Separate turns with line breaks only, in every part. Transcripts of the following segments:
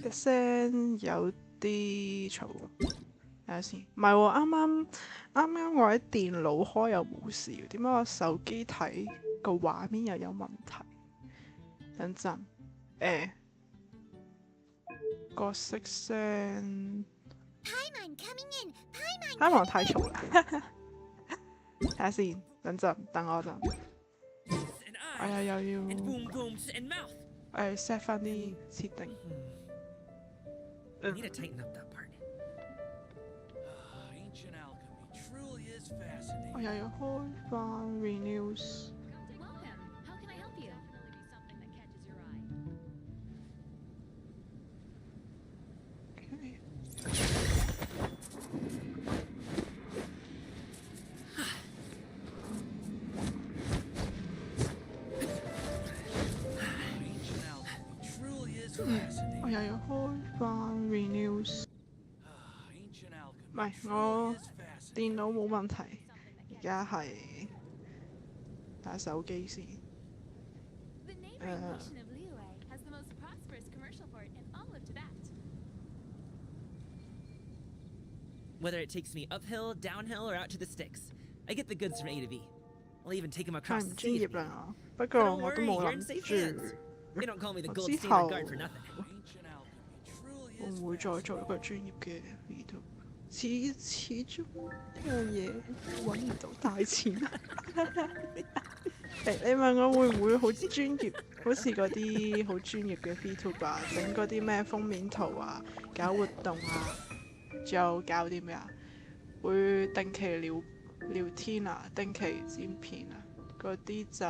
嘅聲有啲嘈，睇下先。唔係喎，啱啱我喺電腦開又冇事，點解我手機睇個畫面又有問題？等陣，角色聲，拍望太嘈啦，睇下先，等陣，等我陣。哎呀，又要set 翻啲設定。我又要開翻 renews。我又要開翻 renews。唔係，我電腦冇問題，而家係打手機先。
Whether it takes me uphill, downhill, or out to the sticks, I get the goods from A to B. I'll even take them
太
across
唔
the
專
sea.
業啦，不過我都冇諗住。
They don't call me the
我
gold
之
standard
後
guard for nothing.
會唔會再做一個專業嘅 video？始終呢樣嘢揾唔到大錢。你問我會唔會好專業？好似嗰啲好專業嘅 VTuber 整嗰啲咩封面圖啊，搞活動啊，仲有搞啲咩啊？會定期聊天啊，定期剪片啊，嗰啲就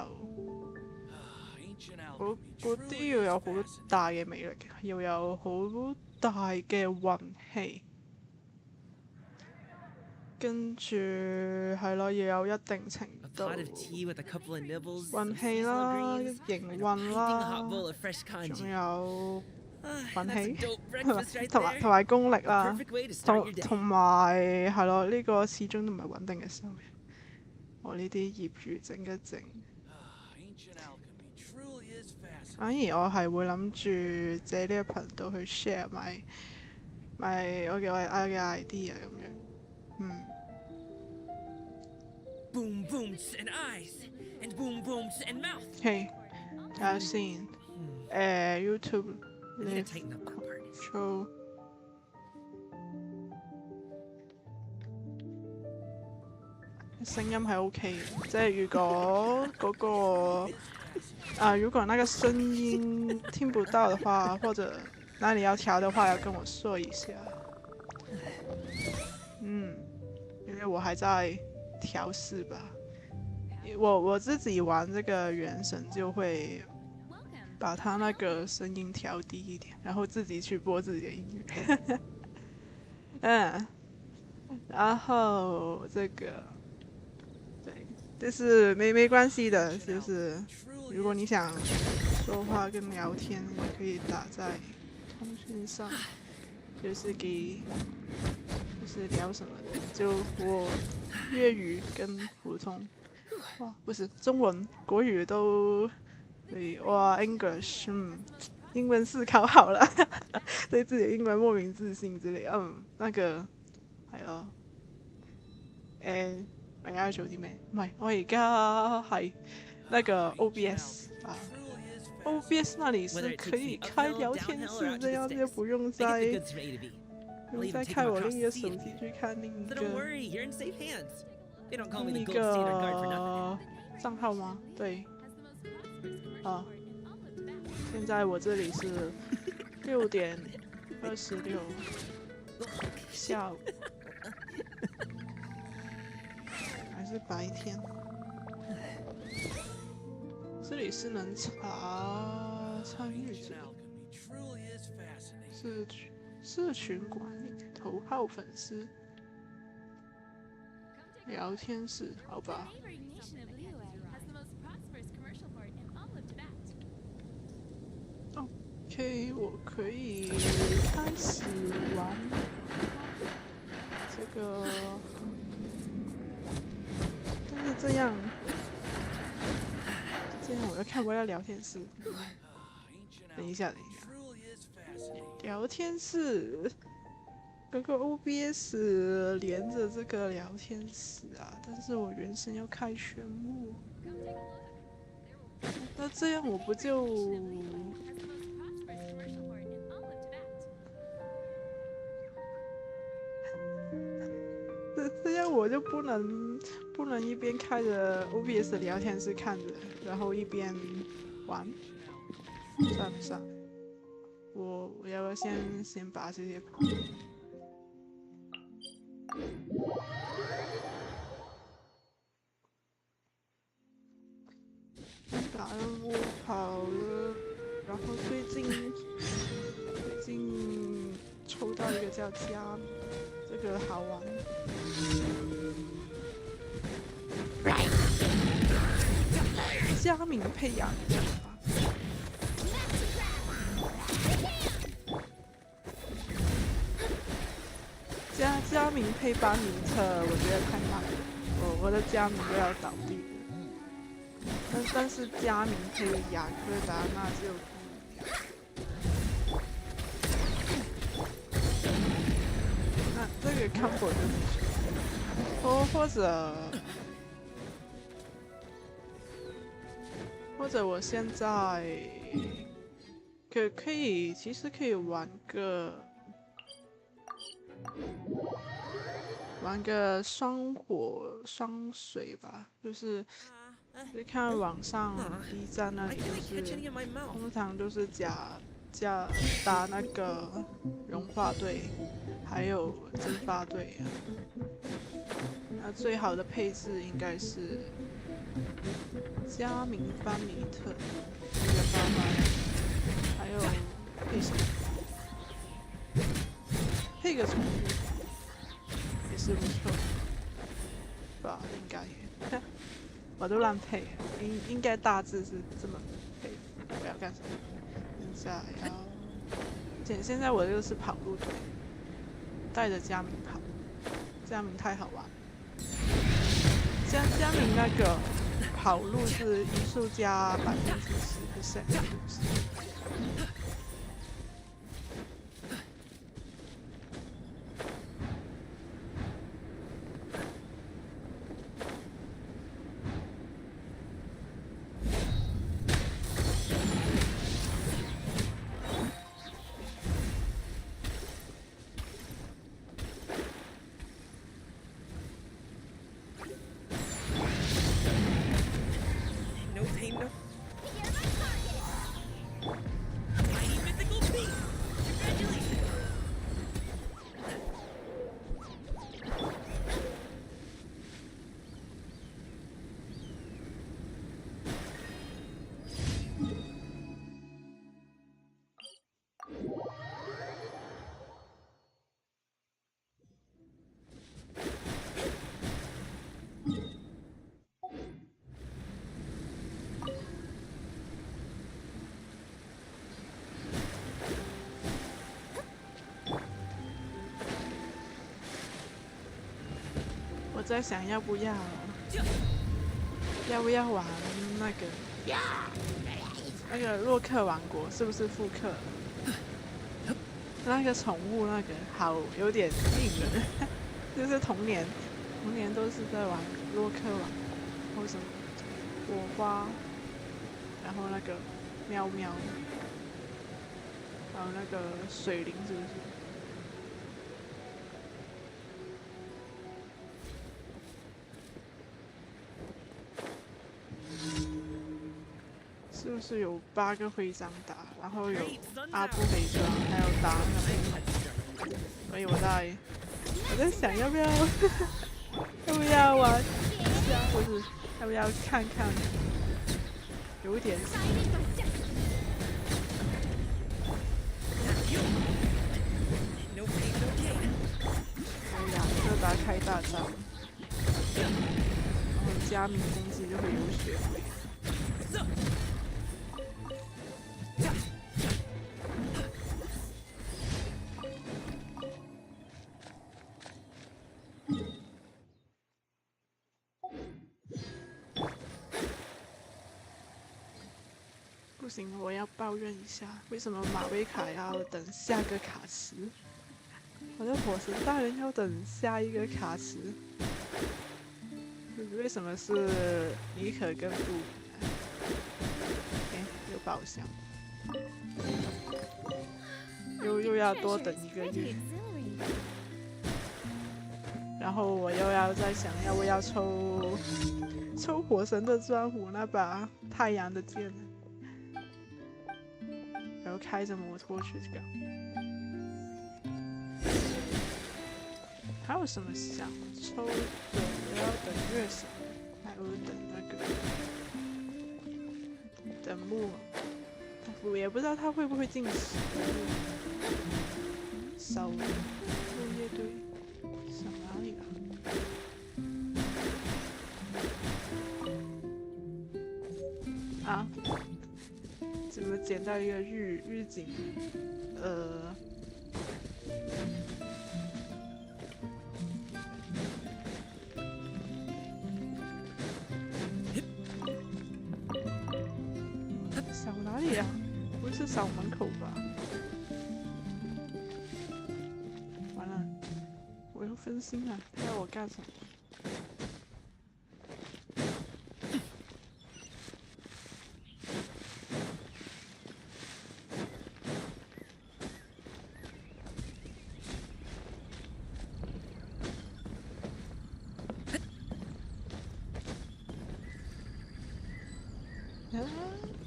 嗰啲要有好大嘅魅力，要有好大嘅運氣，跟住係咯，要有一定程度運氣啦、營運啦，仲有運氣同埋功力啦，同埋係咯，呢個始終都唔係穩定嘅收入。我呢啲業餘整一整。反而我係會諗住借呢個頻道去 share 埋我嘅 idea 咁樣，Boom
booms and eyes and boom booms and mouth.
OK， 睇下先。YouTube 呢 show 聲音係 OK 嘅，即係如果嗰個。如果那個聲音聽不到的話，或者哪裡要調的話，要跟我說一下。因為我還在調試吧。我自己玩這個原神就會把它那個聲音調低一點，然後自己去播自己的音樂。然後這個，對，但是沒關係的，就是。如果你想說話跟聊天，也可以打在通訊上，就是聊什麼的，就我粵語跟普通，不是中文國語都對，哇 English， 英文是考好了，對自己的英文莫名自信之類，那個係咯，我而家做啲咩？唔係，我而家係。那個 OBS 啊 ，OBS 那裡是可以開聊天室，這樣就不用再開我另一個手機去看另一個賬號嗎？對，現在我這裡是6:26下午，還是白天。這裡是能查參與者、社群管理、頭號粉絲、聊天室，好吧。OK， 我可以開始玩這個，但是這樣。我要看我要聊天室。等一下，聊天室，这个 OBS 连着这个聊天室啊，但是我原神要开全幕，那这样我不就？这样我就不能一边开着 OBS 聊天室看着，然后一边玩。算了算了，我要不要先把这些跑？把任务跑了，然后最近抽到一个叫加，这个好玩。加明配雅克吧。加明配班尼特，我觉得太慢了，我的加明都要倒闭了。但是加明配雅克达那就那这个 combo 就不错，或者我现在其实可以玩个双火双水吧，就是看网上 B 站那里，就是通常都是打那个融化队，还有蒸发队啊。那最好的配置应该是加明班尼特这个方法，还有配什么？配个宠物也是不错吧？应该，我都乱配，应该大致是这么配。我要干什么？现在我就是跑路队，带着加明跑，加明太好玩。加明那个跑路是移速加10%，我在想要不要玩那个洛克王国，是不是复刻？那个宠物那个好有点硬人，就是童年都是在玩洛克王或什么火花，然后那个喵喵，还有那个水灵，是不是？是不是有8个徽章打，然后有阿布黑装，还有打那个，所以我在想要不要玩一下，或者要不要看看，有点。就打开大招，然后加明攻击就会有血回。不行，我要抱怨一下，为什么马维卡要等下个卡池？我的火神大人要等下一个卡池，为什么是尼可跟布？哎，有宝箱，又要多等1个月，然后我又要再想要不要抽火神的专武那把太阳的剑，然后开着摩托去搞。还有什么想抽的？我要等月神，还有等那个等木，我也不知道他会不会进食物。烧落叶堆，想哪里了？啊？怎么捡到一个日景？扫哪里啊？不是扫门口吧？完了，我又分心了，他要我干什么？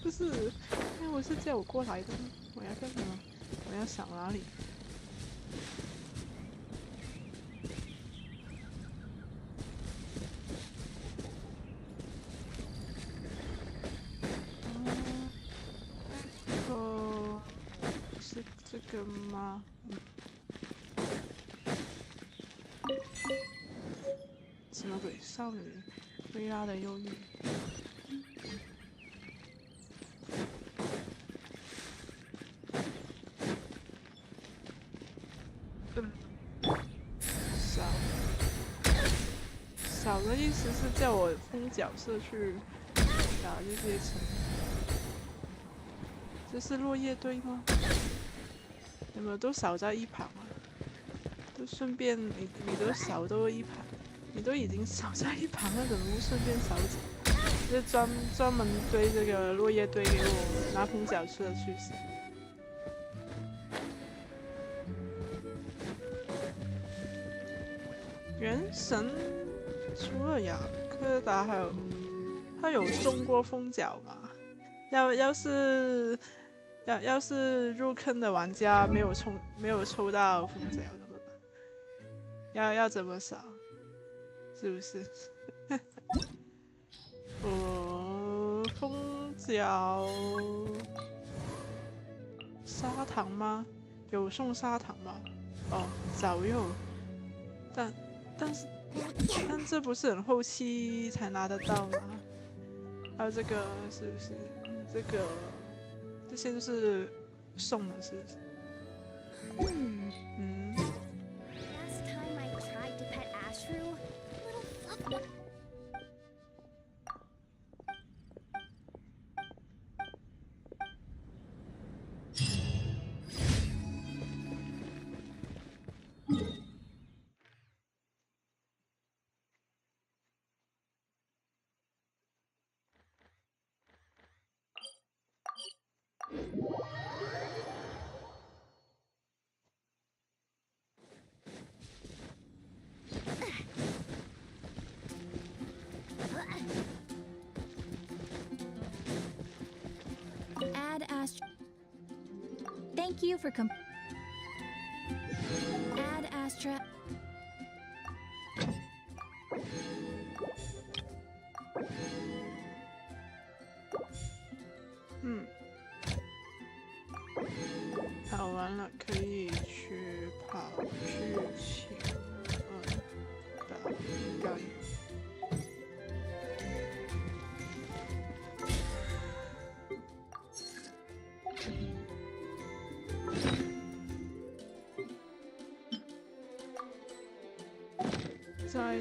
不是，那我是叫我过来的吗？我要干什么？我要扫哪里？哦，是这个吗？什么鬼？少女薇拉的忧郁。扫的意思是叫我封角色去打这些城。这是落叶堆吗？有没有都扫在一旁啊？都顺便你都扫到一旁，你都已经扫在一旁了，怎么不顺便扫几？就专门堆这个落叶堆给我拿封角色去扫。原神除了雅克达，还有他有中过封角吗？要是入坑的玩家没有抽到封角怎么办？要怎么扫？是不是？封角砂糖吗？有送砂糖吗？哦，早有，但这不是很后期才拿得到吗？还有这个是不是？这些都是送的，是不是？Thank
you for Add Astra.
跑完了可以去跑剧情大概。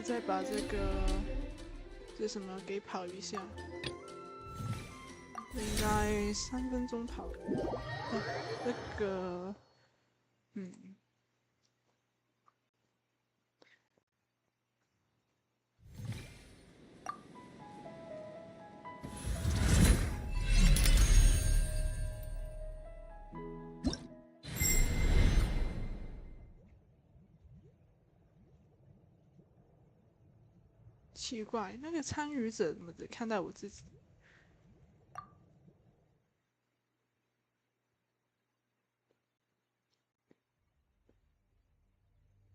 再把这什么给跑一下。应该3分钟跑。那个，奇怪，那个参与者怎么只看到我自己？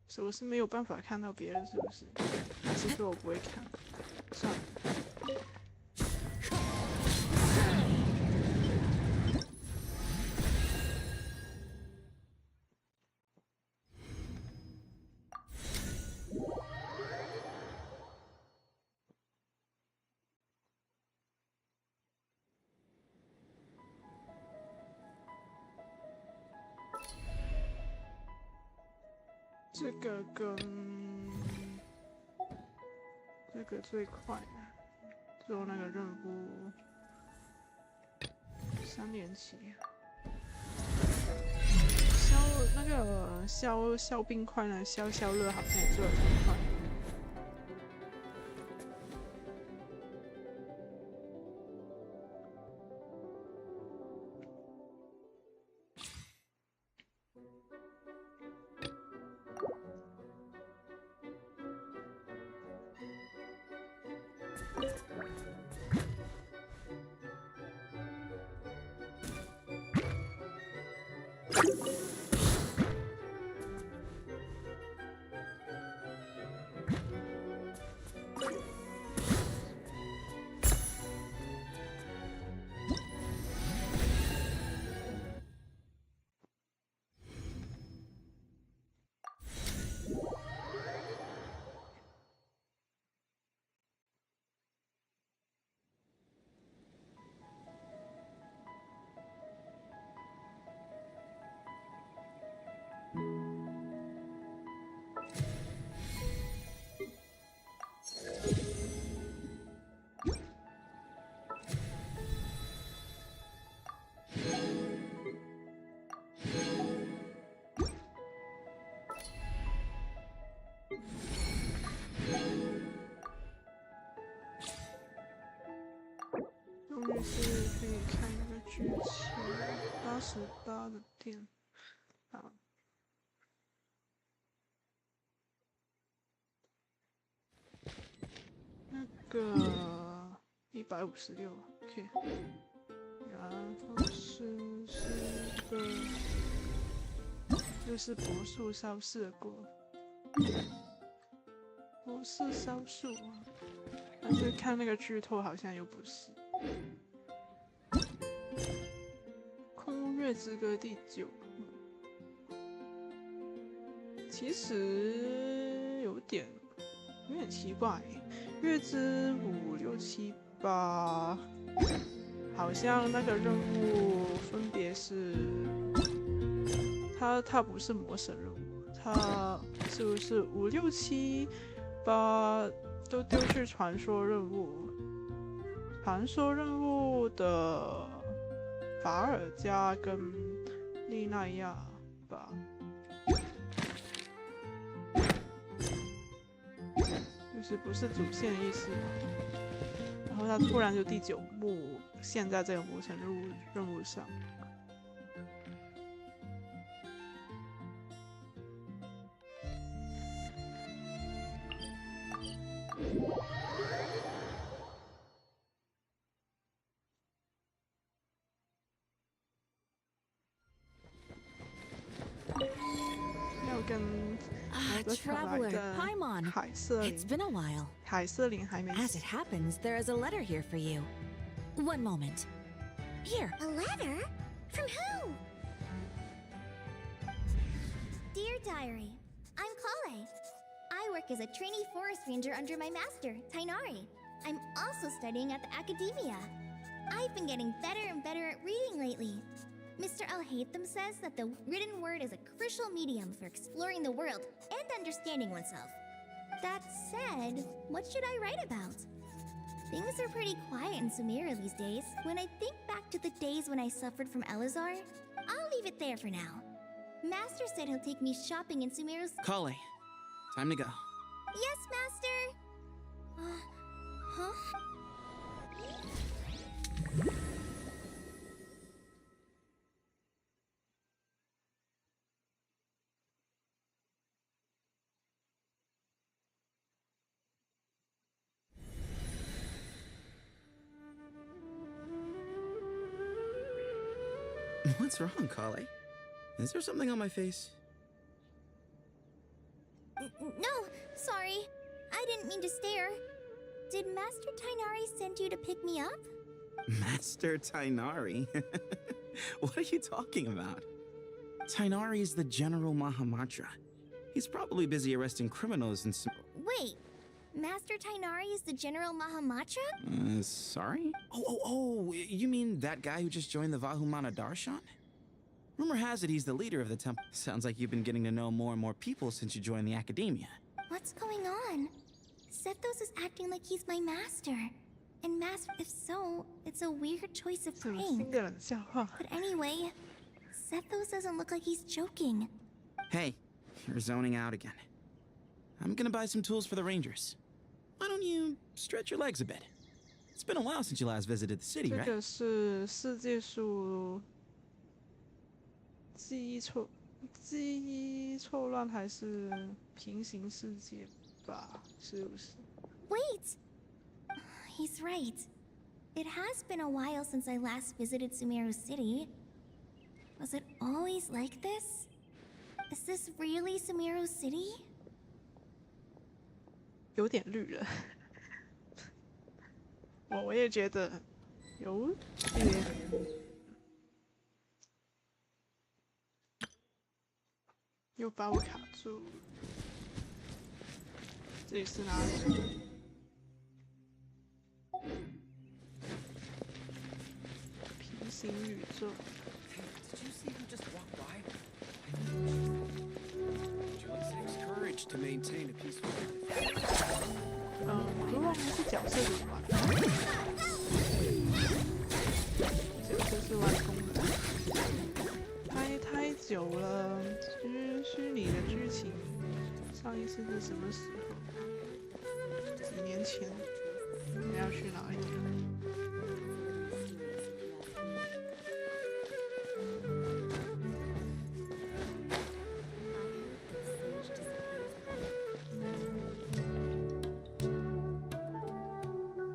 是我是没有办法看到别人，是不是？还是说我不会看？算了。这个跟这个最快的，做那个任务3连起，消冰块呢，消乐好像也做得挺快。终于是可以开那个剧情88的店啊。那个156 ，OK。然后是个，就是博士烧试过，博士烧术啊，但是看那个剧透好像又不是。空月之歌第9，其实有点奇怪，月之5、6、7、8，好像那个任务分别是，它不是魔神任务，它是不是5、6、7、8都丢去传说任务？传说任务的法尔加跟利奈亚吧，就是不是主线意思嘛。然后他突然就第9幕陷在这个魔神任务上。
Traveler, Paimon. It's been a while.
As
it happens, there is a letter here for you. One moment. Here.
A letter? From who? Dear Diary, I'm Kale. I work as a trainee forest ranger under my master, Tainari. I'm also studying at the academia. I've been getting better and better at reading lately. Mr. Al-Haytham says that the written word is a crucial medium for exploring the world and understanding oneself. That said, what should I write about? Things are pretty quiet in Sumeru these days. When I think back to the days when I suffered from Elazar, I'll leave it there for now. Master said he'll take me shopping in Sumeru's.
Kale, time to go.
Yes, Master! Huh?
What's wrong, Kale? Is there something on my face?
No, sorry. I didn't mean to stare. Did Master Tainari send you to pick me up?
Master Tainari? What are you talking about? Tainari is the General Mahamatra. He's probably busy arresting criminals and some...
Wait, Master Tainari is the General Mahamatra?
Sorry? Oh, you mean that guy who just joined the Vahumana Darshan? Rumor has it he's the leader of the temple. Sounds like you've been getting to know more and more people since you joined the academia.
What's going on? Sethos is acting like he's my master. And if so, it's a weird choice of
什么
prank.
新的冷笑话？
But anyway, Sethos doesn't look like he's joking.
Hey, you're zoning out again. I'm gonna buy some tools for the Rangers. Why don't you stretch your legs a bit? It's been a while since you last visited the city,
这
right?
个是世界树记忆错乱还是平行世界吧？是不是？
Wait! He's right. It has been a while since I last visited Sumeru City. Was it always like this? Is this really Sumeru City?
有点绿了。我也觉得有点。又把我卡住。这里是哪里？平行宇宙。
Did you see who just walked by? It takes courage to maintain a peaceful life.
我都忘了是角色怎么玩。角色是外公的。拍太久了，虚拟的剧情，上一次是什么时候？几年前。我们要去哪里？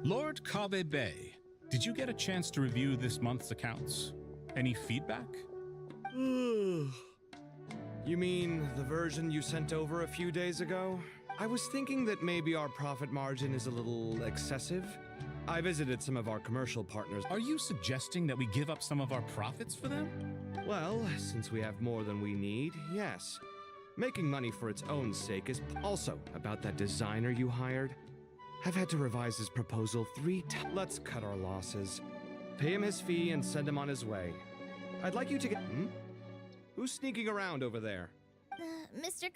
Lord Kabe Bay, did you get a chance to review this month's accounts? Any feedback?
You mean the version you sent over a few days ago? I was thinking that maybe our profit margin is a little excessive. I visited some of our commercial partners.
Are you suggesting that we give up some of our profits for them?
Well, since we have more than we need, yes. Making money for its own sake is also about that designer you hired. I've had to revise his proposal 3 times. Let's cut our losses. Pay him his fee and send him on his way. I'd like you to get... Who's sneaking around over there?
Mr.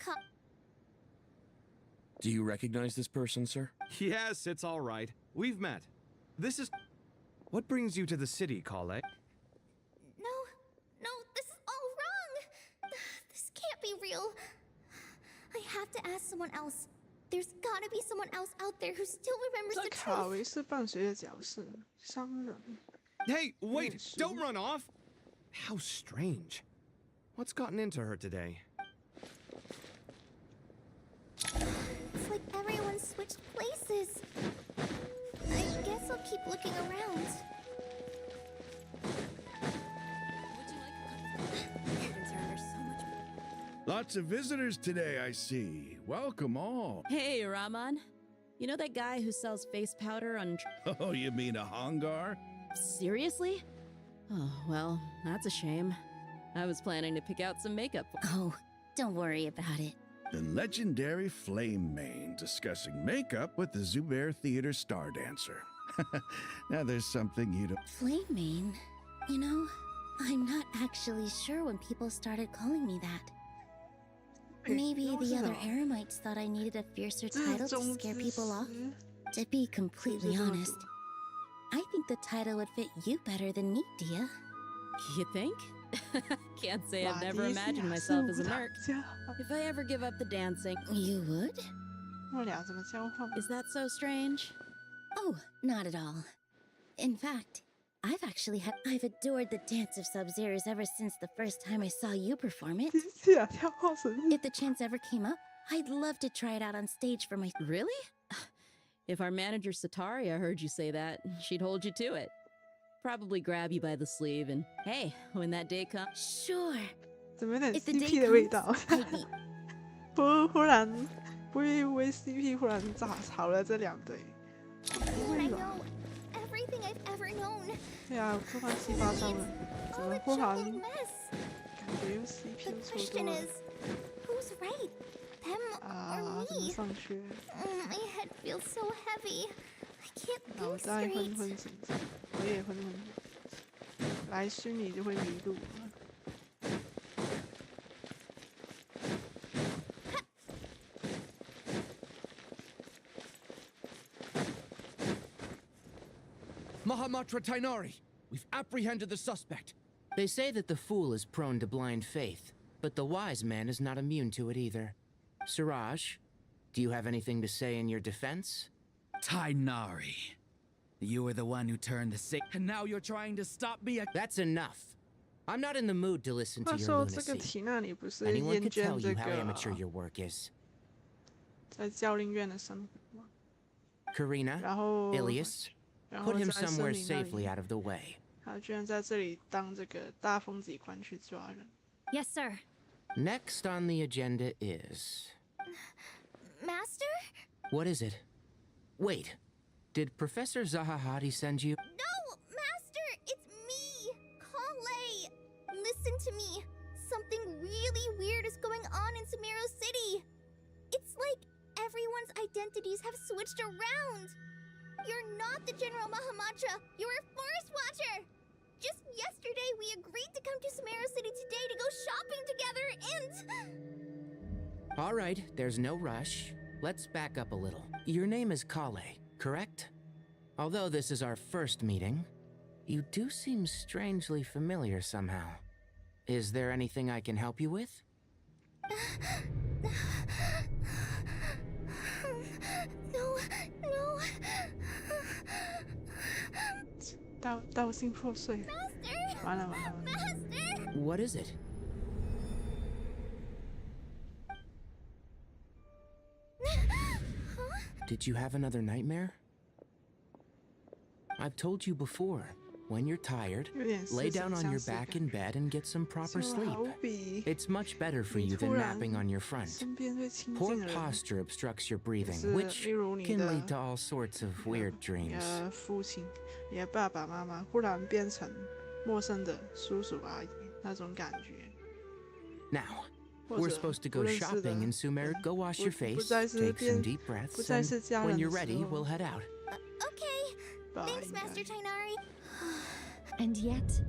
Do you recognize this person, sir?
Yes, it's all right. We've met. This is... What brings you to the city, Kale?
No, this is all wrong. This can't be real. I have to ask someone else. There's gotta be someone else out there who still remembers
这
the
卡
truth.
维是伴随的角色，商人。
Hey, wait!
Yes.
Don't run off! How strange. What's gotten into her today?
It's like everyone switched places. I guess I'll keep looking around.
Lots of visitors today, I see. Welcome all.
Hey, Rahman. You know that guy who sells face powder on...
Oh, you mean a Hongar?
Seriously? Oh, well, that's a shame. I was planning to pick out some makeup.
Oh, don't worry about it.
The legendary Flame Mane discussing makeup with the Zubair Theater star dancer. Now there's something you don't...
Flame Mane? You know, I'm not actually sure when people started calling me that. Maybe the other Eremites thought I needed a fiercer title to scare people off. To be completely honest,
I think the title would fit you better than me, Dia.
You think? Can't say I've never imagined myself as a merc. If I ever give up the dancing,
you would?
我俩怎么交换？
Is that so strange?
Oh, not at all. In fact, I've adored the dance of Sub-Zeros ever since the first time I saw you perform it.
机器人跳号神日。
If the chance ever came up, I'd love to try it out on stage for my...
Really? If our manager Sataria heard you say that, she'd hold you to it. Probably grab you by the sleeve and, hey, when that day comes...
Sure.
怎么有点
If the
CP
day
的味
comes,
道？
I'd be...
忽然，不以为 CP 忽然炒了这两对。
I know everything I've ever known.
对啊，突然七八糟了，怎么
All a
忽然
jumbled mess.
感觉又 CP
The
错
question
多了
is, who's right? Them
啊？
or
怎么
me?
上学？
My head feels so heavy. I can't
脑
think
袋昏
straight.
昏紧紧，我也昏昏。来虚拟就会迷路。
Mahamatra Tainari, we've apprehended the suspect.
They say that the fool is prone to blind faith, but the wise man is not immune to it either. Siraj, do you have anything to say in your defense?
Tainari, you were the one who turned the sick, and now you're trying to stop me.
That's enough. I'm not in the mood to listen to
话
your
说这个
lunacy.
缇娜你不是
Anyone
厌
could
倦
tell
这
you how amateur
个
your work is.
在教令院的生活吗？
Karina,
然后
Ilias,
然后
put
在
him
森
somewhere
林那
safely
里，
out of the way.
他居然在这里当这个大风警官去抓人。
Yes, sir.
Next on the agenda is...
Master?
What is it? Wait, did Professor Zahahati send you?
No, Master! It's me! Kale! Listen to me. Something really weird is going on in Sumeru City. It's like everyone's identities have switched around. You're not the General Mahamatra. You're a forest watcher. Just yesterday, we agreed to come to Sumeru City today to go shopping together and...
All right, there's no rush. Let's back up a little. Your name is Kale, correct? Although this is our first meeting, you do seem strangely familiar somehow. Is there anything I can help you with?
No.
道心破碎，完了。
What is it? Did you have another nightmare? I've told you before, when you're tired, lay down on your back in bed and get some proper sleep. It's much better for you than napping on your front. Poor posture obstructs your breathing, which can lead to all sorts of weird
你
dreams.
的父亲、你的爸爸妈妈忽然变成陌生的叔叔阿姨那种感觉。
Now, we're supposed to go shopping in Sumer. Go wash your face,
再是
take
变
some deep breaths,
不再是家
and
人
when
的
you're
时
ready,
候
we'll head out.
Okay. Thanks, Master Tainari.
And yet,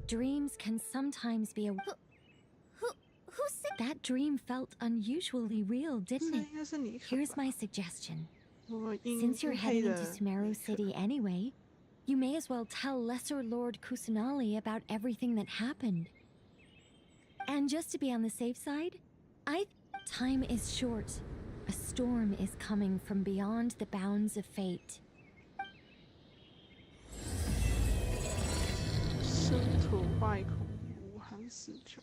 dreams can sometimes be a...
Who said...
That dream felt unusually real, didn't
这
it?
应该是你可
Here's
吧
my suggestion.
我阴
Since you're
阴黑
heading
的
into Sumeru City anyway, you may as well tell Lesser Lord Kusanali about everything that happened. And just to be on the safe side, time is short. A storm is coming from beyond the bounds of fate.
生土坏孔，武汉死囚。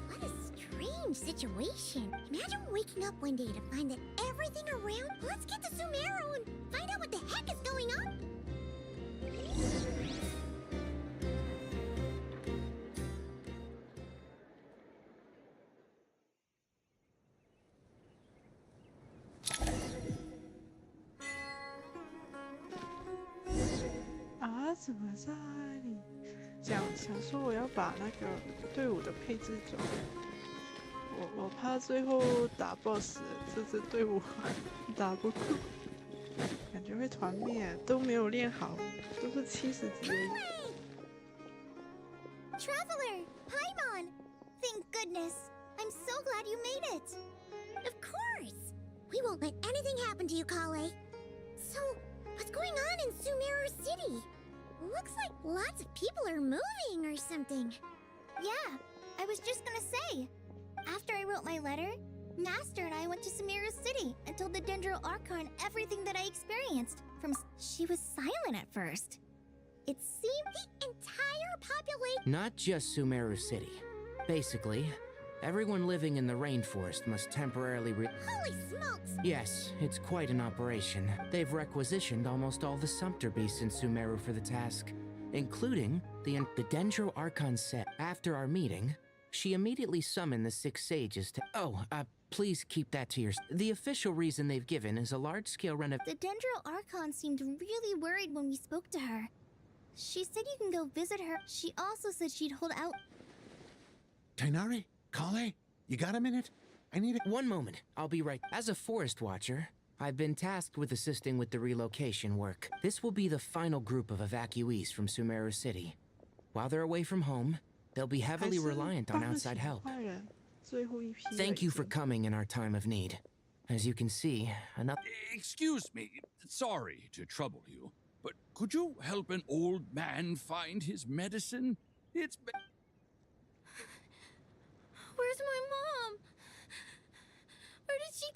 What a strange situation. Imagine waking up one day to find that everything around... Let's get to Sumeru and find out what the heck is going on.
Ah, 怎么在里？想说我要把那个队伍的配置转，我怕最后打 BOSS，这支队伍打不过。感觉会团灭，都没有练好，都是70级而已。
Traveler, Paimon! Thank goodness. I'm so glad you made it.
Of course! We won't let anything happen to you, Kale. So, what's going on in Sumeru City? Looks like lots of people are moving or something.
Yeah, I was just gonna say. After I wrote my letter, Master and I went to Sumeru City and told the Dendro Archon everything that I experienced. She was silent at first. It seemed
the entire population.
Not just Sumeru City. Basically, everyone living in the rainforest must temporarily
Holy smokes!
Yes, it's quite an operation. They've requisitioned almost all the Sumpter beasts in Sumeru for the task, including the Dendro Archon said. After our meeting, she immediately summoned the 6 sages to— please keep that to yourself. The official reason they've given is a large-scale
The Dendro Archon seemed really worried when we spoke to her. She said you can go visit her. She also said she'd hold out.
Tighnari? Kale? You got a minute? I need it.
One moment. I'll be right. As a forest watcher, I've been tasked with assisting with the relocation work. This will be the final group of evacuees from Sumeru City. While they're away from home, they'll be heavily reliant on outside help. Thank you for coming in our time of need. As you can see, another—
Excuse me, sorry to trouble you, but could you help an old man find his medicine? It's—
Where's my mom? Where did she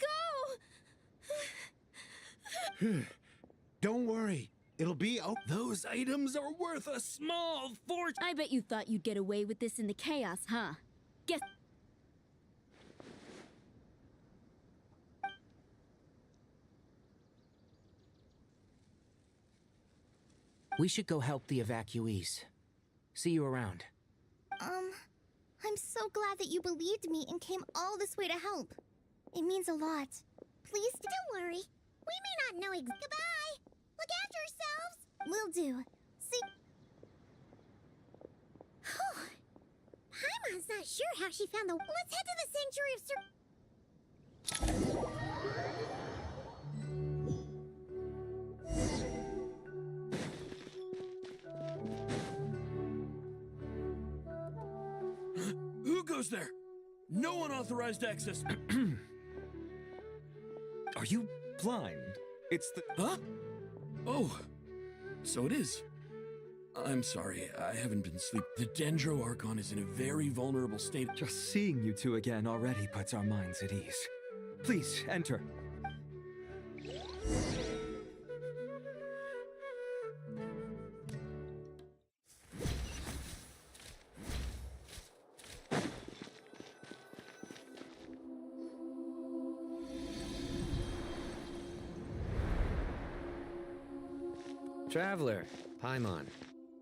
go?
Don't worry. It'll be—
Those items are worth a small fortune.
I bet you thought you'd get away with this in the chaos, huh? Guess—
We should go help the evacuees. See you around.
I'm so glad that you believed me and came all this way to help. It means a lot.
Please don't worry. We may not know Goodbye! Look after yourselves!
Will do. See—
Paimon's not sure how she found the— Let's head to the Sanctuary of
Who goes there? No unauthorized access.
Are you blind? It's the—
Huh? Oh, so it is. I'm sorry, I haven't been sleeping. The Dendro Archon is in a very vulnerable state.
Just seeing you two again already puts our minds at ease. Please, enter.
Traveler, Paimon,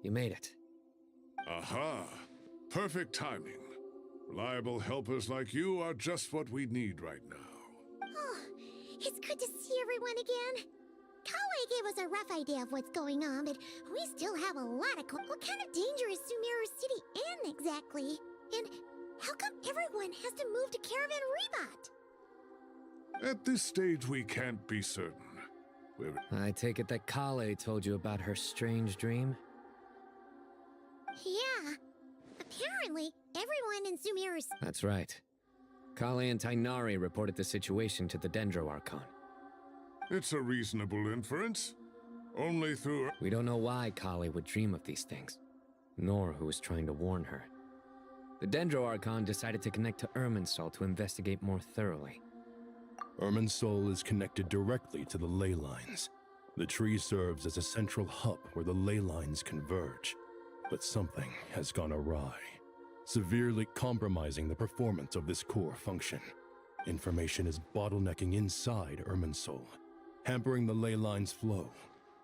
you made it.
Aha! Perfect timing. Reliable helpers like you are just what we need right now.
Oh, it's good to see everyone again. Kale gave us a rough idea of what's going on, but we still have a lot of— What kind of danger is Sumeru City in, exactly? And how come everyone has to move to Caravan Reebot?
At this stage, we can't be certain.
I take it that Kale told you about her strange dream?
Yeah. Apparently, everyone in Sumeru—
That's right. Kale and Tighnari reported the situation to the Dendro Archon.
It's a reasonable inference. Only through—
We don't know why Kale would dream of these things, nor who was trying to warn her. The Dendro Archon decided to connect to Irminsul to investigate more thoroughly.
Irminsul is connected directly to the ley lines. The tree serves as a central hub where the ley lines converge. But something has gone awry, severely compromising the performance of this core function. Information is bottlenecking inside Irminsul, hampering the ley lines' flow.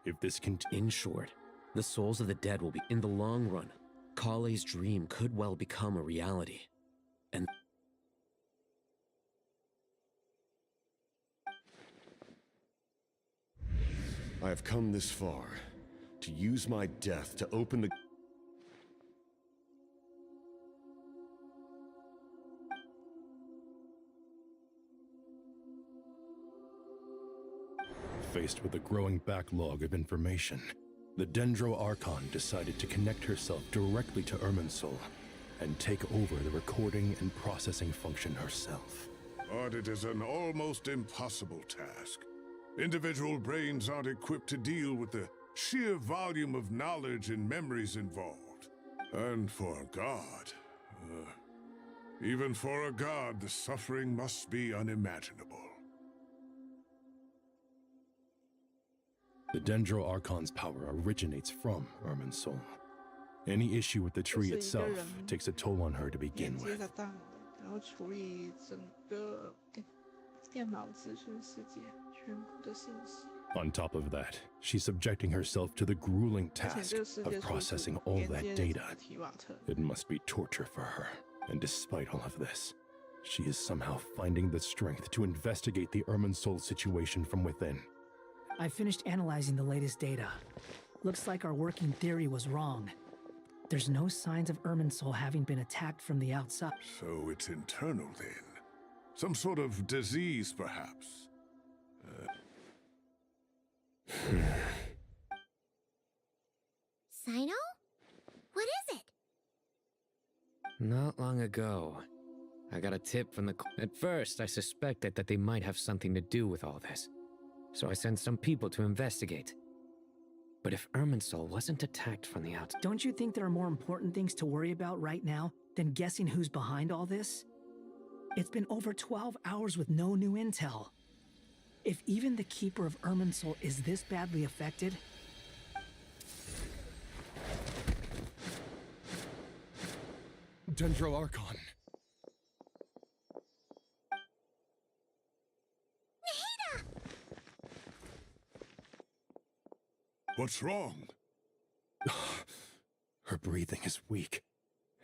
If this
In short, the souls of the dead will be— In the long run, Kale's dream could well become a reality. And
I have come this far to use my death to open the—
Faced with a growing backlog of information, the Dendro Archon decided to connect herself directly to Irminsul and take over the recording and processing function herself.
But it is an almost impossible task. Individual brains aren't equipped to deal with the sheer volume of knowledge and memories involved. And for a god, even for a god, the suffering must be unimaginable.
The Dendro Archon's power originates from Irminsul. Any issue with the tree itself takes a toll on her to begin with. On top of that, she's subjecting herself to the grueling task of processing all that data. It must be torture for her. And despite all of this, she is somehow finding the strength to investigate the Irminsul situation from within.
I finished analyzing the latest data. Looks like our working theory was wrong. There's no signs of Irminsul having been attacked from the outside.
So it's internal then? Some sort of disease, perhaps?
Sino? What is it?
Not long ago, I got a tip from the... At first, I suspected that they might have something to do with all this. So I sent some people to investigate. But if Irminsul wasn't attacked from the outside...
Don't you think there are more important things to worry about right now than guessing who's behind all this? It's been over 12 hours with no new intel. If even the Keeper of Irminsul is this badly affected...
Dendro Archon.
What's wrong?
Her breathing is weak,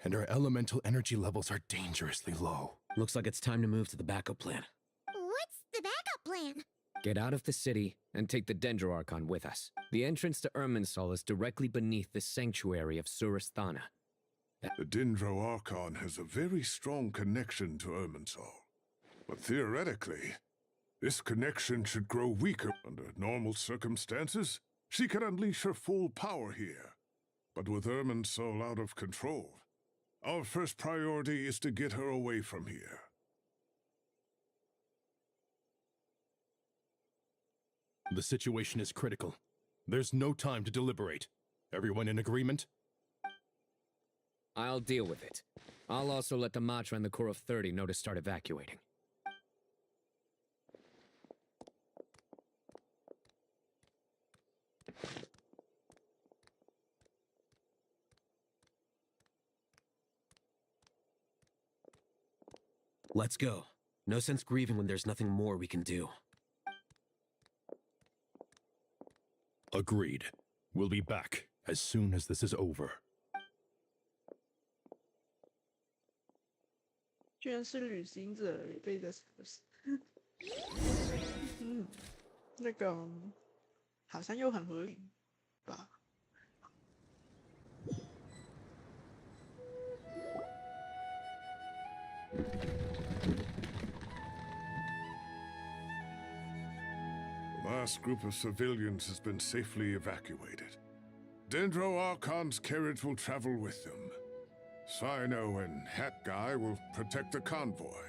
and her elemental energy levels are dangerously low.
Looks like it's time to move to the backup plan.
What's the backup plan?
Get out of the city and take the Dendro Archon with us. The entrance to Irminsul is directly beneath the sanctuary of Surasthana.
The Dendro Archon has a very strong connection to Irminsul. But theoretically, this connection should grow weaker. Under normal circumstances, she can unleash her full power here. But with Irminsul out of control, our first priority is to get her away from here.
The situation is critical. There's no time to deliberate. Everyone in agreement?
I'll deal with it. I'll also let the Matra and the Corps of 30 know to start evacuating.
Let's go. No sense grieving when there's nothing more we can do.
Agreed. We'll be back as soon as this is over.
居然是旅行者也被这什么事？那个好像又很合理吧？
The last group of civilians has been safely evacuated. Dendro Archon's carriage will travel with them. Sino and Hat Guy will protect the convoy.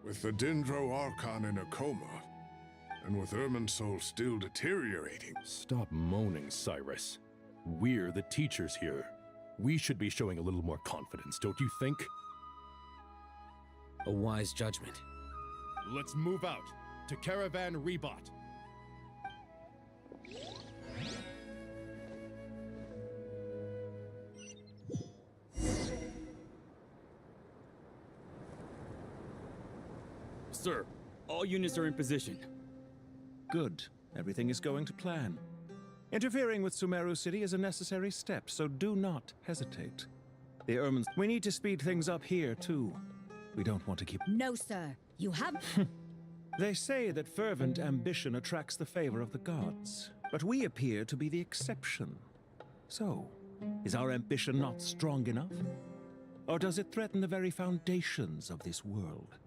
With the Dendro Archon in a coma, and with Irminsul still deteriorating...
Stop moaning, Cyrus. We're the teachers here. We should be showing a little more confidence, don't you think?
A wise judgment.
Let's move out to Caravan Rebot.
Sir, all units are in position.
Good. Everything is going to plan. Interfering with Sumeru City is a necessary step, so do not hesitate. The Ermines... We need to speed things up here, too. We don't want to keep...
No, sir. You have...
They say that fervent ambition attracts the favor of the gods, but we appear to be the exception. So, is our ambition not strong enough? Or does it threaten the very foundations of this world?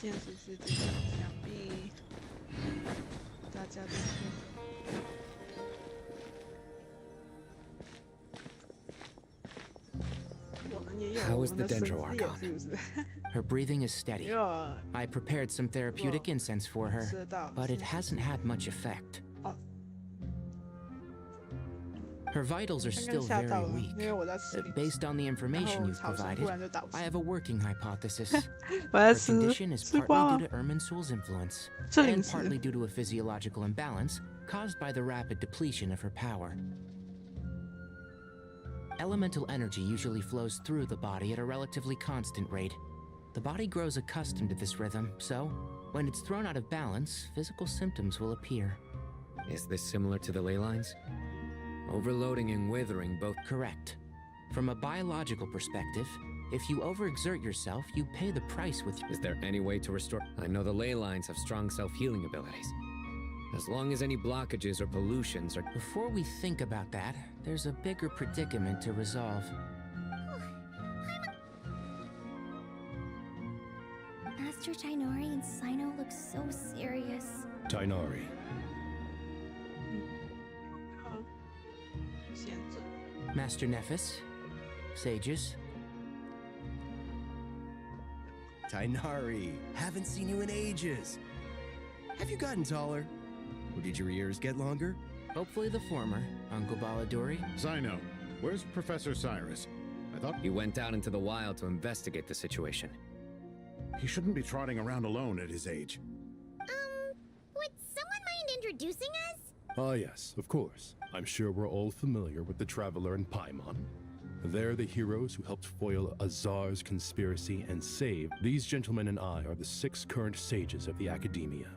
现实世界上，想必大家都是。
How is the Dendro Archon? Her breathing is steady. I prepared some therapeutic incense for her, but it hasn't had much effect. Her vitals are still very weak. Based on the information you've provided, I have a working hypothesis. Her condition is partly due to Irminsul's influence, and partly due to a physiological imbalance caused by the rapid depletion of her power. Elemental energy usually flows through the body at a relatively constant rate. The body grows accustomed to this rhythm, so when it's thrown out of balance, physical symptoms will appear.
Is this similar to the ley lines? Overloading and withering both.
Correct. From a biological perspective, if you overexert yourself, you pay the price with.
Is there any way to restore? I know the ley lines have strong self-healing abilities. As long as any blockages or pollutions are.
Before we think about that, there's a bigger predicament to resolve.
Master Tainari and Sino look so serious.
Tainari.
Master Nephis, sages.
Tainari, haven't seen you in ages. Have you gotten taller? Or did your ears get longer?
Hopefully the former, Uncle Baladuri.
Sino, where's Professor Cyrus? I thought
he went out into the wild to investigate the situation.
He shouldn't be trotting around alone at his age.
Would someone mind introducing us?
Ah, yes, of course. I'm sure we're all familiar with the Traveler and Paimon. They're the heroes who helped foil Azar's conspiracy and save. These gentlemen and I are the 6 current sages of the Academia.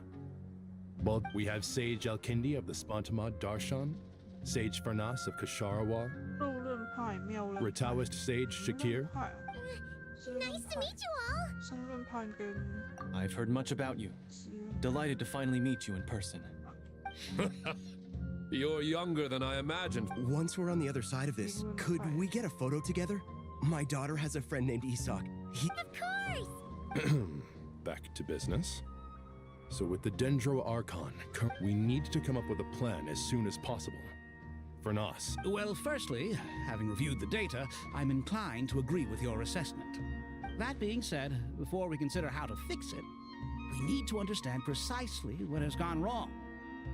Well, we have Sage Alkindi of the Spontamad Darshan, Sage Farnas of Kasharawar, Ritaoist Sage Shakir.
Nice to meet you all!
I've heard much about you. Delighted to finally meet you in person.
You're younger than I imagined.
Once we're on the other side of this, could we get a photo together? My daughter has a friend named Isak.
Of course!
Back to business. So with the Dendro Archon, we need to come up with a plan as soon as possible. Farnas.
Well, firstly, having reviewed the data, I'm inclined to agree with your assessment. That being said, before we consider how to fix it, we need to understand precisely what has gone wrong.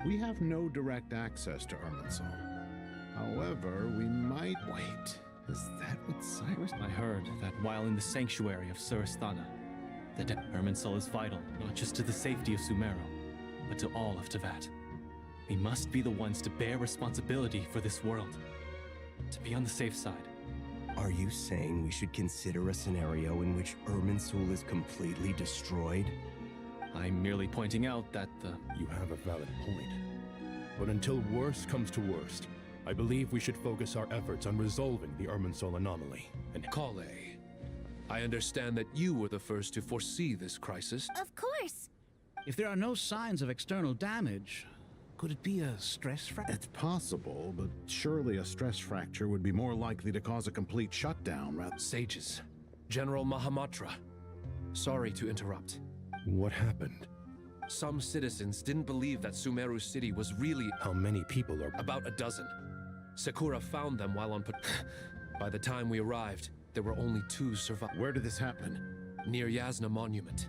We have no direct access to Irminsul. However, we might...
Wait, is that what Cyrus... I heard that while in the sanctuary of Surasthana, the Irminsul is vital, not just to the safety of Sumeru, but to all of Teyvat. We must be the ones to bear responsibility for this world. To be on the safe side.
Are you saying we should consider a scenario in which Irminsul is completely destroyed?
I'm merely pointing out that the...
You have a valid point. But until worst comes to worst, I believe we should focus our efforts on resolving the Irminsul anomaly.
And Kale, I understand that you were the first to foresee this crisis.
Of course!
If there are no signs of external damage, could it be a stress fracture?
It's possible, but surely a stress fracture would be more likely to cause a complete shutdown rather...
Sages. General Mahamatra. Sorry to interrupt.
What happened?
Some citizens didn't believe that Sumeru City was really...
How many people are...
About a dozen. Sakura found them while on... By the time we arrived, there were only 2 survivors.
Where did this happen?
Near Yasna Monument.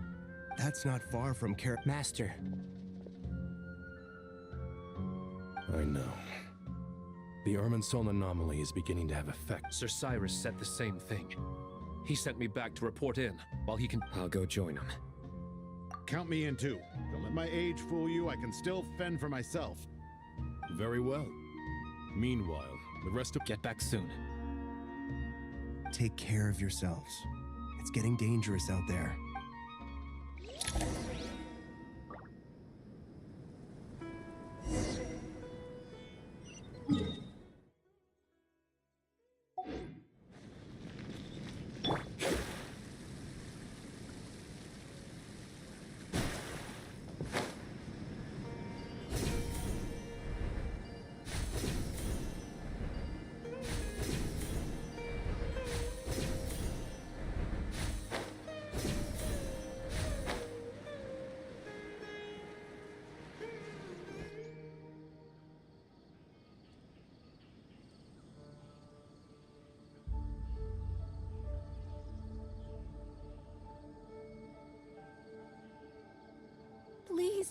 That's not far from
Master.
I know. The Irminsul anomaly is beginning to have effect.
Sir Cyrus said the same thing. He sent me back to report in, while he can...
I'll go join him.
Count me in too. Don't let my age fool you. I can still fend for myself.
Very well. Meanwhile, the rest of...
Get back soon.
Take care of yourselves. It's getting dangerous out there.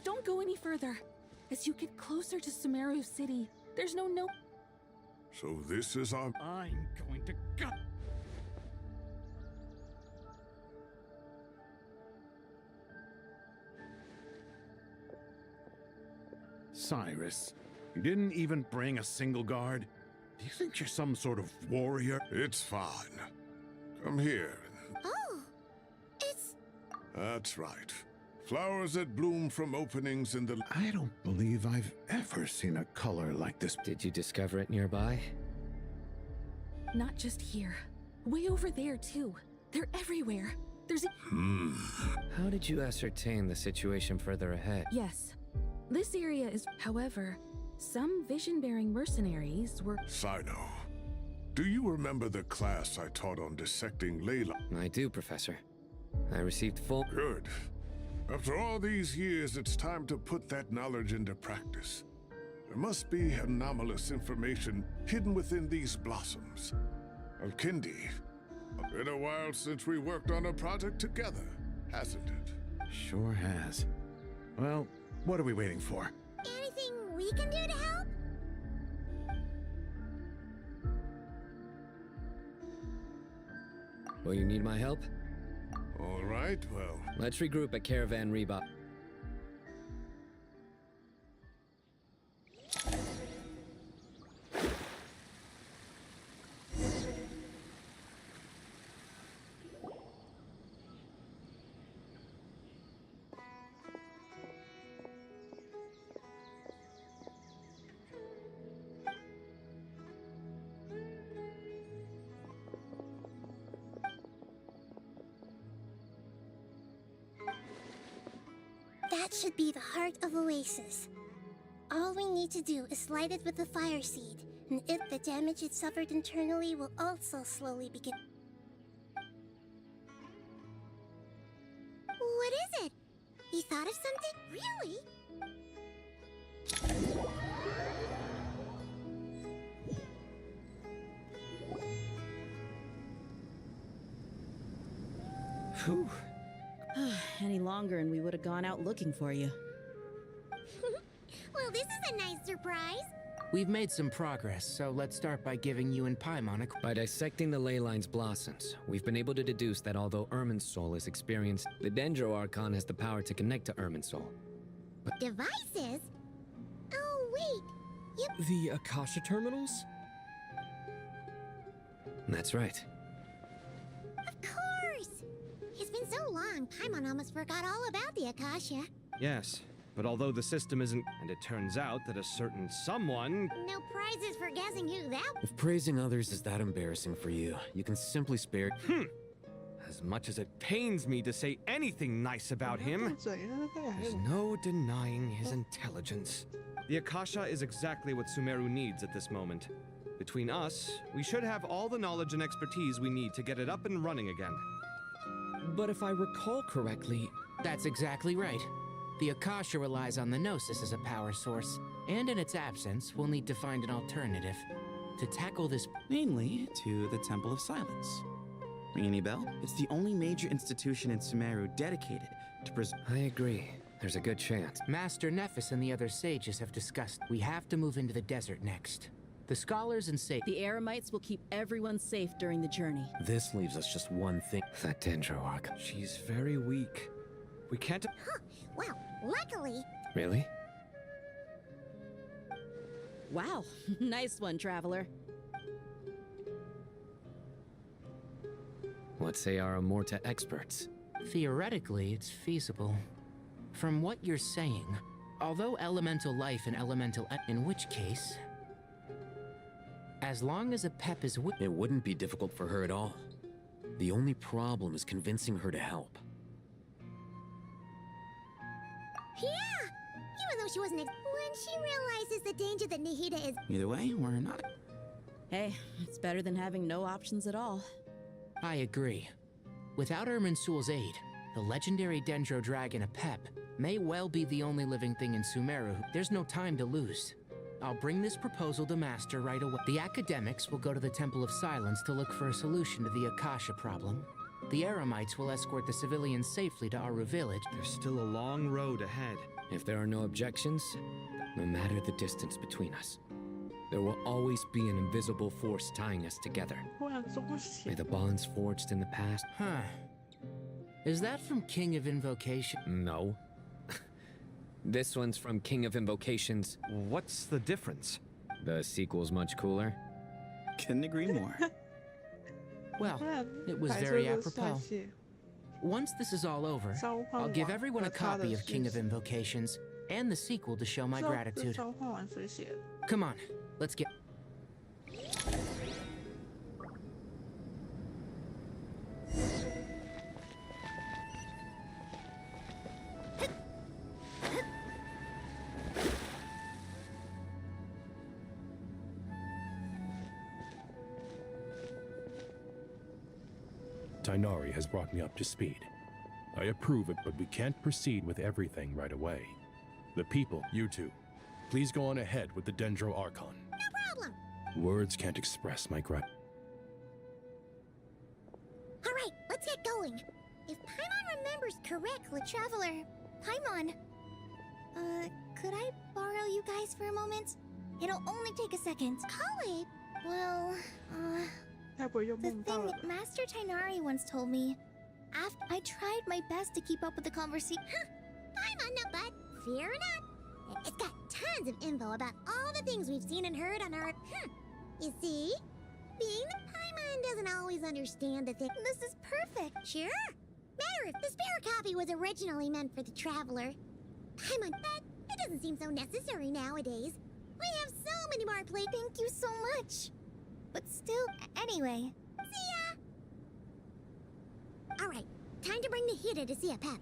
Just don't go any further. As you get closer to Sumeru City, there's no.
So this is our...
I'm going to go.
Cyrus, you didn't even bring a single guard? Do you think you're some sort of warrior?
It's fine. Come here.
Oh, it's...
That's right. Flowers that bloom from openings in the...
I don't believe I've ever seen a color like this.
Did you discover it nearby?
Not just here. Way over there, too. They're everywhere. There's a...
How did you ascertain the situation further ahead?
Yes. This area is... However, some vision-bearing mercenaries were...
Sino, do you remember the class I taught on dissecting ley lines?
I do, Professor. I received full...
Good. After all these years, it's time to put that knowledge into practice. There must be anomalous information hidden within these blossoms. Alkindi, it's been a while since we worked on a project together, hasn't it?
Sure has. Well, what are we waiting for?
Anything we can do to help?
Will you need my help?
All right, well...
Let's regroup at Caravan Reba.
That should be the heart of Oasis. All we need to do is light it with the fire seed, and if the damage it suffered internally will also slowly begin. What is it? You thought of something? Really?
Whew. Any longer and we would have gone out looking for you.
Well, this is a nice surprise.
We've made some progress, so let's start by giving you and Paimon a...
By dissecting the ley line's blossoms, we've been able to deduce that although Irminsul is experienced, the Dendro Archon has the power to connect to Irminsul. But
Devices? Oh, wait. Yep.
The Akasha terminals?
That's right.
Of course! It's been so long, Paimon almost forgot all about the Akasha.
Yes, but although the system isn't... And it turns out that a certain someone...
No prizes for guessing who that...
If praising others is that embarrassing for you, you can simply spare...
As much as it pains me to say anything nice about him, there's no denying his intelligence. The Akasha is exactly what Sumeru needs at this moment. Between us, we should have all the knowledge and expertise we need to get it up and running again.
But if I recall correctly...
That's exactly right. The Akasha relies on the Gnosis as a power source, and in its absence, we'll need to find an alternative. To tackle this...
Mainly to the Temple of Silence. Ring any bell? It's the only major institution in Sumeru dedicated to
I agree. There's a good chance.
Master Nephis and the other sages have discussed we have to move into the desert next. The scholars and sages...
The Eremites will keep everyone safe during the journey.
This leaves us just one thing.
That Dendro Archon.
She's very weak. We can't...
Huh. Well, luckily...
Really?
Wow. Nice one, Traveler.
What say our Amorta experts?
Theoretically, it's feasible. From what you're saying, although elemental life and elemental... In which case... As long as a pep is...
It wouldn't be difficult for her at all. The only problem is convincing her to help.
Yeah! Even though she wasn't... When she realizes the danger that Nahida is...
Either way, we're not...
Hey, it's better than having no options at all.
I agree. Without Irminsul's aid, the legendary Dendro Dragon Apep may well be the only living thing in Sumeru. There's no time to lose. I'll bring this proposal to Master right away. The academics will go to the Temple of Silence to look for a solution to the Akasha problem. The Eremites will escort the civilians safely to Aru village.
There's still a long road ahead.
If there are no objections, no matter the distance between us, there will always be an invisible force tying us together. May the bonds forged in the past...
Huh. Is that from King of Invocation?
No. This one's from King of Invocations.
What's the difference?
The sequel's much cooler.
Couldn't agree more.
Well, it was very apropos. Once this is all over, I'll give everyone a copy of King of Invocations and the sequel to show my gratitude. Come on, let's get...
Tighnari has brought me up to speed. I approve it, but we can't proceed with everything right away. The people, you two, please go on ahead with the Dendro Archon.
No problem.
Words can't express my gratitude.
All right, let's get going. If Paimon remembers correctly...
Traveler, Paimon. Could I borrow you guys for a moment? It'll only take a second.
Kale!
Well, the thing Master Tighnari once told me, after I tried my best to keep up with the conversation...
Paimon, no but fear not. It's got tons of info about all the things we've seen and heard on our... You see? Being that Paimon doesn't always understand the thing...
This is perfect!
Sure. Matter if the spare copy was originally meant for the Traveler. Paimon, but it doesn't seem so necessary nowadays. We have so many more places.
Thank you so much. But still, anyway.
See ya! Alright, time to bring the Hida to see a Pep.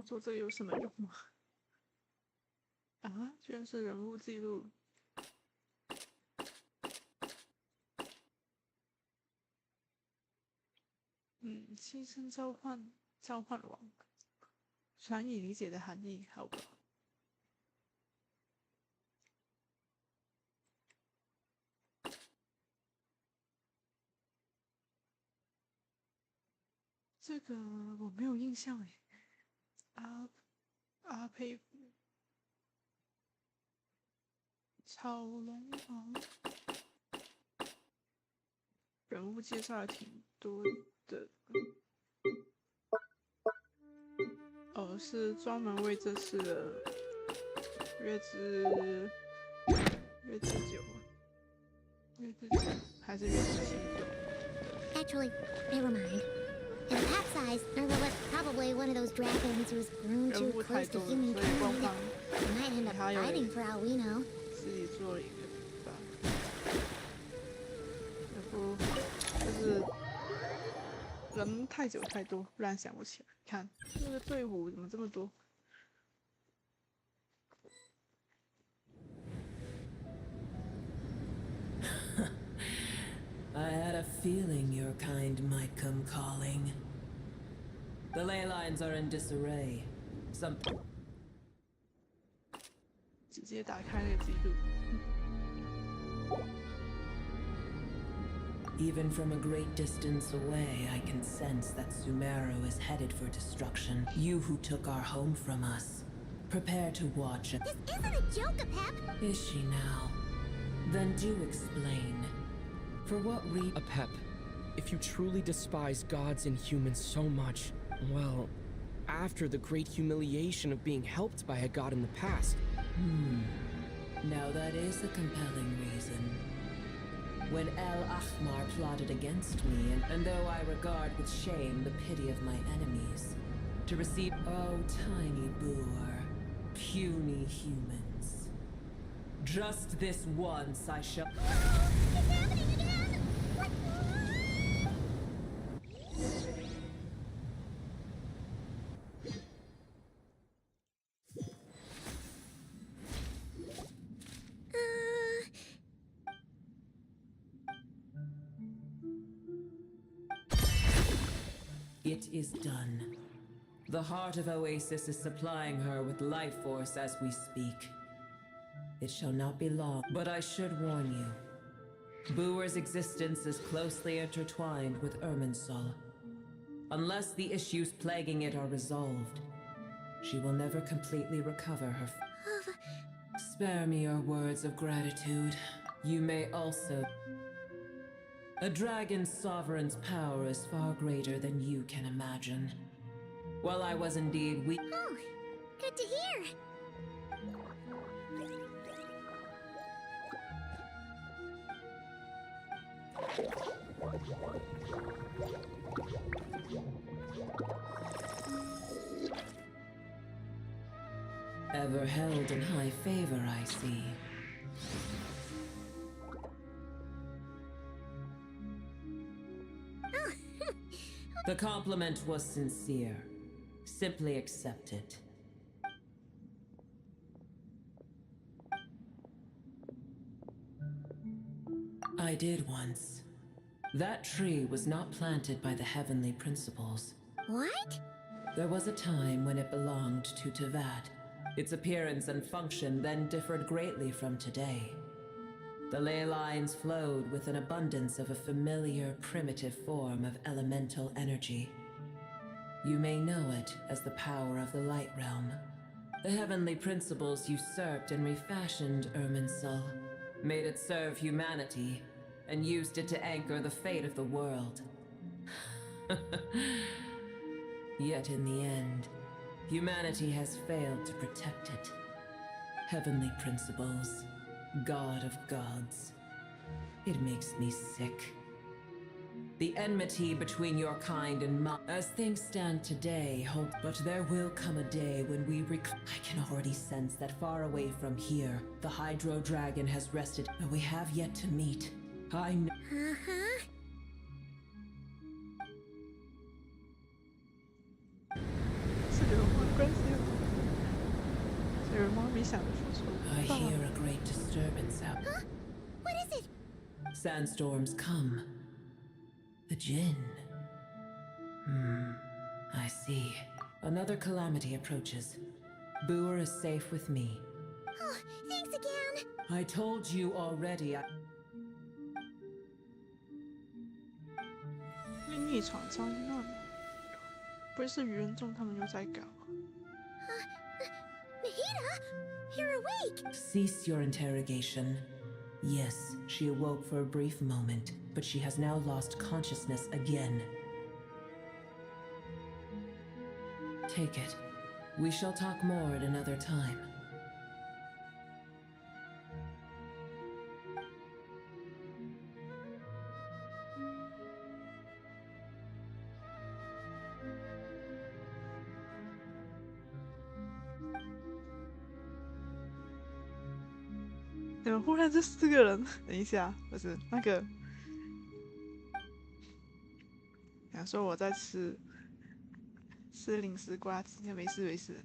做这个有什么用吗？啊，居然是人物记录。牺牲召唤王，难以理解的含义，好吧。这个我没有印象哎。阿佩服，草龙王，人物介绍还挺多的。哦，是专门为这次的月之9还是月之7
Actually, never mind. And Pep size, or well, it's probably one of those dragons who's grown too close to humankind. Might end up fighting for all we know.
自己做了一个吧，然后就是人太久太多，不然想不起来。看这个队伍怎么这么多？
I had a feeling your kind might come calling. The ley lines are in disarray. Some
直接打开那个记录。
Even from a great distance away, I can sense that Sumeru is headed for destruction. You who took our home from us, prepare to watch it.
This isn't a joke, Apep!
Is she now? Then do explain. For what
Apep, if you truly despise gods and humans so much, well, after the great humiliation of being helped by a god in the past...
Now that is a compelling reason. When El Ahmar plotted against me, and though I regard with shame the pity of my enemies, to receive... Oh, tiny boor, puny humans. Just this once I shall...
It's happening again!
It is done. The heart of Oasis is supplying her with life force as we speak. It shall not be long, but I should warn you. Booer's existence is closely intertwined with Irminsul. Unless the issues plaguing it are resolved, she will never completely recover her. Spare me your words of gratitude. You may also. A dragon's sovereign's power is far greater than you can imagine. While I was indeed weak.
Oh, good to hear.
Ever held in high favor, I see. The compliment was sincere. Simply accept it. I did once. That tree was not planted by the heavenly principles.
What?
There was a time when it belonged to Tevat. Its appearance and function then differed greatly from today. The ley lines flowed with an abundance of a familiar, primitive form of elemental energy. You may know it as the power of the Light Realm. The heavenly principles usurped and refashioned Irminsul, made it serve humanity, and used it to anchor the fate of the world. Yet in the end, humanity has failed to protect it. Heavenly principles, God of gods. It makes me sick. The enmity between your kind and mine, as things stand today, but there will come a day when we I can already sense that far away from here, the Hydro Dragon has rested, but we have yet to meet. I know.
Uh-huh.
是流氓关系吗？这流氓没想着说错。
I hear a great disturbance out.
Huh? What is it?
Sandstorms come. The Jinn. I see. Another calamity approaches. Booer is safe with me.
Oh, thanks again.
I told you already.
逆闯灾难，不是愚人众他们又在搞。
Mahita, you're awake.
Cease your interrogation. Yes, she awoke for a brief moment, but she has now lost consciousness again. Take it. We shall talk more at another time.
"怎么忽然这4个人？等一下，不是那个，想说我在吃零食瓜子，没事没事，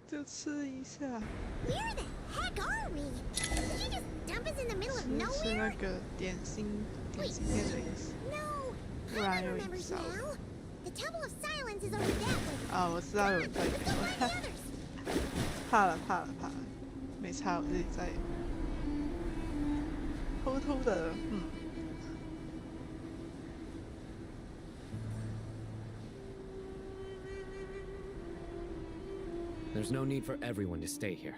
就吃一下。
Where the heck are we? Did you just dump us in the middle of
吃
nowhere?
那个点心店的零食，
No,
不然
I
有
remember
点少。
now. The Temple of Silence is over that way.
啊，我知道有人在搞，怕了，没差，我自己在偷偷的，There's
no need for everyone to stay here.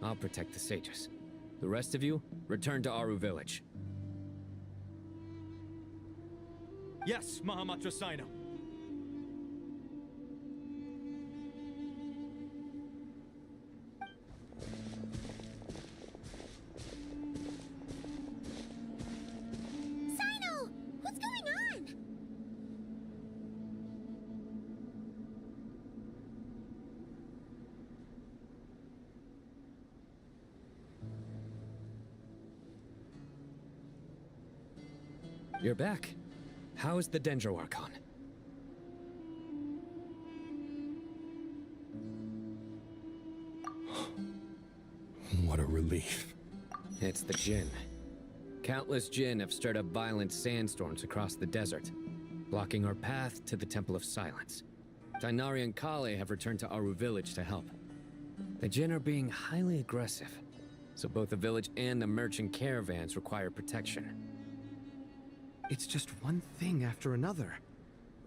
I'll protect the sages. The rest of you, return to Aru village.
Yes, Mahamatra Sino.
Sino, what's going on?
You're back. How is the Dendro Archon?
What a relief.
It's the Jinn. Countless Jinn have stirred up violent sandstorms across the desert, blocking our path to the Temple of Silence. Tainari and Kale have returned to Aru village to help. The Jinn are being highly aggressive, so both the village and the merchant caravans require protection.
It's just one thing after another.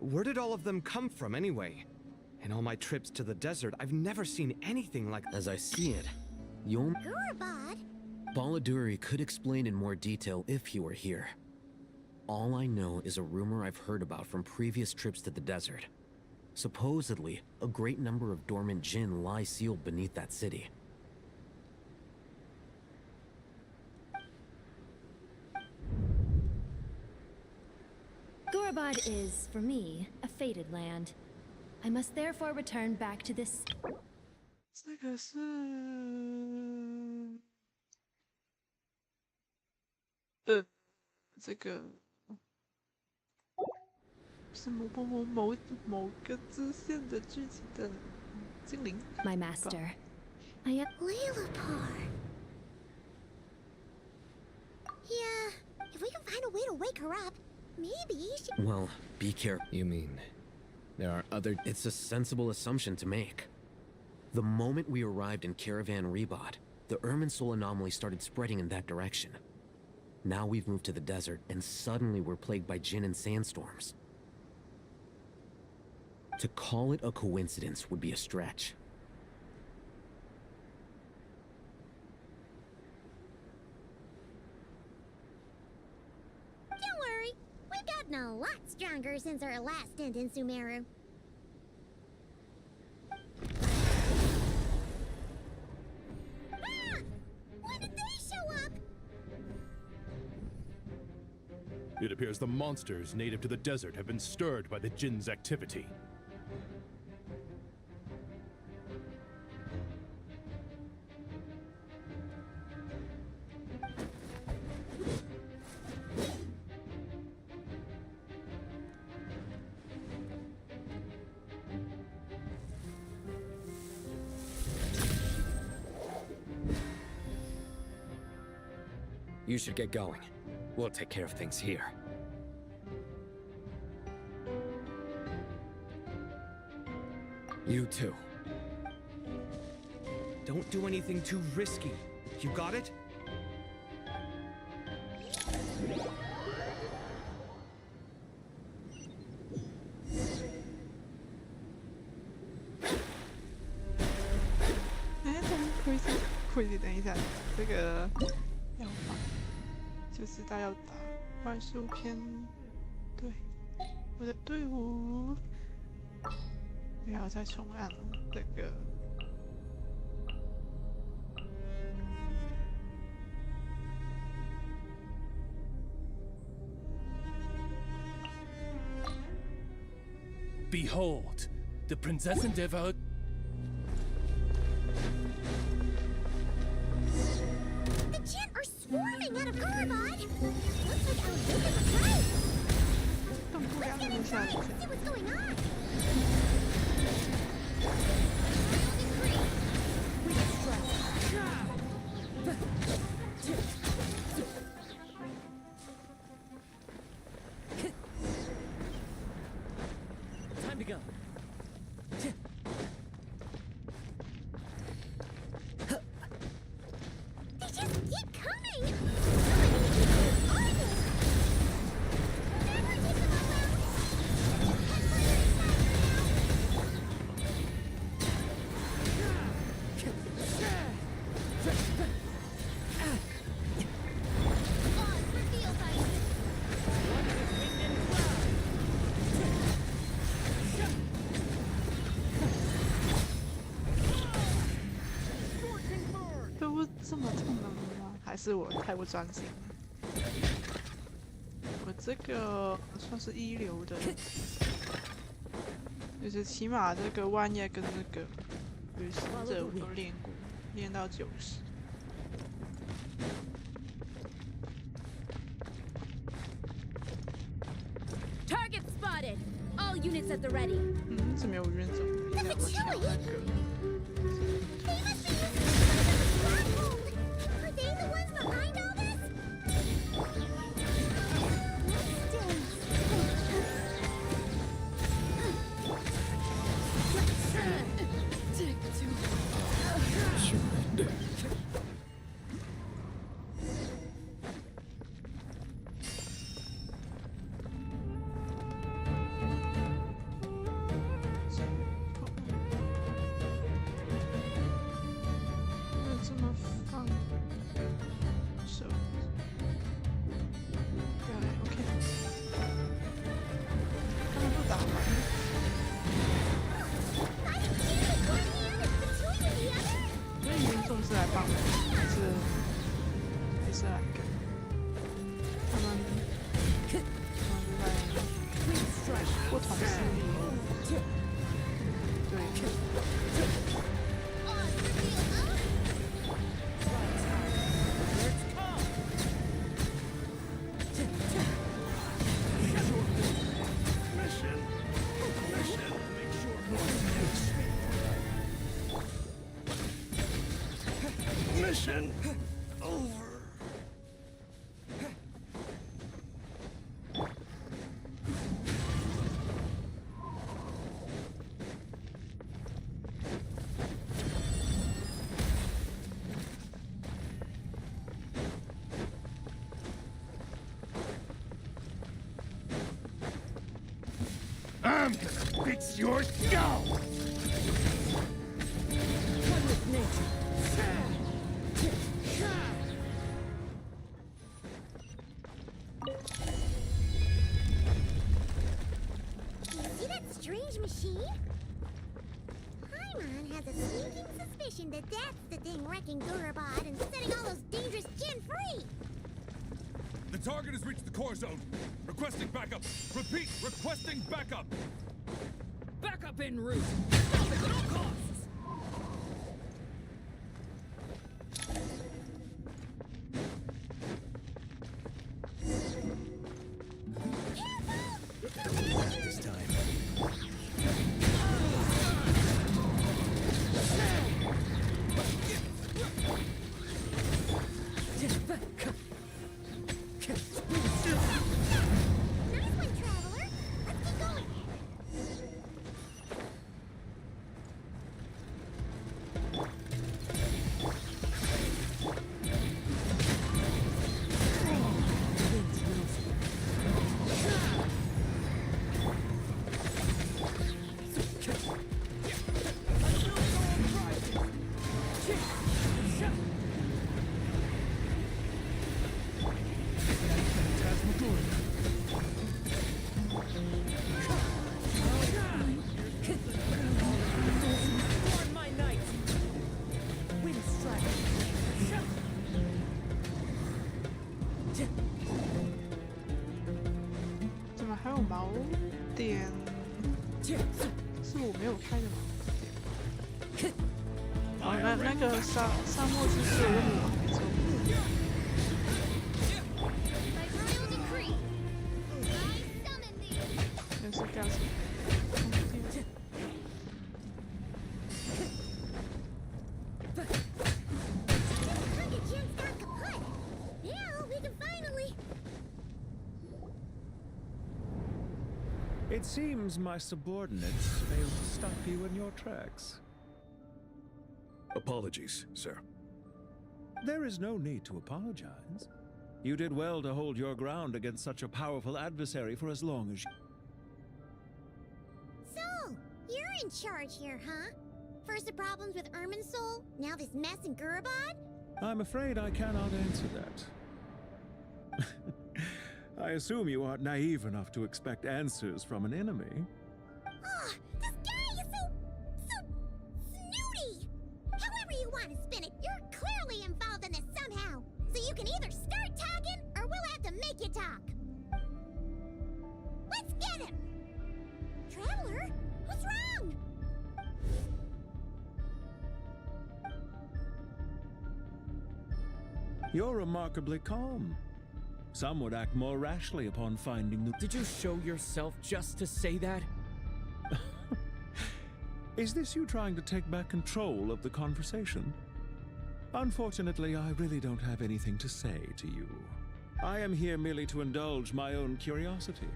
Where did all of them come from anyway? In all my trips to the desert, I've never seen anything like...
As I see it,
Gurabad?
Baladuri could explain in more detail if he were here. All I know is a rumor I've heard about from previous trips to the desert. Supposedly, a great number of dormant Jinn lie sealed beneath that city.
Gurabad is, for me, a fated land. I must therefore return back to this...
这个是这个是某个支线的剧情的精灵。
My master, I am
Lalapar. Yeah, if we can find a way to wake her up, maybe she...
Well, be careful.
You mean there are other...
It's a sensible assumption to make. The moment we arrived in Caravan Rebot, the Irminsul anomaly started spreading in that direction. Now we've moved to the desert, and suddenly we're plagued by Jinn and sandstorms. To call it a coincidence would be a stretch.
Don't worry, we've gotten a lot stronger since our last stint in Sumeru. When did they show up?
It appears the monsters native to the desert have been stirred by the Jinn's activity.
You should get going. We'll take care of things here. You too.
Don't do anything too risky. You got it?
Crazy， 等一下，这个要打，就知道要打怪兽篇。对，我的队伍不要再重按了，这个。
Behold, the princess endeavored.
The Jinn are swarming out of Gurabad. Looks like our vision was right. Let's get inside and see what's going on. We
Time to go.
They just keep coming. Never take them all out.
都这么痛的吗？还是我太不专心了？我这个算是一流的，就是起码这个万叶跟那个旅行者我都练过，练到90。
Target spotted! All units at the ready.
怎么有冤种？我抢那个。
They must be using the stronghold. Are they the ones behind all this?
上的，还是来跟他们在不同势力对。
Mission over. I'm gonna fix your skull! One with nature.
See that strange machine? Paimon has a sneaking suspicion that that's the thing wrecking Durabad and setting all those dangerous Jinn free!
The target has reached the core zone. Requesting backup. Repeat, requesting backup.
Backup en route. Stop it at all costs.
This time.
Nice one, Traveler! Let's keep going!
My knight. Wind strike.
怎么还有锚点？是我没有开的吗？哦，那个沙漠之士我没有做。那是干什么？It
seems my subordinates failed to stop you in your tracks.
Apologies, sir.
There is no need to apologize. You did well to hold your ground against such a powerful adversary for as long as you...
So, you're in charge here, huh? First the problems with Irminsul, now this mess in Gurabad?
I'm afraid I cannot answer that. I assume you aren't naive enough to expect answers from an enemy.
Ah, this guy is so snooty! However you want to spin it, you're clearly involved in this somehow. So you can either start talking, or we'll have to make you talk. Let's get him! Traveler, what's wrong?
You're remarkably calm. Some would act more rashly upon finding the...
Did you show yourself just to say that?
Is this you trying to take back control of the conversation? Unfortunately, I really don't have anything to say to you. I am here merely to indulge my own curiosity.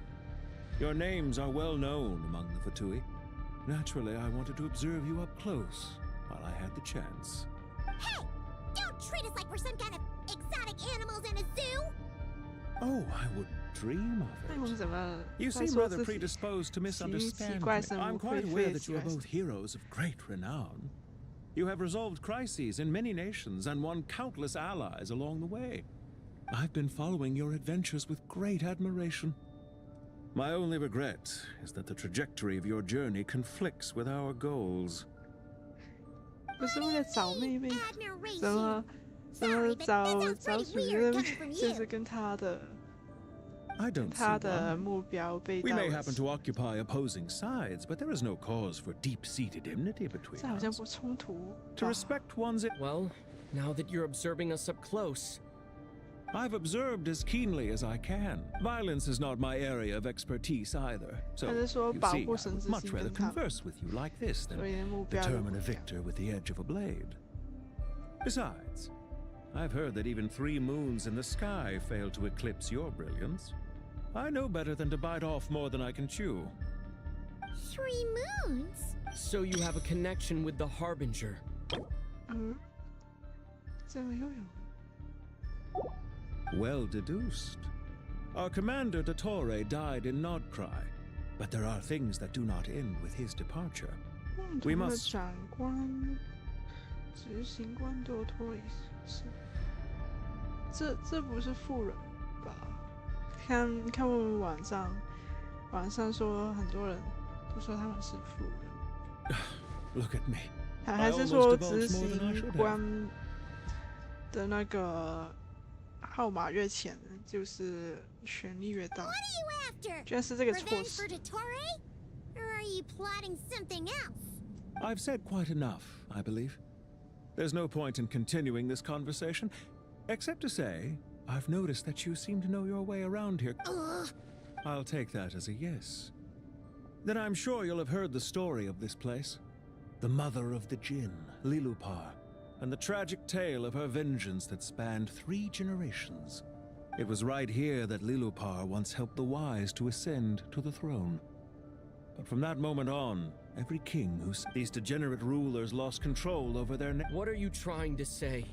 Your names are well known among the Fatui. Naturally, I wanted to observe you up close while I had the chance.
Hey! Don't treat us like we're some kind of exotic animals in a zoo!
Oh, I wouldn't dream of it. You seem rather predisposed to misunderstand me. I'm quite aware that you are both heroes of great renown. You have resolved crises in many nations and won countless allies along the way. I've been following your adventures with great admiration. My only regret is that the trajectory of your journey conflicts with our goals.
不是为了找妹妹，怎么找主任，就是跟他的
I don't
他
see
的
why.
目标背
We
道
may
而
happen
驰
to occupy opposing sides, but there is no cause for deep-seated enmity between
这好像
us.
不冲突
To respect one's...
Well, now that you're observing us up close...
I've observed as keenly as I can. Violence is not my area of expertise either. So,
他是说
you
保
see,
护
I
神
would
之
much
心
rather
跟他们，
converse with you like this than
所以目标就
determine
不
a
一样。
victor with the edge of a blade. Besides, I've heard that even 3 moons in the sky fail to eclipse your brilliance. I know better than to bite off more than I can chew.
3 moons?
So you have a connection with the Harbinger.
这样又有
Well deduced. Our commander Dottore died in Nodcry, but there are things that do not end with his departure. We
梦图的
must...
长官、执行官多托里是，这不是富人吧？看我们网上说很多人都说他们是富人，
Look at me.
还是说执行官的那个号码越浅，就是权力越大。
What are you after?
居然是这个措
Revenge
施
for。Dottore? Or are you plotting something else?
I've said quite enough, I believe. There's no point in continuing this conversation, except to say, I've noticed that you seem to know your way around here. I'll take that as a yes. Then I'm sure you'll have heard the story of this place. The mother of the Jinn, Lilupar, and the tragic tale of her vengeance that spanned 3 generations. It was right here that Lilupar once helped the wise to ascend to the throne. But from that moment on, every king who... These degenerate rulers lost control over their...
What are you trying to say?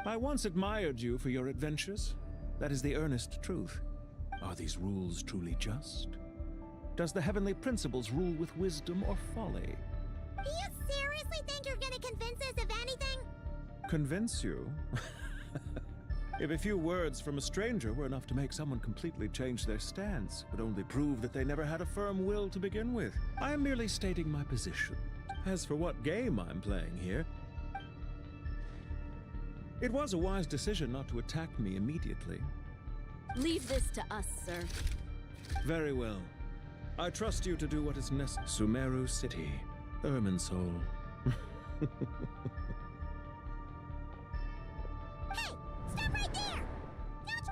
I once admired you for your adventures. That is the earnest truth. Are these rules truly just? Does the heavenly principles rule with wisdom or folly?
Do you seriously think you're gonna convince us of anything?
Convince you? If a few words from a stranger were enough to make someone completely change their stance, it would only prove that they never had a firm will to begin with. I am merely stating my position. As for what game I'm playing here, it was a wise decision not to attack me immediately.
Leave this to us, sir.
Very well. I trust you to do what is necessary. Sumeru City, Irminsul.
Hey! Stop right there!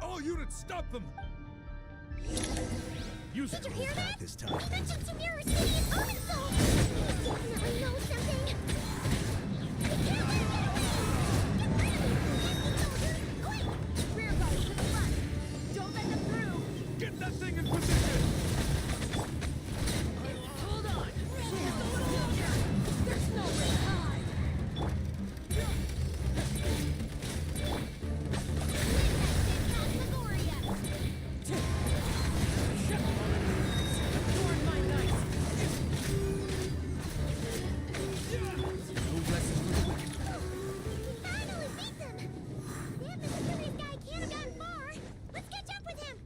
All units, stop them! Use
Did you hear that?
This time.
He mentioned Sumeru City and Irminsul! He definitely knows something! We can't let him get away! Get rid of him! Soldiers, quick! Rear guard to the front! Don't let them through!
Get that thing in position!
Hold on! Just a little longer! There's no way to hide! Finally beat them! That mysterious guy can't have gotten far! Let's catch up with him!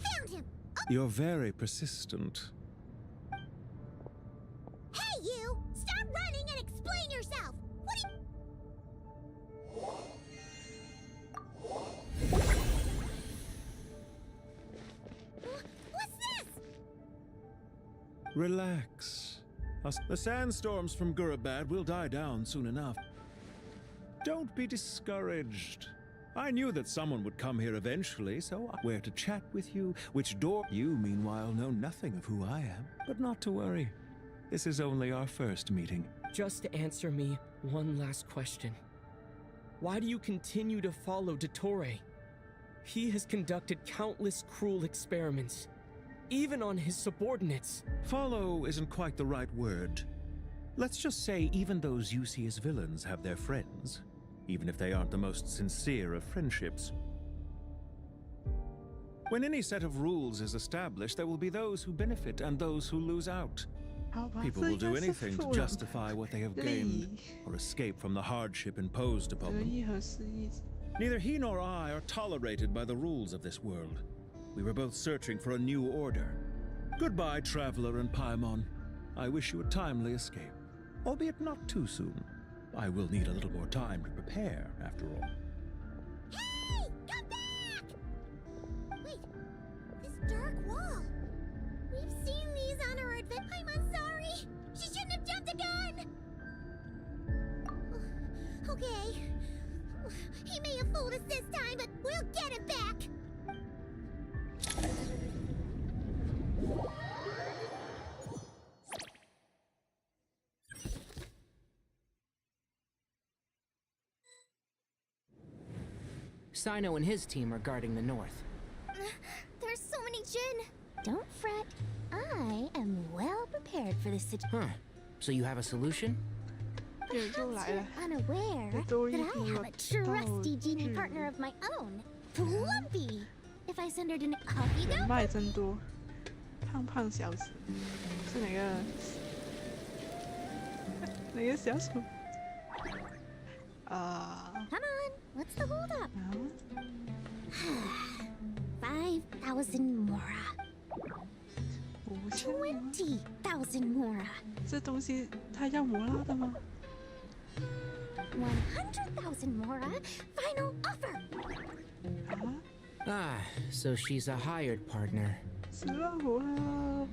Found him!
You're very persistent.
Hey, you! Stop running and explain yourself! What do you... What's this?
Relax. The sandstorms from Gurabad will die down soon enough. Don't be discouraged. I knew that someone would come here eventually, so where to chat with you, which door... You, meanwhile, know nothing of who I am. But not to worry. This is only our first meeting.
Just answer me one last question. Why do you continue to follow Dottore? He has conducted countless cruel experiments, even on his subordinates.
Follow isn't quite the right word. Let's just say even those you see as villains have their friends, even if they aren't the most sincere of friendships. When any set of rules is established, there will be those who benefit and those who lose out. People will do anything to justify what they have gained or escape from the hardship imposed upon them. Neither he nor I are tolerated by the rules of this world. We were both searching for a new order. Goodbye, Traveler and Paimon. I wish you a timely escape, albeit not too soon. I will need a little more time to prepare, after all.
Hey! Come back! Wait, this dark wall. We've seen these on our adventure. I'm sorry. She shouldn't have jumped the gun. Okay. He may have fooled us this time, but we'll get him back.
Sino and his team are guarding the north.
There's so many Jin.
Don't fret. I am well prepared for this situation.
Huh. So you have a solution?
Perhaps you're unaware that I have a trusty genie partner of my own, Plumpy. If I send her to off you go.
人脉真多，胖胖小子是哪个小鼠？
Come on, what's the hold up? 5,000 Mora. 20,000 Mora.
这东西它要摩拉的吗？
100,000 Mora. Final offer.
Ah, so she's a hired partner.
10万摩拉。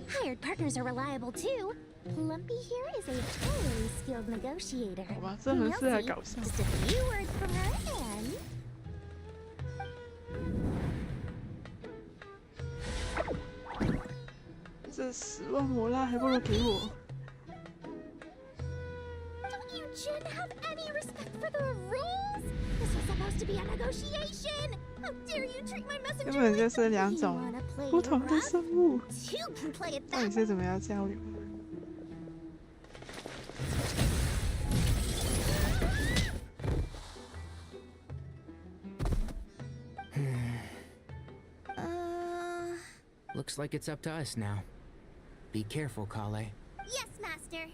Hired partners are reliable too. Plumpy here is a totally skilled negotiator.
好吧，这很适合搞笑。
Just a few words from her and...
这10万摩拉还不如给我。
Don't you Jin have any respect for the rules? This was supposed to be a negotiation. How dare you treat my messenger
根本就是两种不同的生物，
You can play it
到底是怎么样交流？
Looks like it's up to us now. Be careful, Kale.
Yes, Master.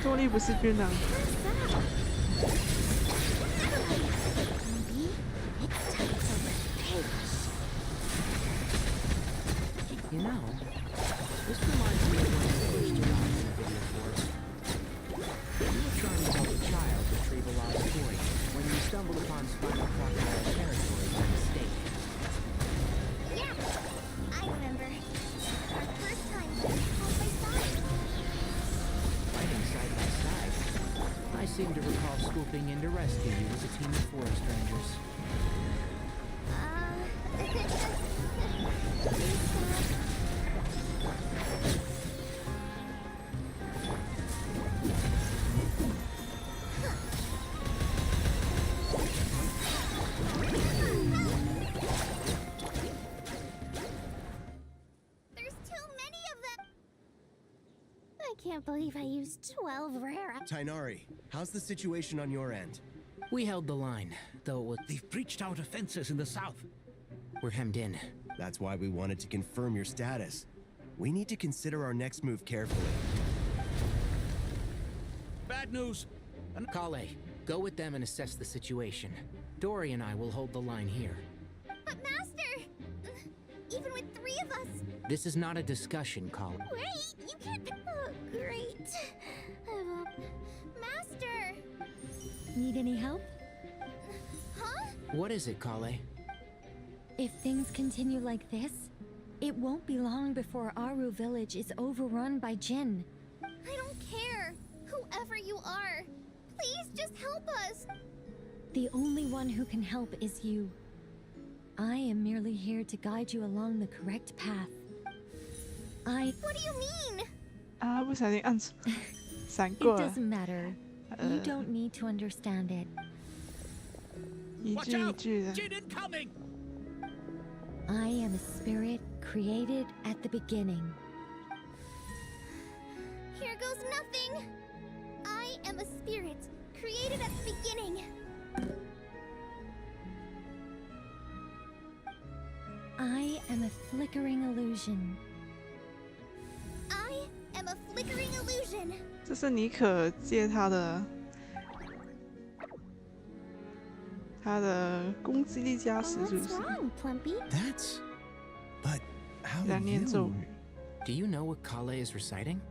多利不是军人。
You know, this reminds me of when I pushed you out in a video forest. You were trying to help a child retrieve a lost toy when you stumbled upon Spinal Crocodile territory by mistake.
Yeah, I remember. Our first time side by side.
Fighting side by side. I seem to recall swooping in to rescue you as a team of forest rangers.
I can't believe I used 12 rare.
Tainari, how's the situation on your end?
We held the line, though it was...
They've breached our defenses in the south.
We're hemmed in.
That's why we wanted to confirm your status. We need to consider our next move carefully.
Bad news.
Kale, go with them and assess the situation. Dory and I will hold the line here.
But Master! Even with 3 of us...
This is not a discussion, Kale.
Wait, you can't... Oh, great.
Master!
Need any help?
Huh?
What is it, Kale?
If things continue like this, it won't be long before Aru village is overrun by Jinn.
I don't care. Whoever you are. Please just help us.
The only one who can help is you. I am merely here to guide you along the correct path.
What do you mean?
啊，不小心按闪过
It
了。
doesn't matter. You don't need to understand it.
一句一句的。
I am a spirit created at the beginning.
there goes nothing! I am a spirit, created at the beginning.
I am a flickering illusion.
I am a flickering illusion.
这是妮可借他的攻击力加持，是不是？
That's. But how
两念咒语。
Do you know what Kale is reciting?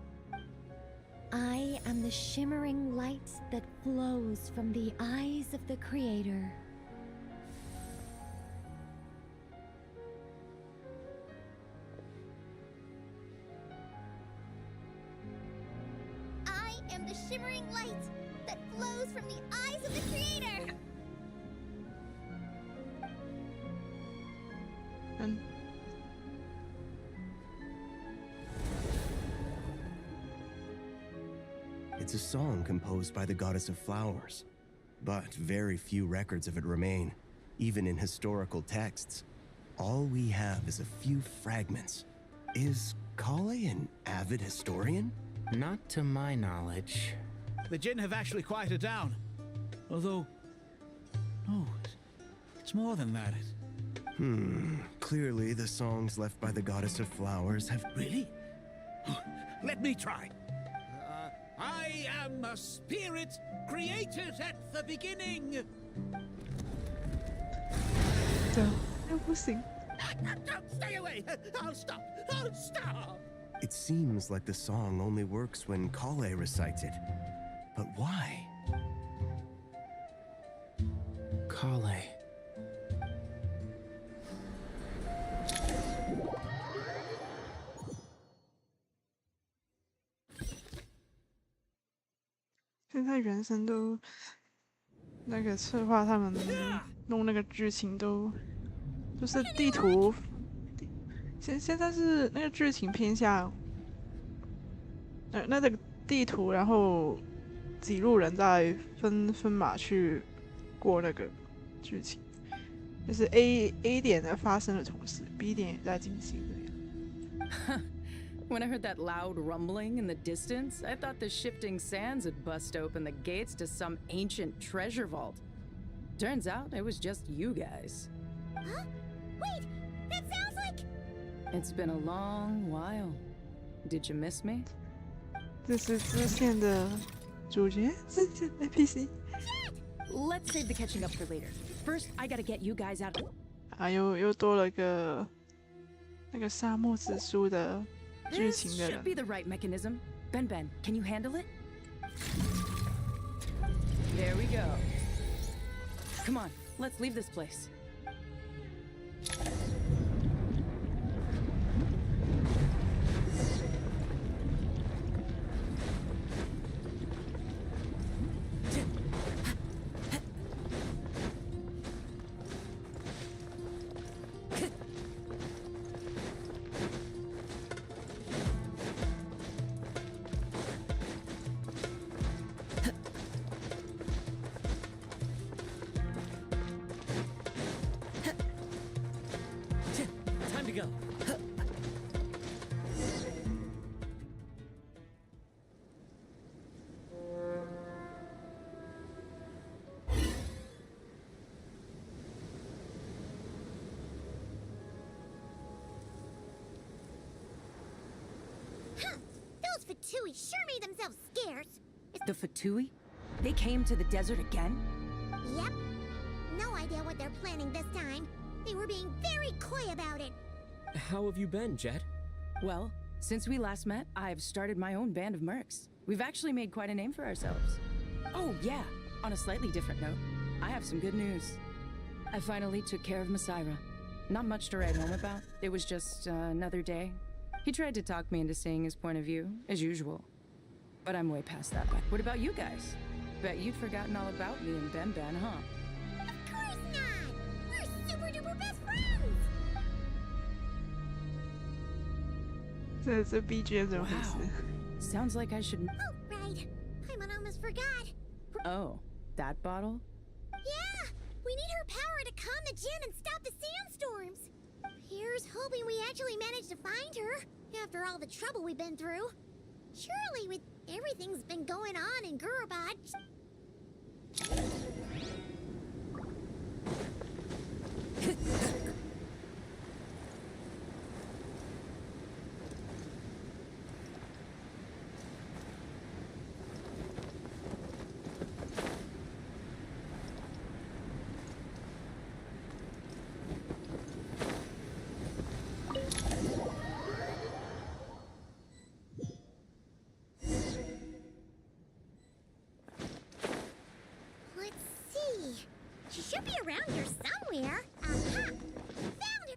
I am the shimmering light that flows from the eyes of the Creator.
I am the shimmering light that flows from the eyes of the Creator.
嗯。
It's a song composed by the goddess of flowers, but very few records of it remain, even in historical texts. All we have is a few fragments. Is Kale an avid historian?
Not to my knowledge.
The Jinn have actually quieted down. Although... no, it's more than that.
Clearly the songs left by the goddess of flowers have...
Really? Let me try. I am a spirit created at the beginning. Stay away! I'll stop! I'll stop!
It seems like the song only works when Kale recites it. But why?
Kale.
"现在原神都那个策划他们弄那个剧情都是地图，现在是那个剧情偏向那个地图，然后几路人在分马去过那个剧情，就是 A 点的发生的同时 ，B 点也在进行这样。
When I heard that loud rumbling in the distance, I thought the shifting sands had bust open the gates to some ancient treasure vault. Turns out it was just you guys.
Huh? Wait, that sounds like...
It's been a long while. Did you miss me?
这是支线的主角，这是 NPC。Let's
save the catching up for later. First, I gotta get you guys out.
啊，又多了个那个沙漠之书的。
This should be the right mechanism. Ben, can you handle it? There we go. Come on, let's leave this place.
Those Fatui sure made themselves scarce.
The Fatui? They came to the desert again?
Yep. No idea what they're planning this time. They were being very coy about it.
How have you been, Jet?
Well, since we last met, I've started my own band of mercs. We've actually made quite a name for ourselves. Oh, yeah. On a slightly different note, I have some good news. I finally took care of Masaira. Not much to write home about. It was just another day. He tried to talk me into seeing his point of view, as usual. But I'm way past that. What about you guys? Bet you'd forgotten all about me and Ben, huh?
Of course not! We're super duper best friends!
这 BGM 怎么回事？
Sounds like I should...
Oh, right. I almost forgot.
Oh, that bottle?
Yeah! We need her power to calm the Jinn and stop the sandstorms. Here's hoping we actually managed to find her, after all the trouble we've been through. Surely with Everything's been going on in Gurabad. She should be around here somewhere. Aha! Found her!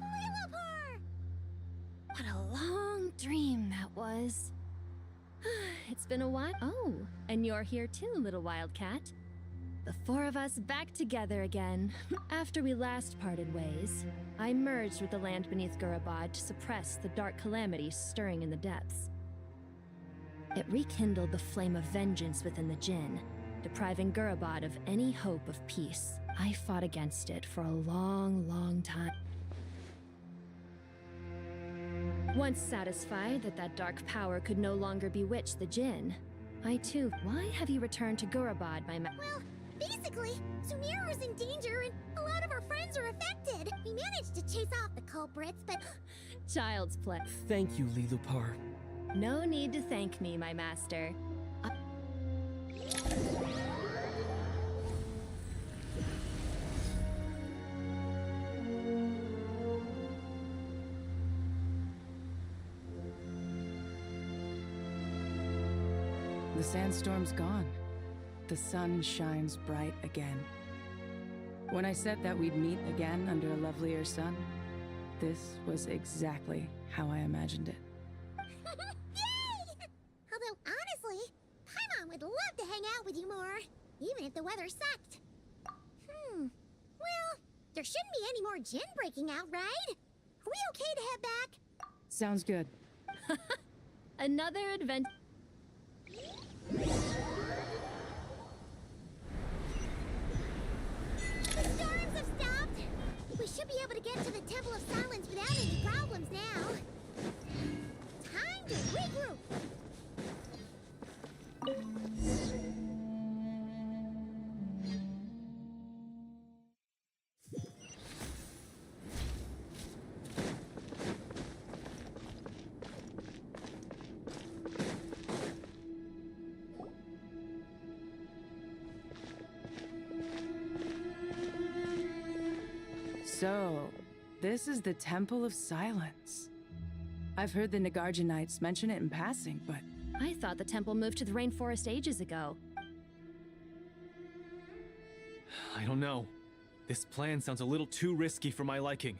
Lilliput!
What a long dream that was. It's been a while. Oh, and you're here too, little wildcat. The four of us back together again. After we last parted ways, I merged with the land beneath Gurabad to suppress the dark calamity stirring in the depths. It rekindled the flame of vengeance within the Jinn, depriving Gurabad of any hope of peace. I fought against it for a long, long time. Once satisfied that that dark power could no longer bewitch the Jinn, I too... Why have you returned to Gurabad, my
Well, basically, Sumeru's in danger and a lot of our friends are affected. We managed to chase off the culprits, but...
Child's play.
Thank you, Lilupar.
No need to thank me, my master.
The sandstorm's gone. The sun shines bright again. When I said that we'd meet again under a lovelier sun, this was exactly how I imagined it.
Yay! Although, honestly, Paimon would love to hang out with you more, even if the weather sucked. Well, there shouldn't be any more Jinn breaking out, right? Are we okay to head back?
Sounds good.
Another adventure.
The storms have stopped! We should be able to get to the Temple of Silence without any problems now. Time to regroup!
So, this is the Temple of Silence. I've heard the Nagarjanites mention it in passing, but...
I thought the temple moved to the rainforest ages ago.
I don't know. This plan sounds a little too risky for my liking.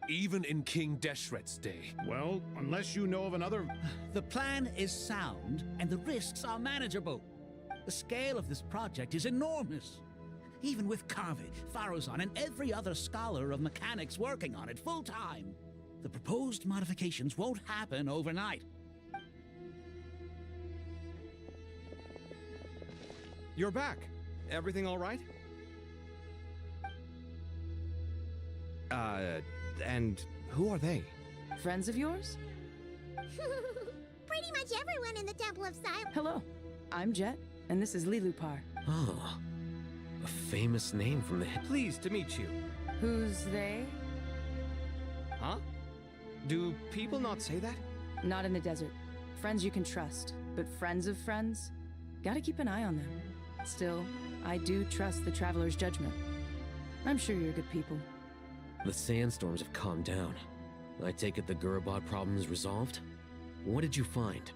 Even in King Deshret's day.
Well, unless you know of another...
The plan is sound, and the risks are manageable. The scale of this project is enormous. Even with Carvey, Farozan, and every other scholar of mechanics working on it full-time, the proposed modifications won't happen overnight.
You're back. Everything all right? And who are they?
Friends of yours?
Pretty much everyone in the Temple of Silence.
Hello, I'm Jet, and this is Lilupar.
Oh, a famous name from the...
Pleased to meet you.
Who's they?
Huh? Do people not say that?
Not in the desert. Friends you can trust, but friends of friends? Gotta keep an eye on them. Still, I do trust the Traveler's judgment. I'm sure you're good people.
The sandstorms have calmed down. I take it the Gurabad problem is resolved? What did you find?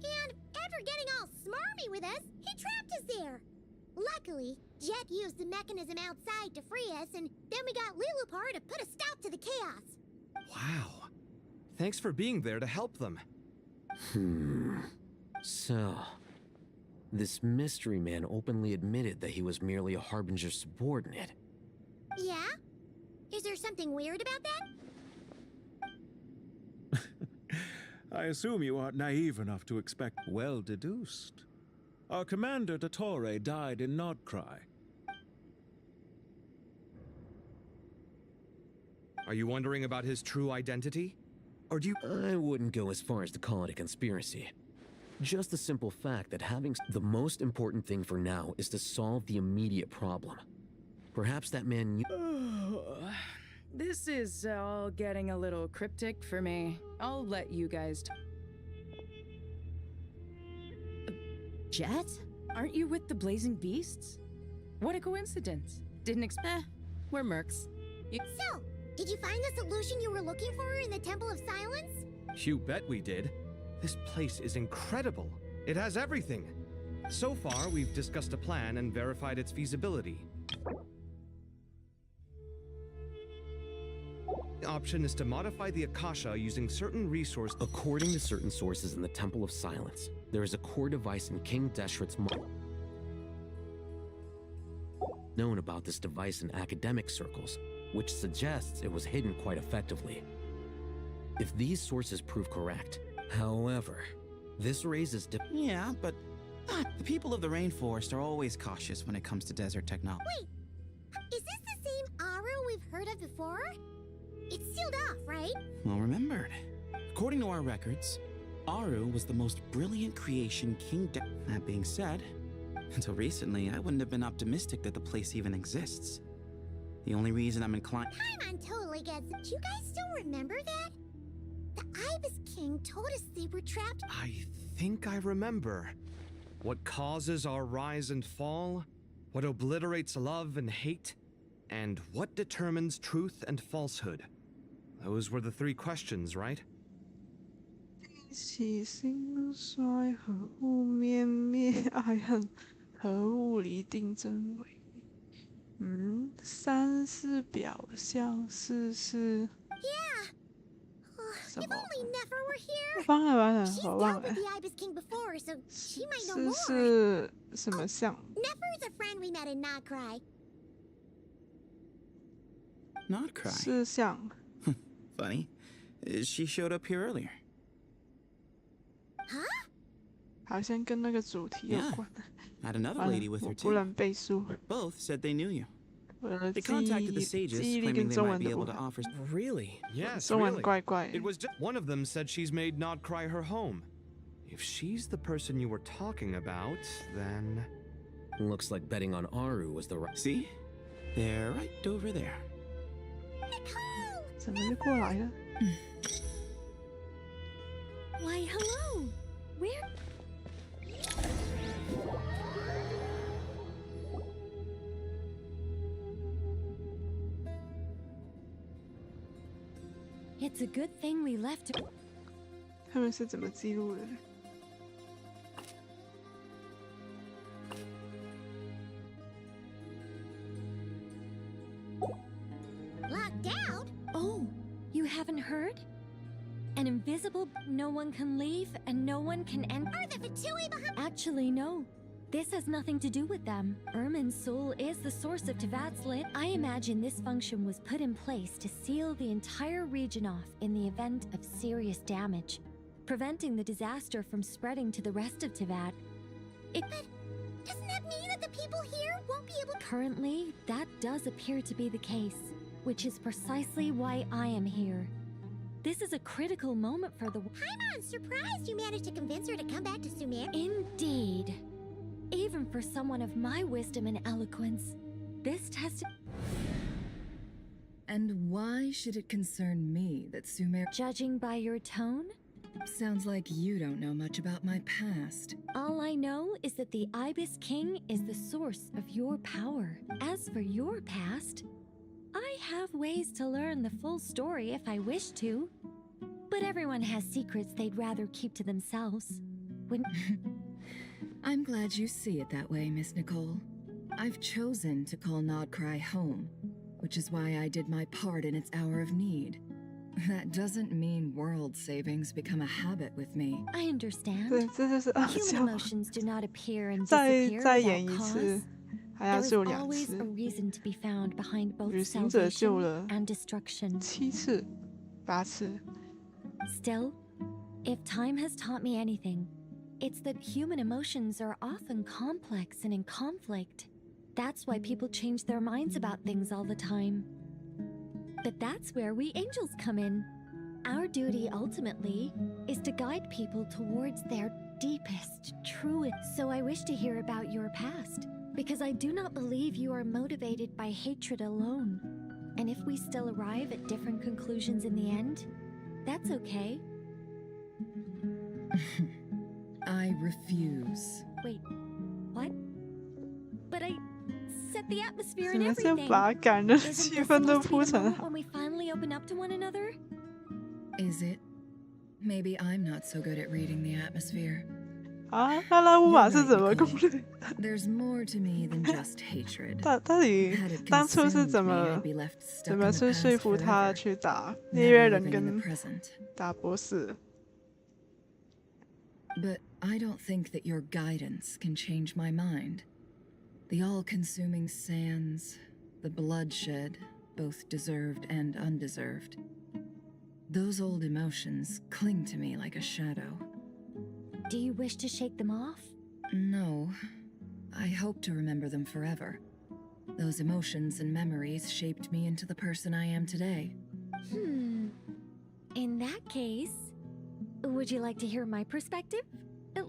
And after getting all smarmy with us, he trapped us there. Luckily, Jet used the mechanism outside to free us, and then we got Lilupar to put a stop to the chaos.
Wow. Thanks for being there to help them.
So... this mystery man openly admitted that he was merely a Harbinger's subordinate.
Yeah? Is there something weird about that?
I assume you aren't naive enough to expect well deduced. Our commander, Dottore, died in Nordcry.
Are you wondering about his true identity? Or do you—
I wouldn't go as far as to call it a conspiracy. Just the simple fact that the most important thing for now is to solve the immediate problem. Perhaps that man
This is all getting a little cryptic for me. I'll let you guys Jet? Aren't you with the Blazing Beasts? What a coincidence. Didn't expect. We're mercs.
So, did you find the solution you were looking for in the Temple of Silence?
You bet we did. This place is incredible. It has everything. So far, we've discussed a plan and verified its feasibility. The option is to modify the Akasha using certain resources.
According to certain sources in the Temple of Silence, there is a core device in King Deshret's known about this device in academic circles, which suggests it was hidden quite effectively. If these sources prove correct, however, this raises
Yeah, but the people of the rainforest are always cautious when it comes to desert technology.
Wait, is this the same Aru we've heard of before? It's sealed off, right?
Well remembered. According to our records, Aru was the most brilliant creation That being said, until recently, I wouldn't have been optimistic that the place even exists. The only reason I'm inclined—
Paimon totally gets it. Do you guys still remember that? The Ibis King told us they were trapped—
I think I remember. What causes our rise and fall? What obliterates love and hate? And what determines truth and falsehood? Those were the three questions, right?
起兴衰和物泯灭爱恨和物离定真伪三是表象四是
Yeah. If only Nefer were here.
忘了完了
She's
我忘
dealt
了
with the Ibis King before, so she might know
四
more.
是什么象
Nefer's a friend we met in Nodcry.
Not cry.
四象
Funny. She showed up here earlier.
Huh?
好像跟那个主题有
Yeah.
关
Had another
完了
lady with
我
her
不
too.
能背书
Both said they knew you.
我的
They
记
contacted the
忆
sages,
记忆力
claiming
跟
they
中
might
文
be
的
able
不
to
好
offer.
Really? Yes,
中文
really.
怪怪
It was just one of them said she's made Nodcry her home. If she's the person you were talking about, then
looks like betting on Aru was the right.
See? They're right over there.
怎么就过来了
Why, hello! Where? It's a good thing we left.
他们是怎么记录的
Locked out?
Oh, you haven't heard? An invisible, no one can leave and no one can enter.
Are the Fatui behind?
Actually, no. This has nothing to do with them. Ermin's soul is the source of Tevat's lit. I imagine this function was put in place to seal the entire region off in the event of serious damage, preventing the disaster from spreading to the rest of Tevat.
But doesn't that mean that the people here won't be able to—
Currently, that does appear to be the case, which is precisely why I am here. This is a critical moment for the—
I'm surprised you managed to convince her to come back to Sumer.
Indeed. Even for someone of my wisdom and eloquence, this test—
And why should it concern me that Sumer—
Judging by your tone?
Sounds like you don't know much about my past.
All I know is that the Ibis King is the source of your power. As for your past, I have ways to learn the full story if I wish to. But everyone has secrets they'd rather keep to themselves. When
I'm glad you see it that way, Miss Nicole. I've chosen to call Nodcry home, which is why I did my part in its hour of need. That doesn't mean world savings become a habit with me.
I understand.
对，这就是傲
Human
娇
emotions do not appear and
再
disappear
再演
without
一
cause.
次还要
There is
救2
always
次
a reason to be found behind both
旅行者救
salvation
了
and destruction.
7次8次
Still, if time has taught me anything,
It's that human emotions are often complex and in conflict. That's why people change their minds about things all the time. But that's where we angels come in. Our duty, ultimately, is to guide people towards their deepest, truest. So I wish to hear about your past, because I do not believe you are motivated by hatred alone. And if we still arrive at different conclusions in the end, that's okay.
I refuse.
Wait, what? But I set the atmosphere and everything.
怎么就把感人的气氛都铺成好？
When we finally open up to one another?
Is it? Maybe I'm not so good at reading the atmosphere.
啊，那拉乌马是怎么攻略？
There's more to me than just hatred.
到底当初是怎么去说服他去打猎月人跟打博士？
But I don't think that your guidance can change my mind. The all-consuming sands, the bloodshed, both deserved and undeserved. Those old emotions cling to me like a shadow.
Do you wish to shake them off?
No. I hope to remember them forever. Those emotions and memories shaped me into the person I am today.
In that case, would you like to hear my perspective?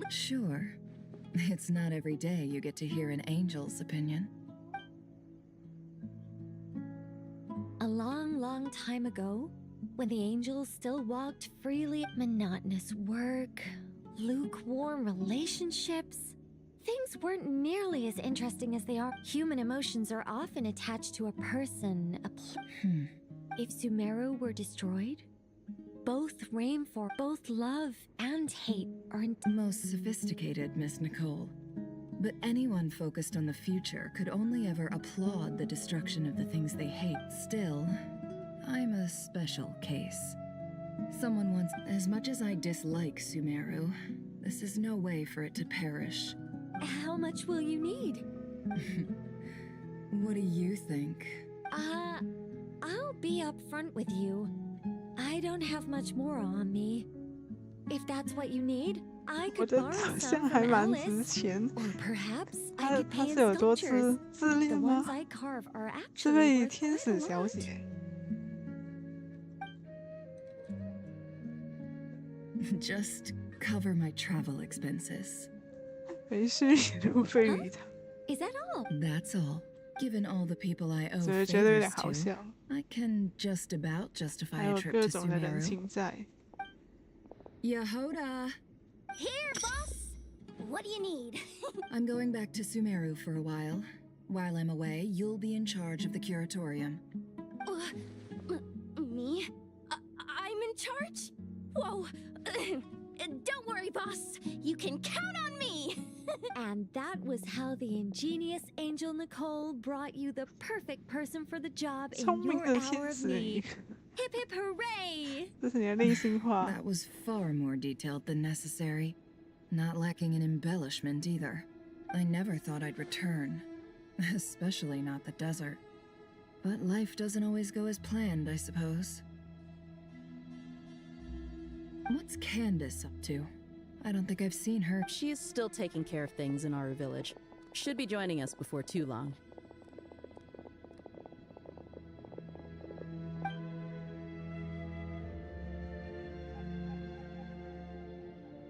Sure. It's not every day you get to hear an angel's opinion.
A long, long time ago, when the angels still walked freely, monotonous work, lukewarm relationships, things weren't nearly as interesting as they are. Human emotions are often attached to a person, If Sumeru were destroyed, both both love and hate are
most sophisticated, Miss Nicole. But anyone focused on the future could only ever applaud the destruction of the things they hate. Still, I'm a special case. Someone once, as much as I dislike Sumeru, this is no way for it to perish.
How much will you need?
What do you think?
I'll be upfront with you. I don't have much more on me. If that's what you need, I could borrow some from Alice, or perhaps I could pay in sculptures. The ones I carve are actually worth quite a lot.
Just cover my travel expenses.
没事，路费与他。
Is that all?
That's all. Given all the people I owe
所以觉得有点
favors
好
to,
笑。
I can just about justify
还
a
有
trip
各
to
种的人
Sumeru.
情在。
Yehoda!
Here, boss! What do you need?
I'm going back to Sumeru for a while. While I'm away, you'll be in charge of the curatorium.
Me? I'm in charge? Whoa! Don't worry, boss. You can count on me. And that was how the ingenious Angel Nicole brought you the perfect person for the job in your hour of need. Hip hip hooray!
这是你的内心话。
That was far more detailed than necessary. Not lacking in embellishment either. I never thought I'd return. Especially not the desert. But life doesn't always go as planned, I suppose. What's Candace up to? I don't think I've seen her.
She is still taking care of things in our village. Should be joining us before too long.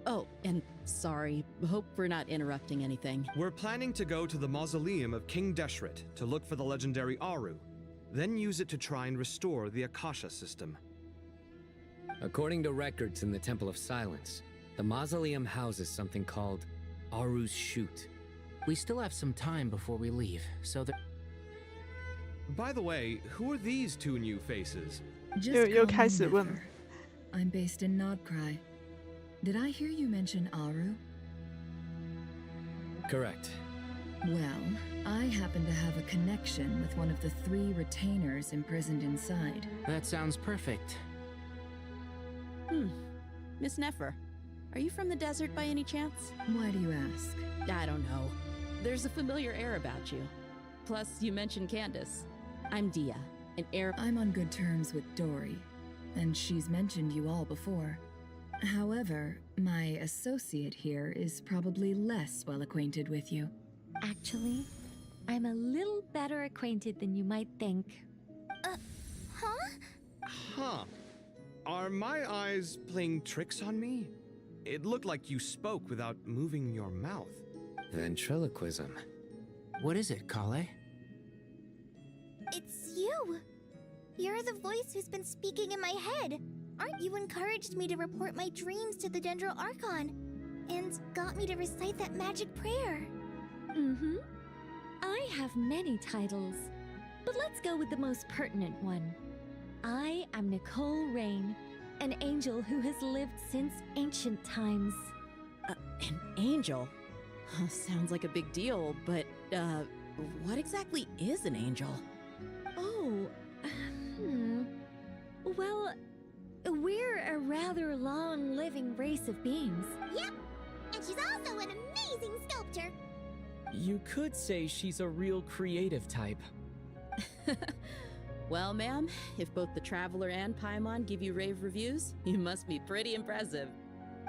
Oh, and sorry. Hope we're not interrupting anything.
We're planning to go to the mausoleum of King Deshret to look for the legendary Aru, then use it to try and restore the Akasha system.
According to records in the Temple of Silence, the mausoleum houses something called Aru's Chute.
We still have some time before we leave, so that...
By the way, who are these two new faces?
Just call me Nefer. I'm based in Nodcry. Did I hear you mention Aru?
Correct.
Well, I happen to have a connection with one of the 3 retainers imprisoned inside.
That sounds perfect.
Miss Nefer, are you from the desert by any chance?
Why do you ask?
I don't know. There's a familiar air about you. Plus, you mentioned Candace. I'm Dia, an heir.
I'm on good terms with Dory, and she's mentioned you all before. However, my associate here is probably less well acquainted with you.
Actually, I'm a little better acquainted than you might think.
Huh?
Huh. Are my eyes playing tricks on me? It looked like you spoke without moving your mouth.
Ventriloquism.
What is it, Kale?
It's you! You're the voice who's been speaking in my head. Aren't you encouraged me to report my dreams to the Dendro Archon? And got me to recite that magic prayer.
Mm-hmm. I have many titles, but let's go with the most pertinent one. I am Nicole Rain, an angel who has lived since ancient times.
An angel? Sounds like a big deal, but, what exactly is an angel?
Oh, well, we're a rather long-living race of beings.
Yep, and she's also an amazing sculptor.
You could say she's a real creative type.
Well, ma'am, if both the Traveler and Paimon give you rave reviews, you must be pretty impressive.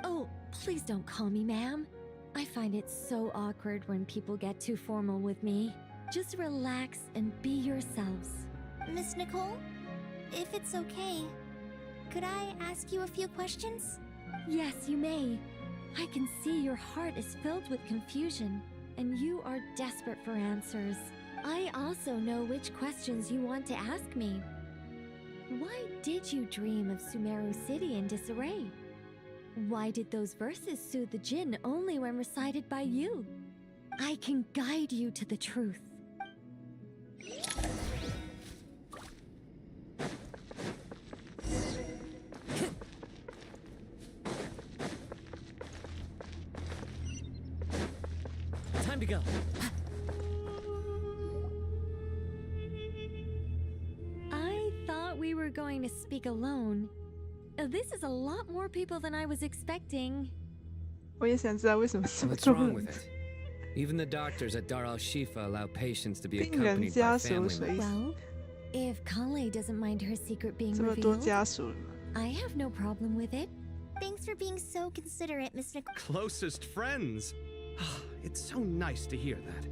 Oh, please don't call me ma'am. I find it so awkward when people get too formal with me. Just relax and be yourselves.
Miss Nicole, if it's okay, could I ask you a few questions?
Yes, you may. I can see your heart is filled with confusion, and you are desperate for answers. I also know which questions you want to ask me. Why did you dream of Sumeru City in disarray? Why did those verses soothe the Jinn only when recited by you? I can guide you to the truth.
Time to go.
I thought we were going to speak alone. This is a lot more people than I was expecting.
What's wrong with it? Even the doctors at Dar al-Shifa allow patients to be accompanied by family members.
Well, if Kale doesn't mind her secret being revealed, I have no problem with it.
Thanks for being so considerate, Miss Nicole.
Closest friends. It's so nice to hear that.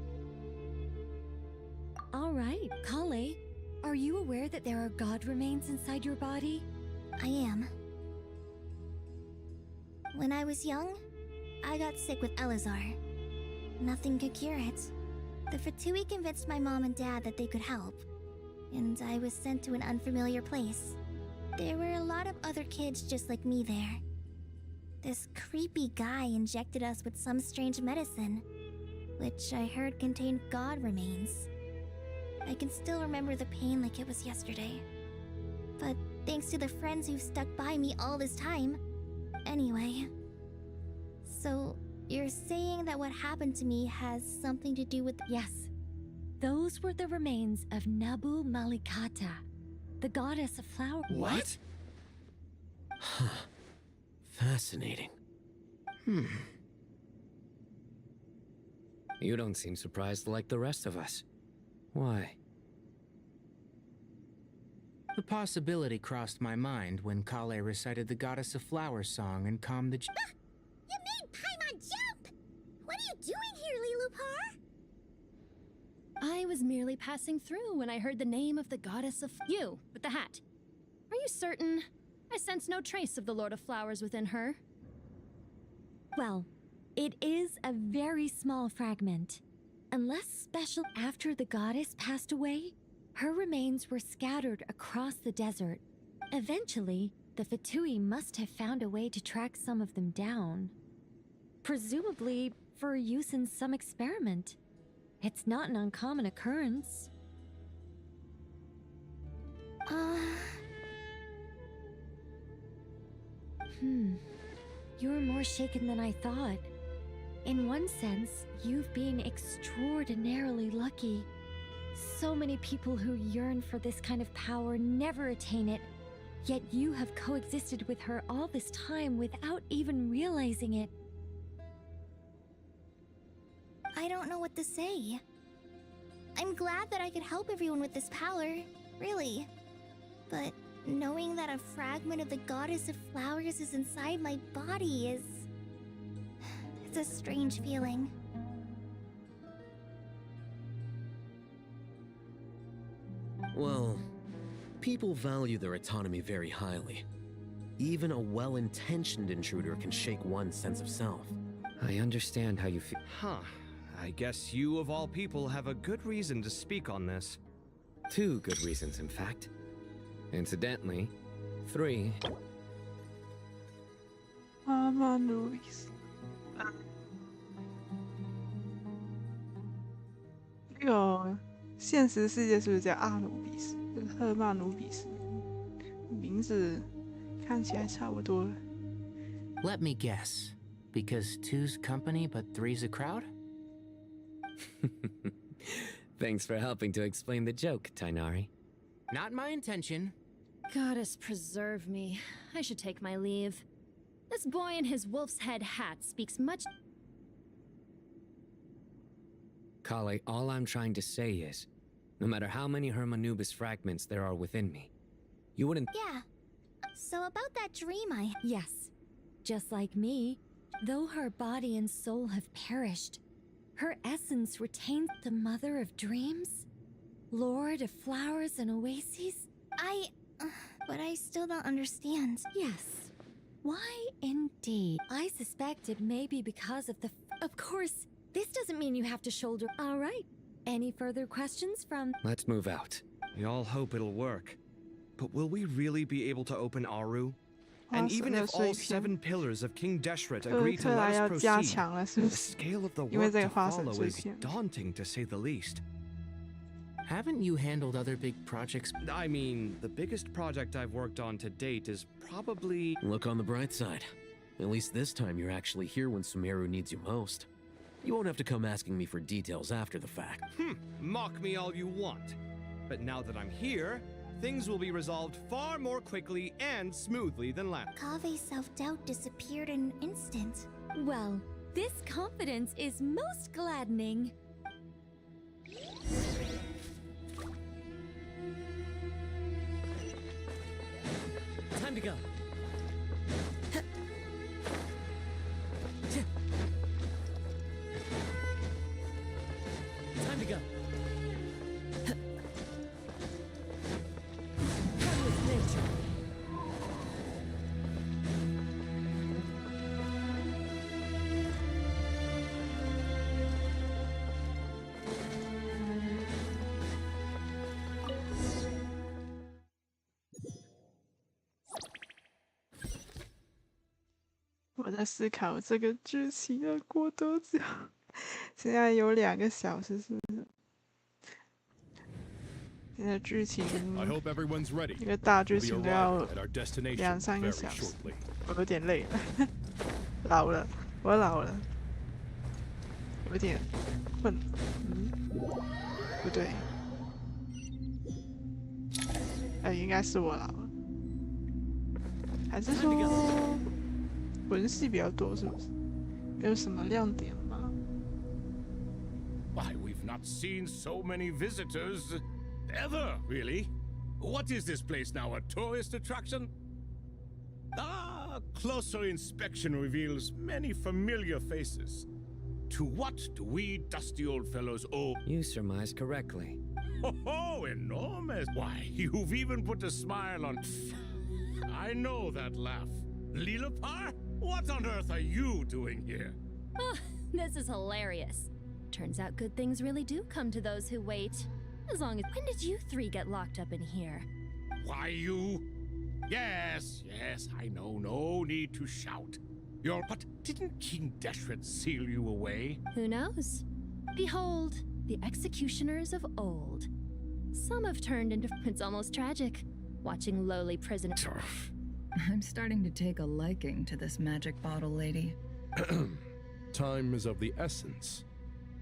All right, Kale, are you aware that there are god remains inside your body?
I am. When I was young, I got sick with Elazar. Nothing could cure it. The Fatui convinced my mom and dad that they could help, and I was sent to an unfamiliar place. There were a lot of other kids just like me there. This creepy guy injected us with some strange medicine, which I heard contained god remains. I can still remember the pain like it was yesterday. But thanks to the friends who've stuck by me all this time. Anyway. So, you're saying that what happened to me has something to do with—
Yes. Those were the remains of Nabu Malikata, the goddess of flowers.
What? Huh. Fascinating.
You don't seem surprised like the rest of us. Why?
The possibility crossed my mind when Kale recited the Goddess of Flowers song and calmed the
You made Paimon jump! What are you doing here, Lilupar?
I was merely passing through when I heard the name of the goddess of— You, with the hat. Are you certain? I sense no trace of the Lord of Flowers within her.
Well, it is a very small fragment. Unless special after the goddess passed away, her remains were scattered across the desert. Eventually, the Fatui must have found a way to track some of them down. Presumably for use in some experiment. It's not an uncommon occurrence. You're more shaken than I thought. In one sense, you've been extraordinarily lucky. So many people who yearn for this kind of power never attain it, yet you have coexisted with her all this time without even realizing it.
I don't know what to say. I'm glad that I could help everyone with this power, really. But Knowing that a fragment of the goddess of flowers is inside my body is... it's a strange feeling.
Well, people value their autonomy very highly. Even a well-intentioned intruder can shake one's sense of self.
I understand how you feel.
Huh. I guess you, of all people, have a good reason to speak on this.
2 good reasons, in fact. Incidentally, 3.
Anubis。这个现实世界是不是叫阿努比斯？这个赫曼努比斯名字看起来差不多。
Let me guess. Because 2's company, but 3's a crowd?
Thanks for helping to explain the joke, Tainari.
Not my intention.
Goddess preserve me. I should take my leave. This boy in his wolf's head hat speaks much...
Kale, all I'm trying to say is, no matter how many Hermanubis fragments there are within me, you wouldn't...
Yeah. So about that dream I...
Yes. Just like me, though her body and soul have perished, her essence retains the mother of dreams, lord of flowers and oases.
But I still don't understand.
Yes. Why indeed? I suspect it may be because of the... Of course, this doesn't mean you have to shoulder... All right. Any further questions from...
Let's move out.
We all hope it'll work. But will we really be able to open Aru? And even if all 7 pillars of King Deshret agree to let us proceed, the scale of the work to follow is daunting to say the least.
Haven't you handled other big projects?
I mean, the biggest project I've worked on to date is probably...
Look on the bright side. At least this time you're actually here when Sumeru needs you most. You won't have to come asking me for details after the fact.
Mock me all you want. But now that I'm here, things will be resolved far more quickly and smoothly than last.
Kave's self-doubt disappeared in an instant.
Well, this confidence is most gladdening.
Time to go. Time to go. Come with nature.
我在思考这个剧情要过多久？现在有2个小时，是不是？现在剧情一个大剧情都要2-3个小时，我有点累了，老了，我老了，有点困。不对，应该是我老了，还是说？魂系比较多，是不是？没有什么亮点吗？
Why, we've not seen so many visitors ever, really. What is this place now, a tourist attraction? Closer inspection reveals many familiar faces. To what do we dusty old fellows owe?
You surmise correctly.
Oh, enormous! Why, you've even put a smile on... I know that laugh. Lilapar? What on earth are you doing here?
Oh, this is hilarious. Turns out good things really do come to those who wait. As long as... When did you 3 get locked up in here?
Why, you... Yes, I know. No need to shout. But didn't King Deshret seal you away?
Who knows? Behold, the executioners of old. Some have turned into... It's almost tragic, watching lowly prisoners...
I'm starting to take a liking to this magic bottle lady.
Time is of the essence.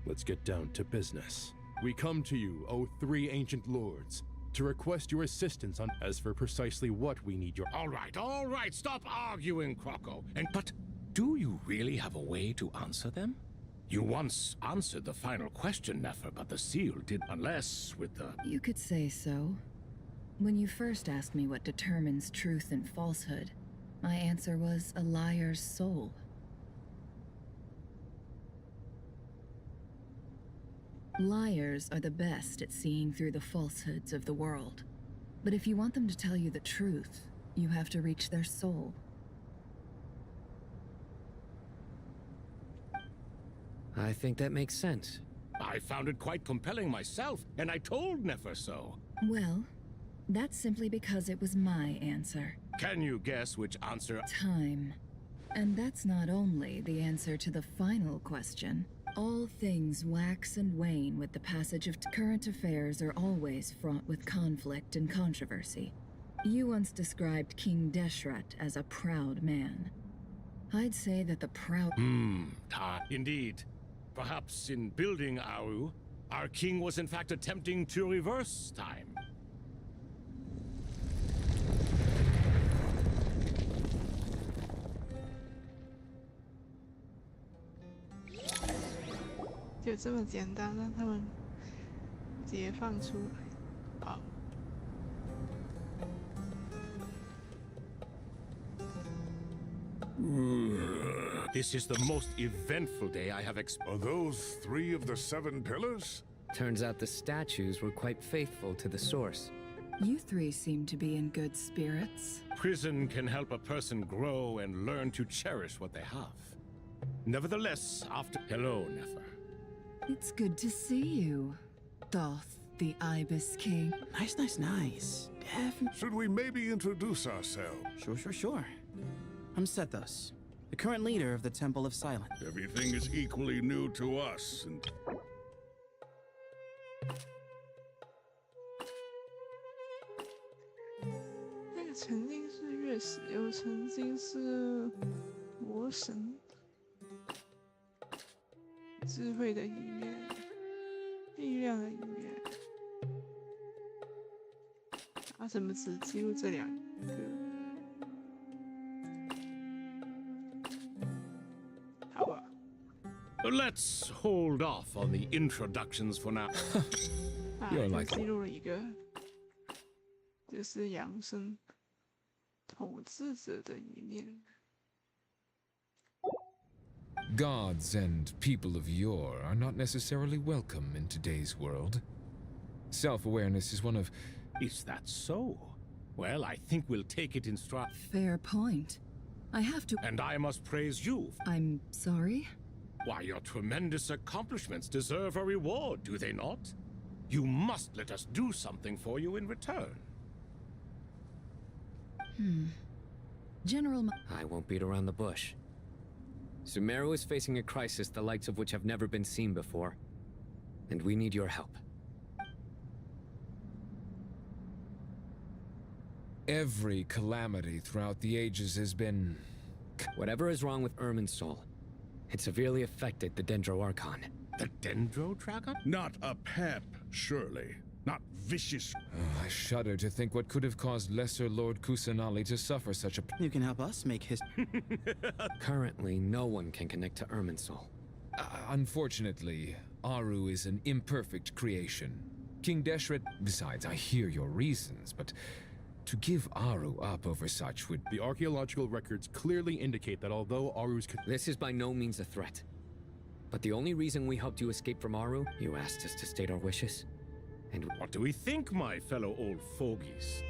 Let's get down to business. We come to you, O 3 ancient lords, to request your assistance on... As for precisely what we need your...
All right, stop arguing, Croco. But do you really have a way to answer them? You once answered the final question, Nefer, but the seal did... Unless with the...
You could say so. When you first asked me what determines truth and falsehood, my answer was a liar's soul. Liars are the best at seeing through the falsehoods of the world. But if you want them to tell you the truth, you have to reach their soul.
I think that makes sense.
I found it quite compelling myself, and I told Nefer so.
Well, that's simply because it was my answer.
Can you guess which answer?
Time. And that's not only the answer to the final question. All things wax and wane with the passage of current affairs are always fraught with conflict and controversy. You once described King Deshret as a proud man. I'd say that the proud...
Indeed. Perhaps in building Aru, our king was in fact attempting to reverse time.
就这么简单，让他们解放出来。好。
This is the most eventful day I have experienced.
Are those 3 of the 7 pillars?
Turns out the statues were quite faithful to the source.
You 3 seem to be in good spirits.
Prison can help a person grow and learn to cherish what they have. Nevertheless, after... Hello, Nefer.
It's good to see you, Thoth, the Ibis King.
Nice. Definitely.
Should we maybe introduce ourselves?
Sure. I'm Sethos, the current leader of the Temple of Silence.
Everything is equally new to us, and...
那个曾经是月使，又曾经是魔神，智慧的一面，力量的一面。他怎么只记录这2个？
Let's hold off on the introductions for now.
You're like 记录了一个，就是扬升统治者的一面。
Gods and people of yore are not necessarily welcome in today's world. Self-awareness is one of...
Is that so? Well, I think we'll take it in stride.
Fair point. I have to...
And I must praise you.
I'm sorry?
Why, your tremendous accomplishments deserve a reward, do they not? You must let us do something for you in return.
General...
I won't beat around the bush. Sumeru is facing a crisis the likes of which have never been seen before. And we need your help.
Every calamity throughout the ages has been...
Whatever is wrong with Irminsul, it severely affected the Dendro Archon.
The Dendro Dragon?
Not a pep, surely. Not vicious.
Oh, I shudder to think what could have caused Lesser Lord Kusanali to suffer such a...
You can help us make his...
Currently, no one can connect to Irminsul.
Unfortunately, Aru is an imperfect creation. King Deshret... Besides, I hear your reasons, but... To give Aru up over such would...
The archaeological records clearly indicate that although Aru's...
This is by no means a threat. But the only reason we helped you escape from Aru, you asked us to state our wishes. And
what do we think, my fellow old fogies?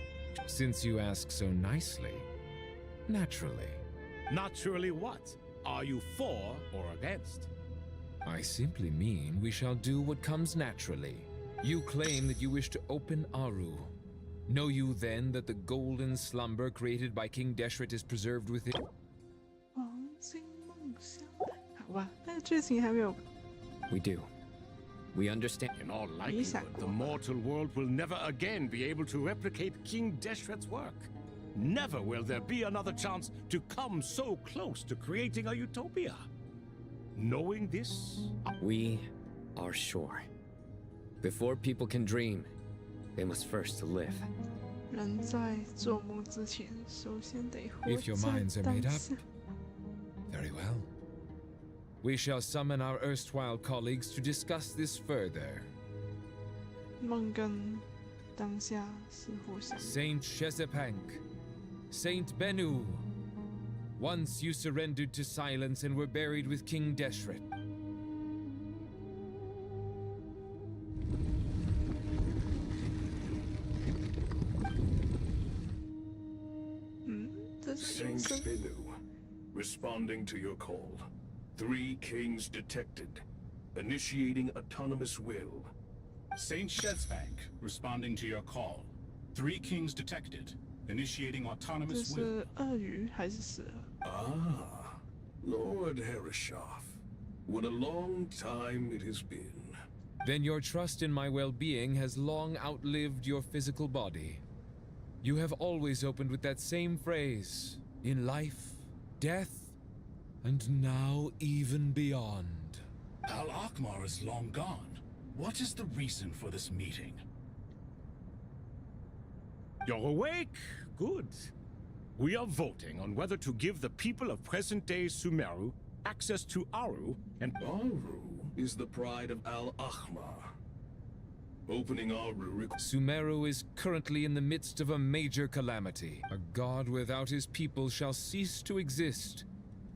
Since you ask so nicely, naturally.
Naturally what? Are you for or against?
I simply mean we shall do what comes naturally. You claim that you wish to open Aru. Know you then that the golden slumber created by King Deshret is preserved within?
黄金梦乡，好吧，那个剧情还没有。
We do. We understand.
In all likelihood, the mortal world will never again be able to replicate King Deshret's work. Never will there be another chance to come so close to creating a utopia. Knowing this,
we are sure. Before people can dream, they must first live.
人在做梦之前，首先得活
If your
在
minds are
当
made up,
下。
very well. We shall summon our erstwhile colleagues to discuss this further.
梦跟当下是互相。
Saint Shezepank, Saint Bennu, once you surrendered to silence and were buried with King Deshret.
Saint Bennu, responding to your call. 3 kings detected. Initiating autonomous will.
Saint Shezepank, responding to your call. 3 kings detected. Initiating autonomous will.
这是鳄鱼还是蛇？
Ah, Lord Herreshoff. What a long time it has been.
Then your trust in my well-being has long outlived your physical body. You have always opened with that same phrase, in life, death, and now even beyond.
Al-Akhmar is long gone. What is the reason for this meeting?
You're awake? Good. We are voting on whether to give the people of present-day Sumeru access to Aru, and Aru is the pride of Al-Akhmar. Opening Aru
Sumeru is currently in the midst of a major calamity. A god without his people shall cease to exist,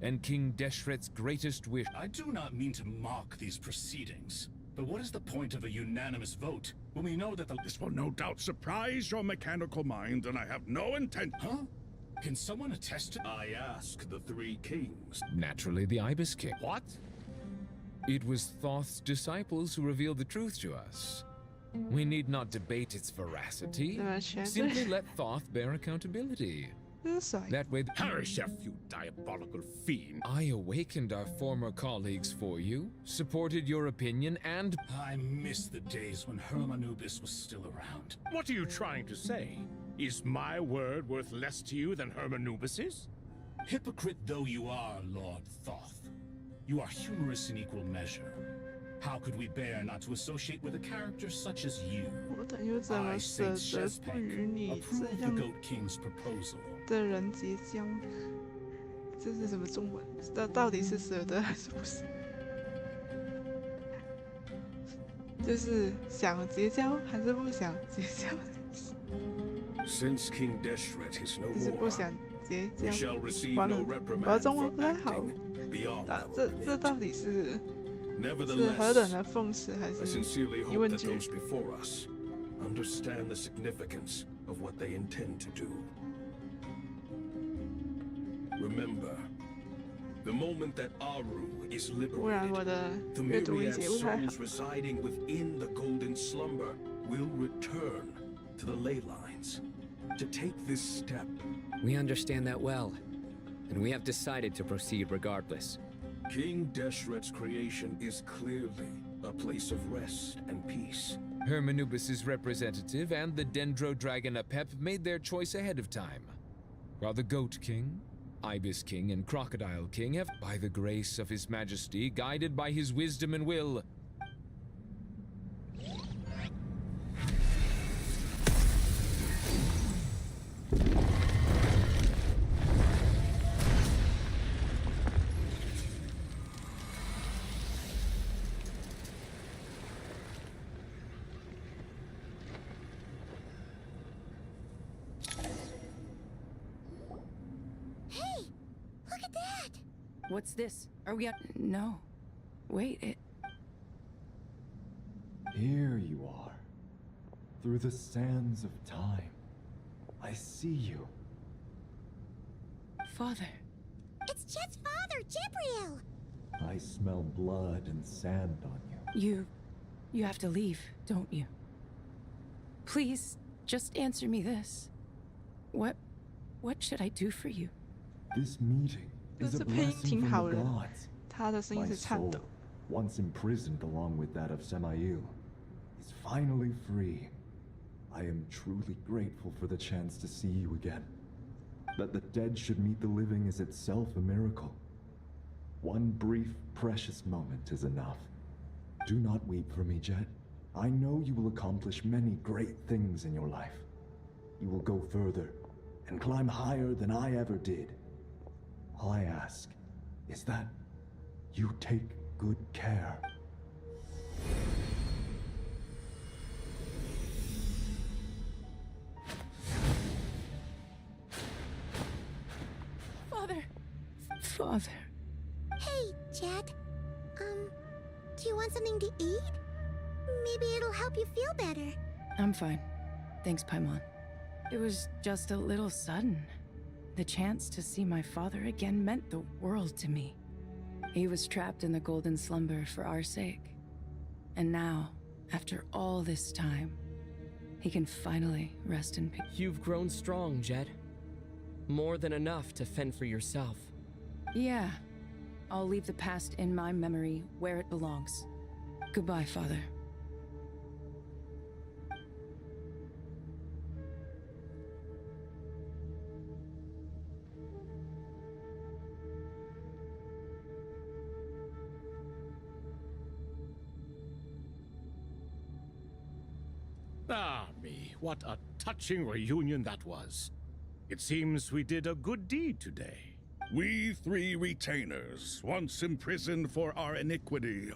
and King Deshret's greatest wish—
I do not mean to mock these proceedings, but what is the point of a unanimous vote when we know that
This will no doubt surprise your mechanical mind, and I have no intent—
Huh? Can someone attest to—
I ask the 3 kings.
Naturally, the Ibis King.
What?
It was Thoth's disciples who revealed the truth to us. We need not debate its veracity. Simply let Thoth bear accountability. That way—
Herreshoff, you diabolical fiend!
I awakened our former colleagues for you, supported your opinion, and—
I miss the days when Hermanubis was still around.
What are you trying to say? Is my word worth less to you than Hermanubis's?
Hypocrite though you are, Lord Thoth, you are humorous in equal measure. How could we bear not to associate with a character such as you? I, Saint Shezepank, approve the Goat King's proposal.
的人结交，这是什么中文？到底是蛇的还是不是？就是想结交还是不想结交的意思。
Since King Deshret is no
就是不
more,
想结
we
交
shall。receive
完了，
no
我的
reprimand
中文
for
不太好
acting beyond
这到底是
Nevertheless,
何等的讽刺还
I
是
sincerely
疑
hope
问
that
句？
those before us understand the significance of what they intend to do. Remember, the moment that Aru is
不然我
liberated,
的
the
阅读理
myriad
解不太好。
souls residing within the golden slumber will return to the ley lines. To take this step,
We understand that well, and we have decided to proceed regardless.
King Deshret's creation is clearly a place of rest and peace.
Hermanubis' representative and the Dendro Dragon Apep made their choice ahead of time, while the Goat King, Ibis King, and Crocodile King have, by the grace of His Majesty, guided by his wisdom and will,
Hey, look at that!
What's this? Are we No. Wait, it...
Here you are. Through the sands of time. I see you.
Father.
It's Chet's father, Jibril!
I smell blood and sand on you.
You have to leave, don't you? Please, just answer me this. What should I do for you?
This meeting is a blessing from the gods.
他的声音
My
是颤
soul,
抖。
once imprisoned along with that of Semail, is finally free. I am truly grateful for the chance to see you again. That the dead should meet the living is itself a miracle. One brief, precious moment is enough. Do not weep for me, Jet. I know you will accomplish many great things in your life. You will go further and climb higher than I ever did. All I ask is that you take good care.
Father.
Hey, Jet. Do you want something to eat? Maybe it'll help you feel better.
I'm fine. Thanks, Paimon. It was just a little sudden. The chance to see my father again meant the world to me. He was trapped in the golden slumber for our sake. And now, after all this time, he can finally rest in peace.
You've grown strong, Jed. More than enough to fend for yourself.
Yeah. I'll leave the past in my memory where it belongs. Goodbye, Father.
Ah, me, what a touching reunion that was. It seems we did a good deed today.
We three retainers, once imprisoned for our iniquity,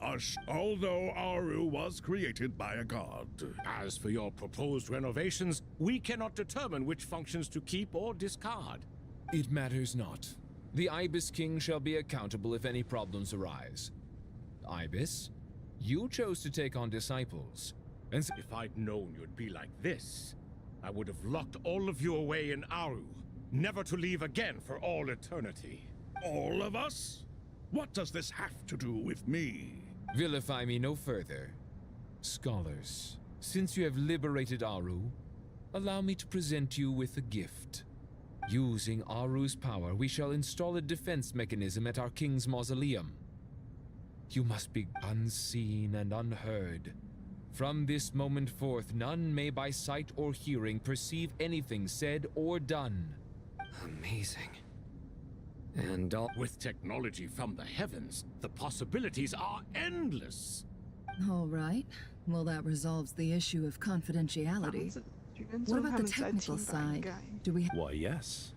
although Aru was created by a god.
As for your proposed renovations, we cannot determine which functions to keep or discard.
It matters not. The Ibis King shall be accountable if any problems arise. Ibis, you chose to take on disciples. And
if I'd known you'd be like this, I would have locked all of you away in Aru, never to leave again for all eternity.
All of us? What does this have to do with me?
Vilify me no further. Scholars, since you have liberated Aru, allow me to present you with a gift. Using Aru's power, we shall install a defense mechanism at our king's mausoleum. You must be unseen and unheard. From this moment forth, none may by sight or hearing perceive anything said or done.
Amazing. And
with technology from the heavens, the possibilities are endless.
All right. Well, that resolves the issue of confidentiality. What about the technical side? Do we?
Why, yes.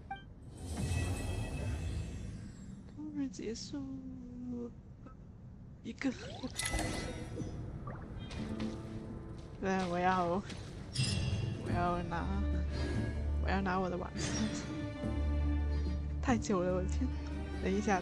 对，我要拿我的晚餐，太久了，我的天！等一下。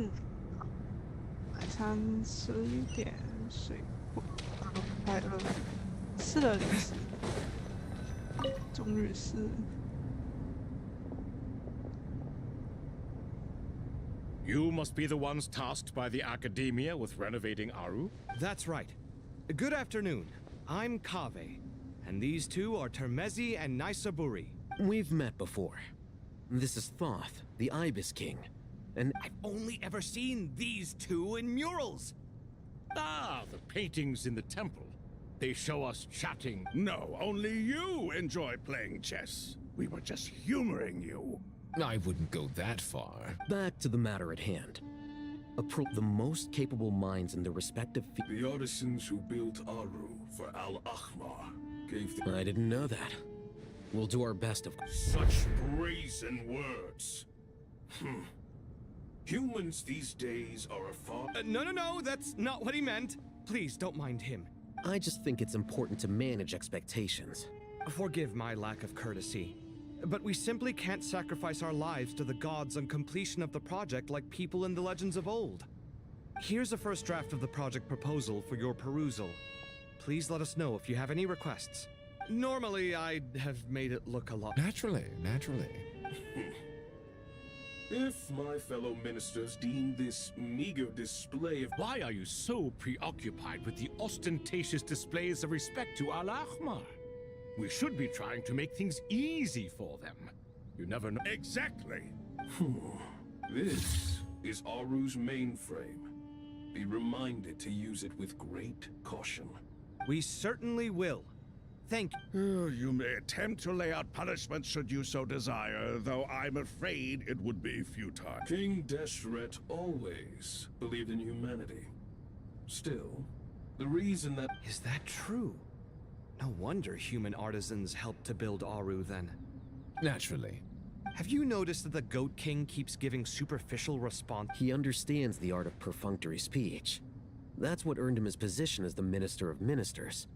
晚餐吃一点水果，快饿，吃了零食。中日式。
You must be the ones tasked by the Academia with renovating Aru?
That's right. Good afternoon. I'm Kaveh, and these two are Termezi and Naisaburi.
We've met before. This is Thoth, the Ibis King, and
I've only ever seen these two in murals.
Ah, the paintings in the temple. They show us chatting.
No, only you enjoy playing chess. We were just humoring you.
I wouldn't go that far.
Back to the matter at hand. The most capable minds in their respective
The artisans who built Aru for Al-Ahmar gave the...
I didn't know that. We'll do our best of...
Such brazen words. Humans these days are a far...
No, that's not what he meant. Please, don't mind him.
I just think it's important to manage expectations.
Forgive my lack of courtesy. But we simply can't sacrifice our lives to the gods on completion of the project like people in the legends of old. Here's a first draft of the project proposal for your perusal. Please let us know if you have any requests. Normally, I'd have made it look a lot...
Naturally.
If my fellow ministers deem this meager display of...
Why are you so preoccupied with the ostentatious displays of respect to Al-Ahmar? We should be trying to make things easy for them. You never know.
Exactly. This is Aru's mainframe. Be reminded to use it with great caution.
We certainly will. Thank
you. You may attempt to lay out punishment should you so desire, though I'm afraid it would be futile.
King Deshret always believed in humanity. Still, the reason that...
Is that true? No wonder human artisans helped to build Aru then.
Naturally.
Have you noticed that the Goat King keeps giving superficial response?
He understands the art of perfunctory speech. That's what earned him his position as the Minister of Ministers.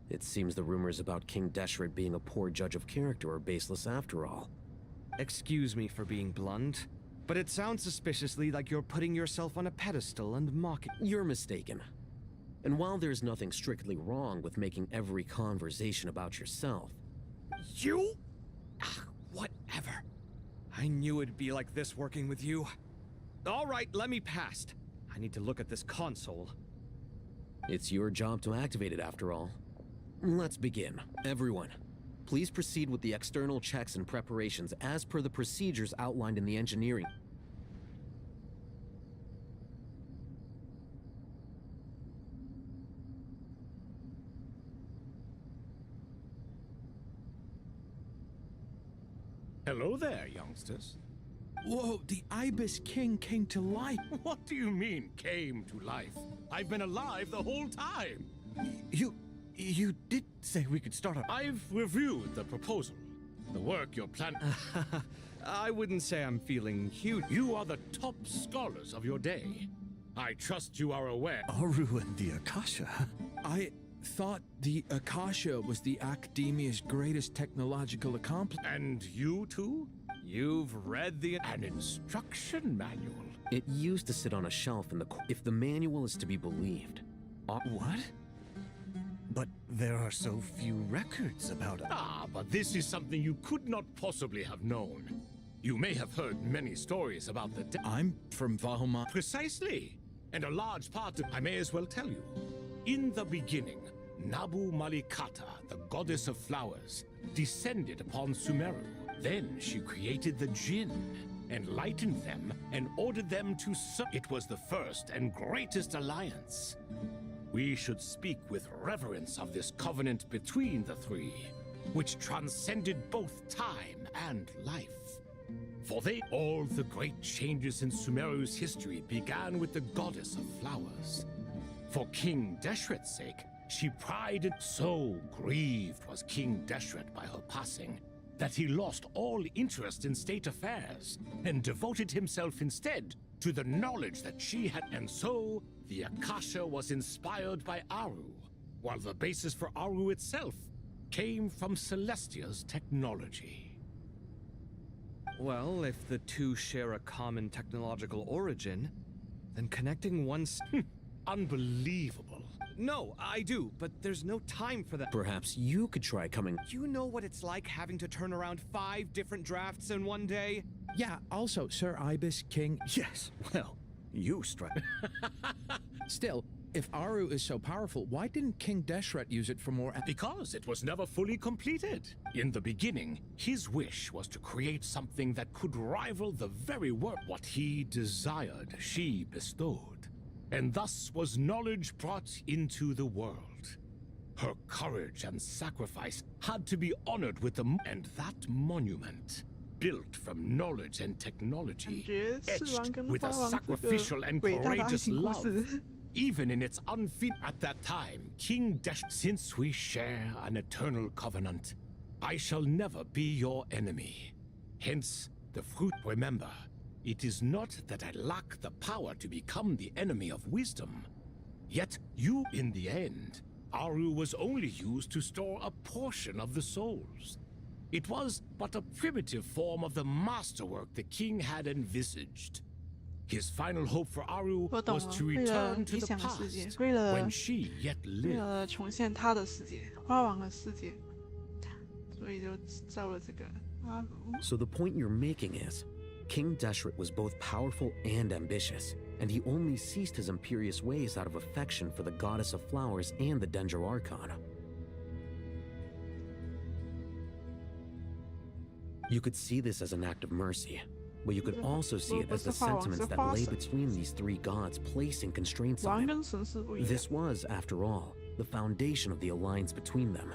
It seems the rumors about King Deshret being a poor judge of character are baseless after all.
Excuse me for being blunt, but it sounds suspiciously like you're putting yourself on a pedestal and mocking...
You're mistaken. And while there's nothing strictly wrong with making every conversation about yourself...
You? Whatever. I knew it'd be like this working with you. All right, let me past. I need to look at this console.
It's your job to activate it after all. Let's begin. Everyone, please proceed with the external checks and preparations as per the procedures outlined in the engineering.
Hello there, youngsters.
Whoa, the Ibis King came to life.
What do you mean, came to life? I've been alive the whole time.
You did say we could start up.
I've reviewed the proposal. The work you're planning...
I wouldn't say I'm feeling huge.
You are the top scholars of your day. I trust you are aware.
Aru and the Akasha? I thought the Akasha was the Academia's greatest technological accomplishment.
And you too?
You've read
an instruction manual.
It used to sit on a shelf in the... If the manual is to be believed.
What? But there are so few records about it.
Ah, but this is something you could not possibly have known. You may have heard many stories about the...
I'm from Valhalla.
Precisely. And a large part of... I may as well tell you. In the beginning, Nabu Malikata, the goddess of flowers, descended upon Sumeru. Then she created the Jinn, enlightened them, and ordered them to... It was the first and greatest alliance. We should speak with reverence of this covenant between the three, which transcended both time and life. For all the great changes in Sumeru's history began with the goddess of flowers. For King Deshret's sake, she prided... So grieved was King Deshret by her passing, that he lost all interest in state affairs, and devoted himself instead to the knowledge that she had... And so, the Akasha was inspired by Aru, while the basis for Aru itself came from Celestia's technology.
Well, if the two share a common technological origin, then connecting one's...
Unbelievable.
No, I do, but there's no time for that.
Perhaps you could try coming...
You know what it's like having to turn around 5 different drafts in one day?
Yeah, also, Sir Ibis, King...
Yes, well, you strike.
Still, if Aru is so powerful, why didn't King Deshret use it for more...
Because it was never fully completed. In the beginning, his wish was to create something that could rival the very work. What he desired, she bestowed. And thus was knowledge brought into the world. Her courage and sacrifice had to be honored with and that monument, built from knowledge and technology, etched with a sacrificial and courageous love, even in its at that time, King Desh, since we share an eternal covenant, I shall never be your enemy. Hence, the fruit. Remember, it is not that I lack the power to become the enemy of wisdom. Yet you, in the end, Aru was only used to store a portion of the souls. It was but a primitive form of the masterwork the king had envisaged. His final hope for Aru was to return to the past, when she yet lived.
重现他的世界，花王的世界，所以就造了这个阿鲁。
So the point you're making is, King Deshret was both powerful and ambitious, and he only ceased his imperious ways out of affection for the goddess of flowers and the Dendro Archon. You could see this as an act of mercy, but you could also see it as the sentiments that lay between these 3 gods placing constraints on him. This was, after all, the foundation of the alliance between them.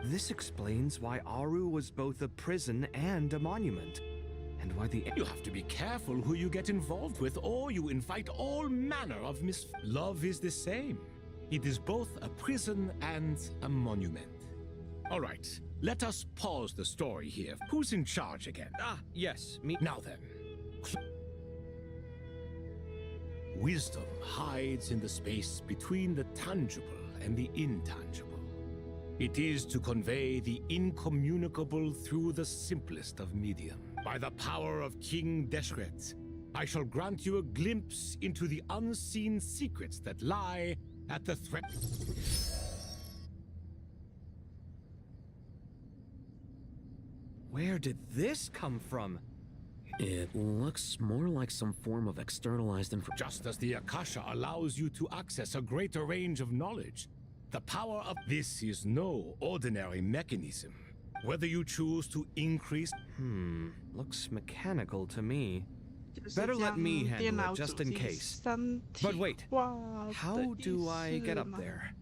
This explains why Aru was both a prison and a monument, and why the...
You have to be careful who you get involved with, or you invite all manner of Love is the same. It is both a prison and a monument. All right, let us pause the story here. Who's in charge again?
Ah, yes, me.
Now then. Wisdom hides in the space between the tangible and the intangible. It is to convey the incommunicable through the simplest of medium. By the power of King Deshret, I shall grant you a glimpse into the unseen secrets that lie at the threat.
Where did this come from?
It looks more like some form of externalized information.
Just as the Akasha allows you to access a greater range of knowledge, the power of this is no ordinary mechanism. Whether you choose to increase...
Looks mechanical to me. Better let me handle it, just in case. But wait, how do I get up there?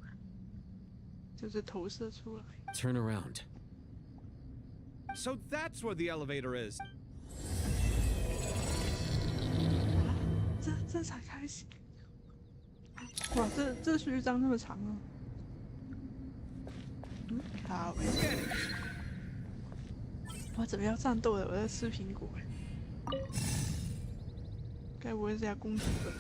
Turn around.
So that's where the elevator is.
这才开始。哇，这序章那么长哦。好诶。我怎么要战斗了？我在吃苹果哎。该不会是要攻击吧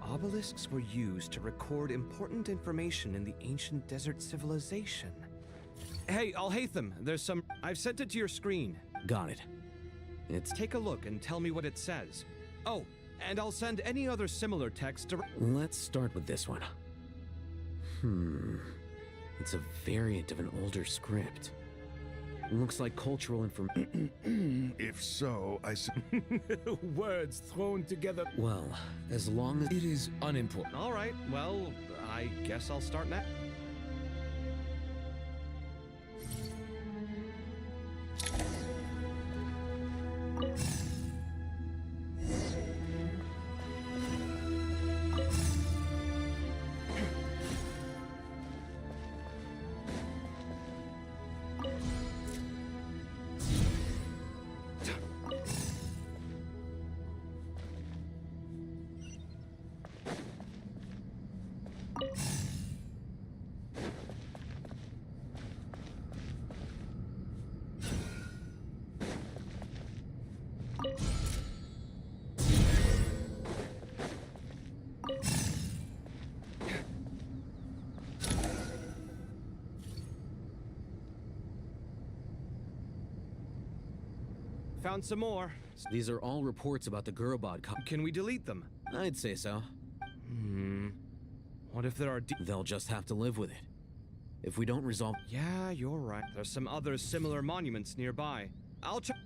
？Obelisks
were used to record important information in the ancient desert civilization. Hey, Alhaitham, there's some... I've sent it to your screen.
Got it.
Take a look and tell me what it says. Oh, and I'll send any other similar text to...
Let's start with this one. It's a variant of an older script. Looks like cultural information.
If so, I
Words thrown together.
Well, as long as
it is unimportant.
All right, well, I guess I'll start now. Found some more.
These are all reports about the Gurubad.
Can we delete them?
I'd say so.
What if there are
They'll just have to live with it. If we don't resolve...
Yeah, you're right. There's some other similar monuments nearby. I'll check.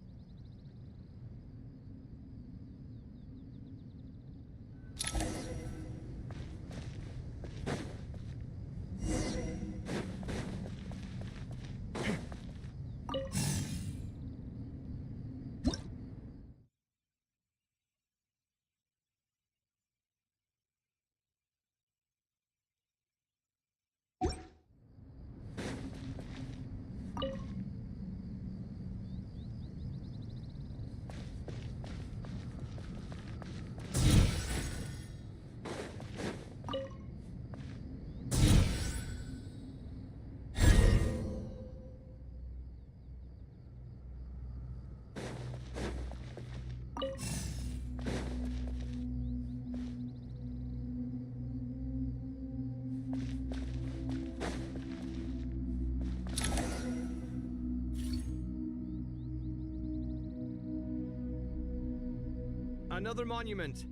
Another monument.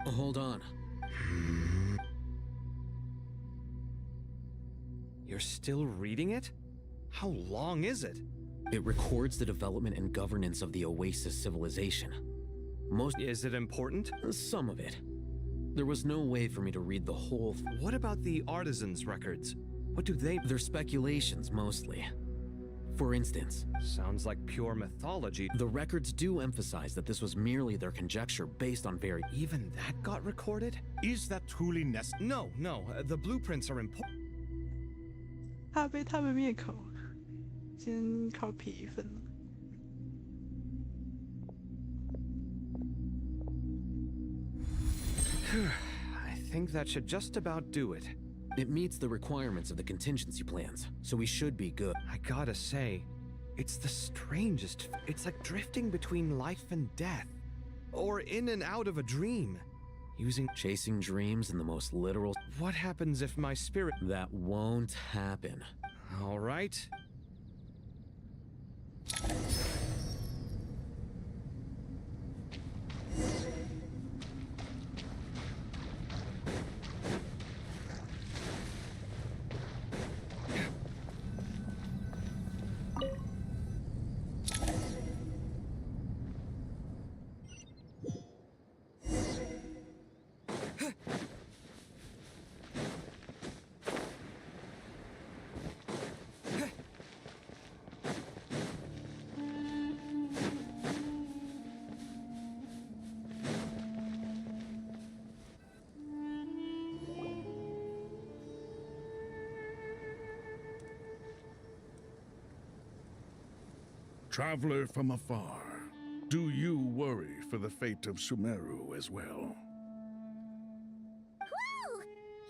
Hold on.
You're still reading it? How long is it?
It records the development and governance of the Oasis civilization.
Is it important?
Some of it. There was no way for me to read the whole...
What about the artisans' records? What do they...
They're speculations, mostly. For instance...
Sounds like pure mythology.
The records do emphasize that this was merely their conjecture based on very...
Even that got recorded?
Is that truly necessary?
No. The blueprints are important.
怕被他们灭口，先考皮分了。
I think that should just about do it.
It meets the requirements of the contingency plans, so we should be good.
I gotta say, it's the strangest. It's like drifting between life and death, or in and out of a dream.
Chasing dreams in the most literal...
What happens if my spirit...
That won't happen.
All right.
Traveler from afar, do you worry for the fate of Sumeru as well?
Whoa!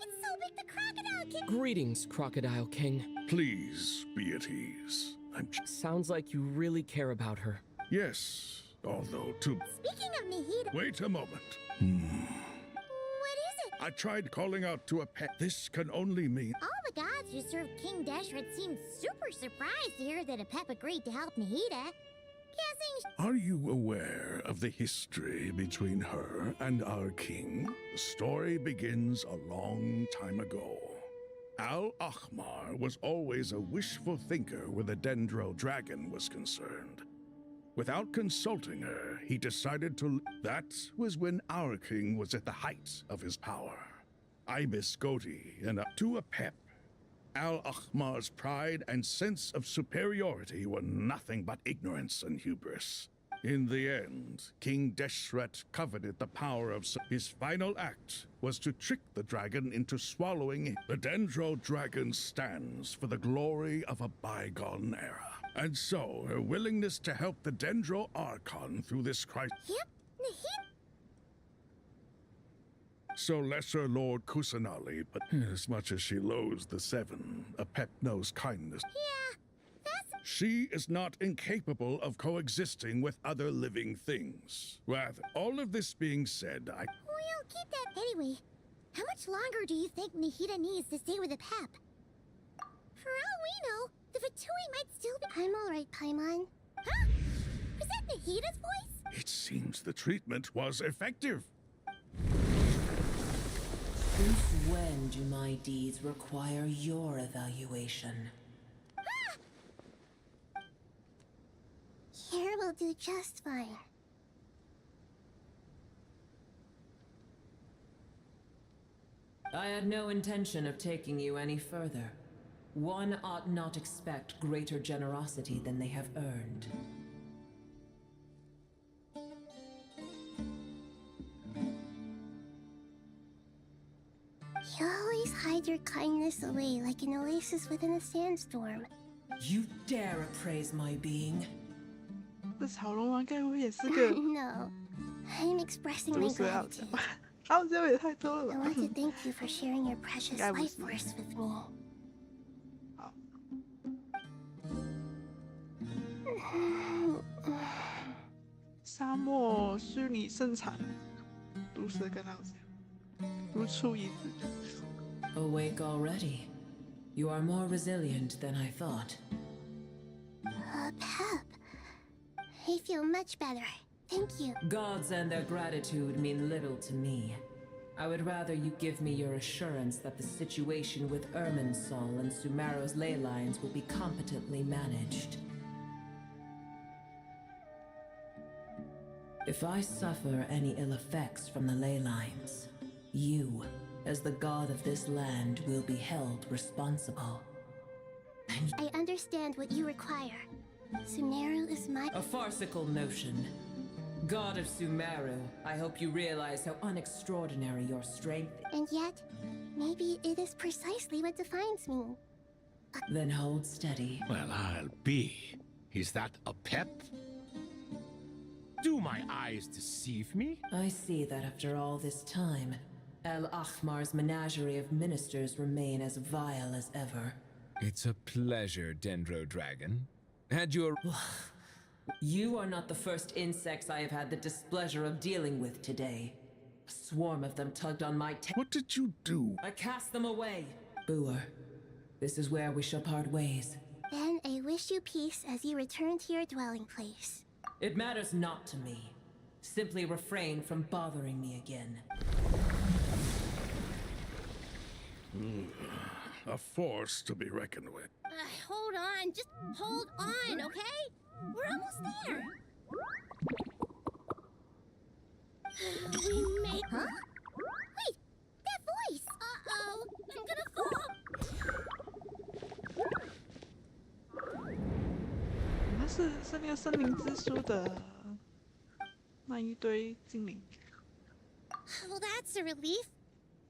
It's so big the Crocodile King!
Greetings, Crocodile King.
Please be at ease.
Sounds like you really care about her.
Yes, although to...
Speaking of Nahida...
Wait a moment.
What is it?
I tried calling out to a pet. This can only mean...
All the gods who served King Deshret seemed super surprised to hear that a pep agreed to help Nahida. Guessing...
Are you aware of the history between her and our king? The story begins a long time ago. Al-Ahmar was always a wishful thinker where the Dendro dragon was concerned. Without consulting her, he decided to... That was when our king was at the height of his power. I miss Goti, and to a pep, Al-Ahmar's pride and sense of superiority were nothing but ignorance and hubris. In the end, King Deshret coveted the power of... His final act was to trick the dragon into swallowing him. The Dendro dragon stands for the glory of a bygone era. And so, her willingness to help the Dendro Archon through this crisis...
Yep.
So Lesser Lord Kusanali, but as much as she loathes the Seven, Apep knows kindness.
Yeah, that's...
She is not incapable of coexisting with other living things. Rather, all of this being said,
We'll keep that anyway. How much longer do you think Nahida needs to stay with Apep? For all we know, the Fatui might still be... I'm alright, Paimon. Huh? Was that Nahida's voice?
It seems the treatment was effective.
Since when do my deeds require your evaluation?
Here will do just fine.
I had no intention of taking you any further. One ought not expect greater generosity than they have earned.
You always hide your kindness away like an oasis within a sandstorm.
You dare appraise my being?
这小龙王该不会也是个
No, I'm expressing my gratitude.
好像也太多了吧
I want to thank you for sharing your precious life force with me.
沙漠虚拟盛产，毒蛇跟老子如出一辙。
Awake already. You are more resilient than I thought.
Pep. I feel much better. Thank you.
Gods and their gratitude mean little to me. I would rather you give me your assurance that the situation with Irminsul and Sumero's ley lines will be competently managed. If I suffer any ill effects from the ley lines, you, as the god of this land, will be held responsible.
I understand what you require. Sumeru is my...
A farcical notion. God of Sumeru, I hope you realize how unextraordinary your strength is.
And yet, maybe it is precisely what defines me.
Then hold steady.
Well, I'll be. Is that a pep? Do my eyes deceive me?
I see that after all this time, Al-Ahmar's menagerie of ministers remain as vile as ever.
It's a pleasure, Dendro Dragon. Had your...
You are not the first insects I have had the displeasure of dealing with today. A swarm of them tugged on my
What did you do?
I cast them away. Booer, this is where we shall part ways.
Then I wish you peace as you return to your dwelling place.
It matters not to me. Simply refrain from bothering me again.
A force to be reckoned with.
Hold on, just hold on, okay? We're almost there. We made... Huh? Wait, that voice! Uh-oh, I'm gonna fall!
那是那个森林之书的那一堆精灵。
Well, that's a relief.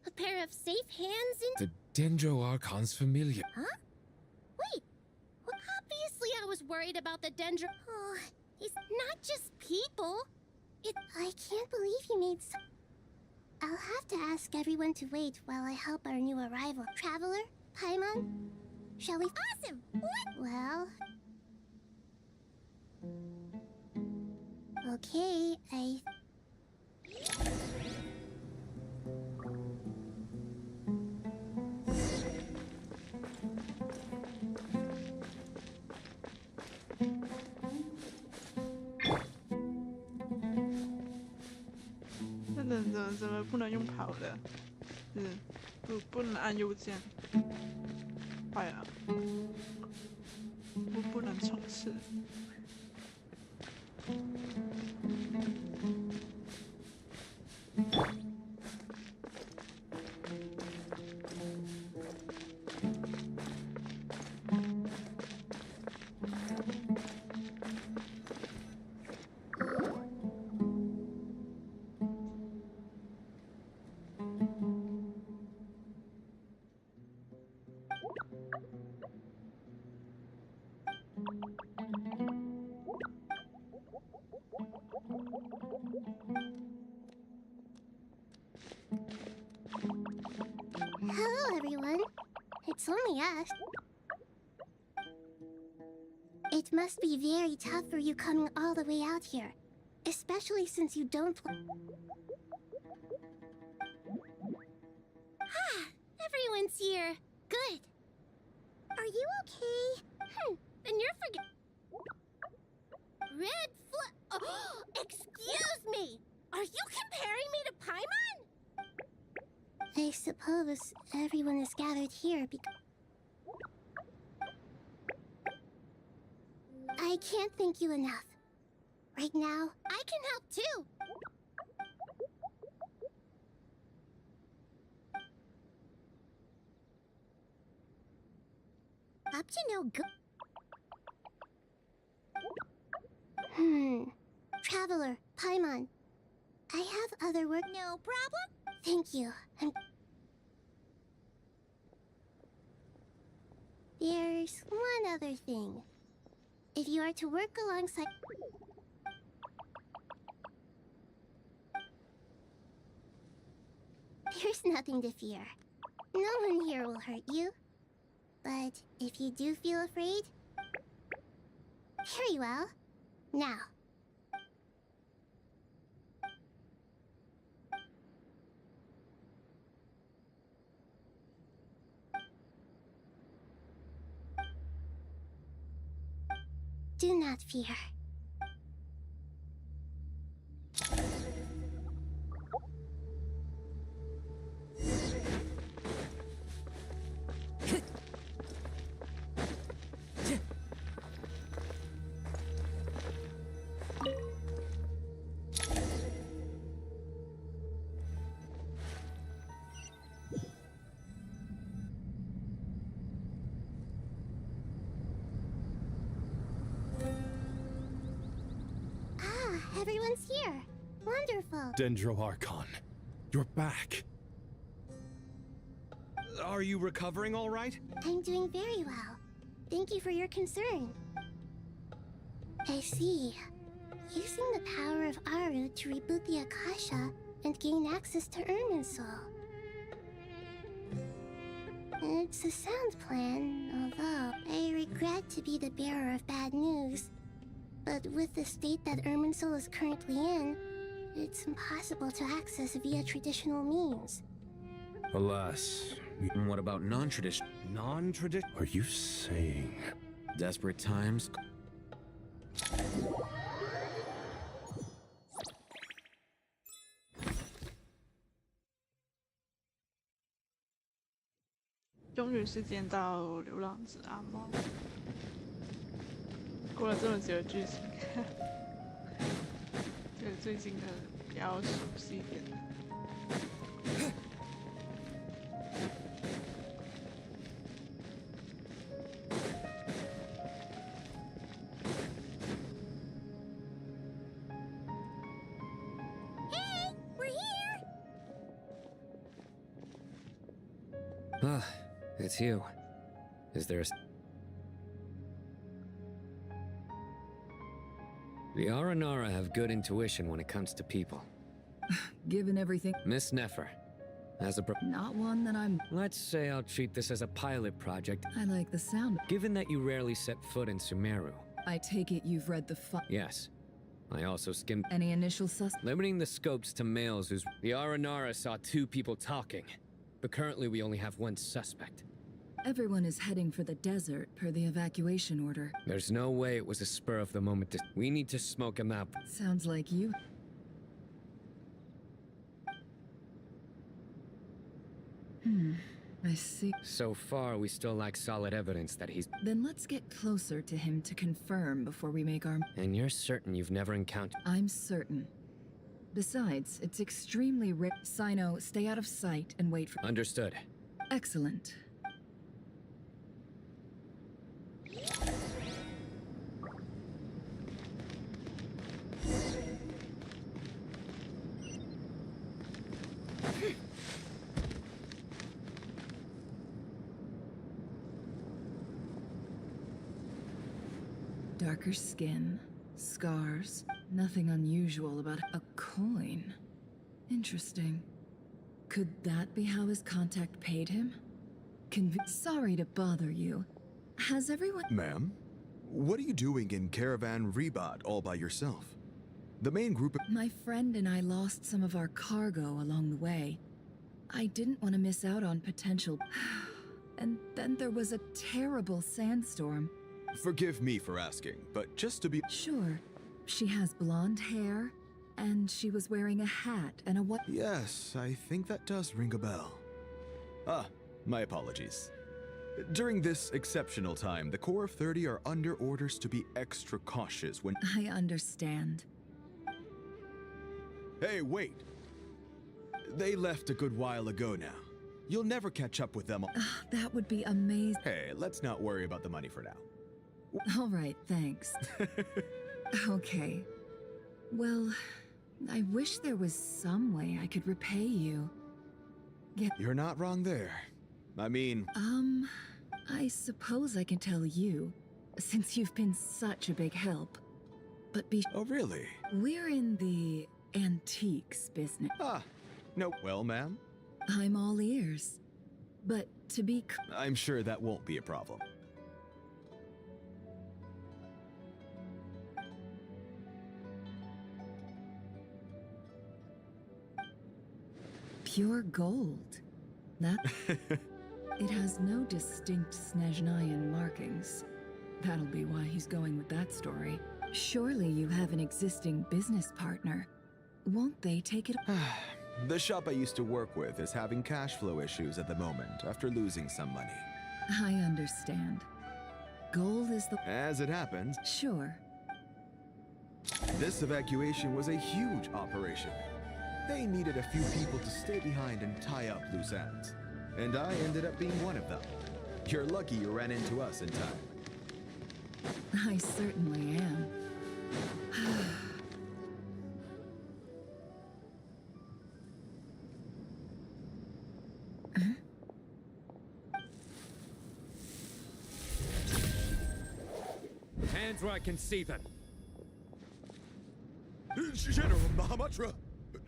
A pair of safe hands in...
The Dendro Archon's familiar.
Huh? Wait. Well, obviously I was worried about the Dendro... Oh, it's not just people. I can't believe you made so... I'll have to ask everyone to wait while I help our new arrival. Traveler? Paimon? Shall we... Awesome! What? Well... Okay,
怎么不能用跑的？不能按右键。冲刺。
Hello, everyone. It's only us. It must be very tough for you coming all the way out here, especially since you don't.
Ah, everyone's here. Good.
Are you okay?
Then you're forget. Red Oh, excuse me! Are you comparing me to Paimon?
I suppose everyone is gathered here because... I can't thank you enough. Right now,
I can help too.
Up to no good. Traveler, Paimon. I have other work.
No problem.
Thank you. There's one other thing. If you are to work alongside... There's nothing to fear. No one here will hurt you. But if you do feel afraid... Very well. Now. Do not fear. Everyone's here. Wonderful.
Dendro Archon, you're back.
Are you recovering all right?
I'm doing very well. Thank you for your concern. I see. Using the power of Aru to reboot the Akasha and gain access to Irminsul. It's a sound plan, although I regret to be the bearer of bad news. But with the state that Irminsul is currently in, it's impossible to access via traditional means.
Alas.
What about non-traditional?
Non-traditional?
Are you saying...
Desperate times?
终于是见到流浪者阿猫。过了这么久的剧情，对最近的比较熟悉一点的。
Hey, we're here.
Ah, it's you. Is there a... The Aranara have good intuition when it comes to people.
Given everything...
Miss Nefer, as a
Not one that I'm...
Let's say I'll treat this as a pilot project.
I like the sound.
Given that you rarely set foot in Sumeru.
I take it you've read the
Yes. I also skimmed...
Any initial
Limiting the scopes to males whose... The Aranara saw 2 people talking. But currently we only have 1 suspect.
Everyone is heading for the desert per the evacuation order.
There's no way it was a spur of the moment. We need to smoke him out.
Sounds like you. I see.
So far, we still lack solid evidence that he's...
Then let's get closer to him to confirm before we make our...
And you're certain you've never encountered...
I'm certain. Besides, it's extremely rare. Sino, stay out of sight and wait for...
Understood.
Excellent. Darker skin, scars, nothing unusual about a coin. Interesting. Could that be how his contact paid him? Sorry to bother you. Has everyone—
Ma'am? What are you doing in Caravan Rebat all by yourself? The main group—
My friend and I lost some of our cargo along the way. I didn't want to miss out on potential— And then there was a terrible sandstorm.
Forgive me for asking, but just to be—
Sure. She has blonde hair, and she was wearing a hat and a what—
Yes, I think that does ring a bell. Ah, my apologies. During this exceptional time, the Corps of 30 are under orders to be extra cautious when—
I understand.
Hey, wait! They left a good while ago now. You'll never catch up with them.
That would be amazing.
Hey, let's not worry about the money for now.
All right, thanks. Okay. Well, I wish there was some way I could repay you.
You're not wrong there. I mean—
I suppose I can tell you, since you've been such a big help. But
Oh, really?
We're in the antiques business.
Ah, no. Well, ma'am?
I'm all ears. But to be—
I'm sure that won't be a problem.
Pure gold. That— It has no distinct Snezhnayan markings. That'll be why he's going with that story. Surely you have an existing business partner. Won't they take it?
The shop I used to work with is having cash flow issues at the moment after losing some money.
I understand. Gold is the—
As it happens—
Sure.
This evacuation was a huge operation. They needed a few people to stay behind and tie up loose ends. And I ended up being one of them. You're lucky you ran into us in time.
I certainly am.
Hands where I can see them.
General Mahamatra!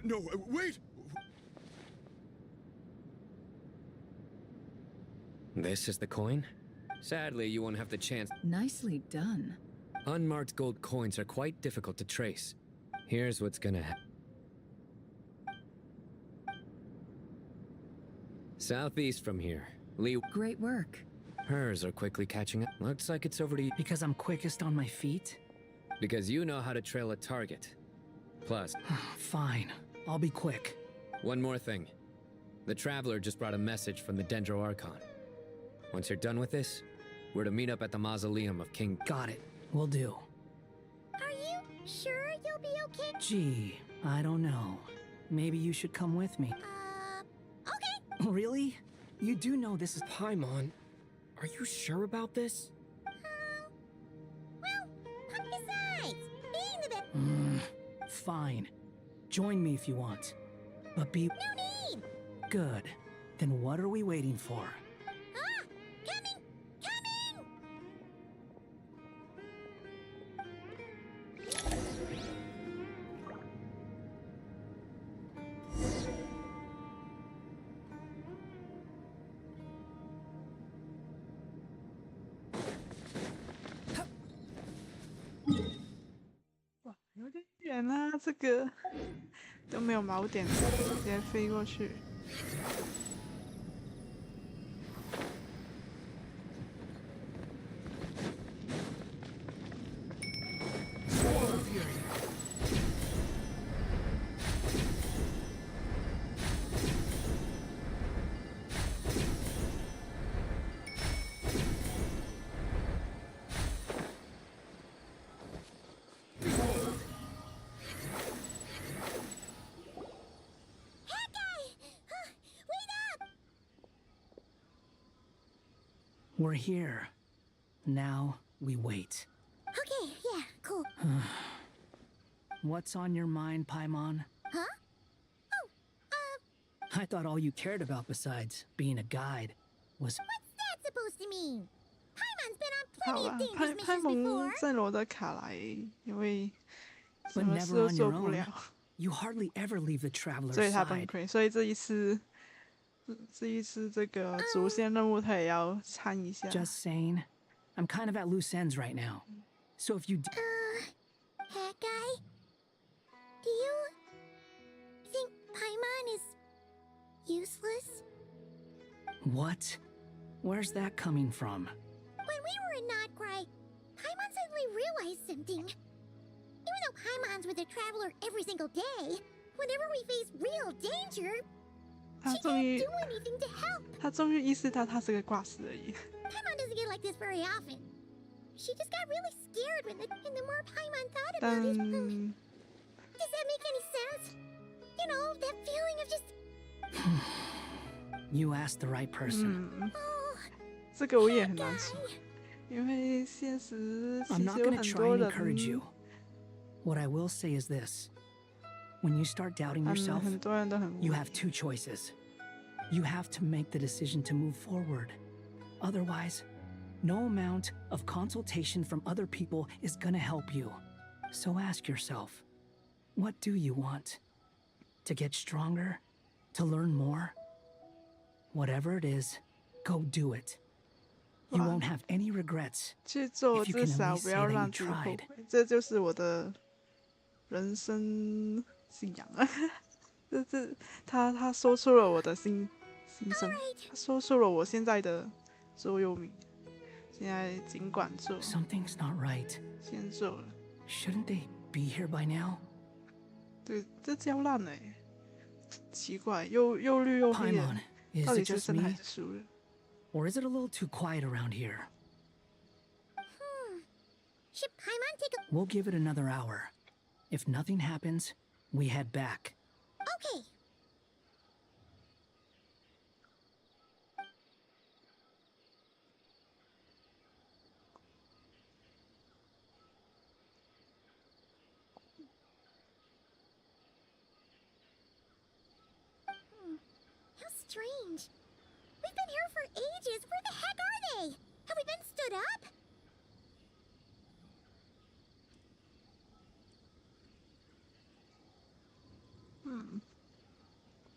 No, wait!
This is the coin? Sadly, you won't have the chance.
Nicely done.
Unmarked gold coins are quite difficult to trace. Here's what's gonna happen. Southeast from here. Lee.
Great work.
Hers are quickly catching up. Looks like it's over to you.
Because I'm quickest on my feet?
Because you know how to trail a target. Plus.
Fine. I'll be quick.
One more thing. The Traveler just brought a message from the Dendro Archon. Once you're done with this, we're to meet up at the mausoleum of King...
Got it. Will do.
Are you sure you'll be okay?
Gee, I don't know. Maybe you should come with me.
Okay.
Really? You do know this is... Paimon, are you sure about this?
Well, besides, being the best...
Fine. Join me if you want. But be...
No need!
Good. Then what are we waiting for?
Coming! Coming!
哇，有点远啊，这个都没有锚点，直接飞过去。
We're here. Now we wait.
Okay, yeah, cool.
What's on your mind, Paimon?
Huh?
I thought all you cared about besides being a guide was...
What's that supposed to mean? Paimon's been on
好
plenty
吧
of dangerous
拍
missions
蒙
before.
镇罗的卡莱，因为什
But
么事
never
都
on
做
your
不
own.
了，
You hardly ever leave the traveler's
所以他崩
side.
溃。所以这一次这个主线任务他也要参一下。
Just saying. I'm kind of at loose ends right now. So if you...
Hat guy? Do you think Paimon is useless?
What? Where's that coming from?
When we were in Notcry, Paimon suddenly realized something. Even though Paimon's with the Traveler every single day, whenever we face real danger,
他
she
终
can't
于
do anything to help.
他终于意识到他是个挂饰而已。
Paimon doesn't get like this very often. She just got really scared when the more Paimon thought about it.
但
Does that make any sense? You know, that feeling of just...
You asked the right person.
这个我也很难说，因为现实其
I'm
实
not
有
going to
很
try
多
and encourage
人
you. What I will say is this. When you start doubting yourself,
很多人都很
you have two choices. You have to make the decision to move forward. Otherwise, no amount of consultation from other people is gonna help you. So ask yourself, what do you want? To get stronger? To learn more? Whatever it is, go do it. You won't have any regrets
去做，
if you
至
can at
少
least
不
say
要
that
让
you
自己后
tried.
悔。这就是我的人生信仰啊！他说出了我的心声，他说出了我现在的座右铭。现在尽管做，
Something's not right.
先做了。
Shouldn't they be here by now?
对，这焦烂了耶，奇怪，又绿又黑
Paimon,
的，
is
到底
it
是
just
胜还
me?
是输了？
Or is it a little too quiet around here?
Should Paimon take a...
We'll give it another hour. If nothing happens, we head back.
Okay. How strange. We've been here for ages. Where the heck are they? Have we been stood up?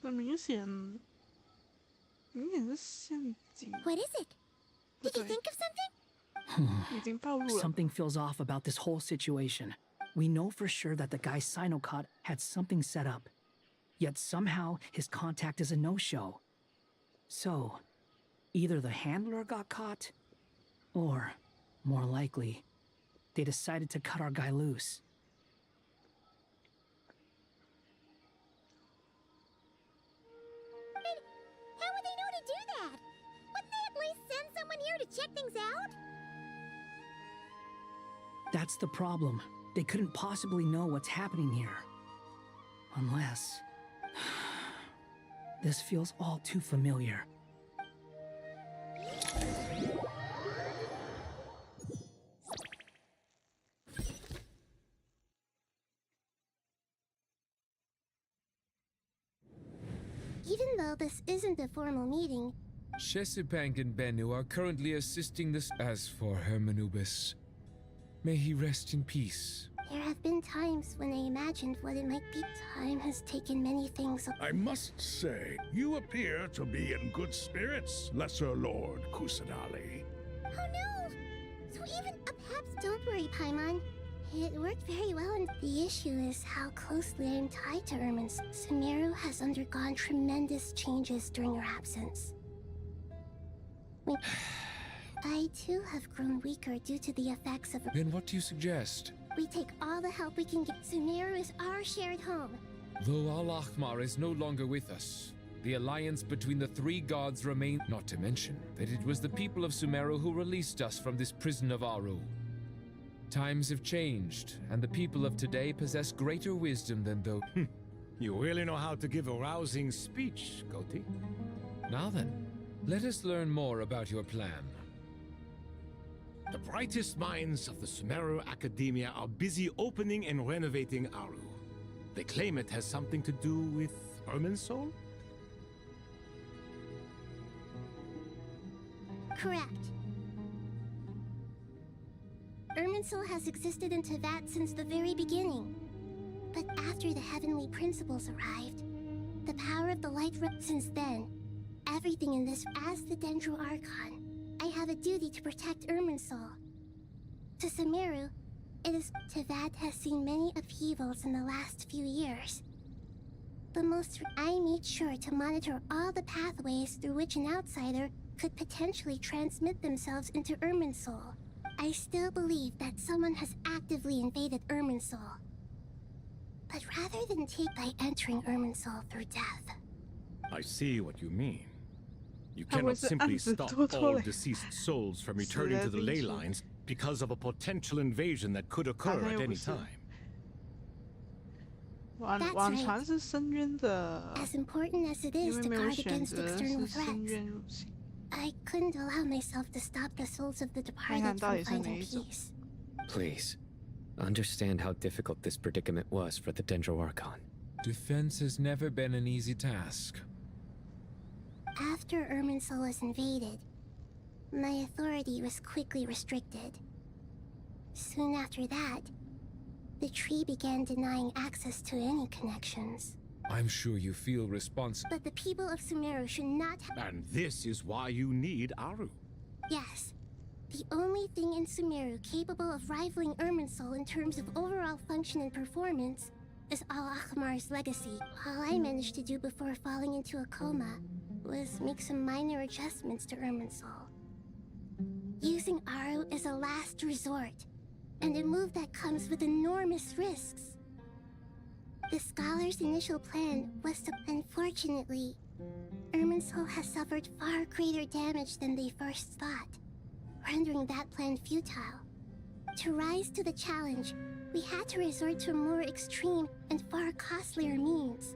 很明显是陷阱。
What is it? Did you think of something?
已经暴露了。
Something feels off about this whole situation. We know for sure that the guy Sinocot had something set up. Yet somehow his contact is a no-show. So, either the handler got caught, or, more likely, they decided to cut our guy loose.
How would they know to do that? Wouldn't they at least send someone here to check things out?
That's the problem. They couldn't possibly know what's happening here. Unless... This feels all too familiar.
Even though this isn't a formal meeting,
Shesipank and Bennu are currently assisting this. As for Hermanubis, may he rest in peace.
there have been times when I imagined what it might be. Time has taken many things.
I must say, you appear to be in good spirits, Lesser Lord Kusanali.
Oh no! So even perhaps don't worry, Paimon. It worked very well, and the issue is how closely I'm tied to Ermin's. Sumeru has undergone tremendous changes during your absence. I too have grown weaker due to the effects of...
Then what do you suggest?
We take all the help we can get. Sumeru is our shared home.
Though Al-Ahmar is no longer with us, the alliance between the three gods remains. Not to mention that it was the people of Sumeru who released us from this prison of Aru. Times have changed, and the people of today possess greater wisdom than those.
You really know how to give a rousing speech, Goti.
Now then, let us learn more about your plan.
The brightest minds of the Sumeru Academia are busy opening and renovating Aru. They claim it has something to do with Irminsul?
Correct. Irminsul has existed in Teyvat since the very beginning. But after the heavenly principles arrived, the power of the light since then, everything in this as the Dendro Archon, I have a duty to protect Irminsul. To Sumeru, it is Teyvat has seen many upheavals in the last few years. I made sure to monitor all the pathways through which an outsider could potentially transmit themselves into Irminsul. I still believe that someone has actively invaded Irminsul. But rather than take by entering Irminsul through death.
I see what you mean. You cannot simply stop all deceased souls from returning to the ley lines because of a potential invasion that could occur at any time.
That's right.
As important as it is to guard against external threats, I couldn't allow myself to stop the souls of the departed from finding peace.
Please, understand how difficult this predicament was for the Dendro Archon.
Defense has never been an easy task.
After Irminsul was invaded, my authority was quickly restricted. Soon after that, the tree began denying access to any connections.
I'm sure you feel responsible.
But the people of Sumeru should not have—
And this is why you need Aru.
Yes. The only thing in Sumeru capable of rivaling Irminsul in terms of overall function and performance is Al-Akhmar's legacy. All I managed to do before falling into a coma was make some minor adjustments to Irminsul. Using Aru is a last resort, and a move that comes with enormous risks. The scholar's initial plan was to— Unfortunately, Irminsul has suffered far greater damage than they first thought, rendering that plan futile. To rise to the challenge, we had to resort to a more extreme and far costlier means.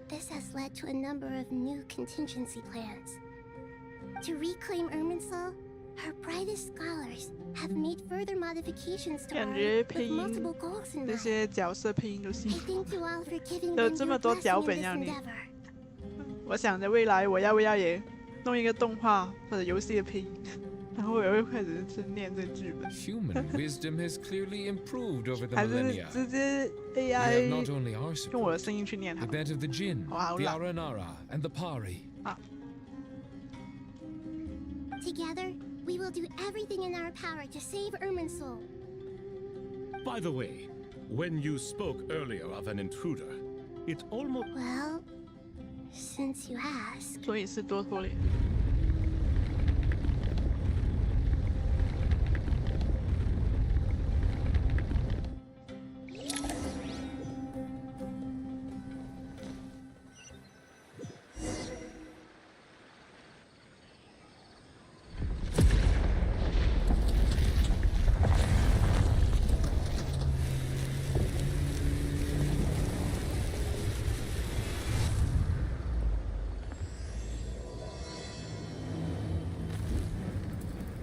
This has led to a number of new contingency plans. To reclaim Irminsul, our brightest scholars have made further modifications to our with multiple goals in mind. I thank you all for giving me your blessing in this endeavor.
我想着未来我要不要也弄一个动画或者游戏的配音，然后我又开始去念这个剧本。
Human wisdom has clearly improved over the
还是
millennia.
直接
We
AI
have not only our
用我的声音去念好
the
了。
bent of the Jinn,
好
the
啦
Aranara, and the Pari.
Together, we will do everything in our power to save Irminsul.
By the way, when you spoke earlier of an intruder, it almost—
Well, since you ask.
所以是多拖累。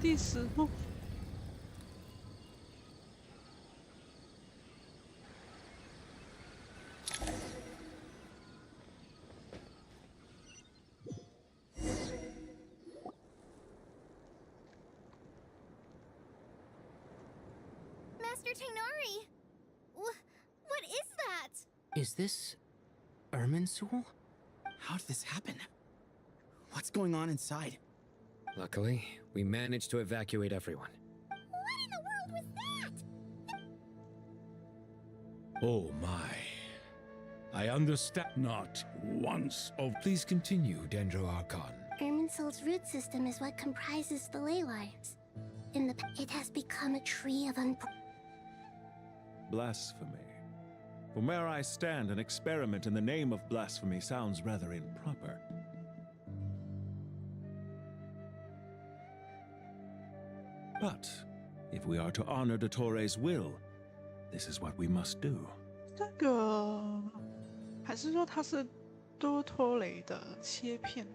第10幕。
Master Tainari! What is that?
Is this Irminsul? How did this happen? What's going on inside?
Luckily, we managed to evacuate everyone.
What in the world was that?
Oh my. I understand.
Not once of—
Please continue, Dendro Archon.
Irminsul's root system is what comprises the ley lines. It has become a tree of
Blasphemy. From where I stand, an experiment in the name of blasphemy sounds rather improper. But if we are to honor Dottore will, this is what we must do.
这个还是说它是多托雷的切片？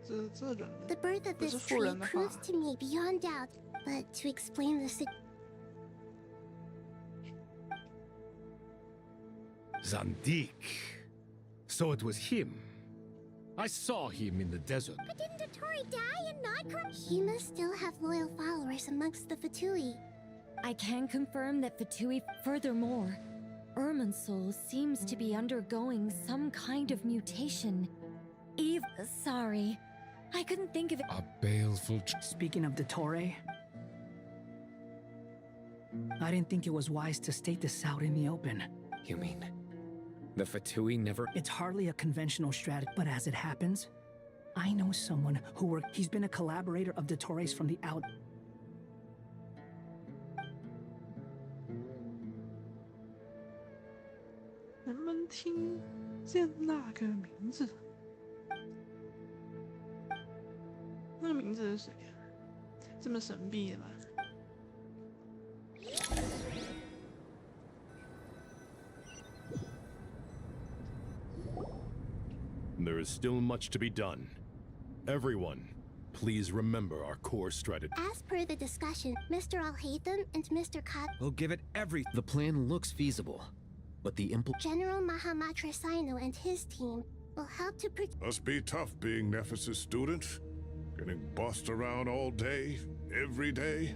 这人
The birth of
不是
this
富
tree
人的话，
proves to me beyond doubt but to explain the
Zandik. So it was him. I saw him in the desert.
But didn't Dottore die and not cry?
He must still have loyal followers amongst the Fatui.
I can confirm that Fatui. Furthermore, Irminsul seems to be undergoing some kind of mutation. Sorry. I couldn't think of it.
A baleful.
Speaking of Dottore, I didn't think it was wise to state this out in the open.
You mean the Fatui never?
It's hardly a conventional strategy, but as it happens, I know someone who worked. He's been a collaborator of Dottore's from the out.
能不能听见那个名字？那个名字是谁呀？这么神秘的吗？
There is still much to be done. Everyone, please remember our core strategy.
As per the discussion, Mr. Al-Haytham and Mr. Kat
We'll give it every.
The plan looks feasible, but the
General Mahamatra Sino and his team will help to protect.
Must be tough being Nephis' student. Getting bossed around all day, every day.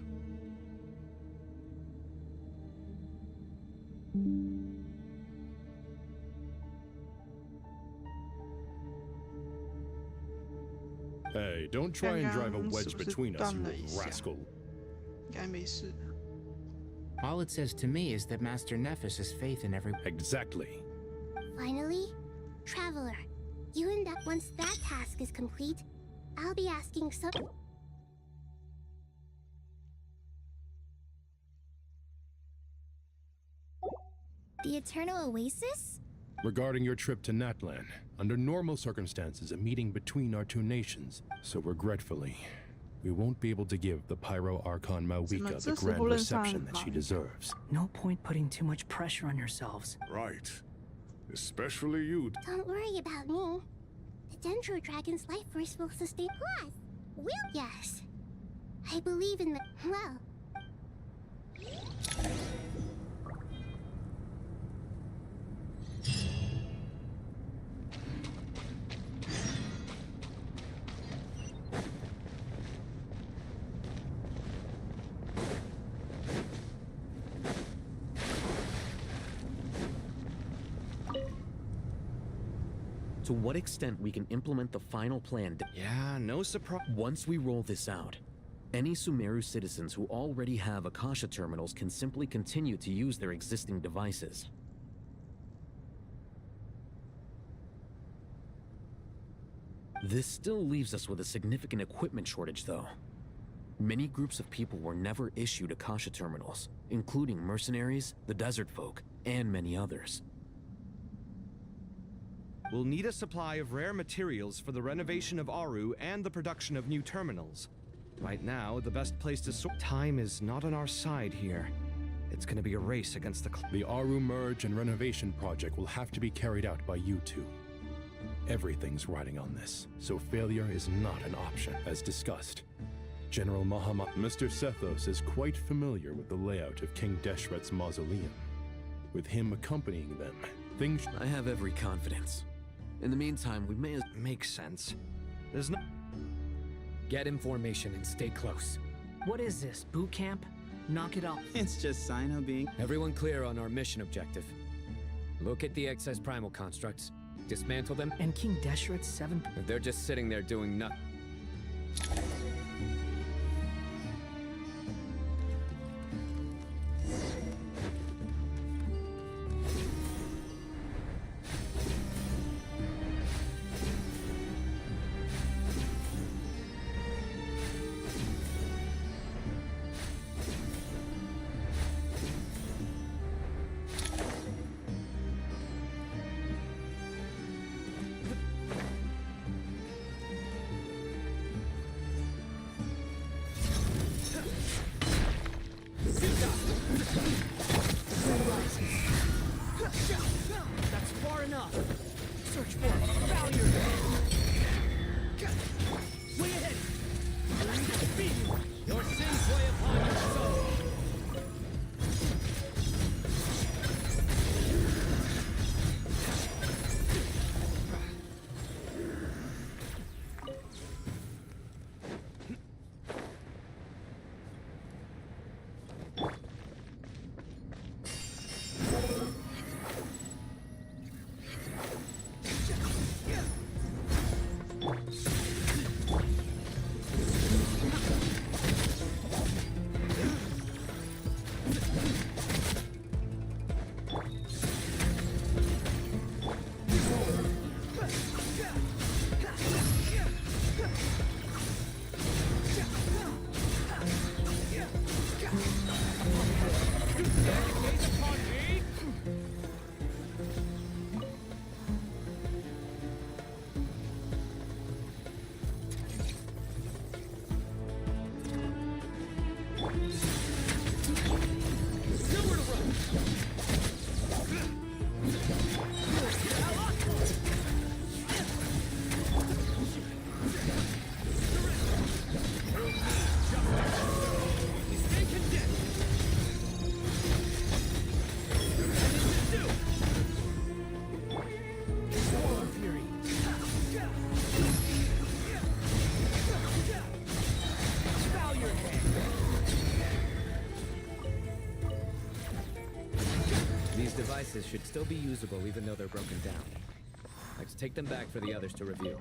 Hey, don't try and drive a wedge between us, you rascal.
应该没事。
All it says to me is that Master Nephis has faith in every.
Exactly.
Finally, Traveler, you and that once that task is complete, I'll be asking some.
The Eternal Oasis?
Regarding your trip to Natlan, under normal circumstances, a meeting between our two nations. So regretfully, we won't be able to give the Pyro Archon Mawika the grand reception that she deserves.
No point putting too much pressure on yourselves.
Right. Especially you.
Don't worry about me. The Dendro Dragon's life force will sustain.
Plus, we'll.
Yes. I believe in the. Well.
To what extent we can implement the final plan.
Yeah, no surprise.
Once we roll this out, any Sumeru citizens who already have Akasha terminals can simply continue to use their existing devices. This still leaves us with a significant equipment shortage, though. Many groups of people were never issued Akasha terminals, including mercenaries, the desert folk, and many others.
We'll need a supply of rare materials for the renovation of Aru and the production of new terminals. Right now, the best place to sort. Time is not on our side here. It's gonna be a race against the
The Aru merge and renovation project will have to be carried out by you two. Everything's riding on this, so failure is not an option. As discussed, General Mr. Sethos is quite familiar with the layout of King Deshret's mausoleum. With him accompanying them, things...
I have every confidence. In the meantime, we may as...
Makes sense. There's no...
Get information and stay close.
What is this, boot camp? Knock it off.
It's just Sino being.
Everyone clear on our mission objective. Look at the excess primal constructs. Dismantle them.
And King Deshret's 7...
They're just sitting there doing nothing. devices should still be usable even though they're broken down. Let's take them back for the others to review.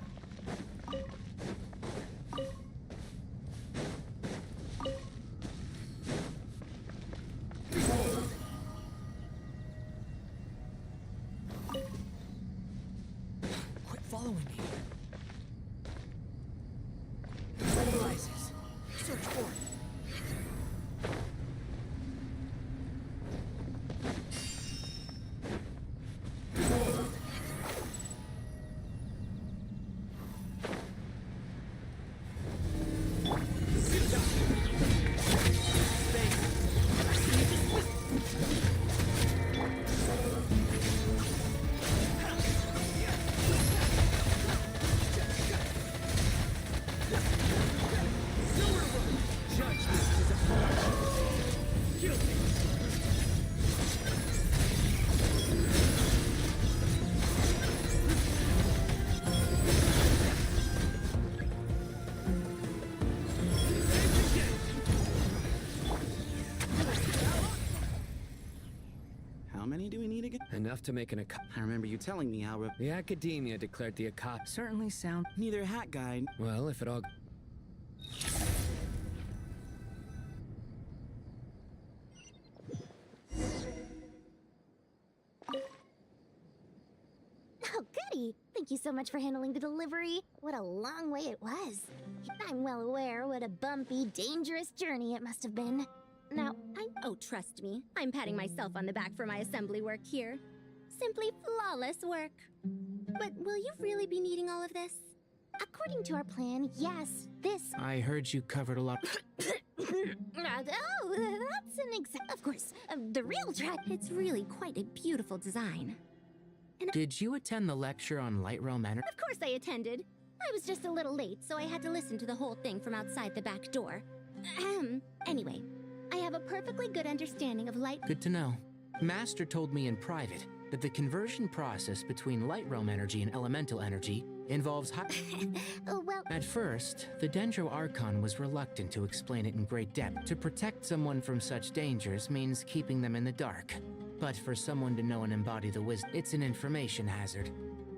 Quit following me. Devices. Search for it.
How many do we need again?
Enough to make an
I remember you telling me how
the Academia declared the Akasha.
certainly sound neither hat guy.
Well, if it all...
Oh, goody! Thank you so much for handling the delivery. What a long way it was. I'm well aware what a bumpy, dangerous journey it must have been. Now,
Oh, trust me. I'm patting myself on the back for my assembly work here. Simply flawless work. But will you really be needing all of this?
according to our plan, yes, this...
I heard you covered a lot.
Oh, that's an Of course, the real
It's really quite a beautiful design.
Did you attend the lecture on Light Realm Energy?
Of course I attended. I was just a little late, so I had to listen to the whole thing from outside the back door. Anyway, I have a perfectly good understanding of light...
Good to know. Master told me in private that the conversion process between Light Realm energy and elemental energy involves
well...
At first, the Dendro Archon was reluctant to explain it in great depth. To protect someone from such dangers means keeping them in the dark. But for someone to know and embody the wisdom, it's an information hazard.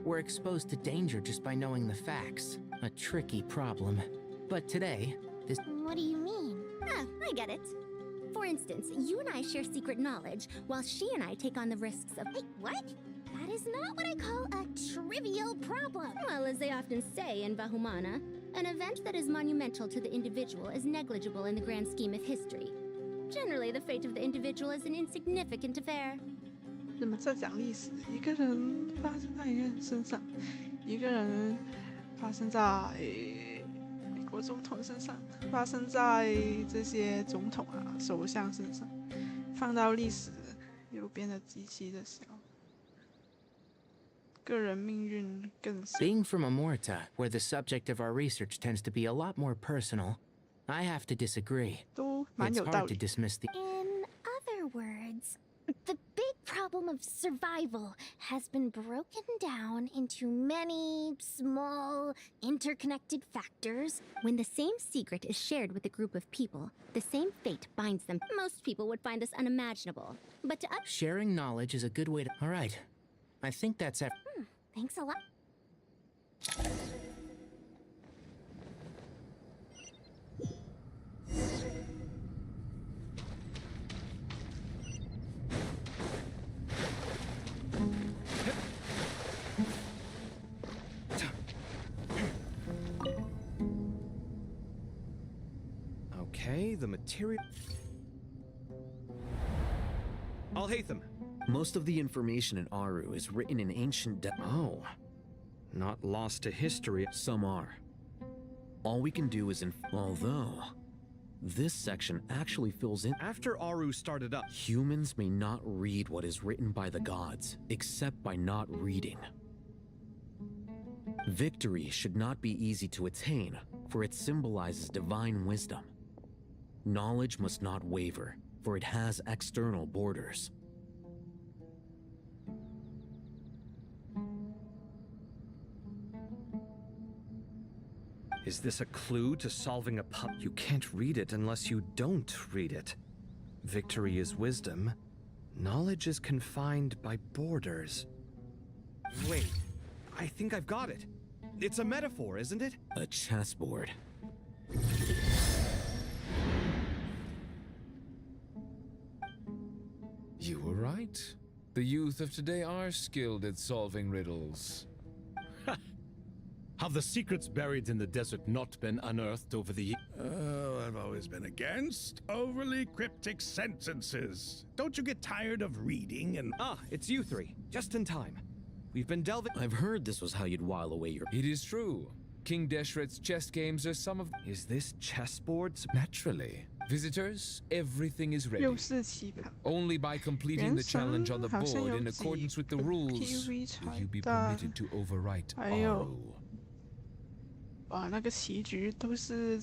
We're exposed to danger just by knowing the facts. A tricky problem. But today, this...
What do you mean?
Ah, I get it. For instance, you and I share secret knowledge, while she and I take on the risks of...
Wait, what? That is not what I call a trivial problem.
Well, as they often say in Vahumana, an event that is monumental to the individual is negligible in the grand scheme of history. Generally, the fate of the individual is an insignificant affair.
那么在讲历史，一个人发生在一个人身上，一个人发生在美国总统身上，发生在这些总统啊、首相身上，放到历史又变得极其的小。个人命运更小。
Being from Amorta, where the subject of our research tends to be a lot more personal, I have to disagree.
都蛮
It's
有道
hard to
理。
dismiss the...
In other words, the big problem of survival has been broken down into many small, interconnected factors.
When the same secret is shared with a group of people, the same fate binds them. Most people would find this unimaginable. But to us...
Sharing knowledge is a good way to... All right. I think that's...
Thanks a lot.
Okay, the material... Al-Haytham.
Most of the information in Aru is written in ancient
Oh. Not lost to history.
Some are. All we can do is although, this section actually fills in...
After Aru started up...
Humans may not read what is written by the gods, except by not reading. Victory should not be easy to attain, for it symbolizes divine wisdom. Knowledge must not waver, for it has external borders.
Is this a clue to solving a You can't read it unless you don't read it. Victory is wisdom. Knowledge is confined by borders. Wait, I think I've got it. It's a metaphor, isn't it?
A chessboard.
You were right. The youth of today are skilled at solving riddles.
Have the secrets buried in the desert not been unearthed over the years?
Oh, I've always been against overly cryptic sentences. Don't you get tired of reading and...
Ah, it's you three. Just in time. We've been delving...
I've heard this was how you'd while away your...
It is true. King Deshret's chess games are some of...
Is this chessboard?
Naturally. Visitors, everything is ready.
又是棋盘。
Only by completing the challenge on the
原神好像
board
有
in
几
accordance with the
个
rules
PV
will you be
彩蛋，
permitted to overwrite
还有
Aru.
哇，那个棋局都是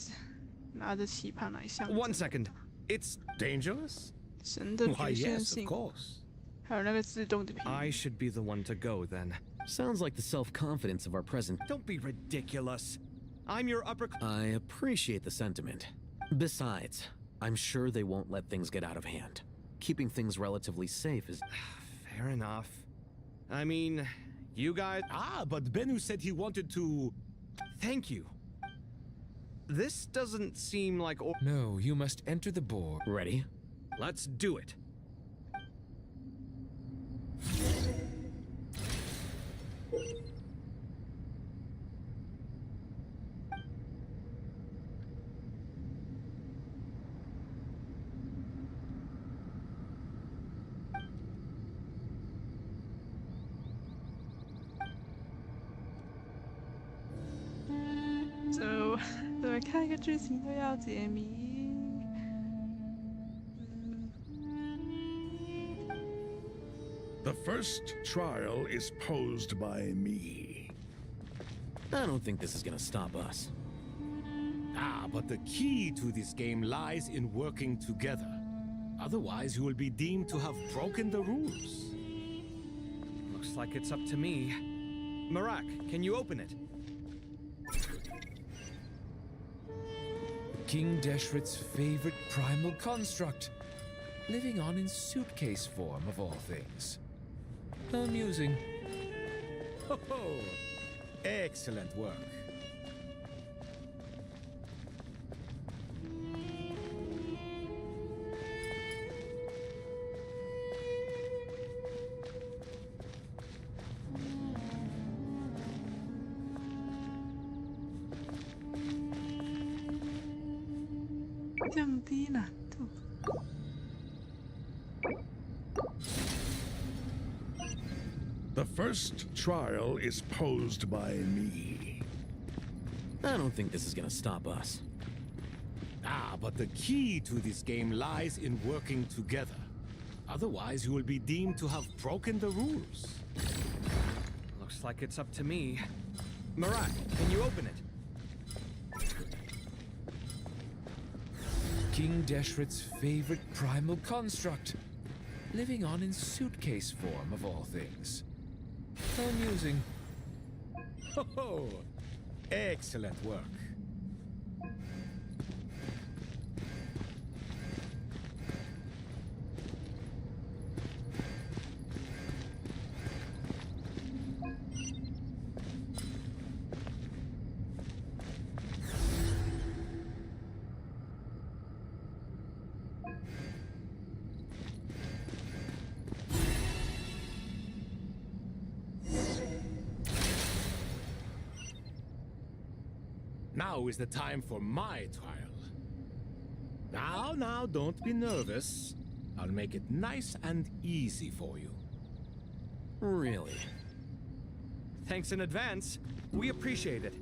拿着棋盘来象征。
One second. It's
dangerous?
神的
Why,
局限
yes,
性
of course.
还有那个自动的屏幕。
I should be the one to go then.
Sounds like the self-confidence of our present...
Don't be ridiculous. I'm your upper...
I appreciate the sentiment. Besides, I'm sure they won't let things get out of hand. Keeping things relatively safe is...
Fair enough. I mean, you guys...
Ah, but Bennu said he wanted to...
Thank you. This doesn't seem like...
No, you must enter the board.
Ready?
Let's do it.
So 怎么看一个剧情都要解谜。
The first trial is posed by me.
I don't think this is gonna stop us.
Ah, but the key to this game lies in working together. Otherwise, you will be deemed to have broken the rules.
Looks like it's up to me. Marak, can you open it?
King Deshret's favorite primal construct, living on in suitcase form of all things. Amusing.
Ho ho! Excellent work.
The first trial is posed by me.
I don't think this is gonna stop us.
Ah, but the key to this game lies in working together. Otherwise, you will be deemed to have broken the rules.
Looks like it's up to me. Marak, can you open it?
King Deshret's favorite primal construct, living on in suitcase form of all things. Amusing.
Ho ho! Excellent work. Now is the time for my trial. Now, don't be nervous. I'll make it nice and easy for you.
Really?
Thanks in advance. We appreciate it.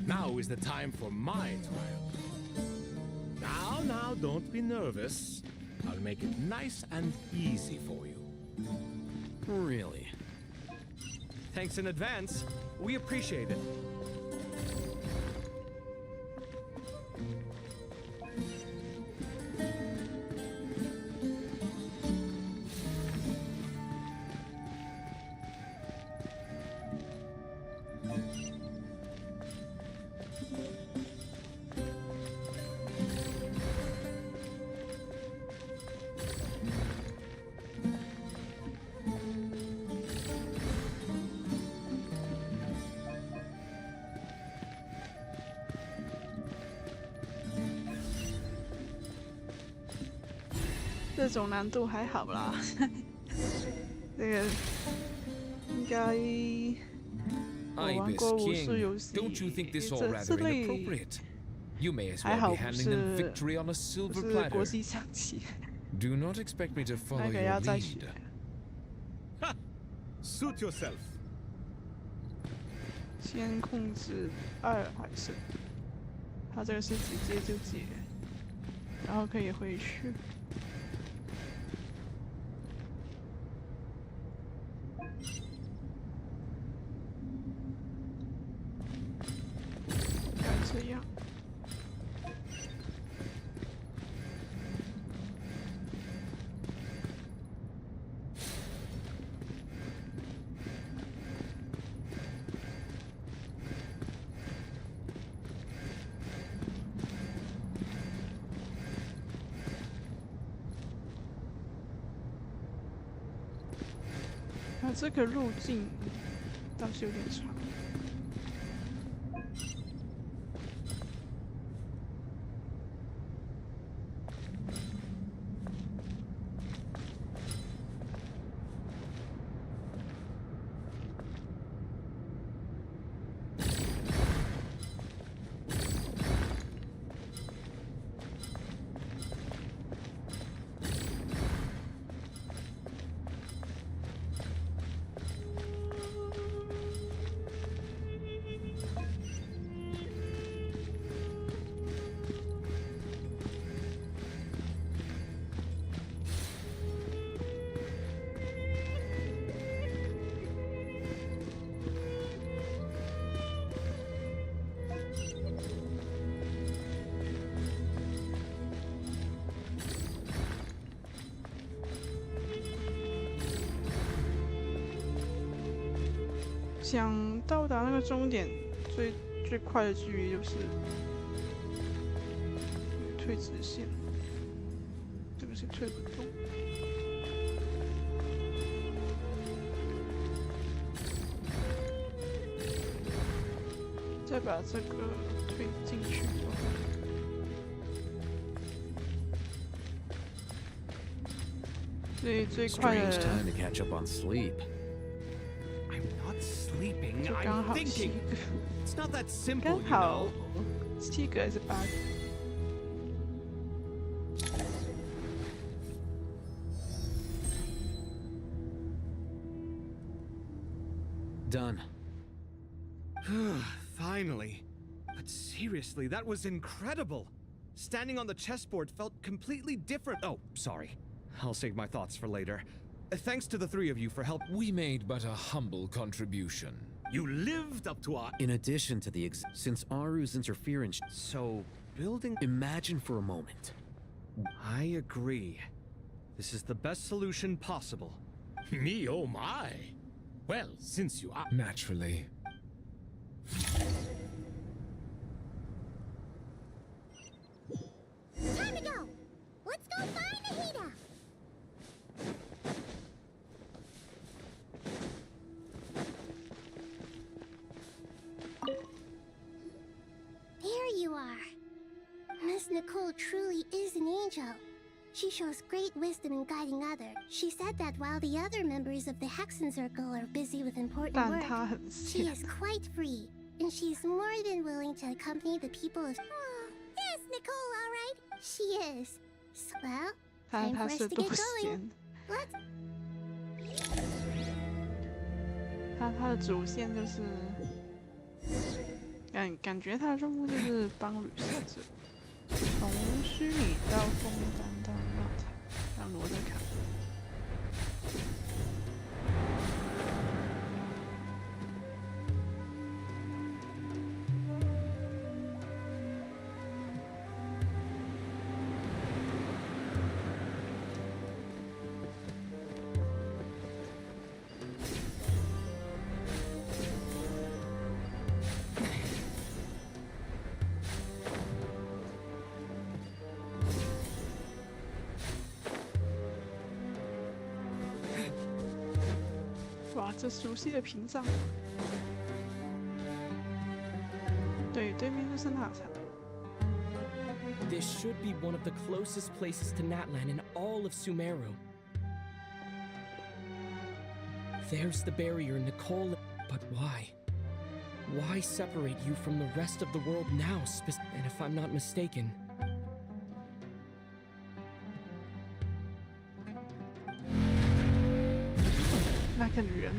Now is the time for my trial. now, don't be nervous. I'll make it nice and easy for you.
Really?
Thanks in advance. We appreciate it.
这种难度还好啦，这个应该我玩过无数游戏，这类还好不是国际象棋。
Do not expect me to follow
那个
your
要再学。
Ha! Suit yourself.
先控制2还是？它这个是直接就解，然后可以回去。 这样，这个路径倒是有点长。 想到达那个终点，最快的距离就是退直线，这个是退不动。再把这个推进去。所以最快的。
Sleeping,
就刚
I'm
好
thinking. It's not that simple,
刚
you
好
know.
7个还是8个？
Done.
Finally. But seriously, that was incredible. Standing on the chessboard felt completely different. Oh, sorry. I'll save my thoughts for later. Thanks to the three of you for help.
We made but a humble contribution.
You lived up to our.
In addition to the since Aru's interference,
so building.
Imagine for a moment.
I agree. This is the best solution possible.
Me, oh my. Well, since you are.
Naturally.
Time to go! Let's go find Ahita!
There you are. Miss Nicole truly is an angel. She shows great wisdom in guiding others. She said that while the other members of the Hexen Circle are busy with important work, she is quite free, and she is more than willing to accompany the people of...
Oh, is Nicole alright?
She is. Well, time for us to get going. Let's...
他的主线就是，感觉他的任务就是帮旅行者。从虚拟到枫丹到纳塔，让罗德卡。哇，这熟悉的屏障。对，对面就是纳塔。
This should be one of the closest places to Natlan in all of Sumeru. There's the barrier, Nicole. But why? Why separate you from the rest of the world now? And if I'm not mistaken,
那个女人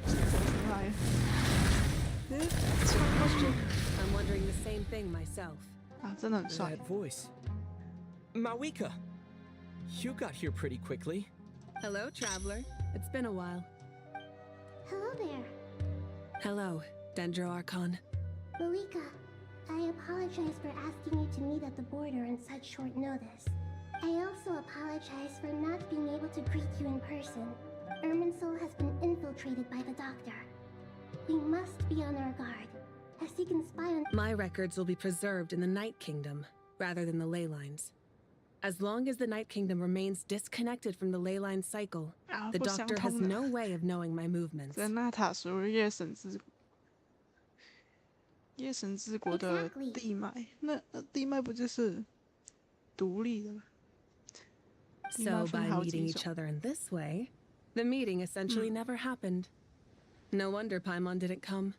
走出来，穿过去。
I'm wondering the same thing myself.
啊，真的很帅。
that voice. Mawika, you got here pretty quickly.
Hello, traveler. It's been a while.
Hello there.
Hello, Dendro Archon.
Mawika, I apologize for asking you to meet at the border on such short notice. I also apologize for not being able to greet you in person. Irminsul has been infiltrated by the Doctor. We must be on our guard, as he can spy on—
My records will be preserved in the Night Kingdom, rather than the ley lines. As long as the Night Kingdom remains disconnected from the ley line cycle, the Doctor has no way of knowing my movements.
在纳塔属于夜神之国的地脉，那地脉不就是独立的吗？
So by meeting each other in this way, the meeting essentially never happened. No wonder Paimon didn't come.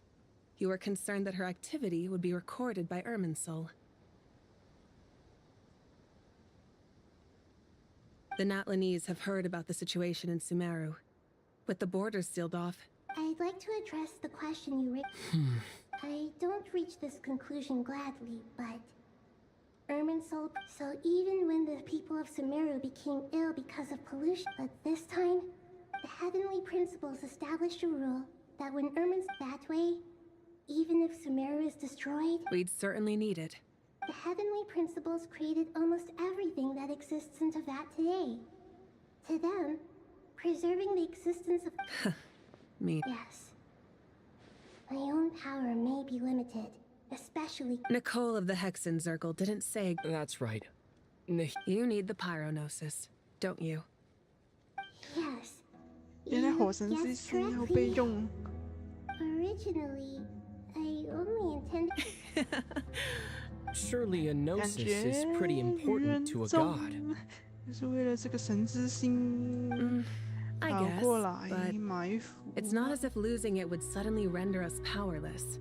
You were concerned that her activity would be recorded by Irminsul. The Natlanese have heard about the situation in Sumeru. With the borders sealed off,
I'd like to address the question you raised. I don't reach this conclusion gladly, but Irminsul. So even when the people of Sumeru became ill because of pollution, but this time, the heavenly principles established a rule that when that way, even if Sumeru is destroyed,
we'd certainly need it.
The heavenly principles created almost everything that exists in Teyvat today. To them, preserving the existence of
me.
Yes. My own power may be limited, especially—
Nicole of the Hexen Circle didn't say—
That's right.
You need the Pyronosis, don't you?
Yes.
原来火神之心要被用。
Originally, I only intended—
Surely a gnosis is pretty important to a god.
就是为了这个神之心
I
跑
guess,
过来
but
埋伏。
it's not as if losing it would suddenly render us powerless.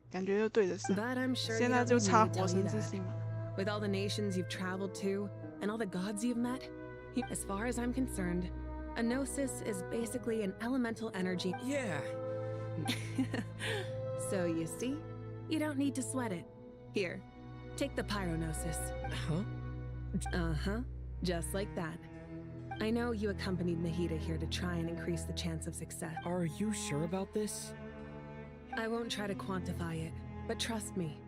感觉就对得上。
But I'm sure
现
you
在
don't
就
need
差
me to
火
tell you
神之
that.
心嘛。
With all the nations you've traveled to, and all the gods you've met, as far as I'm concerned, a gnosis is basically an elemental energy.
Yeah.
So you see, you don't need to sweat it. Here, take the Pyronosis.
Huh?
Uh-huh, just like that. I know you accompanied Nahida here to try and increase the chance of success.
Are you sure about this?
I won't try to quantify it, but trust me,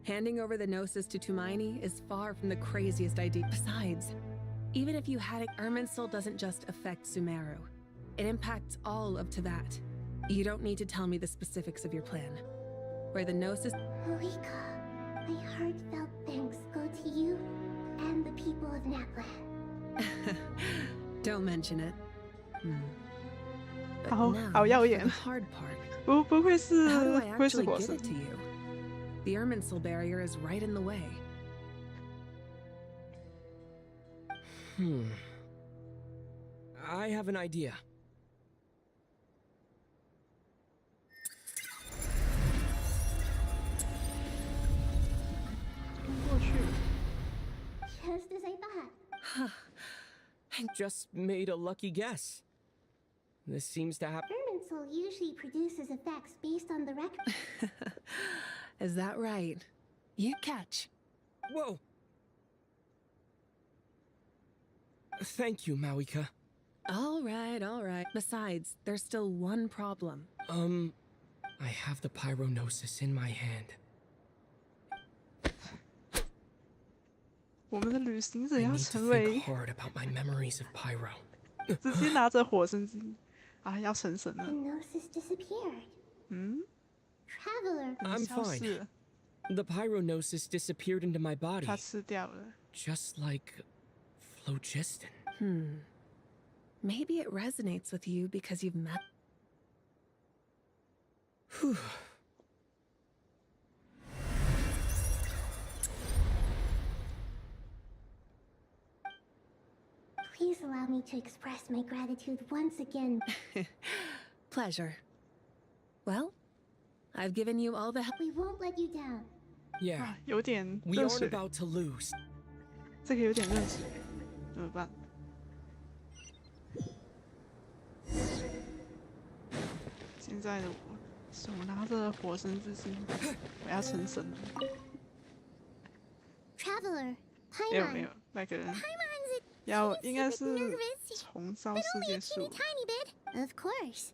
handing over the Gnosis to Tumaini is far from the craziest idea. Besides, even if you had it, Irminsul doesn't just affect Sumeru. It impacts all of Teyvat. You don't need to tell me the specifics of your plan. Where the Gnosis—
Mawika, my heartfelt thanks go to you and the people of Natlan.
Don't mention it. But
好
now
好耀
for
眼
the，hard part.
不愧是
How do I
会是
actually
火
get
神
it。to you? The Irminsul barrier is right in the way.
I have an idea.
过去。
Just as I thought.
I just made a lucky guess. This seems to happen.
Irminsul usually produces effects based on the record.
Is that right? You catch.
Whoa! Thank you, Mawika.
All right. Besides, there's still one problem.
I have the pyronosis in my hand.
我们的旅行者
I
要
need to
成为
think hard about my memories of pyro.
直接拿着火神之啊，要成神
The
了。
gnosis disappeared.
嗯，
Traveler.
I'm
消失
fine.
了，
The pyronosis disappeared into my body,
他吃掉了。
just like phlogiston.
Maybe it resonates with you because you've met.
Whew.
Please allow me to express my gratitude once again.
Pleasure. Well, I've given you all the help.
We won't let you down.
Yeah,
啊，有点
we
热
aren't
水，
about to lose.
这个有点热水，怎么办？现在的我手拿着火神之心，我要成神了。
Traveler.
没有没有，那个人
Paimon's
要应该是
nervous.
重烧
But
世
only
界
a
树
teeny。tiny bit. Of course.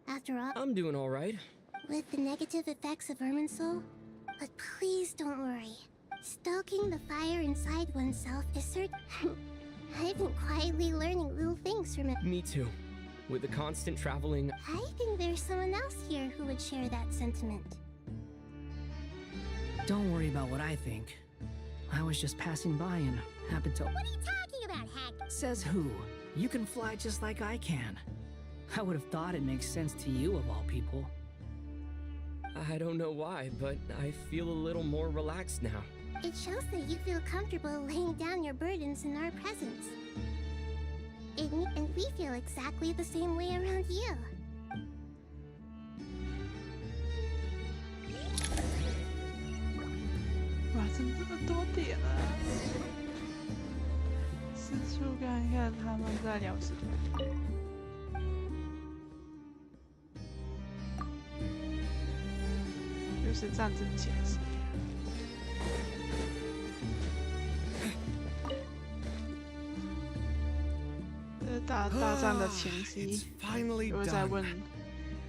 After all,
I'm doing all right.
with the negative effects of Irminsul. But please don't worry. Stoking the fire inside oneself is certain. I've been quietly learning little things from it.
Me too. With the constant traveling,
I think there's someone else here who would share that sentiment.
Don't worry about what I think. I was just passing by and happened to.
What are you talking about, Hack?
Says who? You can fly just like I can. I would have thought it makes sense to you of all people.
I don't know why, but I feel a little more relaxed now.
It shows that you feel comfortable laying down your burdens in our presence. And we feel exactly the same way around you.
哇，怎么这么多点啊！四处看看他们在聊什么。就是战争前夕。大战的前夕，
Finally
又在
done.
问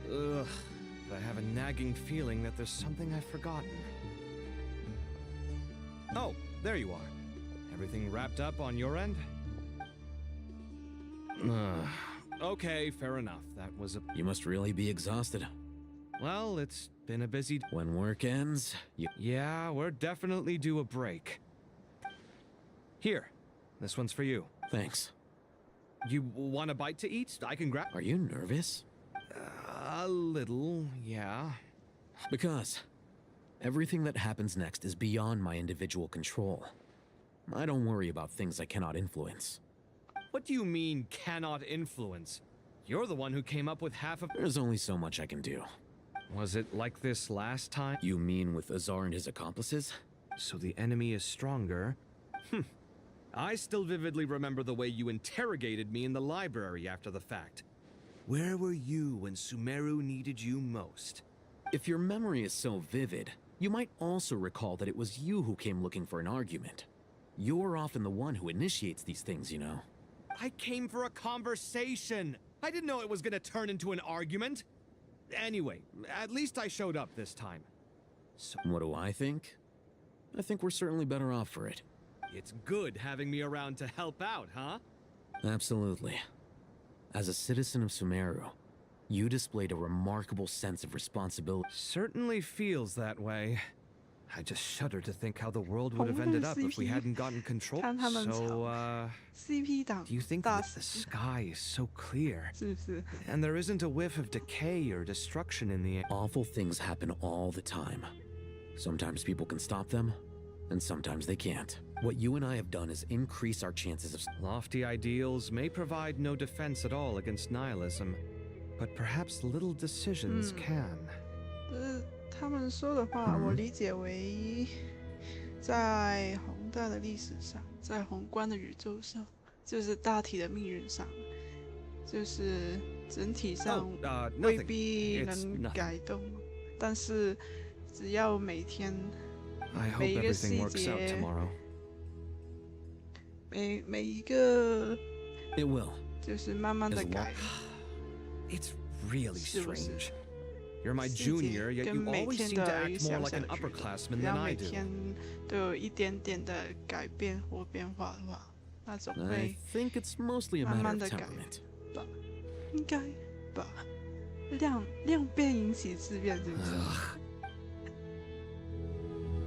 Ugh, but I have a nagging feeling that there's something I've forgotten. Oh, there you are. Everything wrapped up on your end? Okay, fair enough. That was a...
You must really be exhausted.
Well, it's been a busy...
When work ends, you...
Yeah, we're definitely due a break. Here, this one's for you.
Thanks.
You want a bite to eat? I can grab...
Are you nervous?
A little, yeah.
Because everything that happens next is beyond my individual control. I don't worry about things I cannot influence.
What do you mean, cannot influence? You're the one who came up with half of...
There's only so much I can do.
Was it like this last time?
You mean with Azar and his accomplices?
So the enemy is stronger? I still vividly remember the way you interrogated me in the library after the fact. Where were you when Sumeru needed you most?
If your memory is so vivid, you might also recall that it was you who came looking for an argument. You're often the one who initiates these things, you know.
I came for a conversation! I didn't know it was gonna turn into an argument! Anyway, at least I showed up this time. So
what do I think? I think we're certainly better off for it.
it's good having me around to help out, huh?
Absolutely. As a citizen of Sumeru, you displayed a remarkable sense of responsibility.
Certainly feels that way. I just shudder to think how the world would have ended up if we hadn't gotten control. So,
CP 党
do you think that the sky is so clear?
是不是？
And there isn't a whiff of decay or destruction in the air?
Awful things happen all the time. Sometimes people can stop them, and sometimes they can't. What you and I have done is increase our chances of...
Lofty ideals may provide no defense at all against nihilism, but perhaps little decisions can.
他们说的话，我理解为，在宏大的历史上，在宏观的宇宙上，就是大体的命运上，就是整体上未必能改动，但是只要每天
I hope everything works out tomorrow.
每一个
It will.
就是慢慢的改。
It's really strange. You're my junior, yet you always seem to act more like an upperclassman than I do.
每天都有一点点的改变或变化的话，那总
I
会
think it's mostly a
慢
matter
慢
of
的改
temperament.
吧，应该吧。量变引起质变，是不是？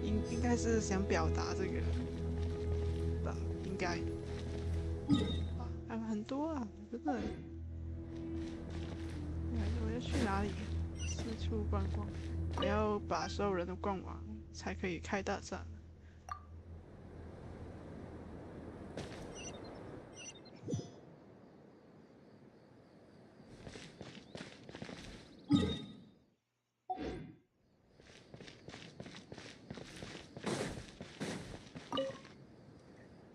应该是想表达这个吧，应该。很多啊，真的。我要去哪里？四处观光，我要把所有人都逛完，才可以开大战。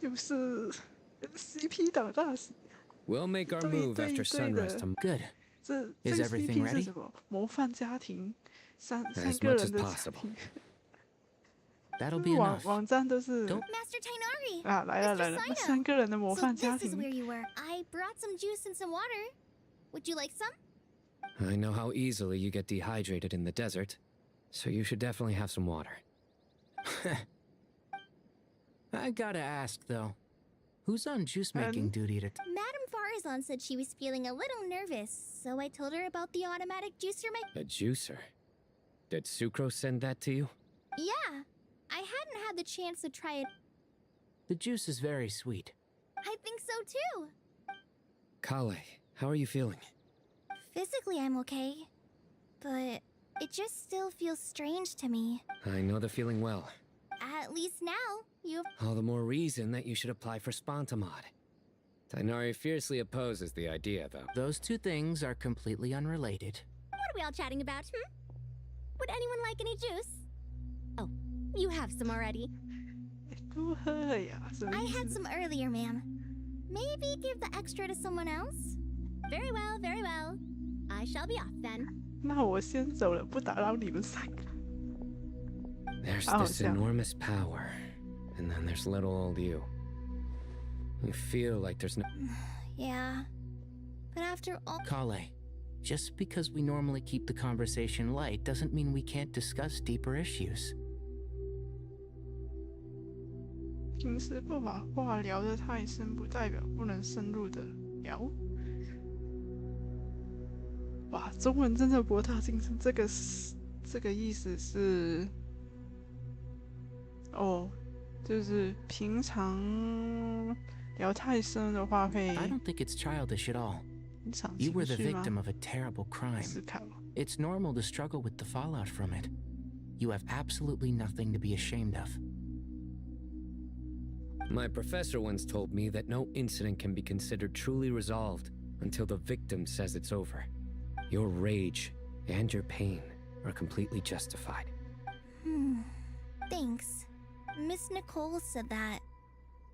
就是 CP 党大使。
We'll make our move after sunrise tomorrow.
Good.
这
Is
个
everything
CP 是
ready?
什么？模范家庭，三
As
个
much
人
as
的
possible.
家庭。
That'll be enough.
网站都是
Master Tainari!
啊，来了来了，三个人的模
So
范家
this is
庭。
where you were. I brought some juice and some water. Would you like some?
I know how easily you get dehydrated in the desert, so you should definitely have some water.
I gotta ask though, who's on juice making duty to?
Madame Farazan said she was feeling a little nervous, so I told her about the automatic juicer
A juicer? Did Sucrose send that to you?
Yeah, I hadn't had the chance to try it.
The juice is very sweet.
I think so too.
Kale, how are you feeling?
Physically, I'm okay, but it just still feels strange to me.
I know the feeling well.
At least now, you've...
All the more reason that you should apply for Spontamod. Tainari fiercely opposes the idea, though.
Those two things are completely unrelated.
What are we all chatting about, Would anyone like any juice? Oh, you have some already. I had some earlier, ma'am. Maybe give the extra to someone else? Very well, very well. I shall be off then.
那我先走了，不打扰你们三个。
There's this enormous power, and then there's little old you. You feel like there's no...
Yeah, but after all...
Kale, just because we normally keep the conversation light doesn't mean we can't discuss deeper issues.
平时不把话聊得太深，不代表不能深入的聊。哇，中文真的博大精深，这个意思是，哦，就是平常聊太深的话会。
I don't think it's childish at all. You were the victim of a terrible crime. It's normal to struggle with the fallout from it. You have absolutely nothing to be ashamed of.
My professor once told me that no incident can be considered truly resolved until the victim says it's over. Your rage and your pain are completely justified.
Thanks. Miss Nicole said that.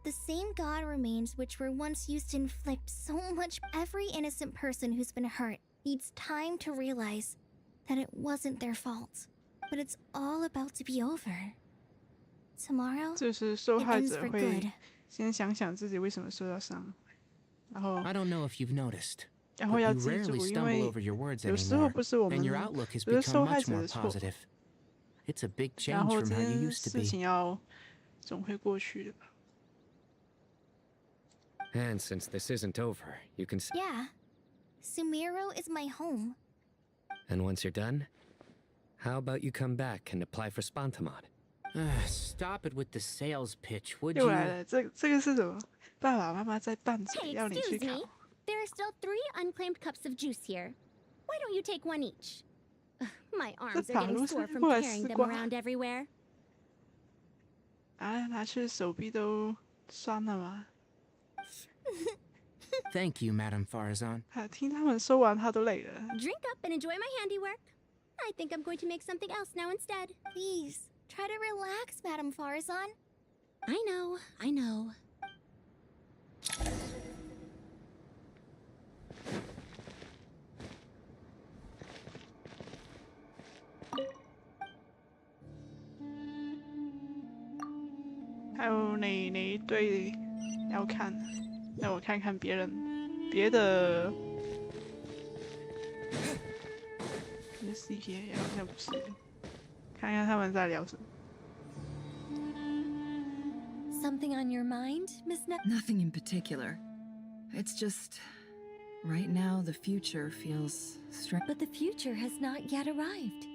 The same God remains which were once used to inflict so much. Every innocent person who's been hurt needs time to realize that it wasn't their fault. But it's all about to be over. Tomorrow,
就是受
it
害
ends
者
for
会
good.
先想想自己为什么受到伤，然后
I don't know if you've noticed,
然后
but
要
you
记
rarely
住，因
stumble
为
over your words
有时候
anymore,
不是我们
and your outlook has
不是受
become
害
much
者
more
的错，
positive. It's a big
然
change
后
from
这
how you
件
used to
事
be.
情总会过去的。
And since this isn't over, you can...
Yeah. Sumiro is my home.
And once you're done, how about you come back and apply for Spontamod?
Stop it with the sales pitch, would
又
you?
来了，这个是什么？爸爸妈妈在拌嘴，
Hey,
要你去
excuse
考
me.。There are still 3 unclaimed cups of juice here. Why don't you take one each? Ugh, my arms are getting sore from carrying them around everywhere.
啊，拿去手臂都酸了吗？
Thank you, Madame Farazan.
啊，听他们说完，他都累了。
Drink up and enjoy my handiwork. I think I'm going to make something else now instead.
Please, try to relax, Madame Farazan.
I know, I know.
还有哪一对要看？让我看看别的 CP 好像不是，看看他们在聊什么。
Something on your mind, Miss
Nothing in particular. It's just right now the future feels strange.
But the future has not yet arrived.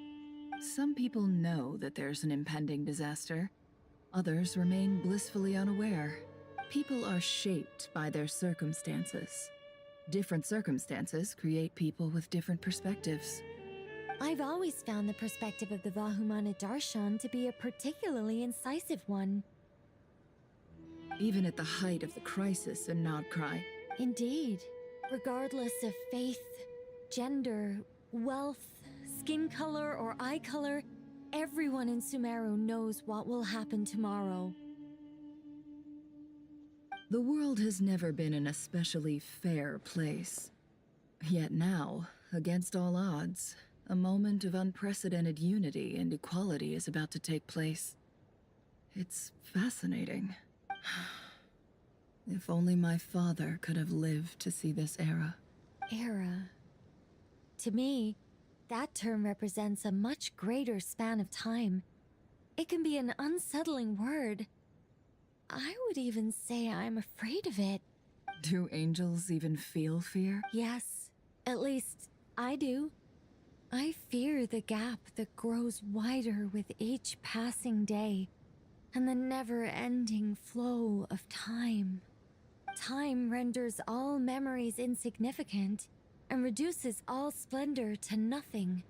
Some people know that there's an impending disaster. Others remain blissfully unaware. People are shaped by their circumstances. Different circumstances create people with different perspectives.
I've always found the perspective of the Vahumana Darshan to be a particularly incisive one.
Even at the height of the crisis in Nodcry.
Indeed. Regardless of faith, gender, wealth, skin color, or eye color, everyone in Sumeru knows what will happen tomorrow.
The world has never been an especially fair place. Yet now, against all odds, a moment of unprecedented unity and equality is about to take place. It's fascinating. If only my father could have lived to see this era.
Era. To me, that term represents a much greater span of time. It can be an unsettling word. I would even say I'm afraid of it.
Do angels even feel fear?
Yes, at least I do. I fear the gap that grows wider with each passing day, and the never-ending flow of time. Time renders all memories insignificant, and reduces all splendor to nothing.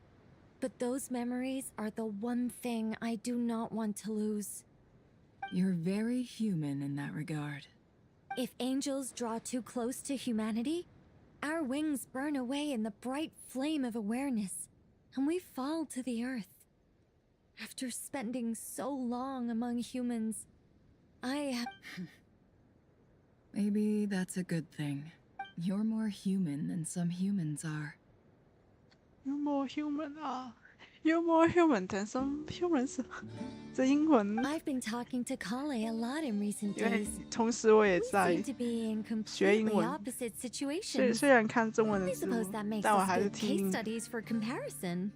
But those memories are the one thing I do not want to lose.
You're very human in that regard.
If angels draw too close to humanity, our wings burn away in the bright flame of awareness, and we fall to the earth. After spending so long among humans, I have...
Maybe that's a good thing. You're more human than some humans are.
You're more human You're more human than some humans. 这英文
I've been talking to Kale a lot in recent
因为
days.
同时我也
We
在
seem to be in
学英
completely
文，
opposite situations.
虽然看中文
I
的字幕
suppose that，makes
但我
us
还是
good case
听。
studies for comparison.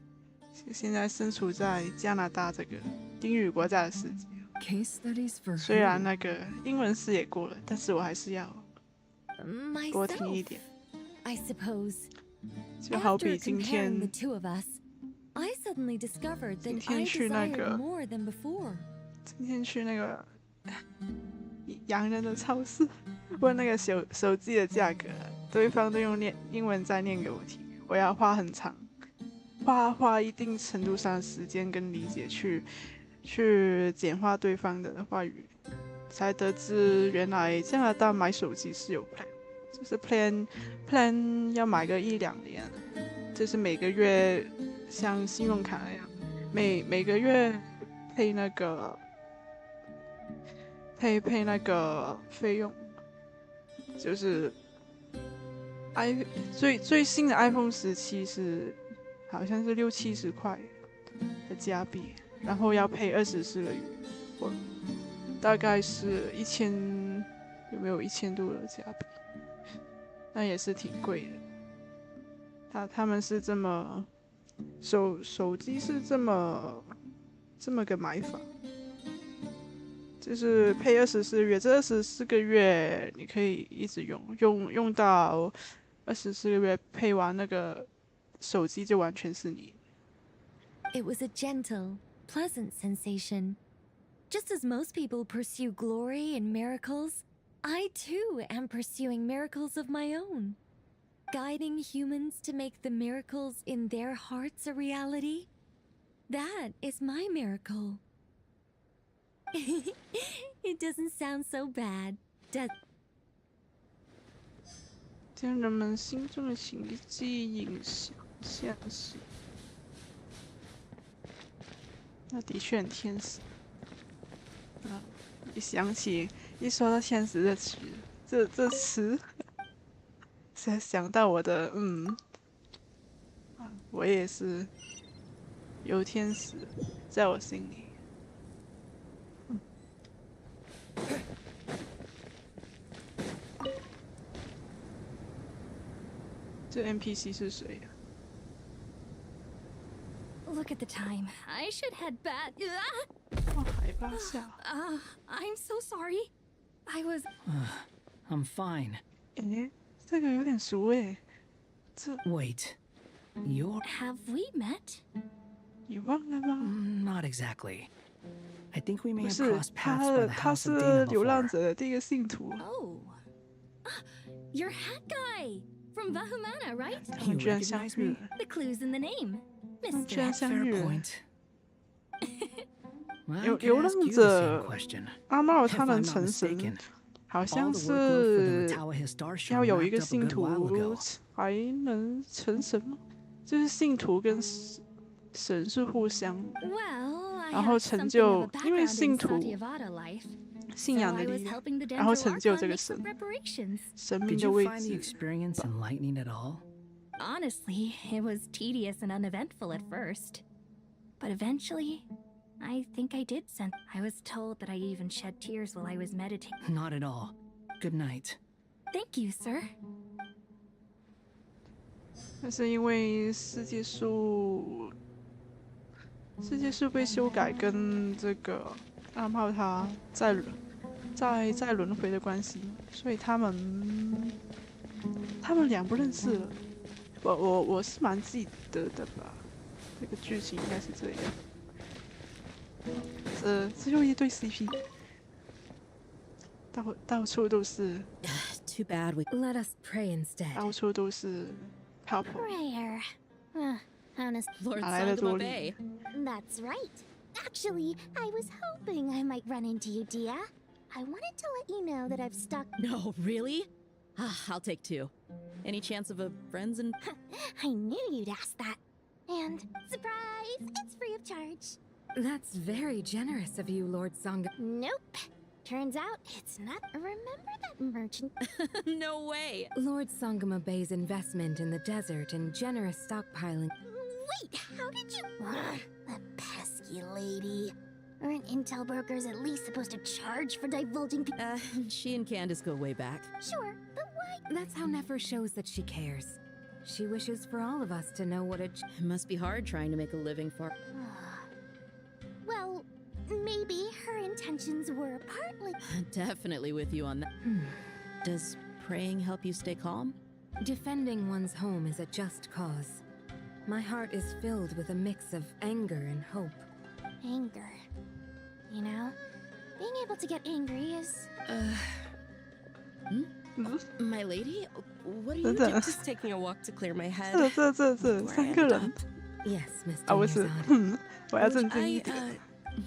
现在身处在加拿大这个英语国家的世界，
Case studies for
虽然那个英文试也过了，但是我还是要多听
Myself,
一点。
I suppose.
就好
After
比今
comparing the
天
two of us, I suddenly discovered
今
that
天
I
去那
desired
个
more than before.
今天去那个洋人的超市，问那个手机的价格，对方都用英文在念给我听，我要花很长，花一定程度上的时间跟理解去简化对方的话语，才得知原来加拿大买手机是有 plan， 就是 plan 要买个1-2年，就是每个月像信用卡那样，每个月配那个费用，就是最新的 iPhone 17是好像是60-70块的加币，然后要配24个月，我大概是1000，有没有1000多的加币？那也是挺贵的。他们是这么手机是这么个买法。就是配24个月，这24个月你可以一直用到24个月，配完那个手机就完全是你。
It was a gentle, pleasant sensation. Just as most people pursue glory and miracles, I too am pursuing miracles of my own. Guiding humans to make the miracles in their hearts a reality. That is my miracle. It doesn't sound so bad, does?
将人们心中的奇迹影响现实，那的确很天使。一说到天使这词，想到我的我也是有天使在我心里。这 NPC 是谁呀、
Look at the time. I should head back.
往海拔下。
I'm so sorry. I was.
I'm fine.
诶，这个有点熟诶。这
Wait. You're.
Have we met?
你忘了吗？
Not exactly. I think we may
不
have
是，
crossed paths by the
他
house of
是
Dana
流浪
before.
者的第一个信徒。
Oh. You're Hat Guy from Vahumana, right?
他们居然相遇了。
The clue's in the name.
他们居然相遇
Fair
了。
point. Well, I
流
can
流
ask
浪
you the same
者
question.
阿茂
If
他
I'm
能
not
成神
mistaken,，
好
all
像
the work load for the
是
Matawa Histar
要
show
有一个
wrapped up a
信
good
徒
while ago.
才能成神吗？就是信徒跟神是互相，
Well, I
然后
have
成
something
就
of a，
因为
background
信
in
徒
Satyavada life.
信
So
仰的
I
力
was
量，
helping the
然后
Dendro
成就
Archon
这个
make some
神，
preparations.
神明
Did
的
you
位
find the
置。
experience enlightening at all?
Honestly, it was tedious and uneventful at first. But eventually, I think I did sense. I was told that I even shed tears while I was meditating.
Not at all. Good night.
Thank you, sir.
那是因为世界树被修改，跟这个阿茂他在轮回的关系，所以他们俩不认识了。我是蛮记得的吧，这个剧情应该是这样。这又一对 CP， 到处都是。
Too bad we.
Let us pray instead.
到处都是泡泡。
Prayer. Honest.
Lord
哪来的多
Sangama
利？
Bay.
That's right. Actually, I was hoping I might run into you, Dia. I wanted to let you know that I've stuck.
No, really? I'll take 2. Any chance of a friends and.
I knew you'd ask that. And surprise, it's free of charge.
That's very generous of you, Lord Sangha.
Nope. Turns out it's not. Remember that merchant?
No way!
Lord Sangama Bay's investment in the desert and generous stockpiling.
Wait, how did you? That pesky lady. Aren't intel brokers at least supposed to charge for divulging?
She and Candace go way back.
Sure, but why?
That's how Nefer shows that she cares. She wishes for all of us to know what a.
It must be hard trying to make a living for.
Well, maybe her intentions were partly.
Definitely with you on that. Does praying help you stay calm?
Defending one's home is a just cause. My heart is filled with a mix of anger and hope.
Anger. You know, being able to get angry is.
My lady? What are you
等等
Just taking a walk to clear my head.
这3个人
Yes, Mr.
啊，不是，我要正经一点，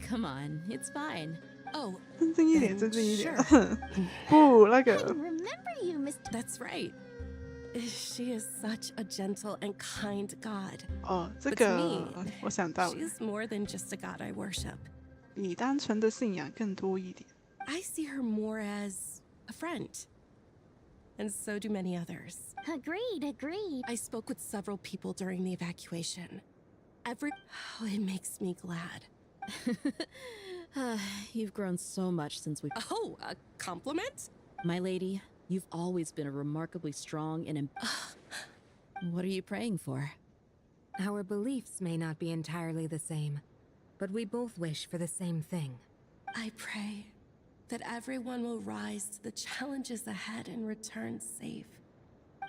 Come on, it's fine. Oh,
正经一点，正经一点。不，那个
Remember you, Mr.
That's right. She is such a gentle and kind god.
哦，这
But
个
to me,
我想到了，
she's more than just a god I worship.
比单纯的信仰更多一点。
I see her more as a friend. And so do many others.
Agreed, agreed.
I spoke with several people during the evacuation. Oh, it makes me glad.
You've grown so much since we.
Oh, a compliment?
My lady, you've always been a remarkably strong and. What are you praying for?
Our beliefs may not be entirely the same, but we both wish for the same thing.
I pray that everyone will rise to the challenges ahead and return safe.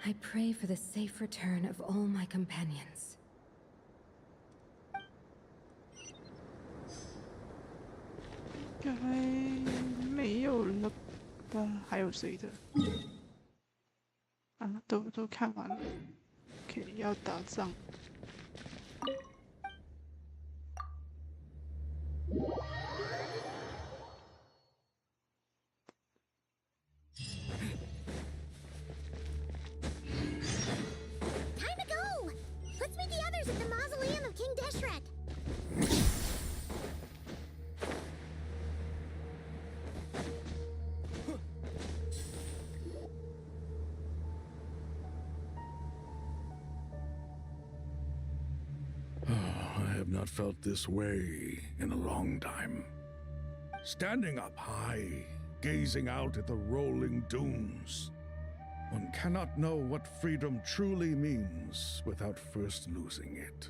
I pray for the safe return of all my companions.
该没有了吧？还有谁的？啊，都看完了。OK， 要打仗。
Time to go! Let's meet the others at the mausoleum of King Deshret.
I have not felt this way in a long time. Standing up high, gazing out at the rolling dunes. One cannot know what freedom truly means without first losing it.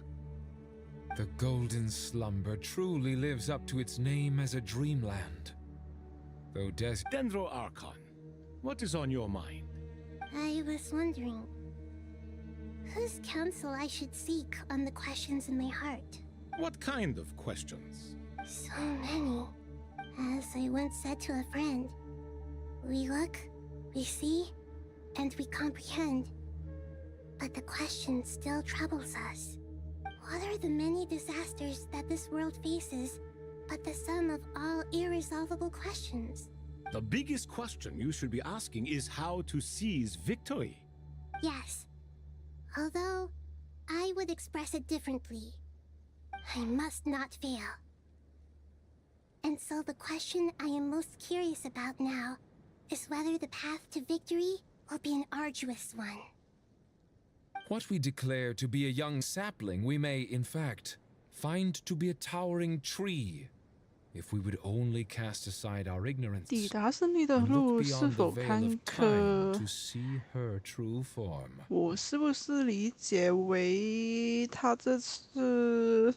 The golden slumber truly lives up to its name as a dreamland. Though
Dendro Archon, what is on your mind?
I was wondering whose counsel I should seek on the questions in my heart.
What kind of questions?
So many. As I once said to a friend, we look, we see, and we comprehend. But the question still troubles us. What are the many disasters that this world faces, but the sum of all irresolvable questions?
The biggest question you should be asking is how to seize victory.
Yes. Although, I would express it differently. I must not fail. And so the question I am most curious about now is whether the path to victory will be an arduous one.
what we declare to be a young sapling, we may, in fact, find to be a towering tree. If we would only cast aside our ignorance
抵达胜利的
and
路
look
是
beyond the
否
veil
坎
of
坷
time to see her true form.
我是不是理解为他这次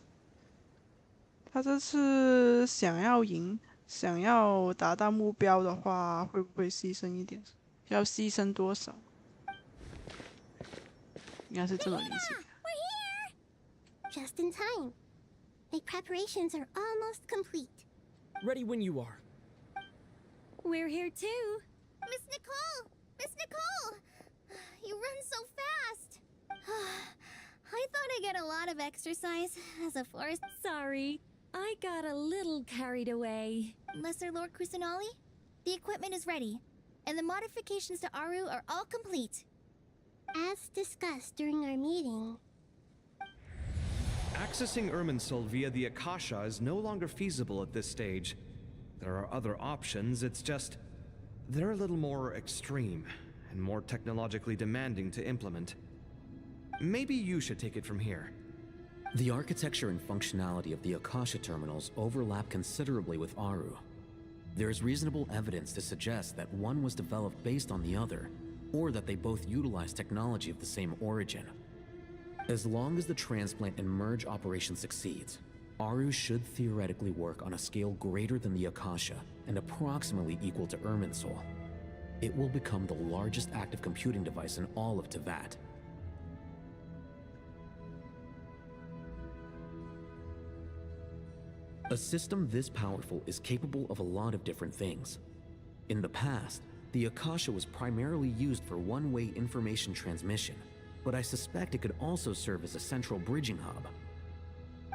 想要赢，想要达到目标的话，会不会牺牲一点？要牺牲多少？应该是这么理解。
Just in time. My preparations are almost complete.
Ready when you are.
We're here too. Miss Nicole! Miss Nicole! You run so fast. I thought I'd get a lot of exercise as a forest.
Sorry, I got a little carried away.
Lesser Lord Kusanali, the equipment is ready, and the modifications to Aru are all complete.
As discussed during our meeting,
accessing Irminsul via the Akasha is no longer feasible at this stage. There are other options, it's just they're a little more extreme and more technologically demanding to implement. Maybe you should take it from here.
The architecture and functionality of the Akasha terminals overlap considerably with Aru. There is reasonable evidence to suggest that one was developed based on the other, or that they both utilize technology of the same origin. As long as the transplant and merge operation succeeds, Aru should theoretically work on a scale greater than the Akasha and approximately equal to Irminsul. It will become the largest active computing device in all of Teyvat. A system this powerful is capable of a lot of different things. In the past, the Akasha was primarily used for one-way information transmission, but I suspect it could also serve as a central bridging hub.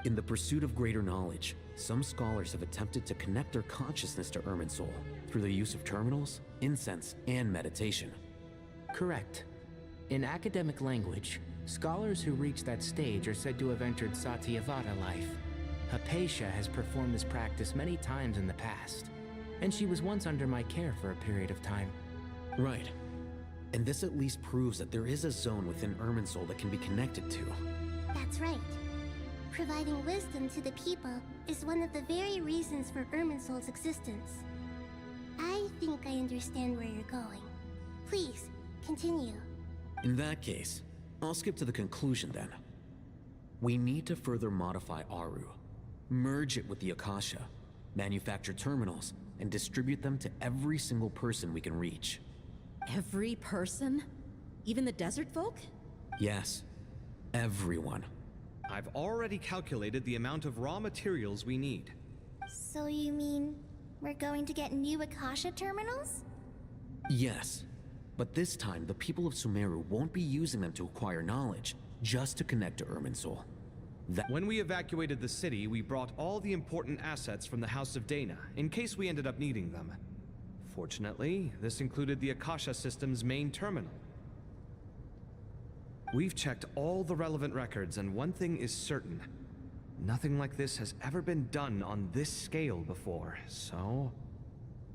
In the pursuit of greater knowledge, some scholars have attempted to connect their consciousness to Irminsul through the use of terminals, incense, and meditation.
Correct. In academic language, scholars who reach that stage are said to have entered Satyavada life. Hypatia has performed this practice many times in the past, and she was once under my care for a period of time.
Right. And this at least proves that there is a zone within Irminsul that can be connected to.
that's right. Providing wisdom to the people is one of the very reasons for Irminsul's existence. I think I understand where you're going. Please, continue.
In that case, I'll skip to the conclusion then. We need to further modify Aru, merge it with the Akasha, manufacture terminals, and distribute them to every single person we can reach.
Every person? Even the desert folk?
Yes, everyone.
I've already calculated the amount of raw materials we need.
So you mean we're going to get new Akasha terminals?
Yes, but this time the people of Sumeru won't be using them to acquire knowledge, just to connect to Irminsul.
When we evacuated the city, we brought all the important assets from the House of Dana, in case we ended up needing them. Fortunately, this included the Akasha system's main terminal. We've checked all the relevant records, and one thing is certain. Nothing like this has ever been done on this scale before, so...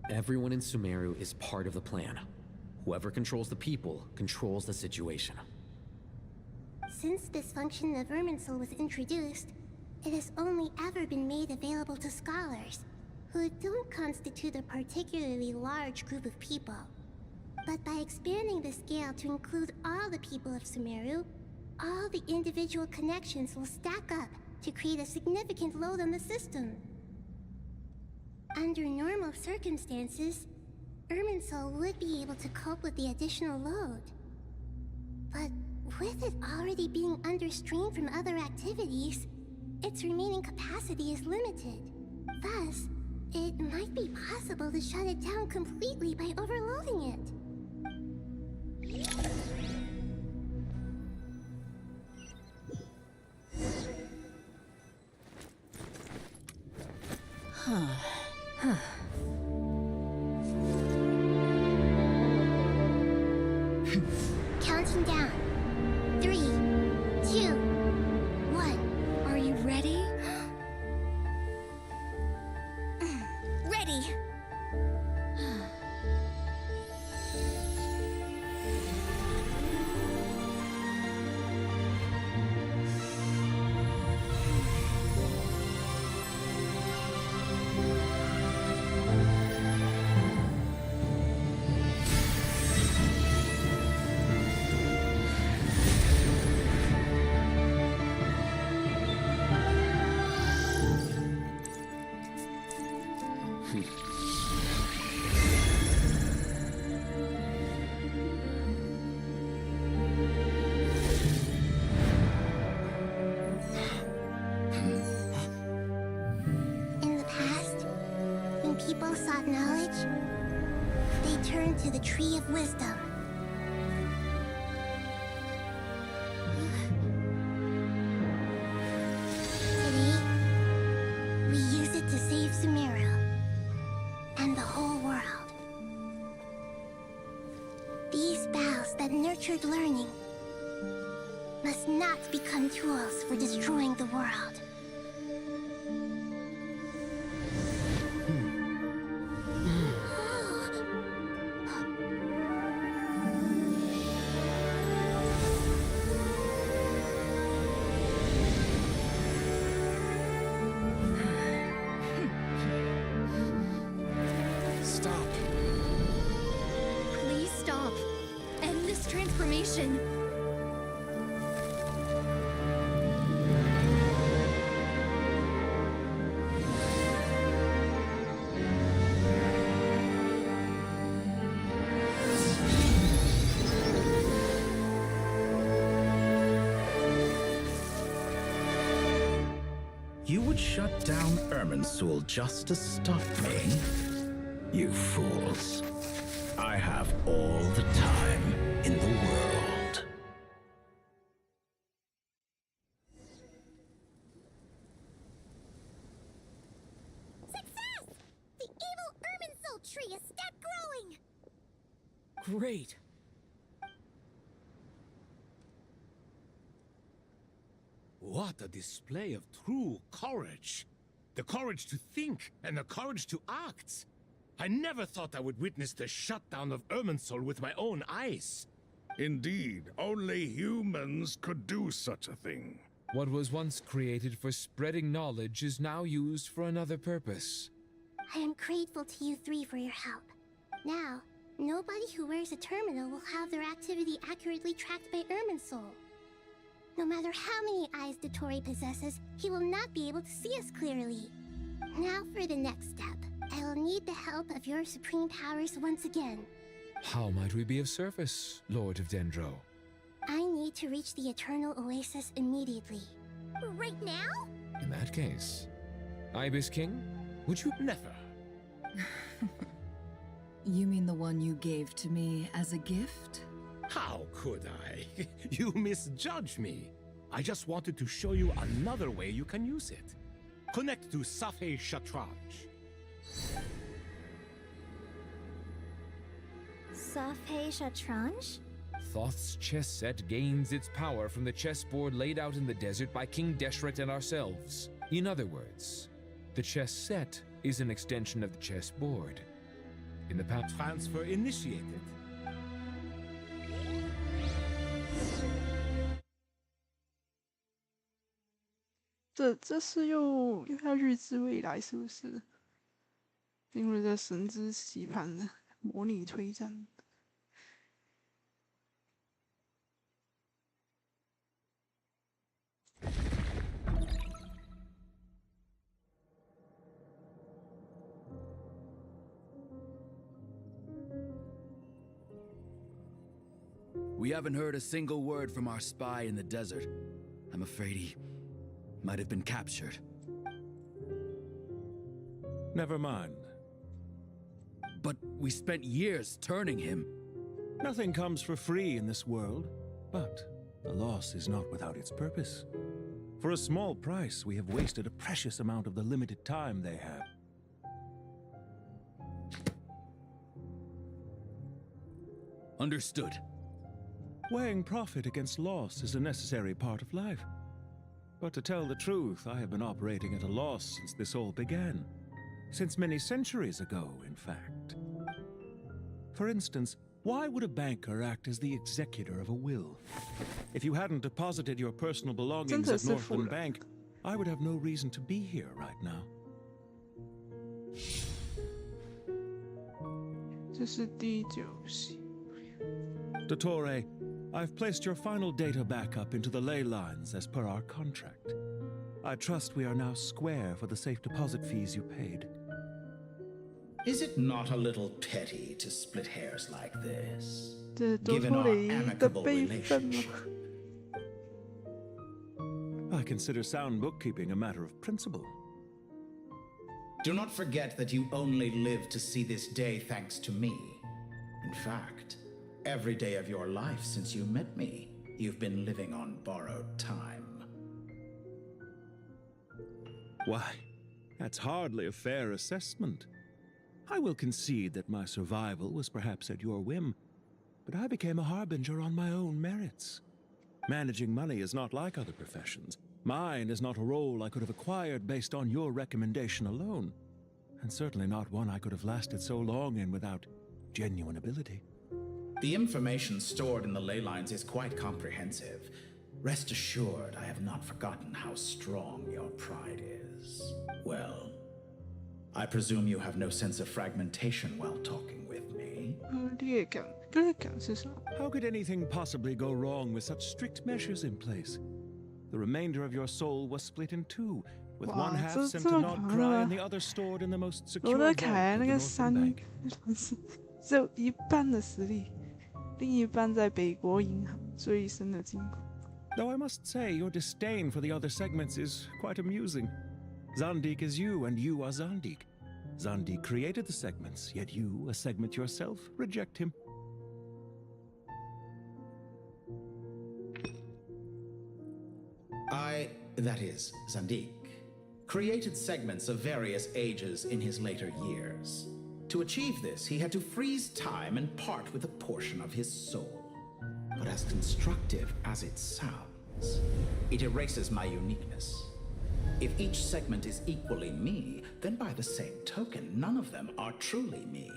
Everyone in Sumeru is part of the plan. Whoever controls the people controls the situation.
Since this function of Irminsul was introduced, it has only ever been made available to scholars, who don't constitute a particularly large group of people. But by expanding the scale to include all the people of Sumeru, all the individual connections will stack up to create a significant load on the system. Under normal circumstances, Irminsul would be able to cope with the additional load. But with it already being under strain from other activities, its remaining capacity is limited. Thus, it might be possible to shut it down completely by overloading it. Counting down. 3, 2, 1.
Are you ready?
Ready. People sought knowledge, they turned to the Tree of Wisdom. Today, we use it to save Sumeru and the whole world. These boughs that nurtured learning must not become tools for destroying the world.
Transformation.
You would shut down Irminsul just to stop me? You fools. I have all the time in the world.
Success! The evil Irminsul tree has stopped growing!
Great!
What a display of true courage! The courage to think and the courage to act! I never thought I would witness the shutdown of Irminsul with my own eyes.
Indeed, only humans could do such a thing.
What was once created for spreading knowledge is now used for another purpose.
I am grateful to you three for your help. Now, nobody who wears a terminal will have their activity accurately tracked by Irminsul. No matter how many eyes Dottore possesses, he will not be able to see us clearly. Now for the next step. I will need the help of your supreme powers once again.
How might we be of service, Lord of Dendro?
I need to reach the Eternal Oasis immediately.
Right now?
In that case, Ibis King, would you never?
You mean the one you gave to me as a gift?
How could I? You misjudge me. I just wanted to show you another way you can use it. Connect to Safei Shatranj.
Safei Shatranj?
Thoth's chess set gains its power from the chessboard laid out in the desert by King Deshret and ourselves. In other words, the chess set is an extension of the chessboard. In the past,
transfer initiated.
这是又要预知未来，是不是？因为这神之棋盘的模拟推战。
We haven't heard a single word from our spy in the desert. I'm afraid he might have been captured.
Never mind.
But we spent years turning him.
Nothing comes for free in this world, but the loss is not without its purpose. For a small price, we have wasted a precious amount of the limited time they have.
Understood.
Weighing profit against loss is a necessary part of life. But to tell the truth, I have been operating at a loss since this all began. Since many centuries ago, in fact. For instance, why would a banker act as the executor of a will? If you hadn't deposited your personal belongings at Northland Bank, I would have no reason to be here right now.
这是第9集。
Dottore, I've placed your final data backup into the ley lines as per our contract. I trust we are now square for the safe deposit fees you paid.
Is it not a little petty to split hairs like this?
这多
Given
托
our
雷的
amicable
辈分吗？
I consider sound bookkeeping a matter of principle.
Do not forget that you only live to see this day thanks to me. In fact, every day of your life since you met me, you've been living on borrowed time.
Why, that's hardly a fair assessment. I will concede that my survival was perhaps at your whim, but I became a harbinger on my own merits. Managing money is not like other professions. Mine is not a role I could have acquired based on your recommendation alone, and certainly not one I could have lasted so long in without genuine ability.
The information stored in the ley lines is quite comprehensive. Rest assured, I have not forgotten how strong your pride is. Well, I presume you have no sense of fragmentation while talking with me.
裂感，裂感是什么？
How could anything possibly go wrong with such strict measures in place? The remainder of your soul was split in two, with one half sent to Nodcry and the other stored in the most secure
罗德
vault
凯
of
那
the
个
Northern
3
Bank.
只有一半的实力，另一半在北国银行最深的金库。
Though I must say, your disdain for the other segments is quite amusing. Zandik is you, and you are Zandik. Zandik created the segments, yet you, a segment yourself, reject him.
That is, Zandik, created segments of various ages in his later years. To achieve this, he had to freeze time and part with a portion of his soul. But as constructive as it sounds, it erases my uniqueness. If each segment is equally me, then by the same token, none of them are truly me.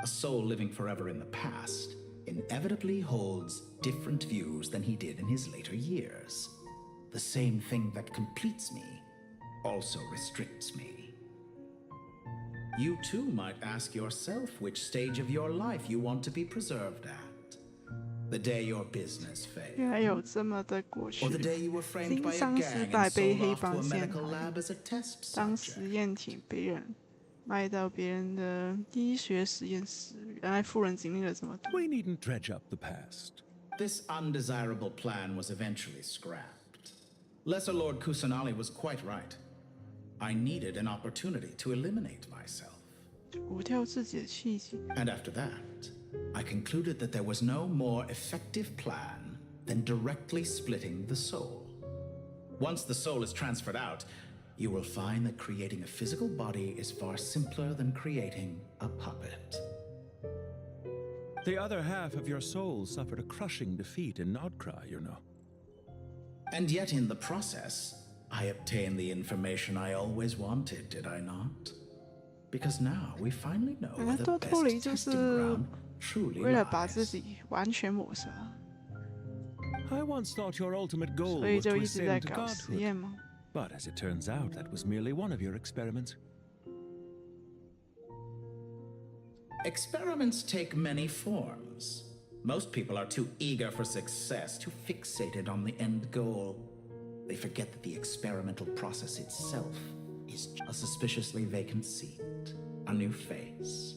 A soul living forever in the past inevitably holds different views than he did in his later years. The same thing that completes me also restricts me. You too might ask yourself which stage of your life you want to be preserved at. The day your business failed.
原来有这么的过去
Or the day you were framed
经
by a
商
gang
失
and
败，被
sold
黑
off to
帮
a
陷
medical
害，
lab as a test
当
subject.
实验体被人卖到别人的医学实验室。原来富人经历了这么多。
We needn't dredge up the past.
This undesirable plan was eventually scrapped. Lesser Lord Kusanali was quite right. I needed an opportunity to eliminate myself.
除掉自己的契机。
And after that, I concluded that there was no more effective plan than directly splitting the soul. Once the soul is transferred out, you will find that creating a physical body is far simpler than creating a puppet.
The other half of your soul suffered a crushing defeat in Nodcry, you know.
And yet in the process, I obtained the information I always wanted, did I not? Because now we finally know where the
多托雷
best
就
testing
是
ground truly
为了把
lies.
自己完全抹杀，
I once thought your ultimate goal
所以
was
就
to
一直在
ascend to
搞实
godhood.
验嘛。
But as it turns out, that was merely one of your experiments.
Experiments take many forms. Most people are too eager for success, too fixated on the end goal. They forget that the experimental process itself is a suspiciously vacant seat, a new face.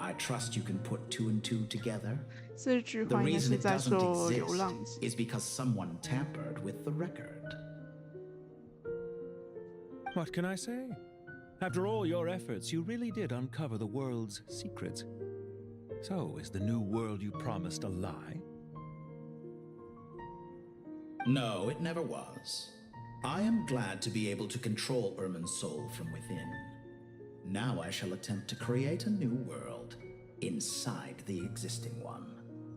I trust you can put two and two together.
这句
The
话应该
reason
是
it
在
doesn't
说流浪
exist is because someone tampered with the record.
What can I say? After all your efforts, you really did uncover the world's secrets. So, is the new world you promised a lie?
No, it never was. I am glad to be able to control Irmin's soul from within. Now I shall attempt to create a new world inside the existing one.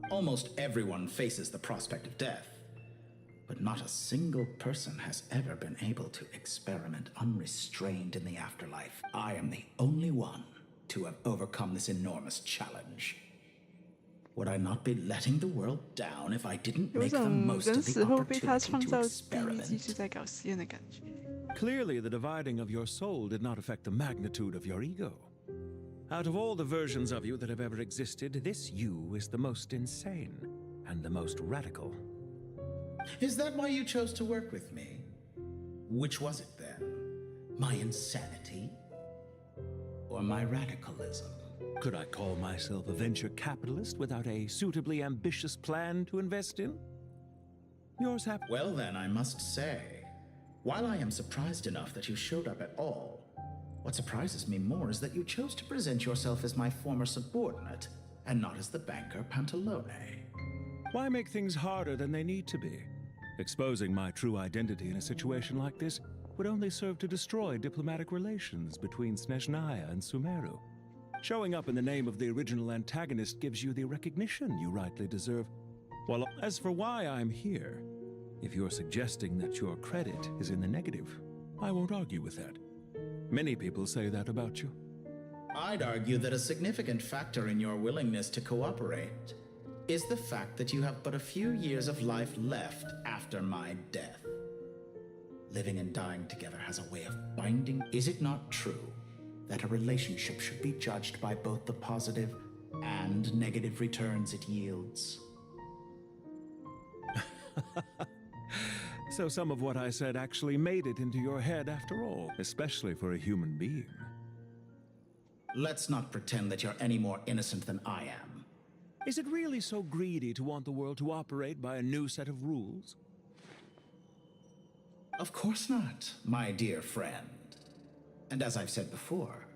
Almost everyone faces the prospect of death, but not a single person has ever been able to experiment unrestrained in the afterlife. I am the only one to have overcome this enormous challenge. Would I not be letting the world down if I didn't
有
make the
种
most
人
of the
死后被他
opportunity
创
to
造第一季
experiment?
是在搞实验的感觉。
Clearly, the dividing of your soul did not affect the magnitude of your ego. Out of all the versions of you that have ever existed, this you is the most insane and the most radical.
Is that why you chose to work with me? Which was it then? My insanity? Or my radicalism?
Could I call myself a venture capitalist without a suitably ambitious plan to invest in? Yours happened.
Well then, I must say, while I am surprised enough that you showed up at all, what surprises me more is that you chose to present yourself as my former subordinate, and not as the banker Pantalone.
Why make things harder than they need to be? Exposing my true identity in a situation like this would only serve to destroy diplomatic relations between Snezhnaya and Sumeru. Showing up in the name of the original antagonist gives you the recognition you rightly deserve. Well, as for why I'm here, if you're suggesting that your credit is in the negative, I won't argue with that. Many people say that about you.
I'd argue that a significant factor in your willingness to cooperate is the fact that you have but a few years of life left after my death. Living and dying together has a way of binding. Is it not true that a relationship should be judged by both the positive and negative returns it yields?
So some of what I said actually made it into your head after all, especially for a human being.
Let's not pretend that you're any more innocent than I am.
Is it really so greedy to want the world to operate by a new set of rules?
Of course not, my dear friend. And as I've said before,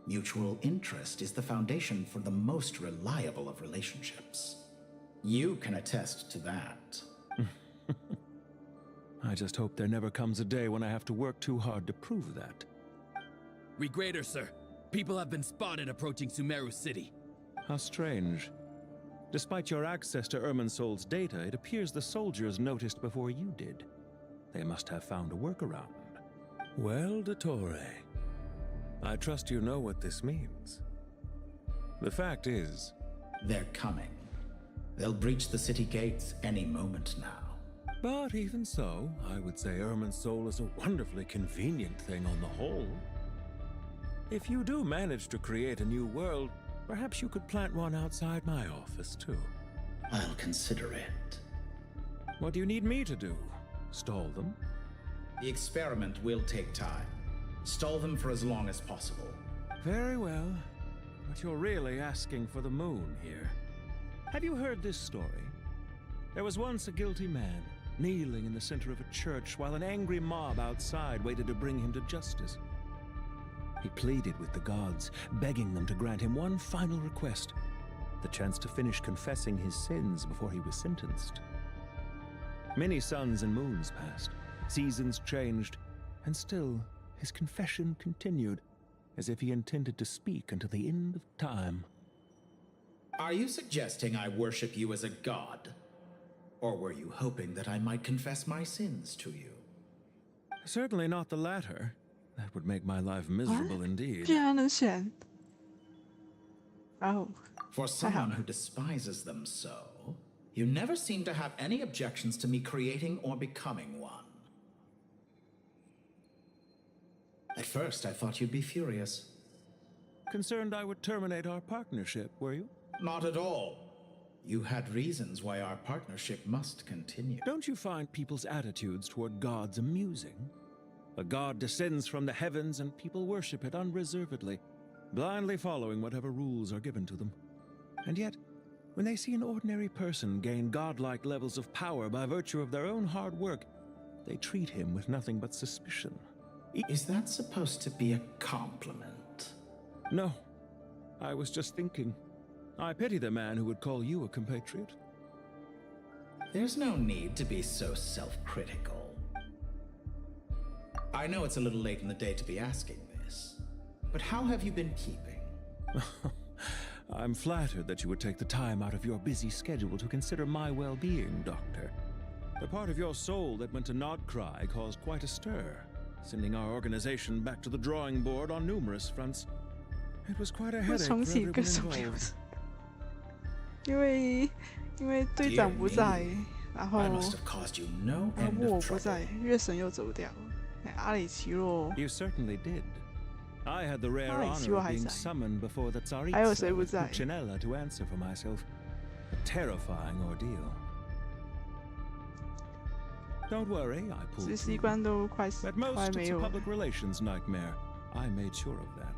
mutual interest is the foundation for the most reliable of relationships. You can attest to that.
I just hope there never comes a day when I have to work too hard to prove that.
Regrader, sir. People have been spotted approaching Sumeru City.
How strange. Despite your access to Irminsol's data, it appears the soldiers noticed before you did. They must have found a workaround. Well, Dottore, I trust you know what this means. The fact is...
They're coming. They'll breach the city gates any moment now.
But even so, I would say Irminsol is a wonderfully convenient thing on the whole. If you do manage to create a new world, perhaps you could plant one outside my office, too.
I'll consider it.
What do you need me to do? Stall them?
The experiment will take time. Stall them for as long as possible.
Very well. But you're really asking for the moon here. Have you heard this story? There was once a guilty man, kneeling in the center of a church while an angry mob outside waited to bring him to justice. He pleaded with the gods, begging them to grant him one final request, the chance to finish confessing his sins before he was sentenced. Many suns and moons passed, seasons changed, and still his confession continued, as if he intended to speak until the end of time.
Are you suggesting I worship you as a god? Or were you hoping that I might confess my sins to you?
Certainly not the latter. That would make my life miserable indeed.
竟然能选 Oh.
For someone who despises them so, you never seem to have any objections to me creating or becoming one. At first, I thought you'd be furious.
Concerned I would terminate our partnership, were you?
Not at all. You had reasons why our partnership must continue.
Don't you find people's attitudes toward gods amusing? A god descends from the heavens and people worship it unreservedly, blindly following whatever rules are given to them. And yet,
When they see an ordinary person gain godlike levels of power by virtue of their own hard work, they treat him with nothing but suspicion.
Is that supposed to be a compliment?
No. I was just thinking. I pity the man who would call you a compatriot.
There's no need to be so self-critical. I know it's a little late in the day to be asking this, but how have you been keeping?
I'm flattered that you would take the time out of your busy schedule to consider my well-being, Doctor. The part of your soul that went to Nodcry caused quite a stir, sending our organization back to the drawing board on numerous fronts. It was quite a headache for everyone involved.
因为队长不在，然后沃不在，月神又走掉，阿里奇洛。
You certainly did. I had the rare honor of being summoned before the Tsaritsa Puccinella to answer for myself. A terrifying ordeal. Don't worry, I pulled through. At most, it's a public relations nightmare. I made sure of that.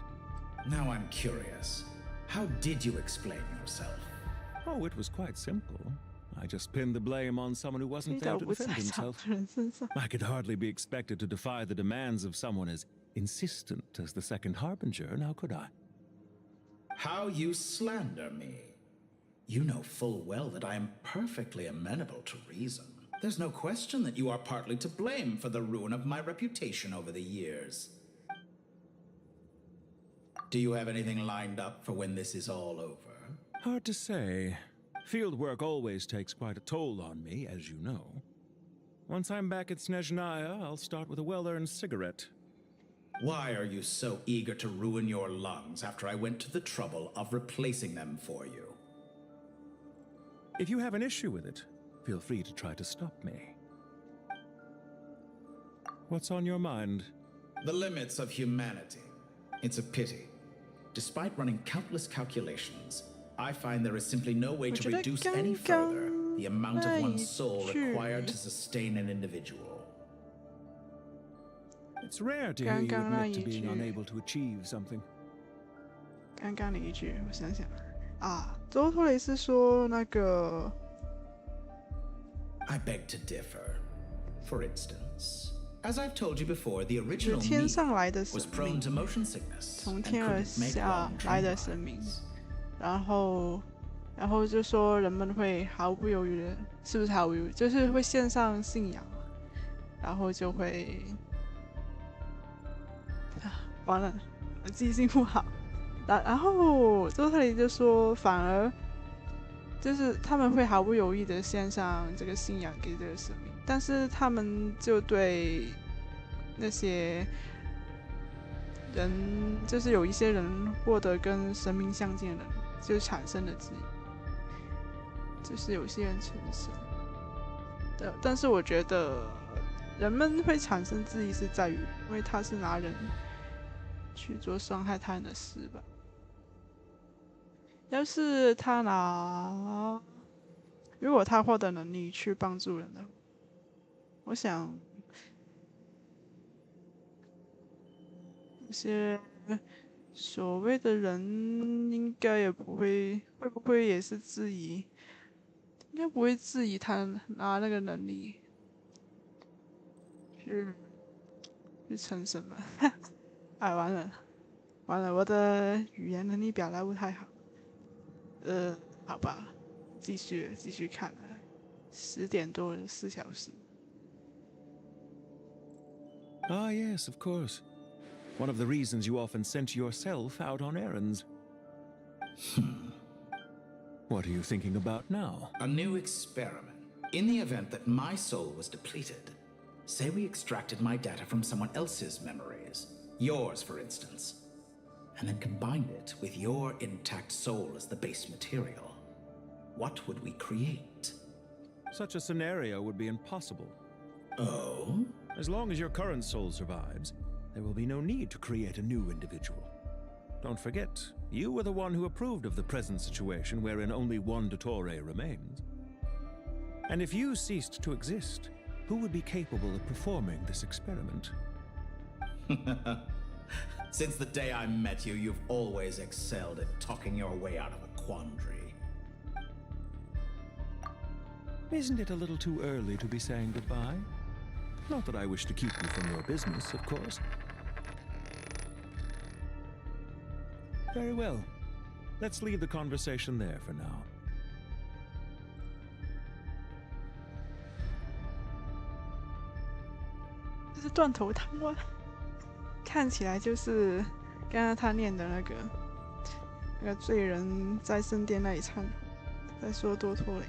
Now I'm curious. How did you explain yourself?
Oh, it was quite simple. I just pinned the blame on someone who wasn't there to defend himself. I could hardly be expected to defy the demands of someone as insistent as the second harbinger, now could I?
How you slander me. You know full well that I am perfectly amenable to reason. There's no question that you are partly to blame for the ruin of my reputation over the years. Do you have anything lined up for when this is all over?
Hard to say. Field work always takes quite a toll on me, as you know. Once I'm back at Snezhnaya, I'll start with a well-earned cigarette.
Why are you so eager to ruin your lungs after I went to the trouble of replacing them for you?
If you have an issue with it, feel free to try to stop me. What's on your mind?
The limits of humanity. It's a pity. Despite running countless calculations, I find there is simply no way to reduce any further the amount of one's soul required to sustain an individual.
It's rare to hear you admit to being unable to achieve something.
刚刚的一句，我想想啊，周托雷是说那个。
I beg to differ. For instance, as I've told you before, the original me was prone to motion sickness
从天而下来的神明，然后就说人们会毫不犹豫的，是不是毫不犹豫？就是会献上信仰，然后就会。 完了，我记性不好。然后周特里就说，反而就是他们会毫不犹豫的献上这个信仰给这个神明，但是他们就对那些人，就是有一些人获得跟神明相近的人，就产生了质疑，就是有些人成神。对，但是我觉得人们会产生质疑是在于，因为他是拿人。 去做伤害他人的事吧。要是他如果他获得能力去帮助人的，我想，有些所谓的人应该也不会，会不会也是质疑？应该不会质疑他拿那个能力去成神吧。哎，完了，我的语言能力表达不太好。好吧，继续看了，10点多4小时。
Ah, yes, of course. One of the reasons you often sent yourself out on errands. What are you thinking about now?
A new experiment. In the event that my soul was depleted, say we extracted my data from someone else's memories. Yours, for instance, and then combined it with your intact soul as the base material. What would we create?
Such a scenario would be impossible.
Oh?
As long as your current soul survives, there will be no need to create a new individual. Don't forget, you were the one who approved of the present situation wherein only one Dottore remains. And if you ceased to exist, who would be capable of performing this experiment?
Since the day I met you, you've always excelled at talking your way out of a quandary.
Isn't it a little too early to be saying goodbye? Not that I wish to keep you from your business, of course. Very well. Let's leave the conversation there for now.
这是断头台吗？看起来就是刚刚他念的那个罪人在圣殿那里忏悔，在说多托雷。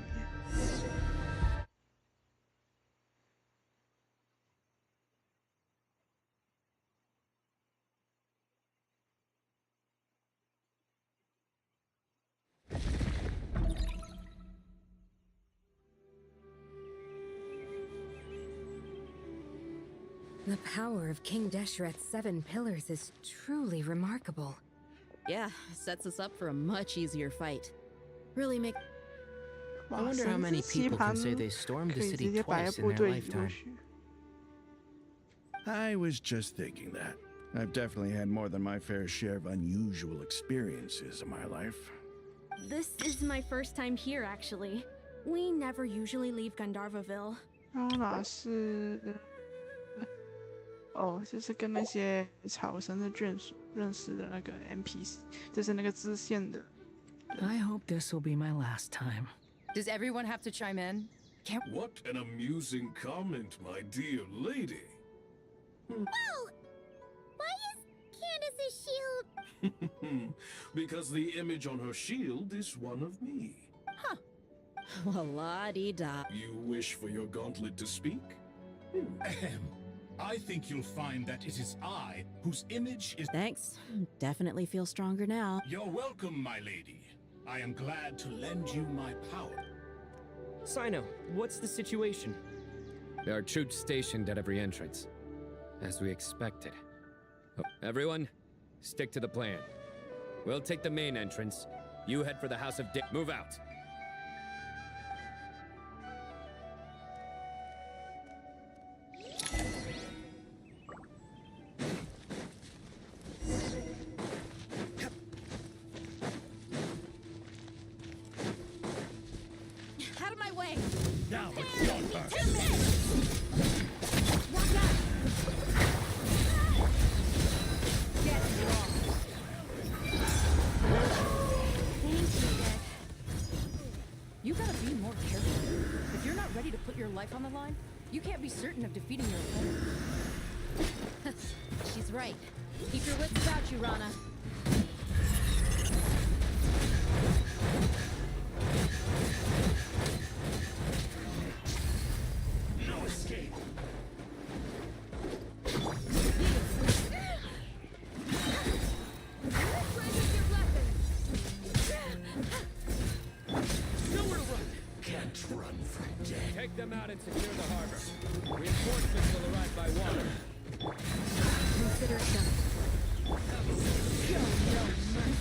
The power of King Deshret's 7 pillars is truly remarkable.
Yeah, sets us up for a much easier fight. Really make...
I wonder how many people can say they stormed the city twice in their lifetime.
I was just thinking that. I've definitely had more than my fair share of unusual experiences in my life.
This is my first time here, actually. We never usually leave Gandharvaville.
哪是？哦，就是跟那些草神的眷属认识的那个 NPC， 就是那个支线的。
I hope this will be my last time.
Does everyone have to chime in?
What an amusing comment, my dear lady.
Whoa! Why is Candace's shield?
Because the image on her shield is one of me.
Huh. Well, la-di-da.
You wish for your gauntlet to speak?
Ahem. I think you'll find that it is I whose image is...
Thanks. Definitely feel stronger now.
You're welcome, my lady. I am glad to lend you my power.
Sino, what's the situation?
There are troops stationed at every entrance, as we expected. Oh, everyone, stick to the plan. We'll take the main entrance. You head for the House of Move out.
Out of my way!
Now it's your turn.
Get lost!
You gotta be more careful. If you're not ready to put your life on the line, you can't be certain of defeating your opponent.
She's right. Keep your wits about you, Rana.
No escape.
Nowhere to run!
Can't run from death.
Take them out and secure the harbor. Reinforcements will arrive by water.
Consider it done.
Show no mercy!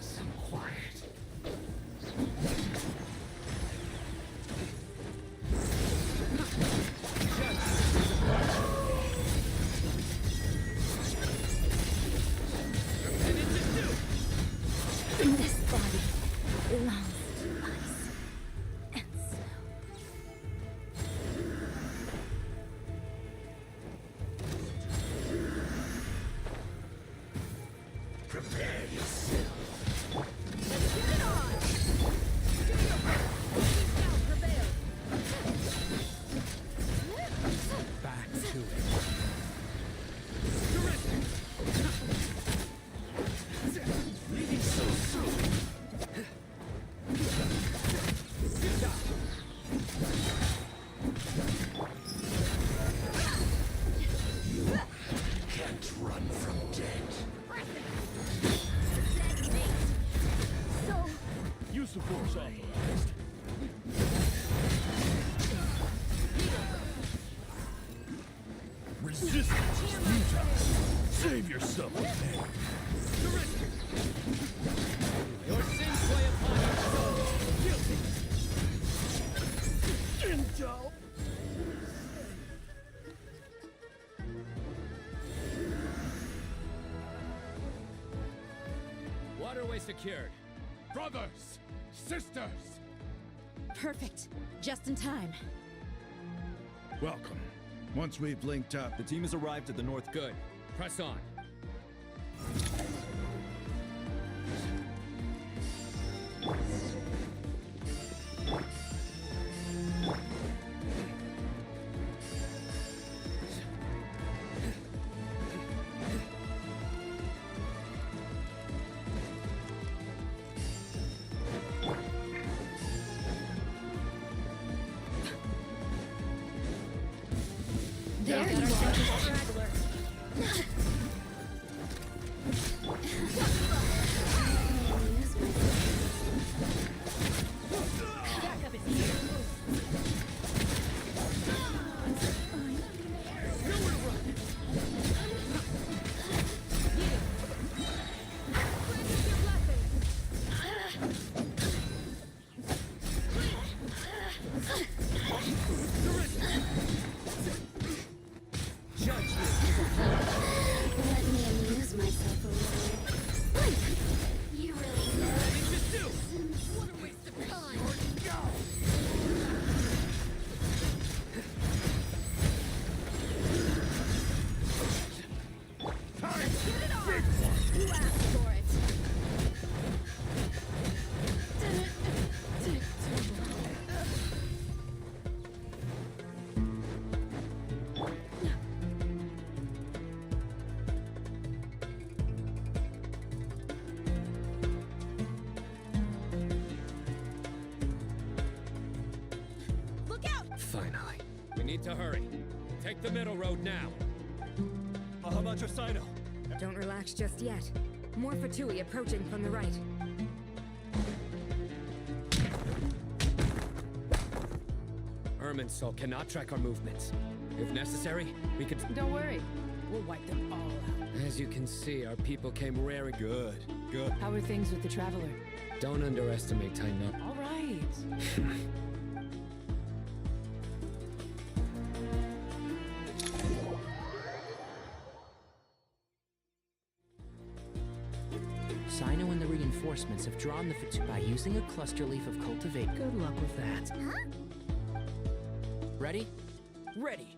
Some quiet.
This body belongs to us. And so...
Prepare yourself.
Get on! Do your best! We shall prevail!
Back to it.
Leaving so soon. You can't run from death.
So...
Use of force authorized. Resistance is futile. Save yourself with me.
Your sins play upon your soul.
Guilty. Intel.
Waterway secured.
Brothers! Sisters!
Perfect. Just in time.
Welcome. Once we've linked up,
The team has arrived at the north.
Good. Press on.
There you are.
Straggler. Backup is here. Nowhere to run. Practice your blessing.
Judge
Let me amuse myself a little. You really know.
What a waste of time. Get it on. You asked for it. Look out!
Finally. We need to hurry. Take the middle road now.
How about your Sino?
Don't relax just yet. More Fatui approaching from the right.
Irminsul cannot track our movements. If necessary, we could...
Don't worry. We'll wipe them all out.
As you can see, our people came raring.
Good. Good.
How are things with the Traveler?
Don't underestimate Taina.
All right.
Sino and the reinforcements have drawn the Fatu by using a cluster leaf of cultivate.
Good luck with that.
Ready?
Ready.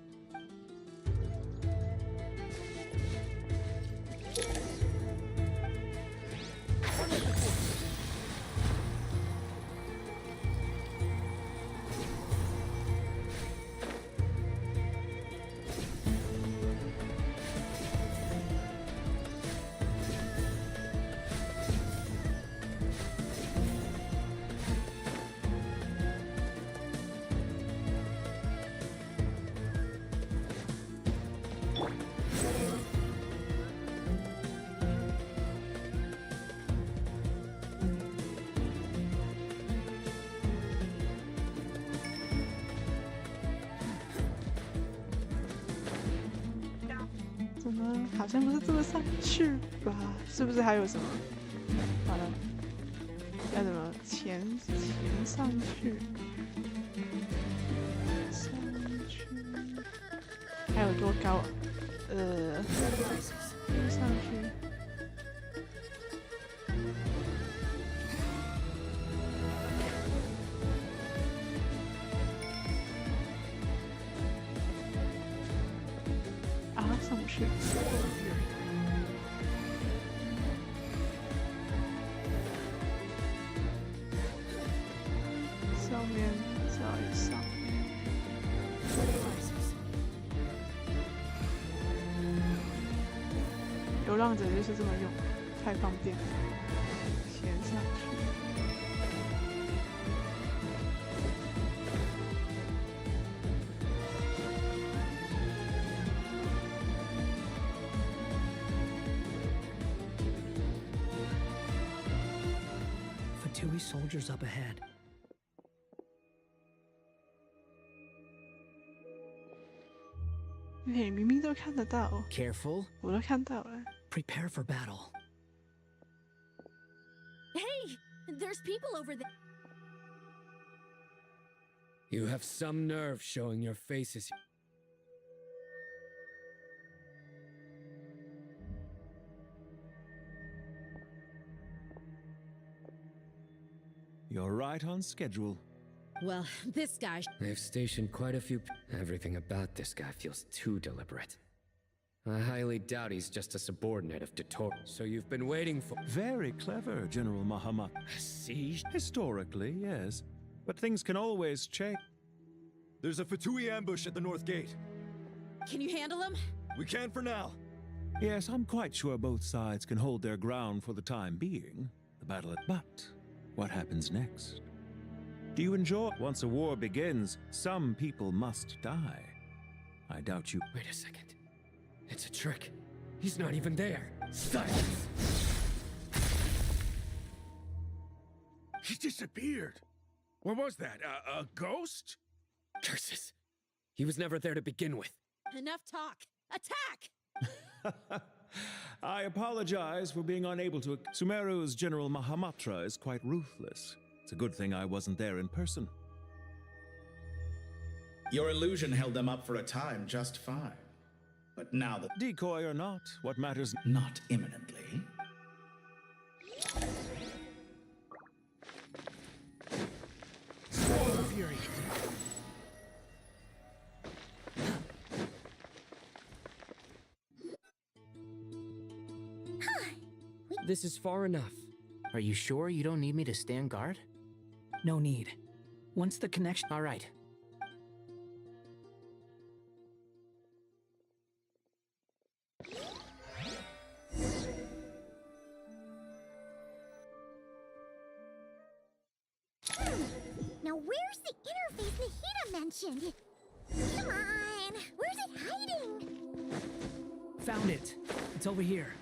怎么好像不是这么上去吧？是不是还有什么？完了，要怎么前上去？上去，还有多高？上去。啊，上不去。上面再上。流浪者就是这么用，太方便了。先上去。
Fatui soldiers up ahead.
你明明都看得到。
Careful.
我都看到了。
Prepare for battle.
Hey! There's people over there.
You have some nerve showing your faces.
You're right on schedule.
Well, this guy...
They've stationed quite a few... Everything about this guy feels too deliberate. I highly doubt he's just a subordinate of Detour. So you've been waiting for...
Very clever, General Mahamat.
Siege?
Historically, yes. But things can always change.
There's a Fatui ambush at the north gate.
Can you handle him?
We can for now.
Yes, I'm quite sure both sides can hold their ground for the time being. The battle at... But what happens next? Do you enjoy... Once a war begins, some people must die. I doubt you...
Wait a second. It's a trick. He's not even there. Silence!
He disappeared. What was that? A ghost?
Curses. He was never there to begin with.
Enough talk. Attack!
I apologize for being unable to... Sumeru's General Mahamatra is quite ruthless. It's a good thing I wasn't there in person.
Your illusion held them up for a time just fine. But now that...
Decoy or not, what matters...
Not imminently.
Fury.
This is far enough.
Are you sure you don't need me to stand guard?
No need. Once the connection...
All right.
Now where's the interface Nahida mentioned? Come on! Where's it hiding?
Found it. It's over here.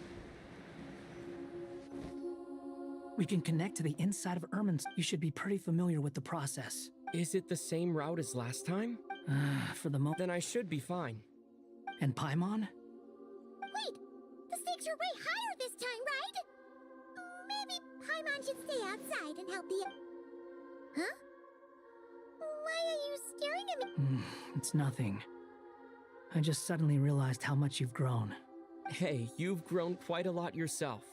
We can connect to the inside of Ermin's. You should be pretty familiar with the process.
Is it the same route as last time?
For the moment.
Then I should be fine.
And Paimon?
Wait! The stakes are way higher this time, right? Maybe Paimon should stay outside and help the... Huh? Why are you staring at me?
It's nothing. I just suddenly realized how much you've grown.
Hey, you've grown quite a lot yourself.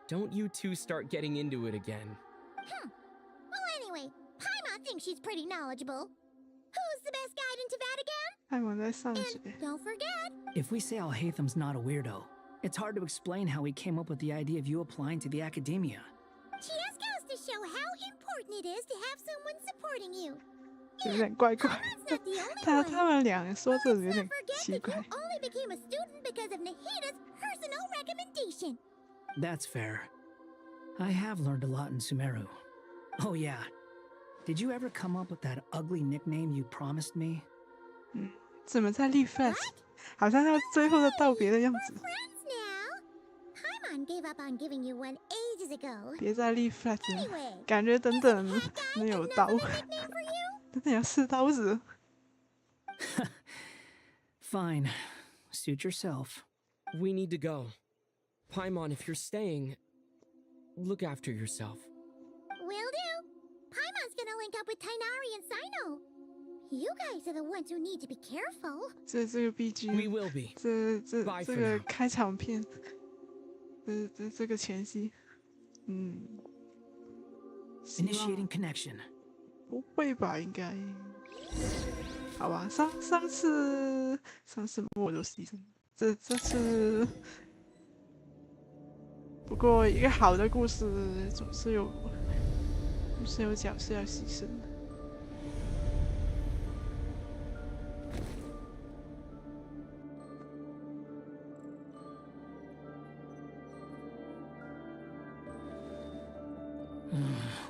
Don't you two start getting into it again.
Well, anyway, Paimon thinks she's pretty knowledgeable. Who's the best guide into Vatican?
艾蒙在上学。
And don't forget...
If we say Alhatham's not a weirdo, it's hard to explain how he came up with the idea of you applying to the academia.
Just goes to show how important it is to have someone supporting you.
有点怪怪的，他们两个说这有点
Forget
奇
that
怪
you。only became a student because of Nahida's personal recommendation.
That's fair. I have learned a lot in Sumeru. Oh yeah. Did you ever come up with that ugly nickname you promised me?
怎么在立 flag？ 好像要最后的道别的样子。
Friends now. Paimon gave up on giving you one ages ago.
别再立 flag 了，感觉等等没有刀，等等要试刀子。
Fine. Suit yourself.
We need to go. Paimon, if you're staying, look after yourself.
Will do. Paimon's gonna link up with Tainari and Sino. You guys are the ones who need to be careful.
这个 BG，
We will be.
这个开场片，这个前戏，Initiating
connection.
不会吧？应该，好吧。上次我都牺牲，这次，不过一个好的故事总是有角色要牺牲的。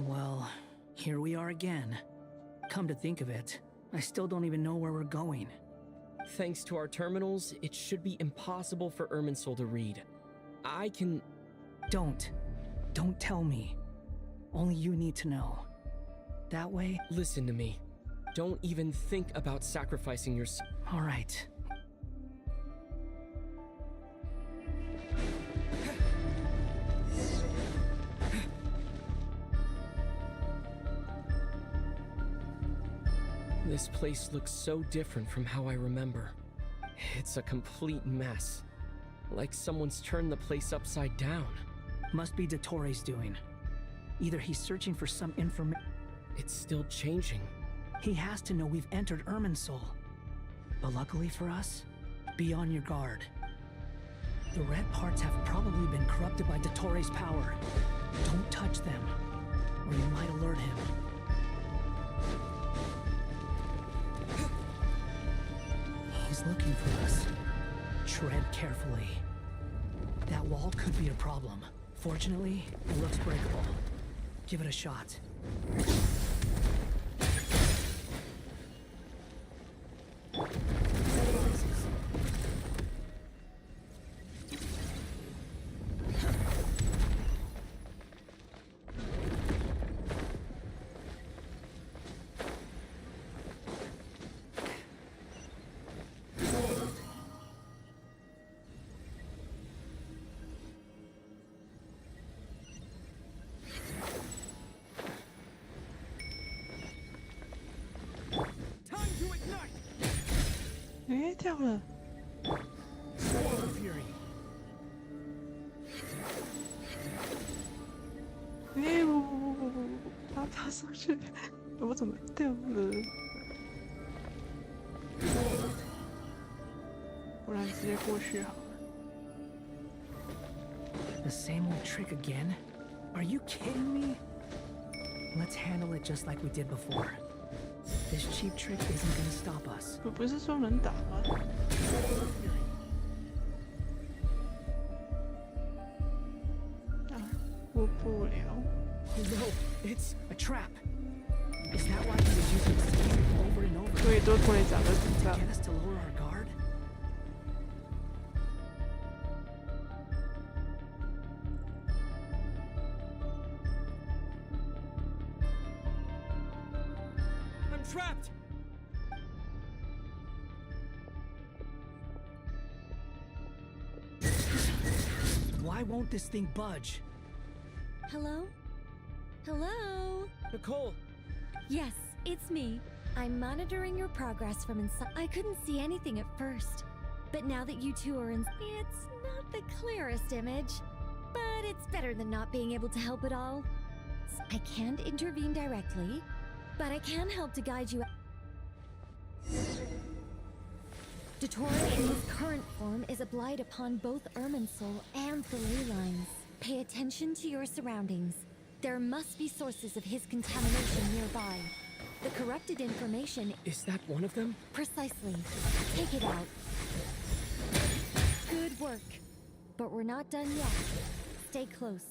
Well, here we are again. Come to think of it, I still don't even know where we're going.
Thanks to our terminals, it should be impossible for Irminsul to read. I can...
Don't tell me. Only you need to know. That way...
Listen to me. Don't even think about sacrificing yourself.
All right.
This place looks so different from how I remember. It's a complete mess. Like someone's turned the place upside down.
Must be Dottoro's doing. Either he's searching for some information.
It's still changing.
He has to know we've entered Irminsul. But luckily for us, be on your guard. The red parts have probably been corrupted by Dottoro's power. Don't touch them, or you might alert him. He's looking for us. Tread carefully. That wall could be a problem. Fortunately, it looks breakable. Give it a shot.
Eh, 跳了。哎，不，他爬上去，我怎么掉了？不然直接过去好了。
The same old trick again? Are you kidding me? Let's handle it just like we did before. This cheap trick isn't gonna stop us.
不是说能打吗？啊，过不了。
No, it's a trap. Is that why he was using this technique over and over?
所以多拖雷长得紧张。
To get us to lower our guard?
I'm trapped!
Why won't this thing budge?
Hello? Hello?
Nicole!
Yes, it's me. I'm monitoring your progress from inside. I couldn't see anything at first, but now that you two are in, it's not the clearest image, but it's better than not being able to help at all. I can't intervene directly, but I can help to guide you. Dottore in his current form is a blight upon both Irminsul and the ley lines. Pay attention to your surroundings. There must be sources of his contamination nearby. The corrupted information...
Is that one of them?
Precisely. Take it out. Good work. But we're not done yet. Stay close.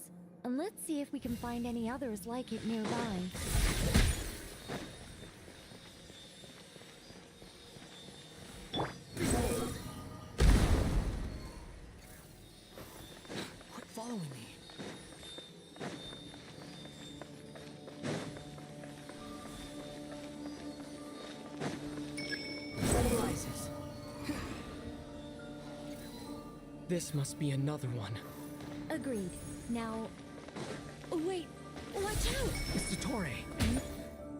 And let's see if we can find any others like it nearby.
Quit following me.
This must be another one.
Agreed. Now... Oh, wait! Watch out!
It's Dottore.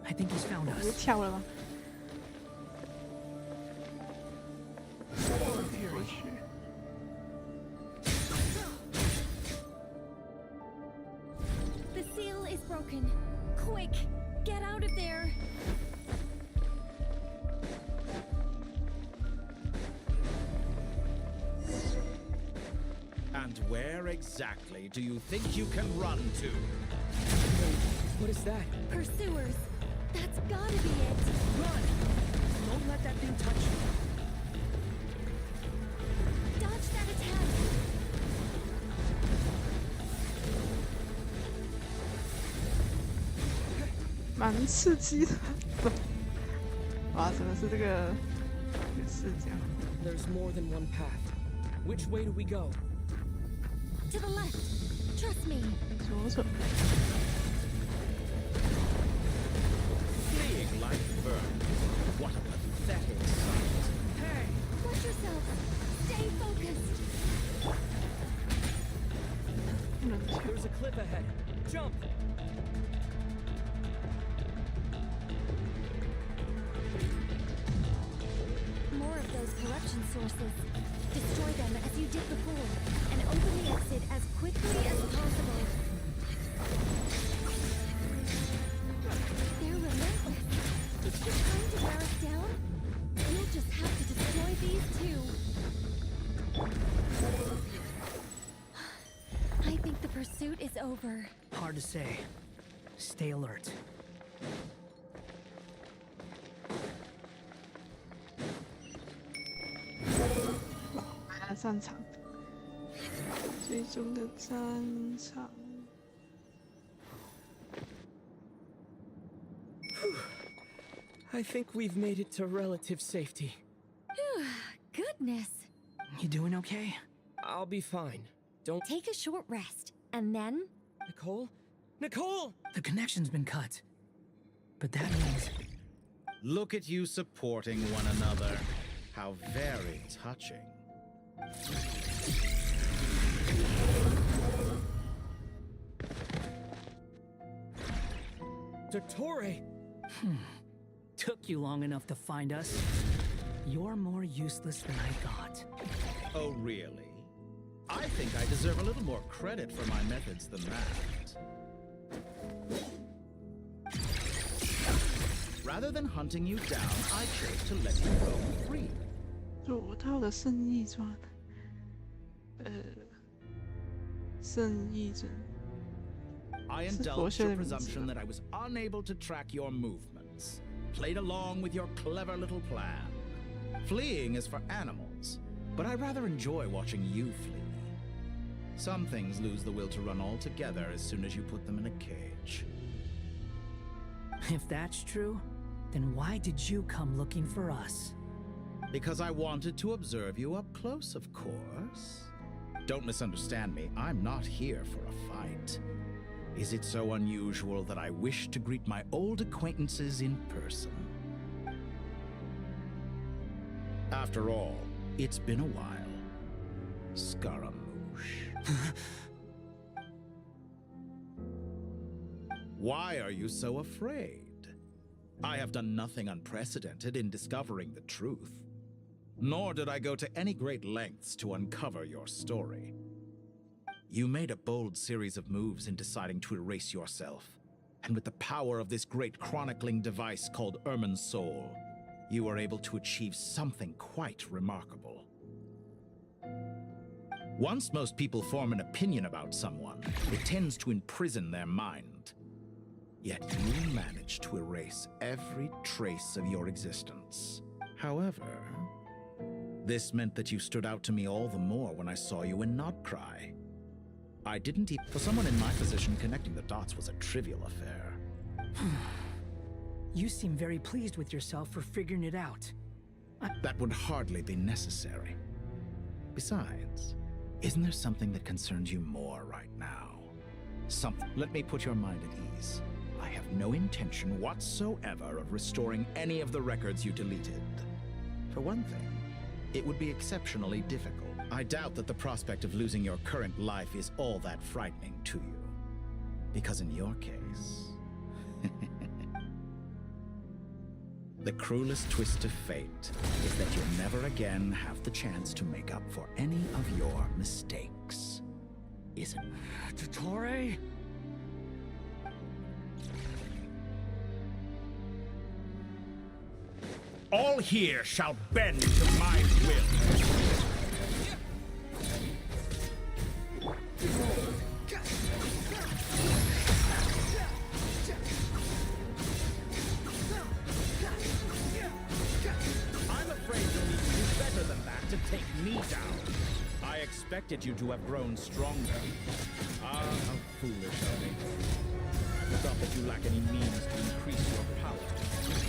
I think he's found us.
跳了吗？过去。
The seal is broken. Quick! Get out of there!
And where exactly do you think you can run to?
What is that?
Pursuers! That's gotta be it!
Run! Don't let that thing touch you.
Dodge that attack!
蛮刺激的。哇，真的是这个视角。
There's more than one path. Which way do we go?
To the left! Trust me!
左手。
Fleeing like vermin. What a pathetic sight.
Hey! Watch yourself! Stay focused!
There's a cliff ahead. Jump!
More of those corruption sources. Destroy them as you did before, and open the exit as quickly as possible. Is he trying to wear us down? We'll just have to destroy these two. I think the pursuit is over.
Hard to say. Stay alert.
战场，最终的战场。
I think we've made it to relative safety.
Goodness.
You doing okay?
I'll be fine. Don't
Take a short rest, and then...
Nicole? Nicole!
The connection's been cut. But that means...
Look at you supporting one another. How very touching.
Dottore!
Took you long enough to find us. You're more useless than I thought.
Oh, really? I think I deserve a little more credit for my methods than that. Rather than hunting you down, I chose to let you go free.
左套的圣翼传，圣翼针。
I indulged your presumption that I was unable to track your movements, played along with your clever little plan. Fleeing is for animals, but I rather enjoy watching you flee. Some things lose the will to run altogether as soon as you put them in a cage.
If that's true, then why did you come looking for us?
Because I wanted to observe you up close, of course. Don't misunderstand me, I'm not here for a fight. Is it so unusual that I wish to greet my old acquaintances in person? After all, it's been a while. Scaramouche. Why are you so afraid? I have done nothing unprecedented in discovering the truth. Nor did I go to any great lengths to uncover your story. You made a bold series of moves in deciding to erase yourself. And with the power of this great chronicling device called Ermin's Soul, you were able to achieve something quite remarkable. Once most people form an opinion about someone, it tends to imprison their mind. Yet you managed to erase every trace of your existence. However, this meant that you stood out to me all the more when I saw you in Notcry. I didn't even... For someone in my position, connecting the dots was a trivial affair.
You seem very pleased with yourself for figuring it out.
That would hardly be necessary. Besides, isn't there something that concerns you more right now? Something. Let me put your mind at ease. I have no intention whatsoever of restoring any of the records you deleted. For one thing, it would be exceptionally difficult. I doubt that the prospect of losing your current life is all that frightening to you. Because in your case... the cruelest twist of fate is that you'll never again have the chance to make up for any of your mistakes. Isn't it?
Dottore?
All here shall bend to my will. I'm afraid you'll need to do better than that to take me down. I expected you to have grown stronger. Ah, how foolish of me. I forgot that you lack any means to increase your power.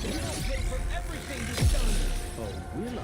You will pay for everything you've done! Oh, will I?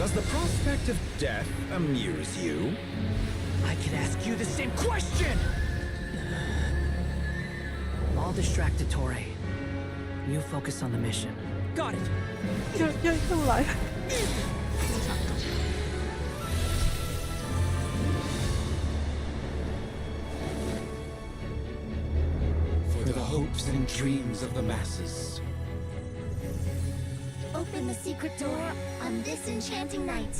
Does the prospect of death amuse you?
I could ask you the same question! I'll distract Ettore. You focus on the mission.
Got it!
又来了。
For the hopes and dreams of the masses.
Open the secret door on this enchanting night.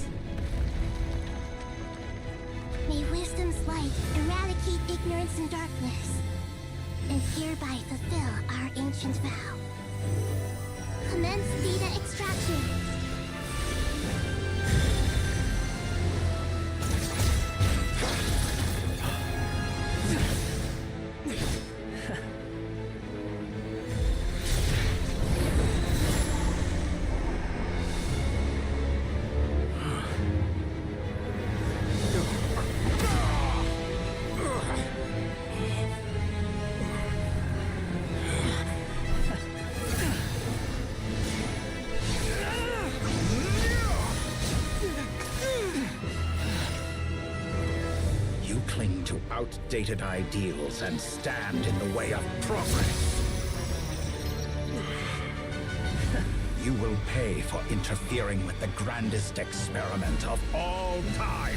May wisdom's light eradicate ignorance and darkness, and hereby fulfill our ancient vow. Commence data extraction.
You cling to outdated ideals and stand in the way of progress. You will pay for interfering with the grandest experiment of all time.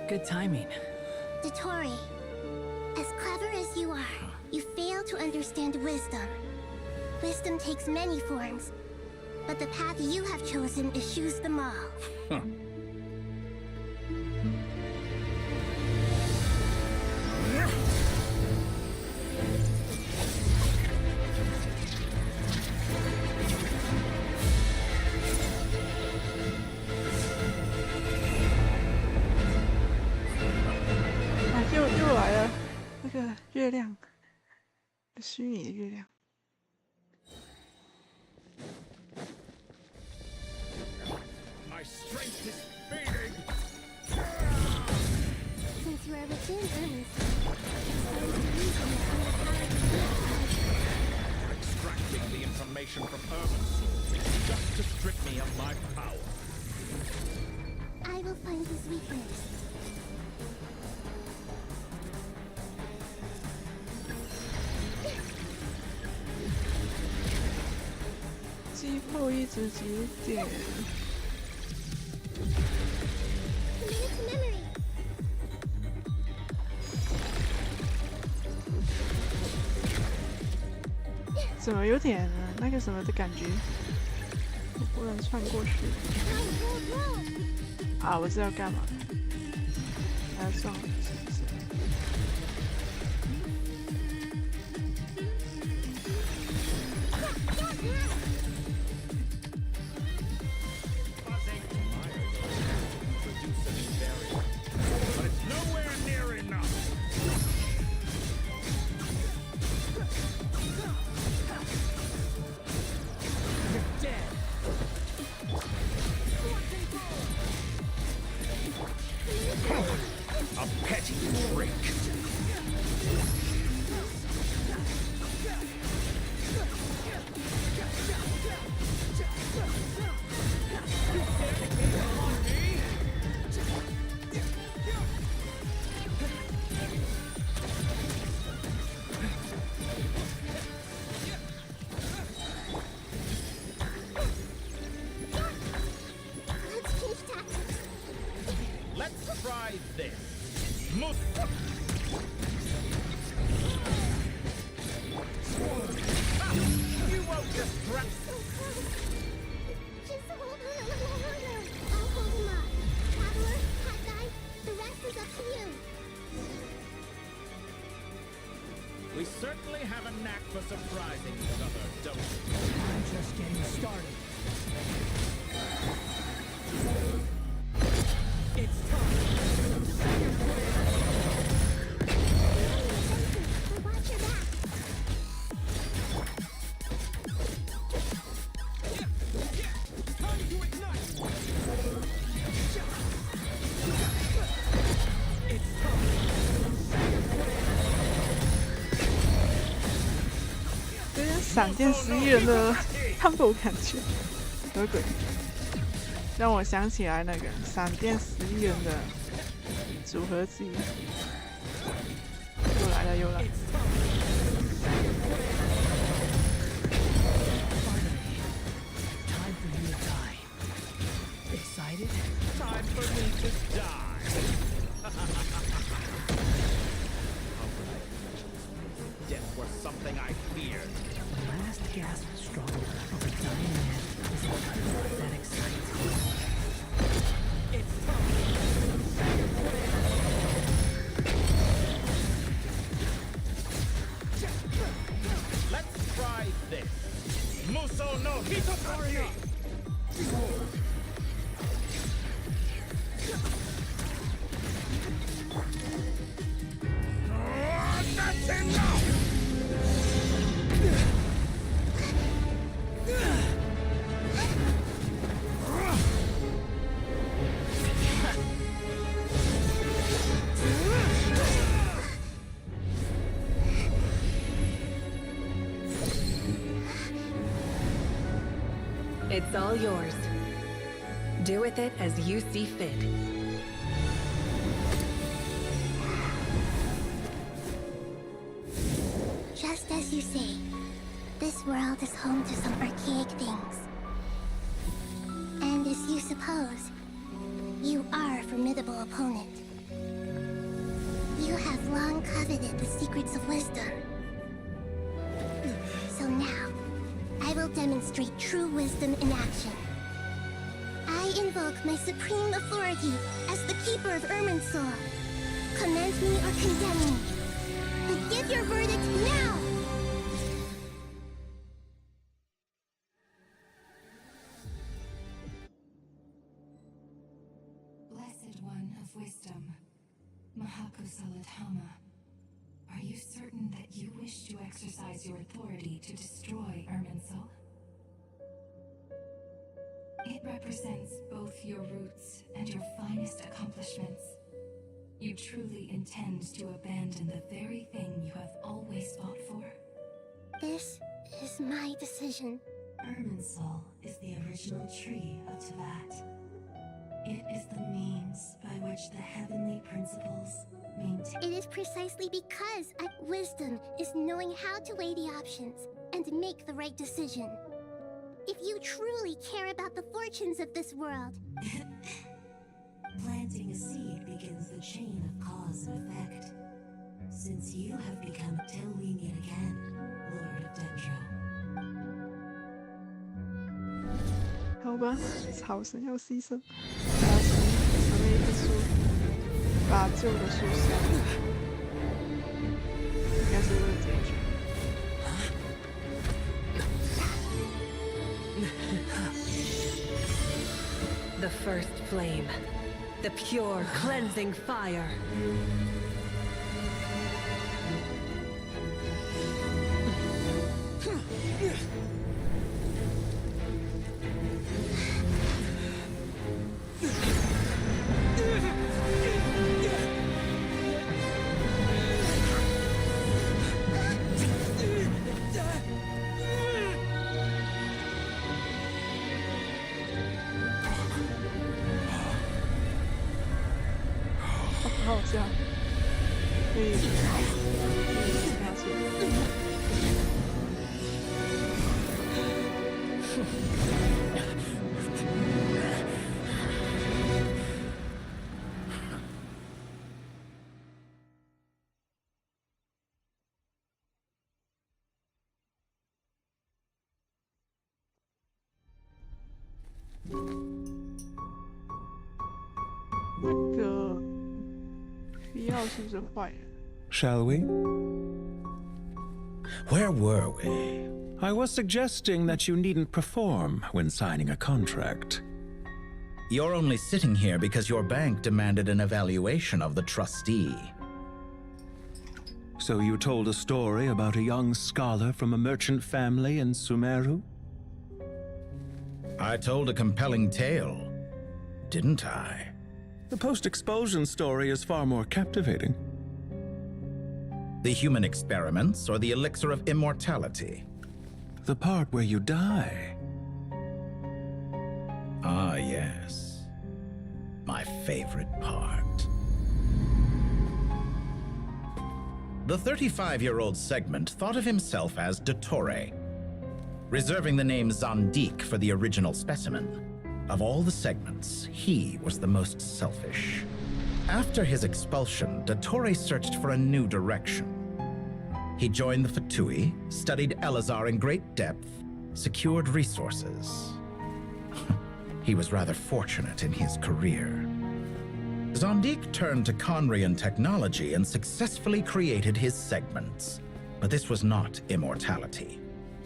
Good timing.
Dottore, as clever as you are, you fail to understand wisdom. Wisdom takes many forms, but the path you have chosen eschews them all.
又来了，那个月亮，虚拟的月亮。
My strength is fading.
Since you are within Ernest, it's time to reason that
Extracting the information from Irminsul just to strip me of my power.
I will find his weakness.
肌肉一直指点。 怎么有点那个什么的感觉？我不能穿过去。啊，我知道干嘛。还要撞。
But it's nowhere near enough.
A petty trick.
Let's try this. Move. You won't distract.
Just hold on a little longer. I'll hold him up. Traveler, hot guy, the rest is up to you.
We certainly have a knack for surprising each other, don't we?
I'm just getting started.
It's time.
Watch your back.
Time to ignite.
闪电11人的他们有感觉，什么鬼？让我想起来那个闪电11人的组合技，又来了又来了。
Excited? Time for me to die. Death was something I feared.
The last gasp struggle of a dying man is the part that excites me.
It's time. Let's try this. Muso no Hitokari!
That's enough!
It's all yours. Do with it as you see fit.
Just as you say, this world is home to some archaic things. And as you suppose, you are a formidable opponent. You have long coveted the secrets of wisdom. So now, I will demonstrate true wisdom in action. I invoke my supreme authority as the keeper of Irminsul. Commend me or condemn me. But give your verdict now!
Blessed One of Wisdom, Mahakusaladhama, are you certain that you wish to exercise your authority to destroy Irminsul? It represents both your roots and your finest accomplishments. You truly intend to abandon the very thing you have always fought for?
This is my decision.
Irminsul is the original tree of Tevat. It is the means by which the heavenly principles maintain.
It is precisely because wisdom is knowing how to weigh the options and make the right decision. If you truly care about the fortunes of this world...
Planting a seed begins the chain of cause and effect. Since you have become tell me it again, Lord of Dendro.
好吧，草神要牺牲，把成为一棵树，把旧的树下，应该是这个结局。
The first flame. The pure, cleansing fire.
Shall we?
Where were we?
I was suggesting that you needn't perform when signing a contract.
You're only sitting here because your bank demanded an evaluation of the trustee.
So you told a story about a young scholar from a merchant family in Sumeru?
I told a compelling tale, didn't I?
The post-expulsion story is far more captivating.
The human experiments or the elixir of immortality?
The part where you die.
Ah, yes. My favorite part. The 35-year-old Segment thought of himself as Dottore, reserving the name Zandik for the original specimen. Of all the Segments, he was the most selfish. After his expulsion, Dottore searched for a new direction. He joined the Fatui, studied Elazar in great depth, secured resources. He was rather fortunate in his career. Zandik turned to Conrian technology and successfully created his segments. But this was not immortality.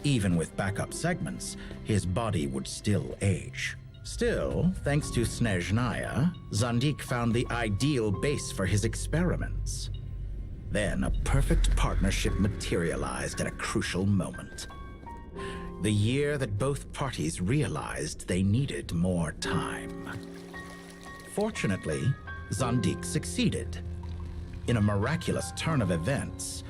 Even with backup segments, his body would still age. Still, thanks to Snezhnaya, Zandik found the ideal base for his experiments. Then a perfect partnership materialized at a crucial moment. The year that both parties realized they needed more time. Fortunately, Zandik succeeded. In a miraculous turn of events,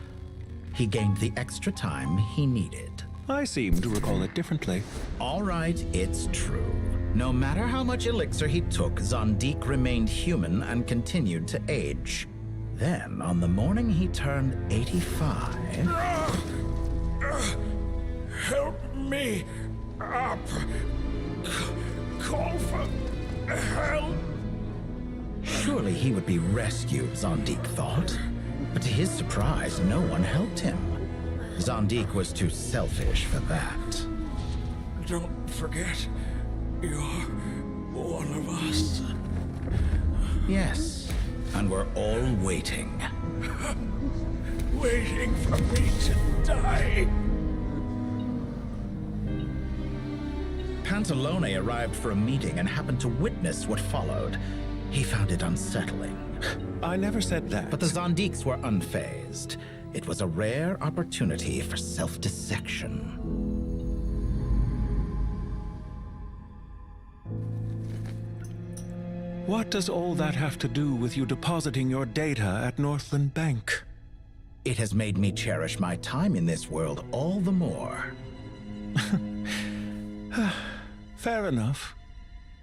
he gained the extra time he needed.
I seem to recall it differently.
All right, it's true. No matter how much elixir he took, Zandik remained human and continued to age. Then, on the morning he turned 85...
Help me up! Call for help!
Surely he would be rescued, Zandik thought. But to his surprise, no one helped him. Zandik was too selfish for that.
Don't forget, you're one of us.
Yes, and we're all waiting.
Waiting for me to die.
Pantalone arrived for a meeting and happened to witness what followed. He found it unsettling.
I never said that.
But the Zandiks were unfazed. It was a rare opportunity for self-dissection.
What does all that have to do with you depositing your data at Northland Bank?
It has made me cherish my time in this world all the more.
Fair enough.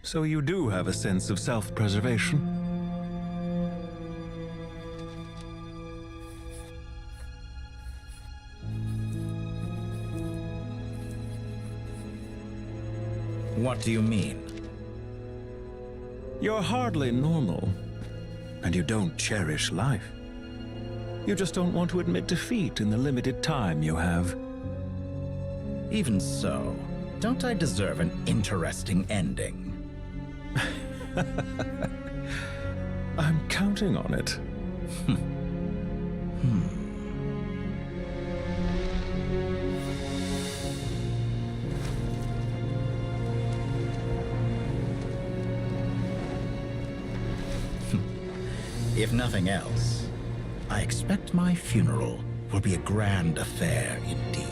So you do have a sense of self-preservation.
What do you mean?
You're hardly normal, and you don't cherish life. You just don't want to admit defeat in the limited time you have.
Even so, don't I deserve an interesting ending?
I'm counting on it.
If nothing else, I expect my funeral will be a grand affair indeed.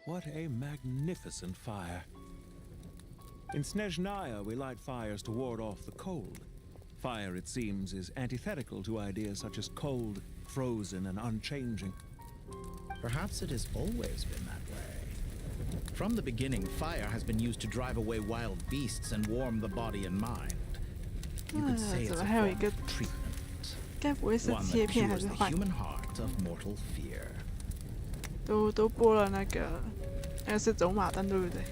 What a magnificent fire. In Snezhnaya, we light fires to ward off the cold. Fire, it seems, is antithetical to ideas such as cold, frozen, and unchanging.
Perhaps it has always been that way. From the beginning, fire has been used to drive away wild beasts and warm the body and mind. You could say it's a form of treatment. One that cures the human heart of mortal fear.
都播了那个是走马灯对不对？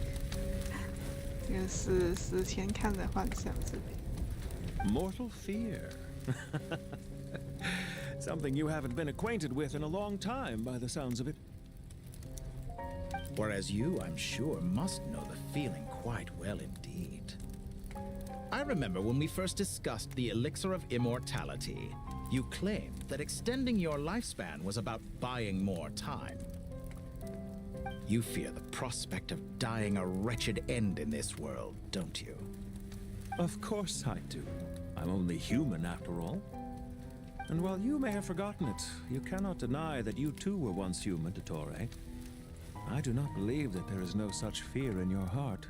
这个是死前看的幻想视频。
Mortal fear. Something you haven't been acquainted with in a long time, by the sounds of it.
Whereas you, I'm sure, must know the feeling quite well indeed. I remember when we first discussed the elixir of immortality, you claimed that extending your lifespan was about buying more time. You fear the prospect of dying a wretched end in this world, don't you?
Of course I do. I'm only human after all. And while you may have forgotten it, you cannot deny that you too were once human, Dottore. I do not believe that there is no such fear in your heart.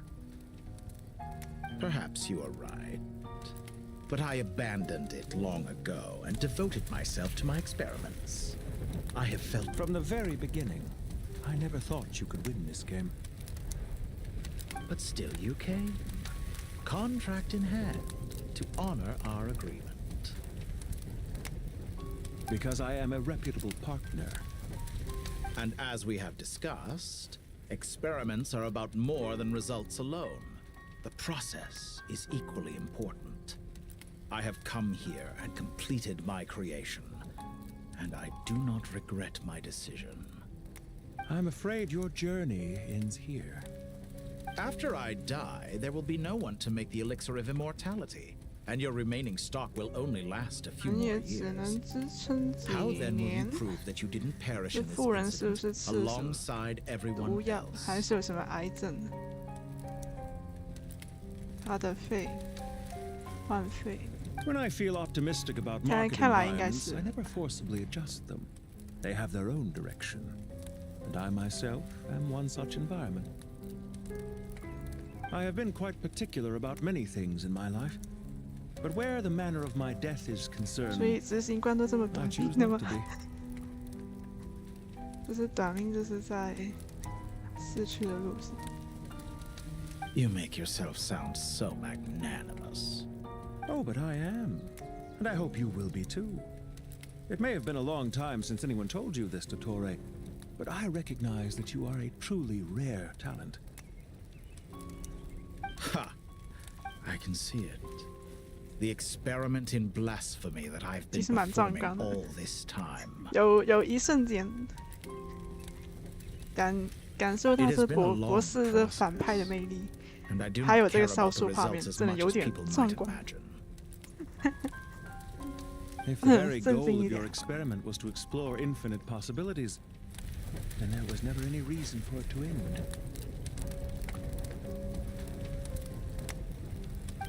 Perhaps you are right. But I abandoned it long ago and devoted myself to my experiments. I have felt...
From the very beginning, I never thought you could win this game.
But still you came. Contract in hand, to honor our agreement.
Because I am a reputable partner.
And as we have discussed, experiments are about more than results alone. The process is equally important. I have come here and completed my creation, and I do not regret my decision.
I'm afraid your journey ends here.
After I die, there will be no one to make the elixir of immortality, and your remaining stock will only last a few more years. How then will you prove that you didn't perish in this incident alongside everyone else?
还是有什么癌症？他的肺换肺。
When I feel optimistic about market environments, I never forcibly adjust them. They have their own direction, and I myself am one such environment. I have been quite particular about many things in my life, but where the manner of my death is concerned,
所以执行官都这么短命的吗？就是短命，就是在逝去的路上。
You make yourself sound so magnanimous.
Oh, but I am. And I hope you will be too. It may have been a long time since anyone told you this, Dottore, but I recognize that you are a truly rare talent.
Ha! I can see it. The experiment in blasphemy that I've been performing all this time.
有一瞬间感受到这博士的反派的魅力，还有这个少数画面，真的有点壮观。
If the very goal of your experiment was to explore infinite possibilities, then there was never any reason for it to end.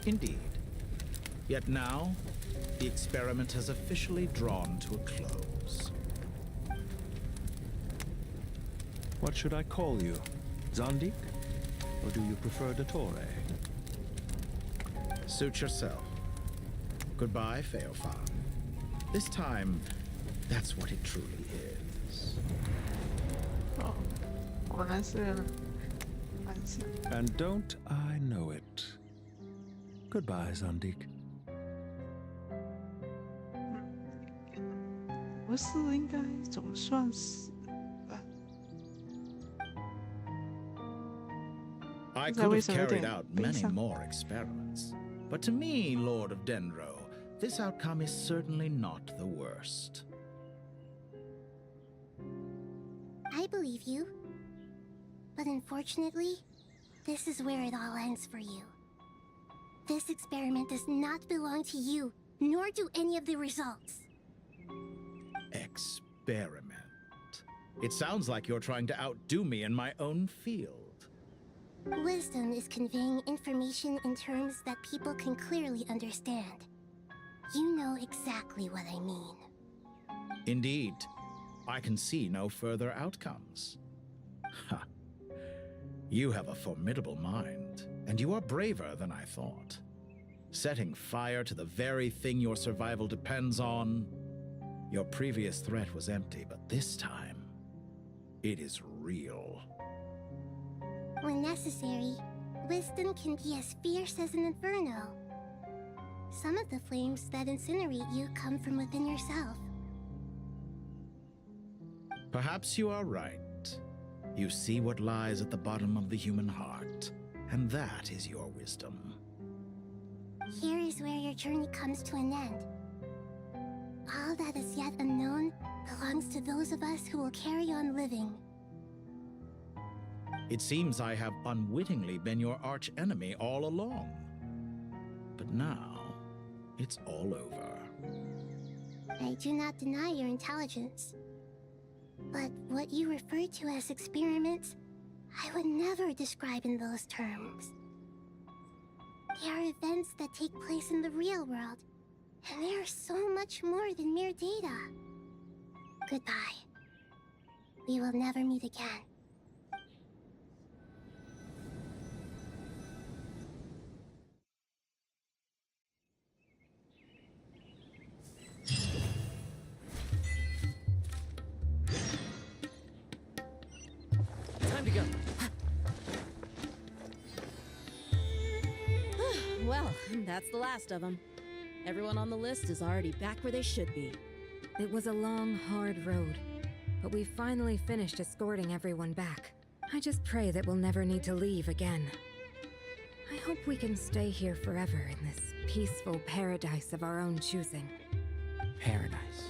Indeed. Yet now, the experiment has officially drawn to a close.
What should I call you? Zandik? Or do you prefer Dottore?
Suit yourself. Goodbye, Feofan. This time, that's what it truly is.
Oh, 果然是反省。
And don't I know it? Goodbye, Zandik.
博士应该总算死吧。
I could have carried out many more experiments, but to me, Lord of Dendro, this outcome is certainly not the worst.
I believe you. But unfortunately, this is where it all ends for you. This experiment does not belong to you, nor do any of the results.
Experiment. It sounds like you're trying to outdo me in my own field.
Wisdom is conveying information in terms that people can clearly understand. You know exactly what I mean.
Indeed. I can see no further outcomes. Ha. You have a formidable mind, and you are braver than I thought. Setting fire to the very thing your survival depends on. Your previous threat was empty, but this time, it is real.
When necessary, wisdom can be as fierce as an inferno. Some of the flames that incinerate you come from within yourself.
Perhaps you are right. You see what lies at the bottom of the human heart, and that is your wisdom.
Here is where your journey comes to an end. All that is yet unknown belongs to those of us who will carry on living.
It seems I have unwittingly been your arch enemy all along. But now, it's all over.
I do not deny your intelligence. But what you refer to as experiments, I would never describe in those terms. They are events that take place in the real world, and they are so much more than mere data. Goodbye. We will never meet again.
Time to go.
Well, that's the last of them. Everyone on the list is already back where they should be.
It was a long, hard road, but we finally finished escorting everyone back. I just pray that we'll never need to leave again. I hope we can stay here forever in this peaceful paradise of our own choosing.
Paradise.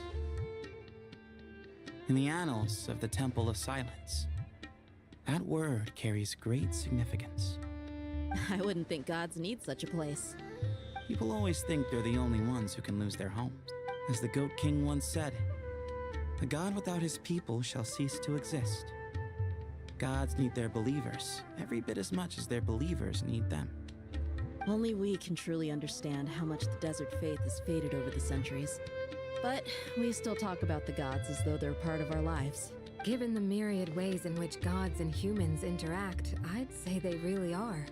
In the annals of the Temple of Silence, that word carries great significance.
I wouldn't think gods need such a place.
People always think they're the only ones who can lose their homes. As the Goat King once said, "A god without his people shall cease to exist." Gods need their believers every bit as much as their believers need them.
Only we can truly understand how much the desert faith has faded over the centuries. But we still talk about the gods as though they're part of our lives.
Given the myriad ways in which gods and humans interact, I'd say they really are.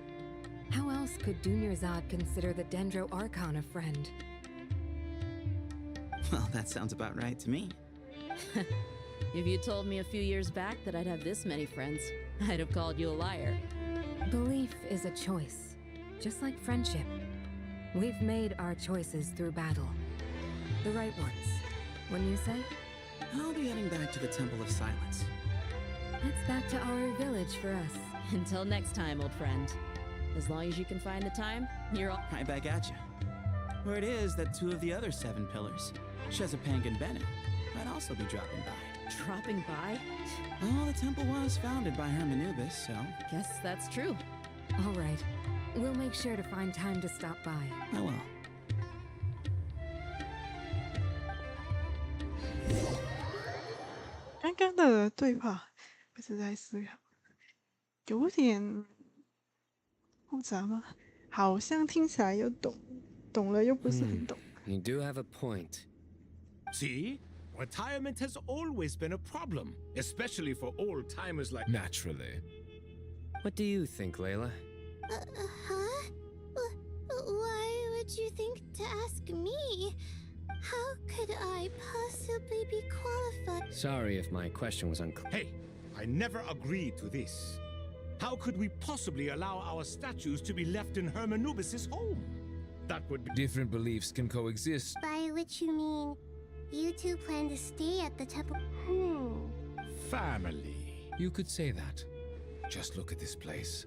How else could Dunyarzad consider the Dendro Archon a friend?
Well, that sounds about right to me.
If you told me a few years back that I'd have this many friends, I'd have called you a liar.
Belief is a choice, just like friendship. We've made our choices through battle. The right ones, wouldn't you say?
I'll be heading back to the Temple of Silence.
It's back to our village for us.
Until next time, old friend. As long as you can find the time, you're all
right back at you. Word is that 2 of the other 7 pillars, Shezapang and Bennu, might also be dropping by.
Dropping by?
Oh, the temple was founded by Hermanubis, so...
Guess that's true.
All right. We'll make sure to find time to stop by.
I will.
刚刚的对话，我是在思考，有点复杂吗？好像听起来又懂，懂了又不是很懂。
You do have a point.
See? Retirement has always been a problem, especially for old-timers like...
Naturally. What do you think, Layla?
Huh? Why would you think to ask me? How could I possibly be qualified?
Sorry if my question was unclear.
Hey, I never agreed to this. How could we possibly allow our statues to be left in Hermanubis' home? That would be...
Different beliefs can coexist.
By which you mean, you two plan to stay at the temple?
Family.
You could say that. Just look at this place.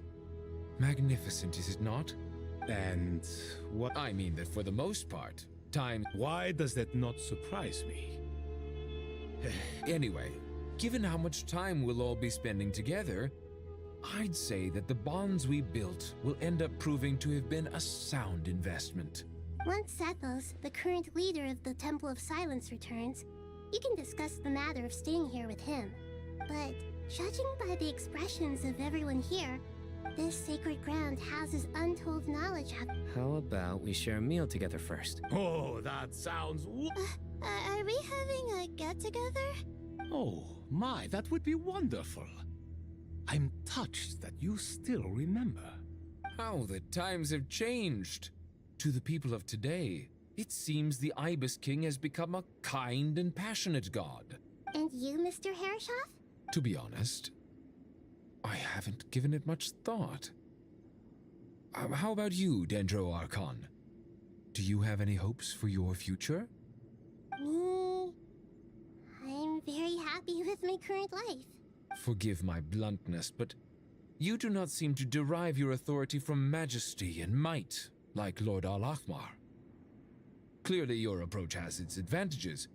Magnificent, is it not?
And what...
I mean that for the most part, time...
Why does that not surprise me?
Anyway, given how much time we'll all be spending together, I'd say that the bonds we built will end up proving to have been a sound investment.
Once Sethos, the current leader of the Temple of Silence, returns, you can discuss the matter of staying here with him. But judging by the expressions of everyone here, this sacred ground houses untold knowledge of...
How about we share a meal together first?
Oh, that sounds...
Are we having a get-together?
Oh, my, that would be wonderful. I'm touched that you still remember.
How the times have changed. To the people of today, it seems the Ibis King has become a kind and passionate god.
And you, Mr. Herreshoff?
To be honest, I haven't given it much thought. How about you, Dendro Archon? Do you have any hopes for your future?
Me? I'm very happy with my current life.
Forgive my bluntness, but you do not seem to derive your authority from majesty and might, like Lord Al-Akhmar. Clearly your approach has its advantages,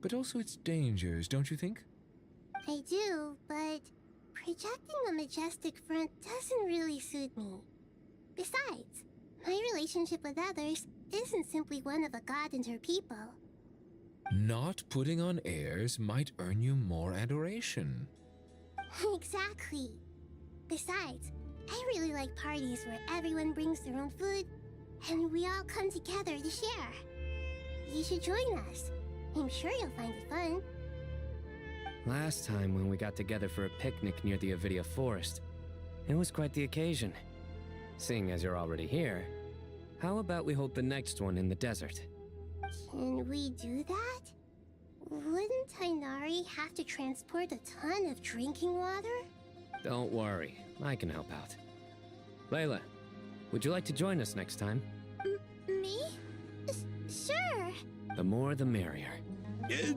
but also its dangers, don't you think?
I do, but projecting a majestic front doesn't really suit me. Besides, my relationship with others isn't simply one of a god and her people.
Not putting on airs might earn you more adoration.
Exactly. Besides, I really like parties where everyone brings their own food and we all come together to share. You should join us. I'm sure you'll find it fun.
Last time when we got together for a picnic near the Avidia Forest, it was quite the occasion. Seeing as you're already here, how about we hold the next one in the desert?
Can we do that? Wouldn't Tainari have to transport a ton of drinking water?
Don't worry, I can help out. Layla, would you like to join us next time?
Me? Sure.
The more the merrier.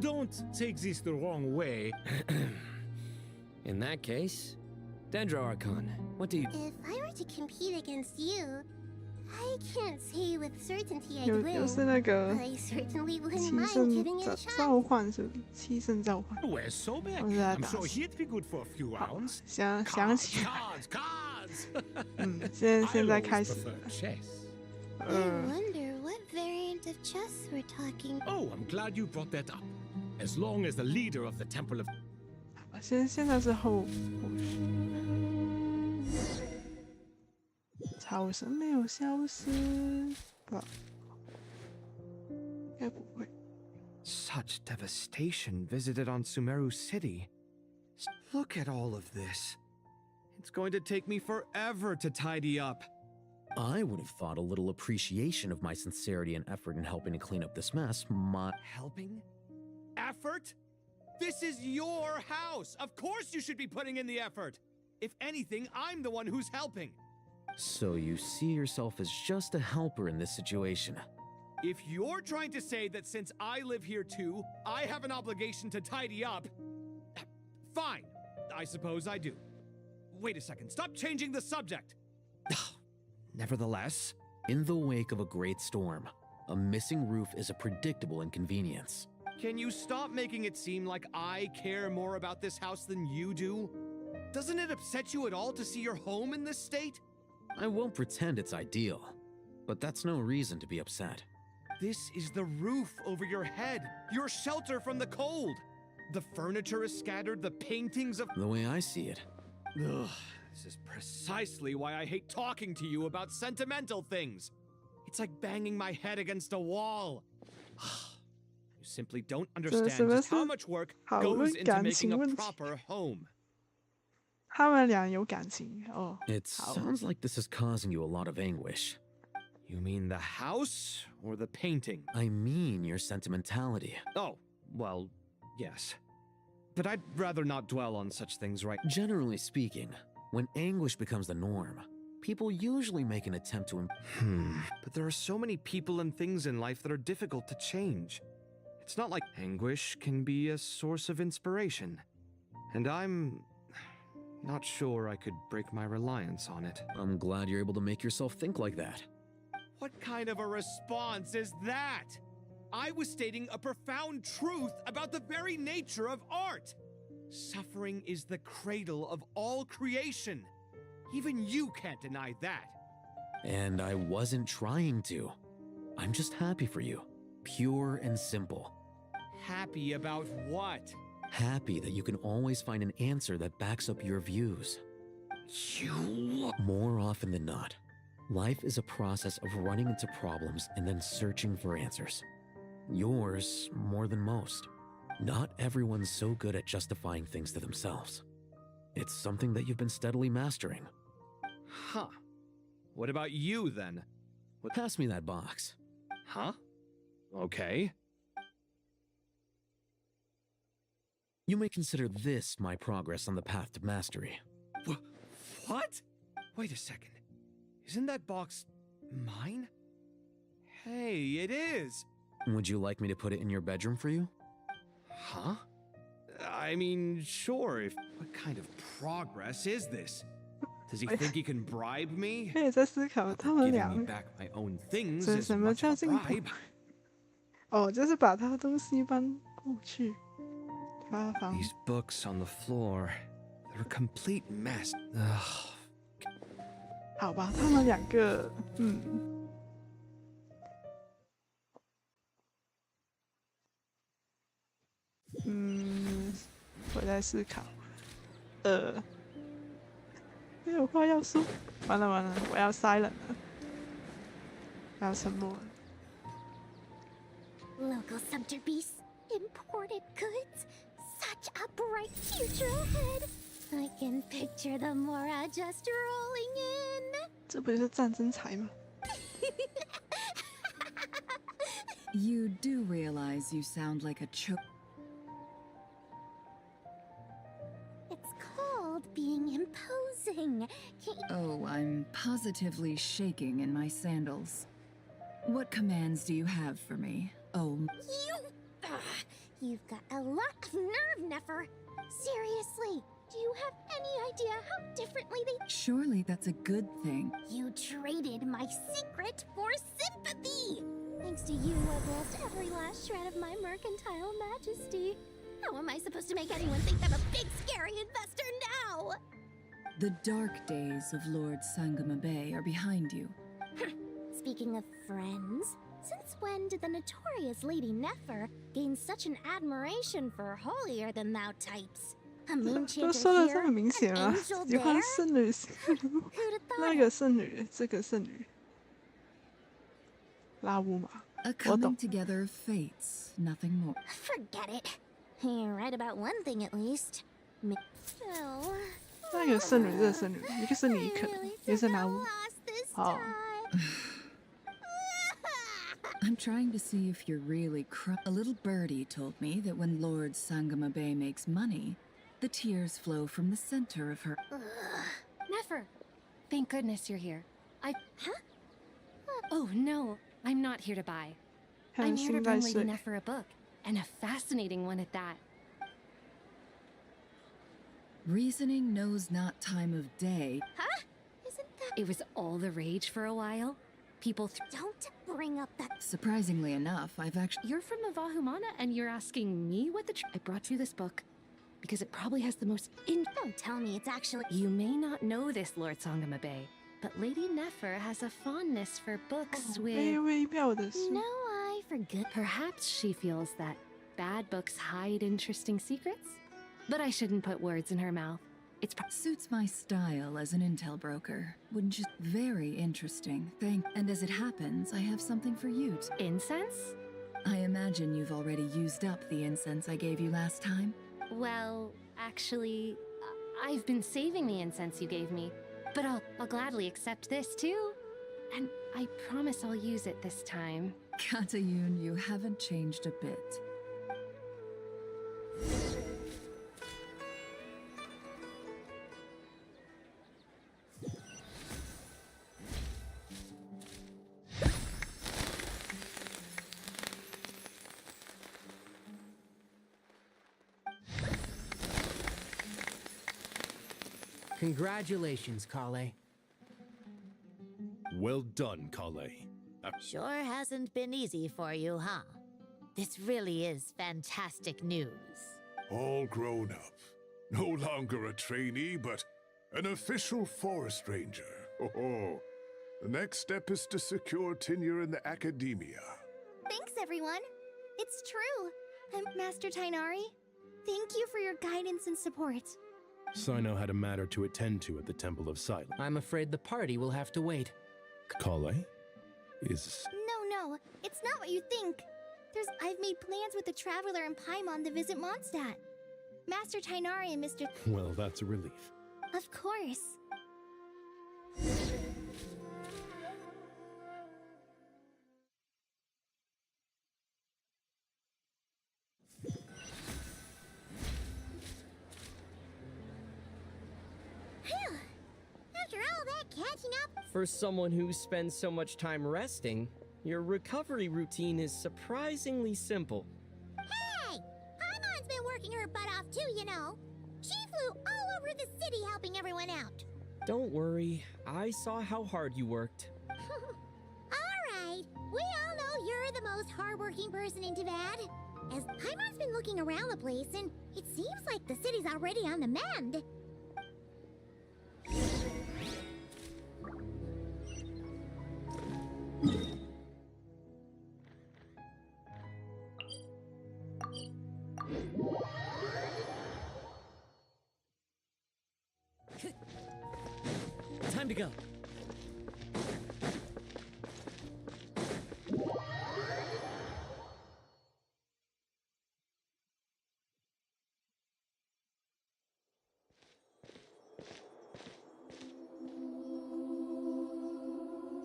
Don't take this the wrong way.
In that case, Dendro Archon, what do you...
If I were to compete against you, I can't say with certainty I'd
又是
win.
那个
I certainly wouldn't
七
mind
圣
giving it a
召
shot.
唤是不是？七圣召唤。
Where's Sobek?
我是在
I'm
打
sure
死
he'd be good for a few rounds.
想起来，
Cards!
现在
I
开
always
始
prefer chess.
I wonder what variant of chess we're talking.
Oh, I'm glad you brought that up. As long as the leader of the Temple of...
现在是后草神没有消失吧？应该不会。
Such devastation visited on Sumeru City. Look at all of this. It's going to take me forever to tidy up.
I would have thought a little appreciation of my sincerity and effort in helping to clean up this mess might...
Helping? Effort? This is your house! Of course you should be putting in the effort! If anything, I'm the one who's helping.
So you see yourself as just a helper in this situation.
If you're trying to say that since I live here too, I have an obligation to tidy up, fine. I suppose I do. Wait a second, stop changing the subject!
Nevertheless, in the wake of a great storm, a missing roof is a predictable inconvenience.
Can you stop making it seem like I care more about this house than you do? Doesn't it upset you at all to see your home in this state?
I won't pretend it's ideal, but that's no reason to be upset.
This is the roof over your head, your shelter from the cold. The furniture is scattered, the paintings of...
The way I see it.
Ugh, this is precisely why I hate talking to you about sentimental things. It's like banging my head against a wall. You simply don't understand just how much work goes into making a proper home.
他们俩有感情哦。
It sounds like this is causing you a lot of anguish.
You mean the house or the painting?
I mean your sentimentality.
Oh, well, yes. But I'd rather not dwell on such things right.
Generally speaking, when anguish becomes the norm, people usually make an attempt to...
But there are so many people and things in life that are difficult to change. It's not like anguish can be a source of inspiration. And I'm not sure I could break my reliance on it.
I'm glad you're able to make yourself think like that.
What kind of a response is that? I was stating a profound truth about the very nature of art. Suffering is the cradle of all creation. Even you can't deny that.
And I wasn't trying to. I'm just happy for you. Pure and simple.
Happy about what?
Happy that you can always find an answer that backs up your views.
You...
More often than not, life is a process of running into problems and then searching for answers. Yours more than most. Not everyone's so good at justifying things to themselves. It's something that you've been steadily mastering.
Huh. What about you, then?
Pass me that box.
Huh? Okay.
You may consider this my progress on the path to mastery.
What? Wait a second. Isn't that box mine? Hey, it is!
Would you like me to put it in your bedroom for you?
Huh? I mean, sure, if... What kind of progress is this? Does he think he can bribe me?
我也在思考他们
Giving
俩
me back my own things
这
is
什么
much
叫
of a
进步？
bribe.
哦，就是把他的东西搬过去，发放。
These books on the floor, they're a complete mess. Ugh.
好吧，他们两个，我在思考，没有话要说，完了完了，我要 silent 了，我要沉默了。
Local sumter beasts, imported goods, such a bright future ahead. I can picture the Mora just rolling in.
这不就是战争财吗？
You do realize you sound like a
It's called being imposed
positively shaking in my sandals. What commands do you have for me? Oh,
You've got a lot of nerve, Nefer. Seriously, do you have any idea how differently they...
surely that's a good thing.
You traded my secret for sympathy! Thanks to you, I've lost every last shred of my mercantile majesty. How am I supposed to make anyone think I'm a big, scary investor now?
The dark days of Lord Sangamabe are behind you.
Speaking of friends, since when did the notorious Lady Nefer gain such an admiration for holier-than-thou types? A moon
都
chanter
说的这
here,
么明显
an
啊，
angel
喜欢
there?
圣女，那个圣女，这个圣女，拉乌玛，
A
我
coming
懂。
together of fates, nothing more.
Forget it. You're right about one thing at least. Oh,
那个圣女，这个圣女，一个是尼肯，一个是拉乌。好，
I'm trying to see if you're really A little birdie told me that when Lord Sangamabe makes money, the tears flow from the center of her...
Nefer! Thank goodness you're here. Huh? Oh, no. I'm not here to buy. I'm here to bring Lady Nefer a book, and a fascinating one at that.
Reasoning knows not time of day.
Huh? Isn't that...
It was all the rage for a while. People
Don't bring up that...
Surprisingly enough, I've actually...
You're from Avahumana, and you're asking me what the I brought you this book, because it probably has the most
Don't tell me it's actually...
You may not know this, Lord Sangamabe, but Lady Nefer has a fondness for books with...
No, I forget.
Perhaps she feels that bad books hide interesting secrets? But I shouldn't put words in her mouth. It
suits my style as an intel broker. Wouldn't you? Very interesting. And as it happens, I have something for you.
Incense?
I imagine you've already used up the incense I gave you last time.
Well, actually, I've been saving the incense you gave me, but I'll gladly accept this too. And I promise I'll use it this time.
Katayun, you haven't changed a bit.
Congratulations, Kale.
Well done, Kale.
Sure hasn't been easy for you, huh? This really is fantastic news.
All grown up. No longer a trainee, but an official forest ranger. Oh, the next step is to secure tenure in the academia.
Thanks, everyone. It's true. I'm Master Tainari. Thank you for your guidance and support.
Sino had a matter to attend to at the Temple of Silence.
I'm afraid the party will have to wait.
Kale is...
No, it's not what you think. I've made plans with the Traveler and Paimon to visit Mondstadt. Master Tainari and Mr.
Well, that's a relief.
Of course.
After all that catching up...
For someone who spends so much time resting, your recovery routine is surprisingly simple.
Hey! Paimon's been working her butt off too, you know. She flew all over the city helping everyone out.
Don't worry, I saw how hard you worked.
Alright, we all know you're the most hardworking person in Tavad. As Paimon's been looking around the place, and it seems like the city's already on the mend.
Time to go.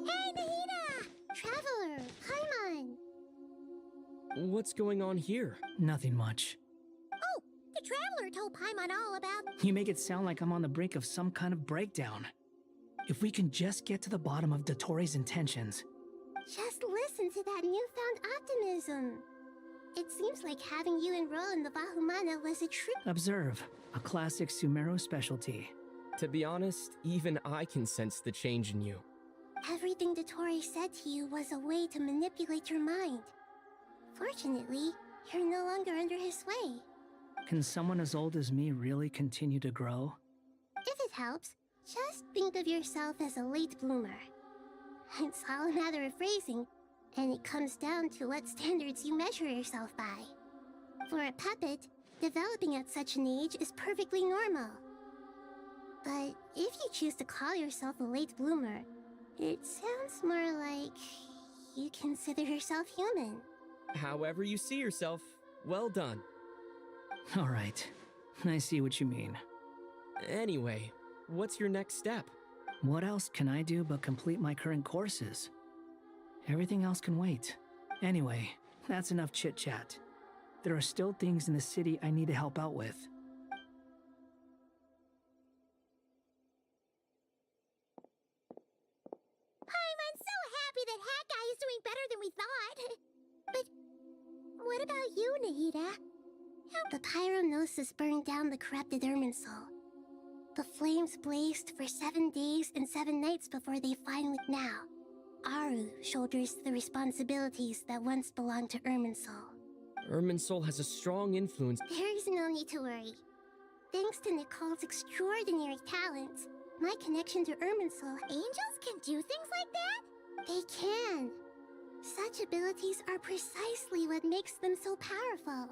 Hey, Nahida! Traveler, Paimon!
What's going on here?
Nothing much.
Oh, the Traveler told Paimon all about...
You make it sound like I'm on the brink of some kind of breakdown. If we can just get to the bottom of Dottoro's intentions.
Just listen to that newfound optimism. It seems like having you enroll in the Bahumana was a true—
Observe, a classic Sumeru specialty.
To be honest, even I can sense the change in you.
Everything Dottore said to you was a way to manipulate your mind. Fortunately, you're no longer under his sway.
Can someone as old as me really continue to grow?
If it helps, just think of yourself as a late bloomer. It's all a matter of phrasing, and it comes down to what standards you measure yourself by. For a puppet, developing at such an age is perfectly normal. But if you choose to call yourself a late bloomer, it sounds more like you consider yourself human.
However you see yourself, well done.
All right, I see what you mean.
Anyway, what's your next step?
What else can I do but complete my current courses? Everything else can wait. Anyway, that's enough chit-chat. There are still things in the city I need to help out with.
I'm so happy that Hat Guy is doing better than we thought. But what about you, Nahida? The Pyronosis burned down the corrupted Irminsul. The flames blazed for 7 days and 7 nights before they finally— Now, Aru shoulders the responsibilities that once belonged to Irminsul.
Irminsul has a strong influence.
There is no need to worry. Thanks to Nicole's extraordinary talents, my connection to Irminsul— Angels can do things like that? They can. Such abilities are precisely what makes them so powerful.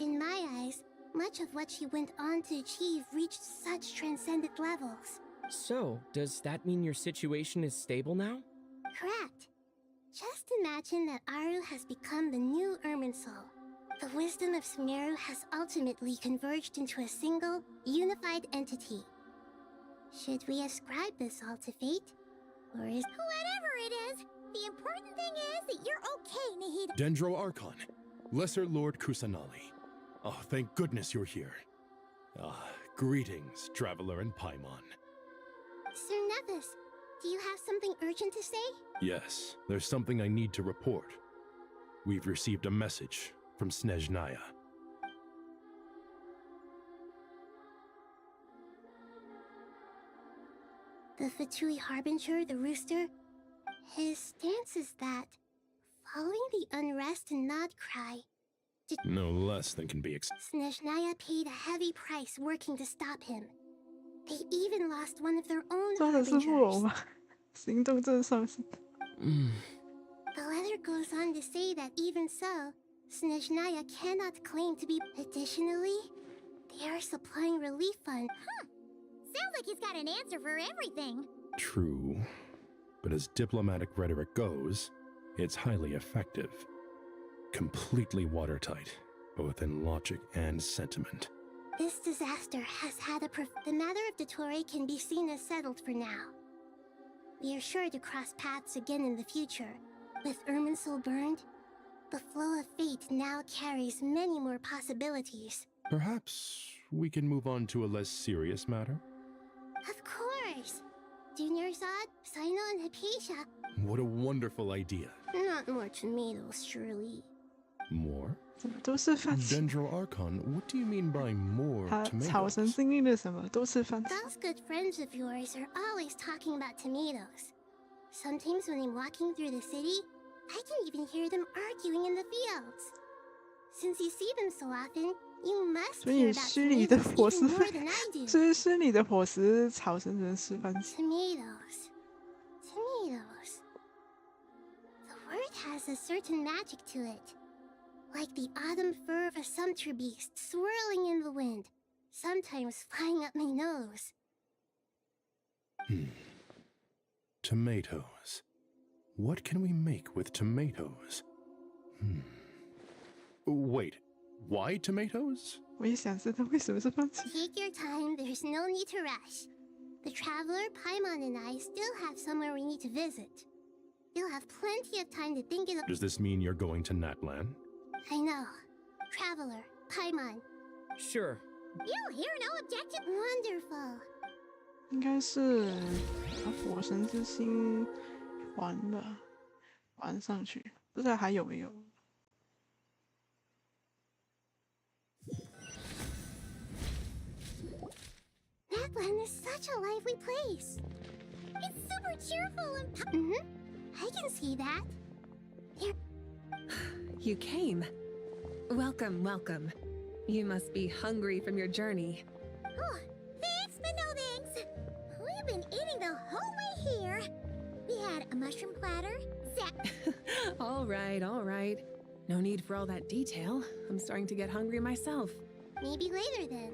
In my eyes, much of what she went on to achieve reached such transcendent levels.
So, does that mean your situation is stable now?
Correct. Just imagine that Aru has become the new Irminsul. The wisdom of Sumeru has ultimately converged into a single, unified entity. Should we ascribe this all to fate? Or is—
Whatever it is, the important thing is that you're okay, Nahida.
Dendro Archon, Lesser Lord Kusanali. Oh, thank goodness you're here. Greetings, Traveler and Paimon.
Sir Nevis, do you have something urgent to say?
Yes, there's something I need to report. We've received a message from Snezhnaya.
The Fatui Harbinger, the rooster, his stance is that, following the unrest and Nod Cry,
No less than can be
Snezhnaya paid a heavy price working to stop him. They even lost one of their own
说的是布偶
harbingers.
吗？行动正上是。
The letter goes on to say that even so, Snezhnaya cannot claim to be— Additionally, they are supplying relief fund.
Sounds like he's got an answer for everything.
True, but as diplomatic rhetoric goes, it's highly effective. Completely watertight, both in logic and sentiment.
This disaster has had a The matter of Dottore can be seen as settled for now. We are sure to cross paths again in the future. With Irminsul burned, the flow of fate now carries many more possibilities.
Perhaps we can move on to a less serious matter?
Of course! Junior Zod, Sino, and Hypatia.
What a wonderful idea.
Not more tomatoes, surely.
More?
怎么都是番茄？
Dendro Archon, what do you mean by more
他草
tomatoes?
神经历了什么？都是番茄。
Those good friends of yours are always talking about tomatoes. Sometimes when I'm walking through the city, I can even hear them arguing in the fields. Since you see them so often, you must
所
hear
以
about
虚拟的
tomatoes
伙食
even more than I do.
所以虚拟的伙食草神人吃番茄。
Tomatoes. Tomatoes. The word has a certain magic to it. Like the autumn fur of a sumpter beast swirling in the wind, sometimes flying up my nose.
Tomatoes. What can we make with tomatoes? Wait, why tomatoes?
我也想知道为什么是番茄。
Take your time, there's no need to rush. The traveler, Paimon, and I still have somewhere we need to visit. You'll have plenty of time to think it over.
Does this mean you're going to Natlan?
I know. Traveler, Paimon.
Sure.
You hear no objection?
Wonderful.
应该是把火神之心还上去，不知道还有没有。
That land is such a lively place. It's super cheerful and I can see that.
You came. Welcome, welcome. You must be hungry from your journey.
Oh, thanks, but no thanks. We've been eating the whole way here. We had a mushroom platter,
All right. No need for all that detail. I'm starting to get hungry myself.
Maybe later then.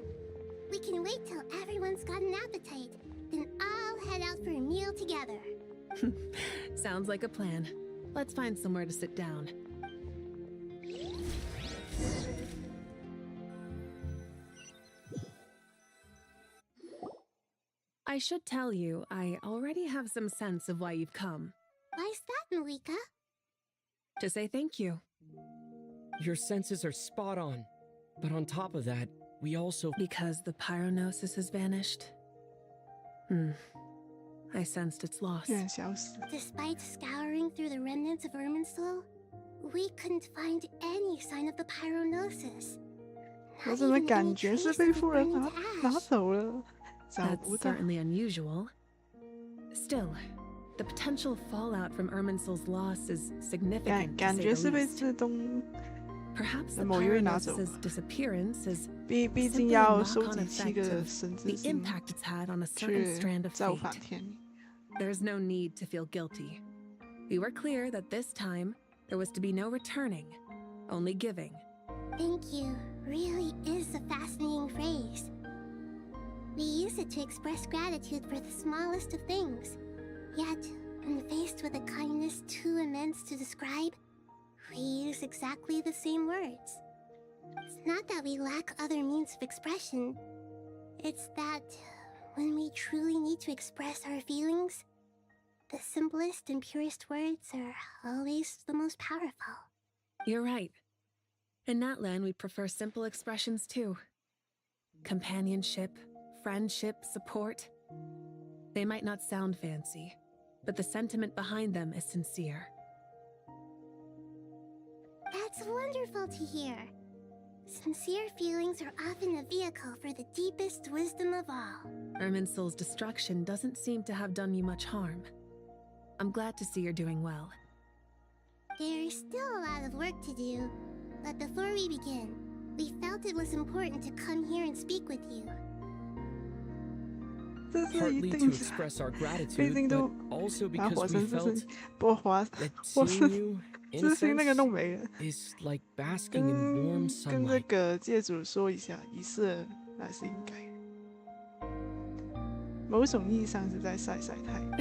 We can wait till everyone's got an appetite. Then I'll head out for a meal together.
Sounds like a plan. Let's find somewhere to sit down. I should tell you, I already have some sense of why you've come.
Why's that, Malika?
To say thank you.
Your senses are spot on. But on top of that, we also...
Because the pyronosis has vanished? I sensed its loss.
Despite scouring through the remnants of Irminsul, we couldn't find any sign of the pyronosis.
我怎么感觉是被富人拿走了？
That's certainly unusual. Still, the potential fallout from Irminsul's loss is significant, to say the least. Perhaps the pyronosis' disappearance is simply a knock-on effect of the impact it's had on a certain strand of fate. There's no need to feel guilty. We were clear that this time, there was to be no returning, only giving.
Thank you really is a fascinating phrase. We use it to express gratitude for the smallest of things. Yet, when faced with a kindness too immense to describe, we use exactly the same words. It's not that we lack other means of expression. It's that when we truly need to express our feelings, the simplest and purest words are always the most powerful.
You're right. In that land, we prefer simple expressions too. Companionship, friendship, support. They might not sound fancy, but the sentiment behind them is sincere.
That's wonderful to hear. Sincere feelings are often a vehicle for the deepest wisdom of all.
Irminsul's destruction doesn't seem to have done you much harm. I'm glad to see you're doing well.
There's still a lot of work to do, but before we begin, we felt it was important to come here and speak with you.
Partly to express our gratitude, but also because we felt that seeing you, in a sense, is like basking in warm
跟
sunlight.
这个界主说一下，仪式还是应该。某种意义上是在晒晒太阳。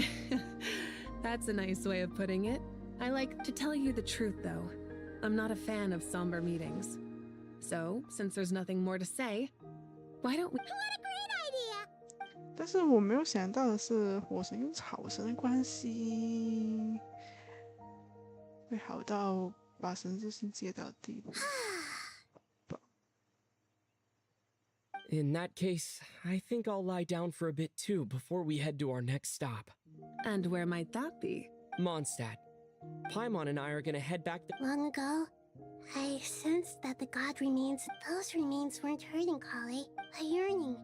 That's a nice way of putting it. I like to tell you the truth, though. I'm not a fan of somber meetings. So, since there's nothing more to say, why don't we...
What a great idea!
但是我没有想到的是，火神跟草神的关系会好到把神之心借到地步。
In that case, I think I'll lie down for a bit too before we head to our next stop.
And where might that be?
Mondstadt. Paimon and I are gonna head back
Long ago, I sensed that the god remains, those remains weren't hurting Kale, a yearning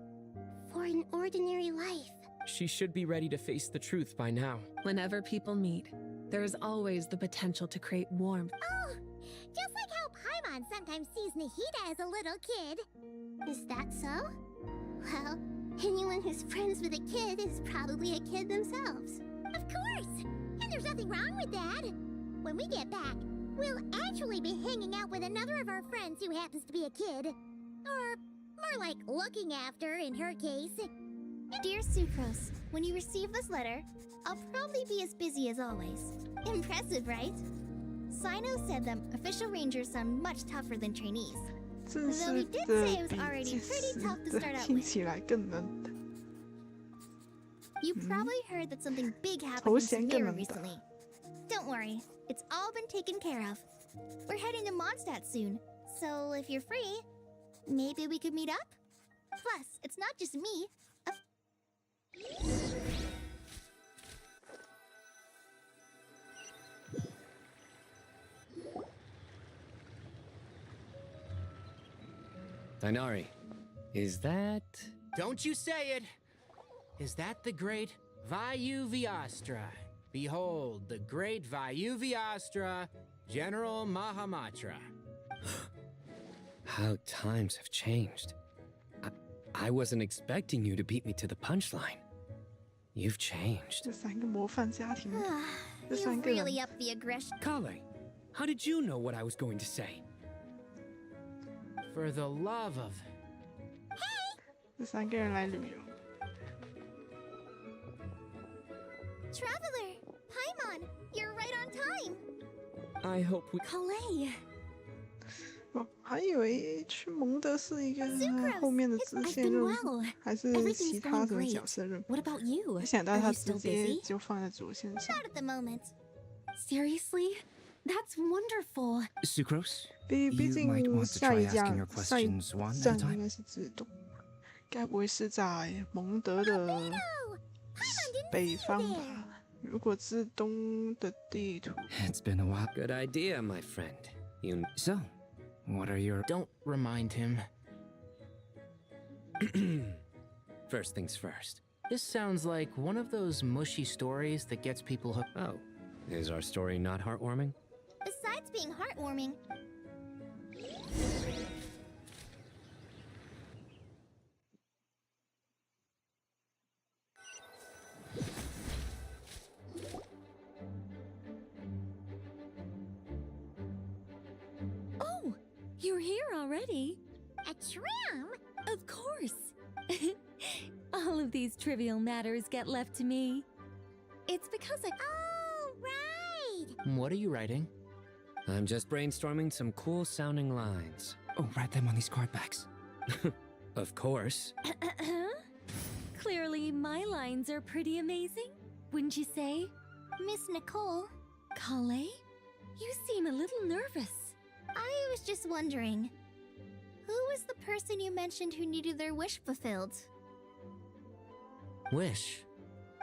for an ordinary life.
She should be ready to face the truth by now.
Whenever people meet, there is always the potential to create warmth.
Oh, just like how Paimon sometimes sees Nahida as a little kid. Is that so? Well, anyone who's friends with a kid is probably a kid themselves.
Of course! And there's nothing wrong with that. When we get back, we'll actually be hanging out with another of our friends who happens to be a kid. Or more like looking after, in her case.
Dear Sucrose, when you receive this letter, I'll probably be as busy as always. Impressive, right? Sino said that official rangers sound much tougher than trainees. Though he did say it was already pretty tough to start out with. You probably heard that something big happened in Samira recently. Don't worry, it's all been taken care of. We're heading to Mondstadt soon, so if you're free, maybe we could meet up? Plus, it's not just me.
Dainari, is that...
Don't you say it! Is that the great Vayuvyastra? Behold, the great Vayuvyastra, General Mahamatra.
How times have changed. I wasn't expecting you to beat me to the punchline. You've changed.
这三个模范家庭，这
You
三个人
really up the aggression.
Kale, how did you know what I was going to say?
For the love of...
这三个人来旅游。
Traveler, Paimon, you're right on time.
I hope we...
Calais.
我还以为去蒙德是一个后面的支线任务，还是其他的角色任务。
What about you?
没想到他直接就放在主线上。
Not at the moment.
Seriously? That's wonderful.
Sucrose?
毕竟
might want to
下
try
一
asking your
站
questions one at a
站
time.
应该是自动，该不会是在蒙德的北方吧？如果自东的地图，
It's been a while.
Good idea, my friend.
So, what are your...
Don't remind him.
First things first.
This sounds like one of those mushy stories that gets people hooked.
Oh, is our story not heartwarming?
Besides being heartwarming,
Oh, you're here already?
A tram?
Of course. All of these trivial matters get left to me. It's because I...
Oh, right!
What are you writing?
I'm just brainstorming some cool sounding lines.
Oh, write them on these card backs.
Of course.
Clearly, my lines are pretty amazing, wouldn't you say?
Miss Nicole,
Calais? You seem a little nervous.
I was just wondering, who was the person you mentioned who needed their wish fulfilled?
Wish.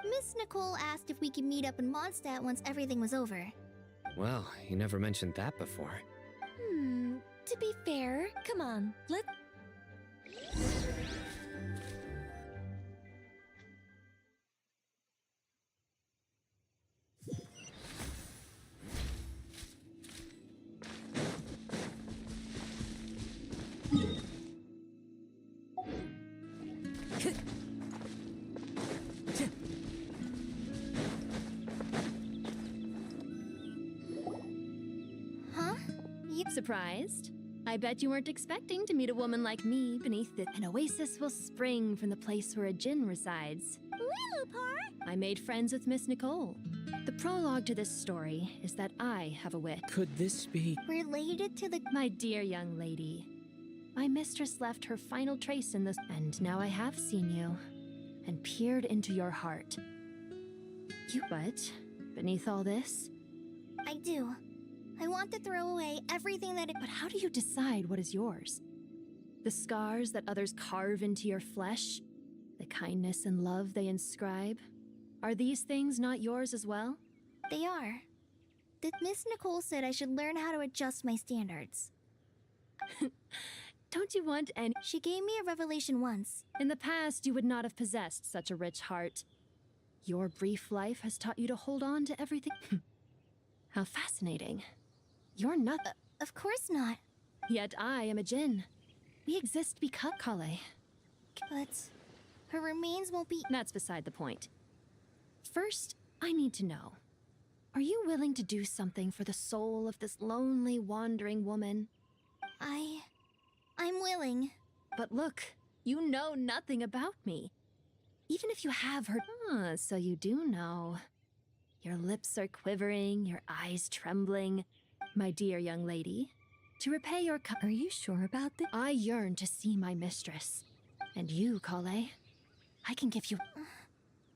Miss Nicole asked if we could meet up in Mondstadt once everything was over.
Well, you never mentioned that before.
To be fair, come on, let's...
Huh?
Surprised? I bet you weren't expecting to meet a woman like me beneath it. An oasis will spring from the place where a djinn resides.
Lilupar?
I made friends with Miss Nicole. The prologue to this story is that I have a wish.
Could this be...
Related to the...
My dear young lady, my mistress left her final trace in this, and now I have seen you, and peered into your heart. But, beneath all this...
I do. I want to throw away everything that...
But how do you decide what is yours? The scars that others carve into your flesh? The kindness and love they inscribe? Are these things not yours as well?
They are. Miss Nicole said I should learn how to adjust my standards.
Don't you want any...
She gave me a revelation once.
In the past, you would not have possessed such a rich heart. Your brief life has taught you to hold on to everything. How fascinating. You're not...
of course not.
Yet I am a djinn. We exist because... Calais.
But her remains won't be...
That's beside the point. First, I need to know. Are you willing to do something for the soul of this lonely, wandering woman?
I'm willing.
But look, you know nothing about me. Even if you have heard... so you do know. Your lips are quivering, your eyes trembling. My dear young lady, to repay your... Are you sure about this? I yearn to see my mistress. And you, Calais, I can give you...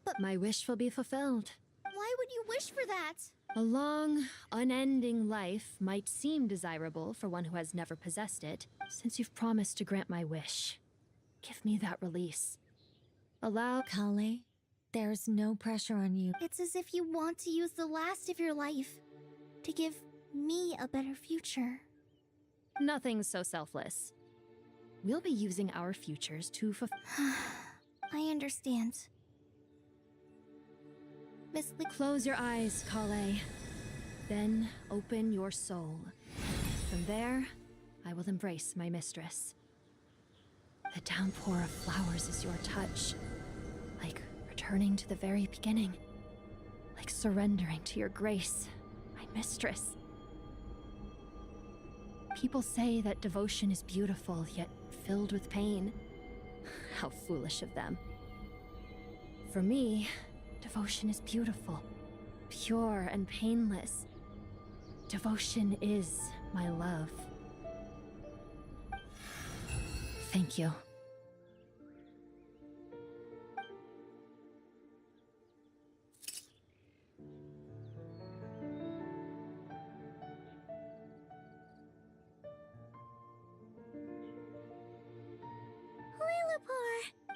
But my wish will be fulfilled.
Why would you wish for that?
A long, unending life might seem desirable for one who has never possessed it. Since you've promised to grant my wish, give me that release. Allow... Calais, There's no pressure on you.
It's as if you want to use the last of your life to give me a better future.
Nothing's so selfless. We'll be using our futures to
I understand.
Close your eyes, Kale. Then open your soul. From there, I will embrace my mistress. The downpour of flowers is your touch. Like returning to the very beginning. Like surrendering to your grace, my mistress. People say that devotion is beautiful, yet filled with pain. How foolish of them. For me, devotion is beautiful, pure and painless. Devotion is my love. Thank you.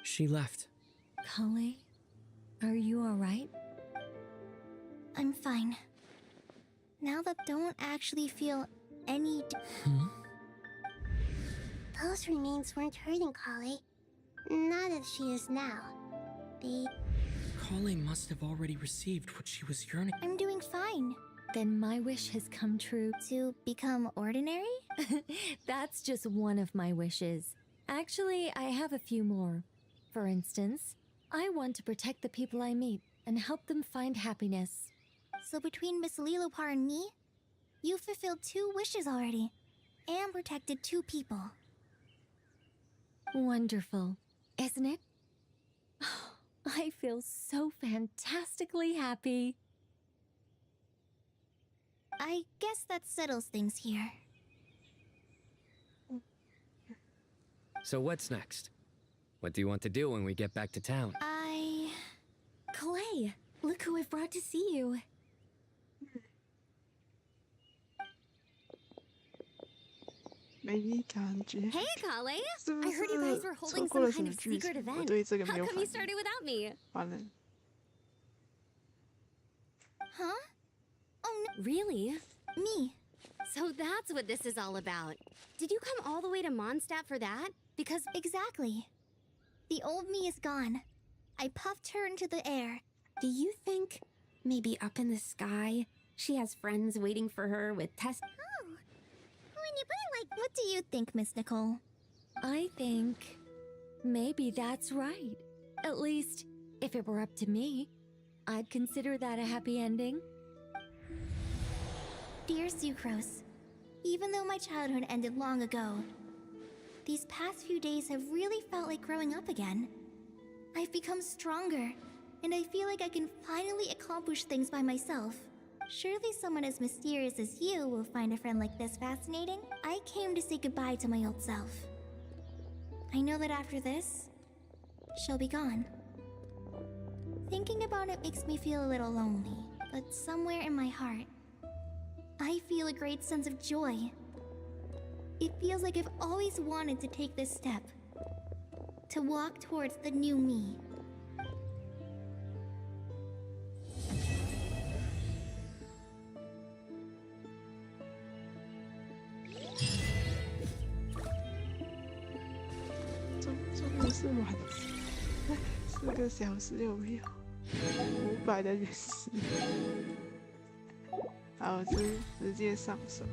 She left.
Kale, are you alright?
I'm fine. Now that I don't actually feel any...
Those remains weren't hurting Kale. Not as she is now.
Kale must have already received what she was yearning.
I'm doing fine.
Then my wish has come true.
To become ordinary?
That's just one of my wishes. Actually, I have a few more. For instance, I want to protect the people I meet and help them find happiness.
So between Miss Lilopar and me, you fulfilled 2 wishes already, and protected 2 people.
Wonderful, isn't it? Oh, I feel so fantastically happy.
I guess that settles things here.
So what's next? What do you want to do when we get back to town?
Clay, look who I've brought to see you.
Hey,
Kale! I heard you guys were holding some kind of secret event. How come you started without me?
Huh? Oh no.
Really?
Me.
So that's what this is all about. Did you come all the way to Mondstadt for that? Because
exactly. The old me is gone. I puffed her into the air.
Do you think maybe up in the sky she has friends waiting for her with tests?
Oh. When you put it like, what do you think, Miss Nicole?
I think maybe that's right. At least, if it were up to me, I'd consider that a happy ending.
Dear Sucrose, even though my childhood ended long ago, these past few days have really felt like growing up again. I've become stronger, and I feel like I can finally accomplish things by myself. Surely someone as mysterious as you will find a friend like this fascinating. I came to say goodbye to my old self. I know that after this, she'll be gone. Thinking about it makes me feel a little lonely, but somewhere in my heart, I feel a great sense of joy. It feels like I've always wanted to take this step. To walk towards the new me.4
个小时有没有？500的原石。好，直接上手。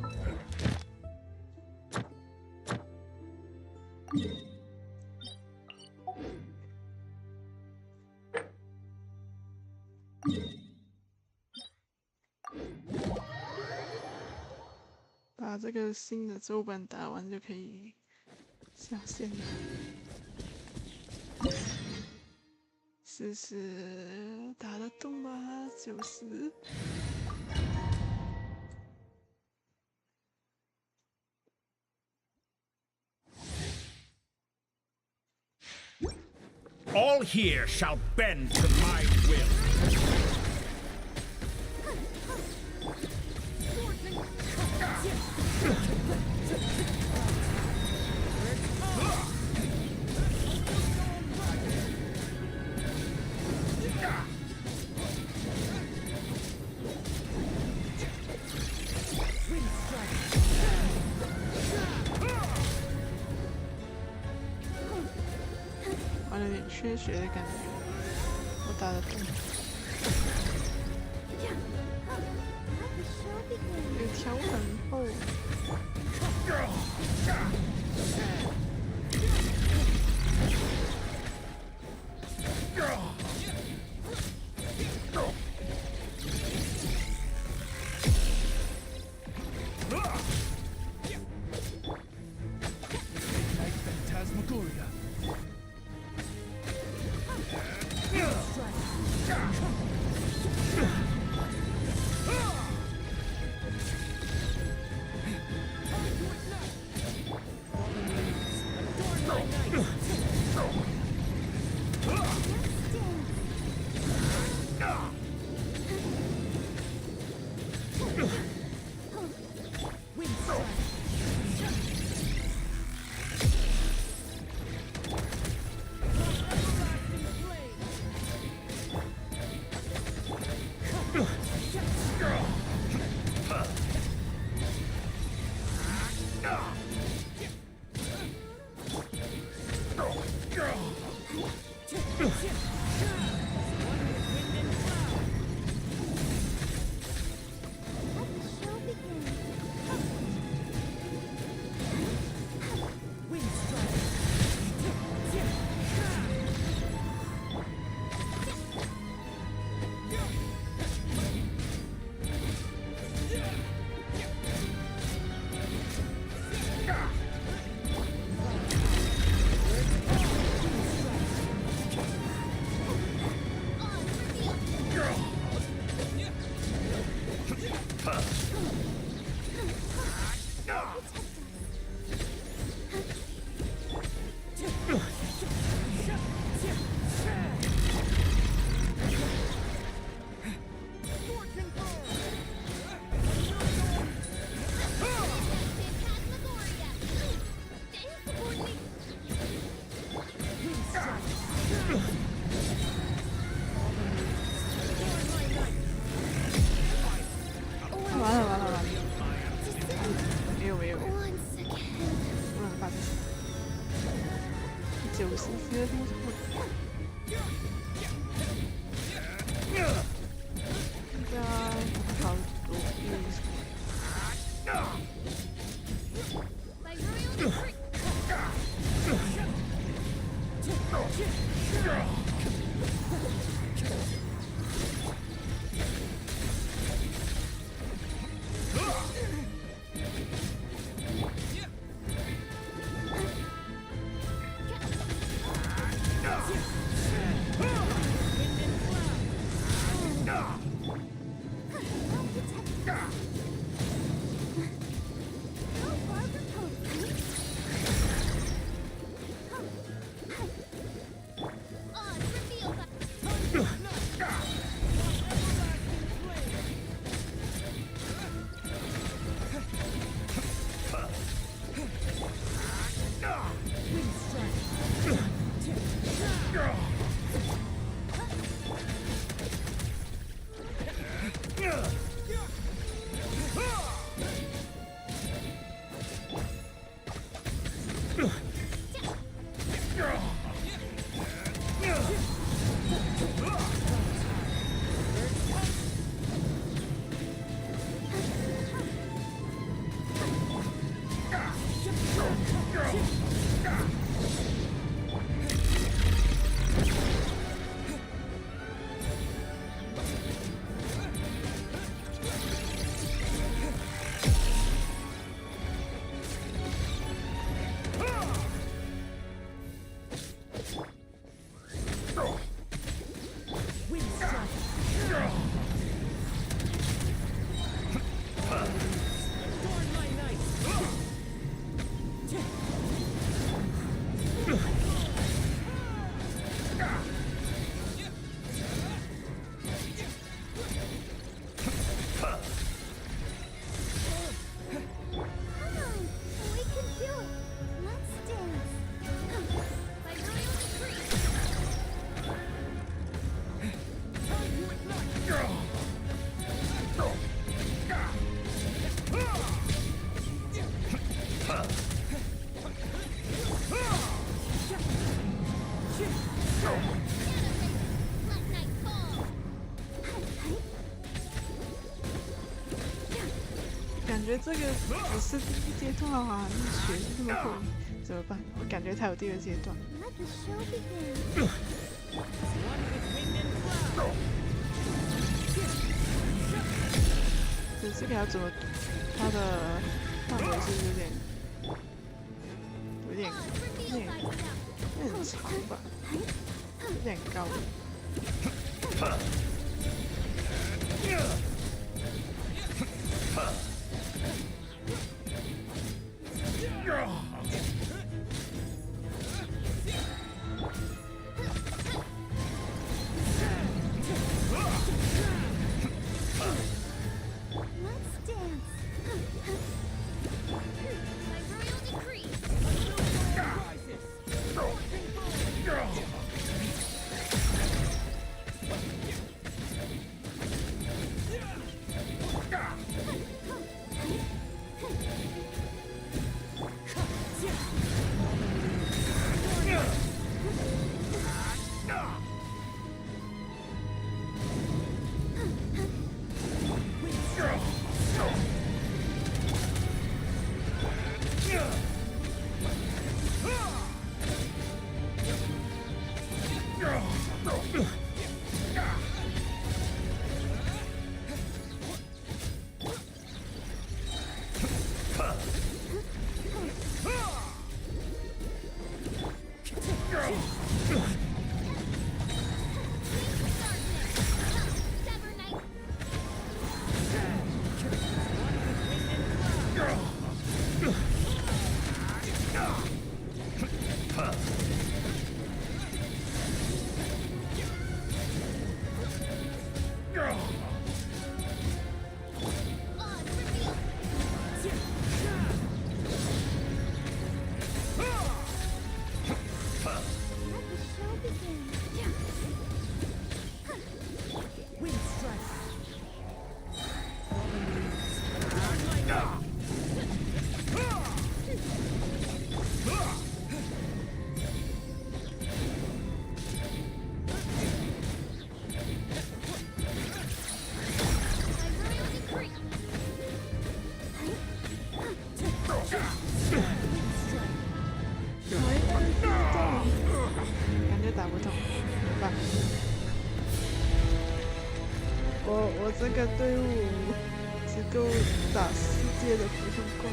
把这个新的周本打完就可以下线了。试试打得动吗？90。
All here shall bend to my will.
缺血的感觉，我打得动。有条很厚。感觉这个不是第一阶段啊，你学这么快，怎么办？我感觉它有第二阶段。这个要怎么？它的范围是有点长吧，有点高。我这个队伍只够打世界的普通怪。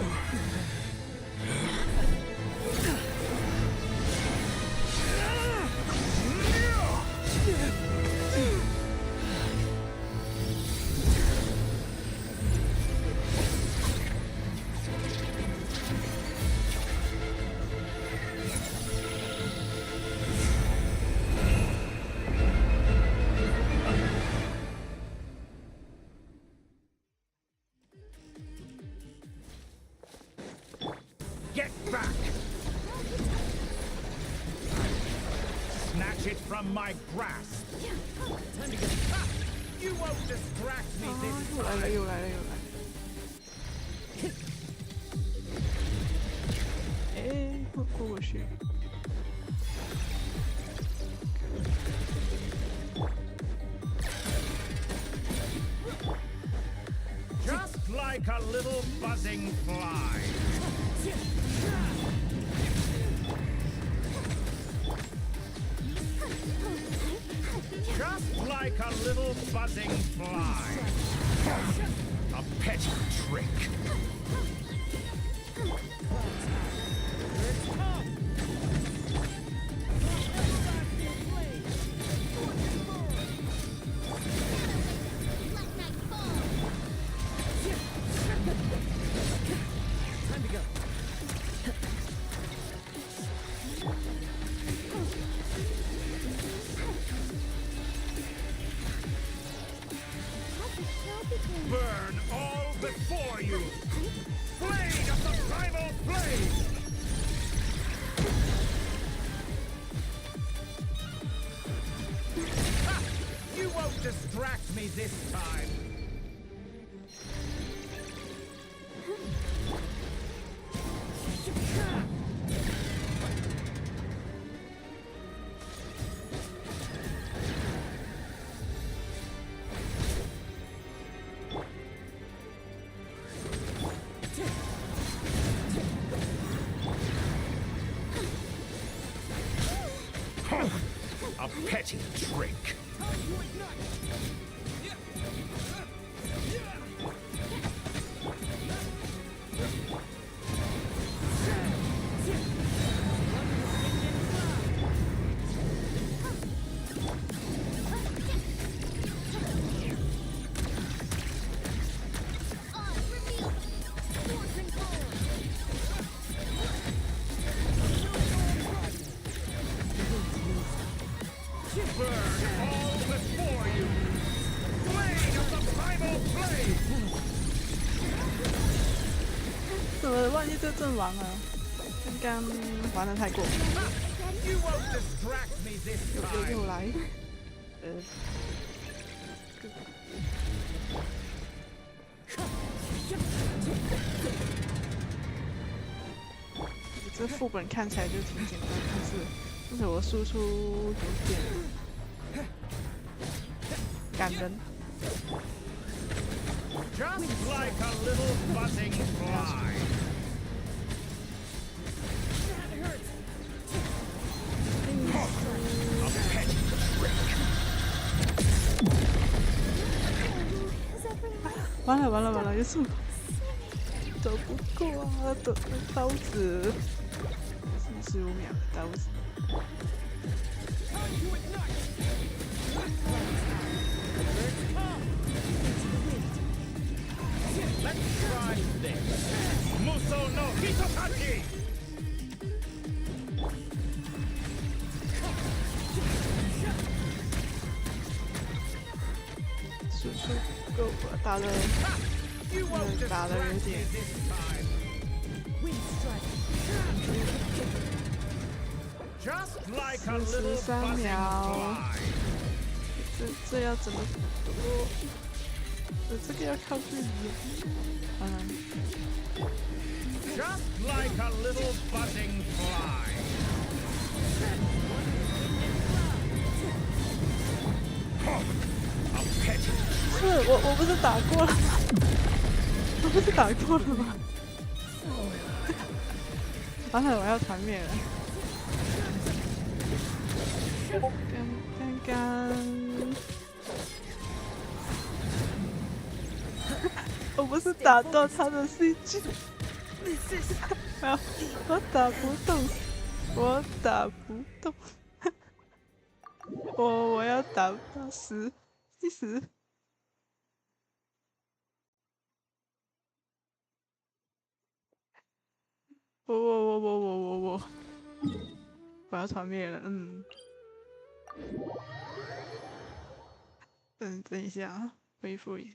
Get back! Snatch it from my grasp! Time to get... Ha! You won't distract me this time!
又来了。哎，过去。
Just like a little buzzing fly. Just like a little buzzing fly. A petty trick. Burn all before you! Blade of the primal blade! Ha! You won't distract me this time! petty trick. Burn all before you! Blade of the primal blade!
怎么万一就阵亡了？刚刚玩的太过。又来，这副本看起来就挺简单，但是我输出有点感人。
Just like a little buzzing fly. A petty trick.
完了，又是走不过啊！刀子，45秒刀子。
Let's try this. Muso no Hitokachi.
输出不够，打的有点。43秒，这要怎么躲？这个要靠自己。
Just like a little buzzing fly.
是我不是打过了吗？我不是打过了吗？完了，我要团灭了。刚，我不是打断他的 CG， 我打不动，我要打到10，我要团灭了，等一下啊，恢复一下。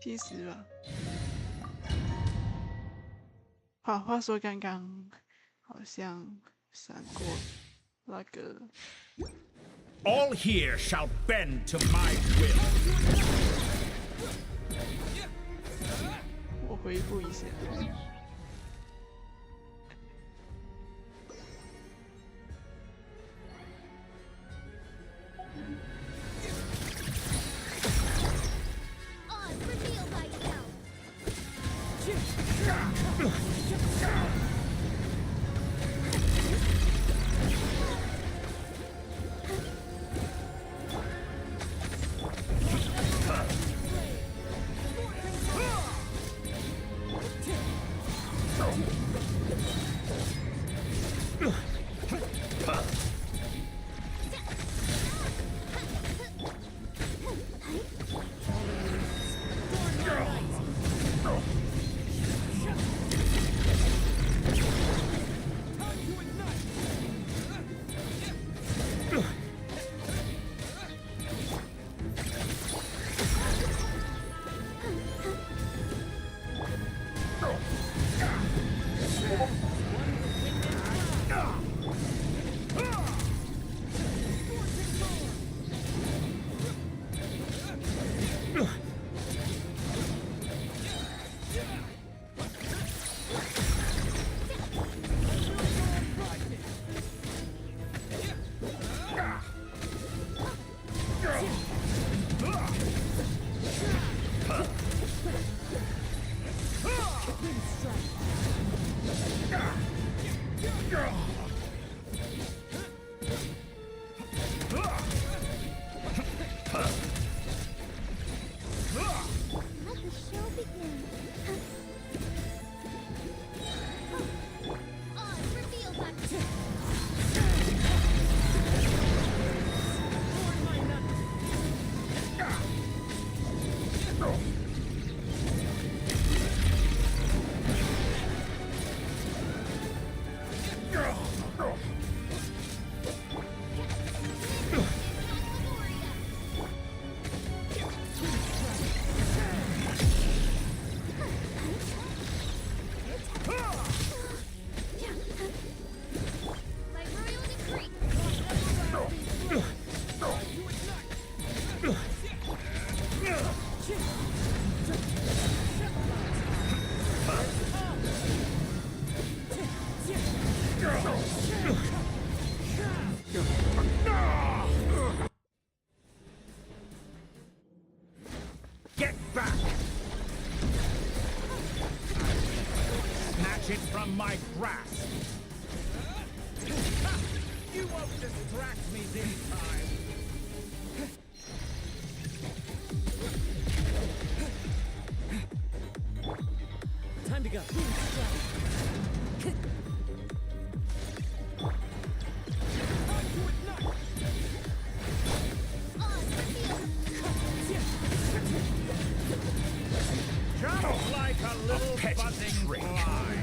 70吧。好，话说刚刚好像闪过那个。
All here shall bend to my will.
我回复一下。
Get back! Snatch it from my grasp! You won't distract me this time!
Time to go.
Just like a little buzzing fly.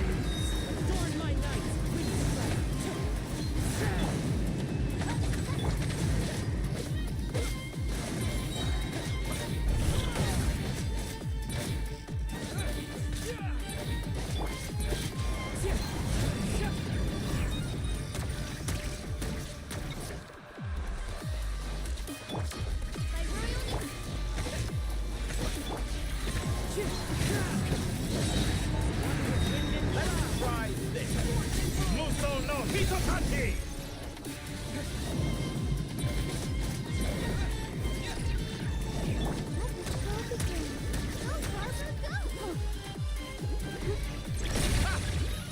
Adorn my night.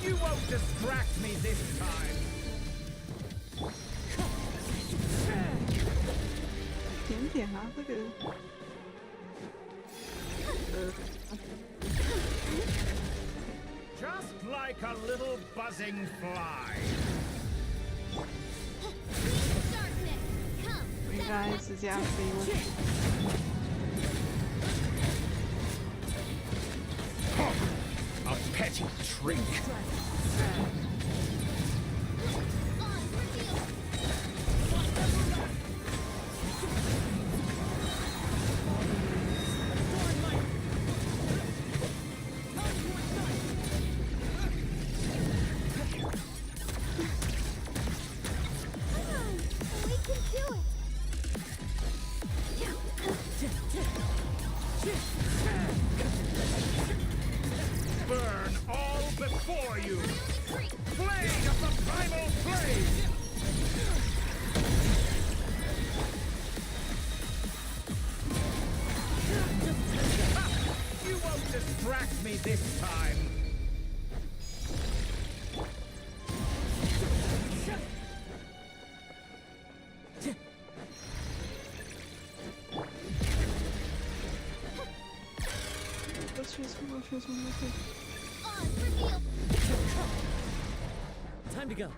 You won't distract me this time.
点点啊，这个。
Just like a little buzzing fly.
应该是这样飞过去。
A petty trick. Burn all before you! Blade of the primal flame! You won't distract me this time!
Time to go.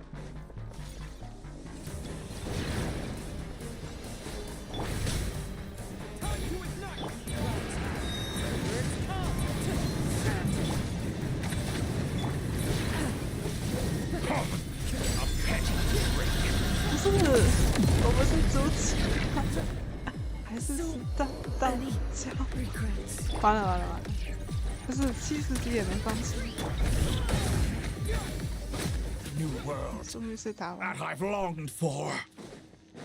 world
终于是打完
that I've longed for.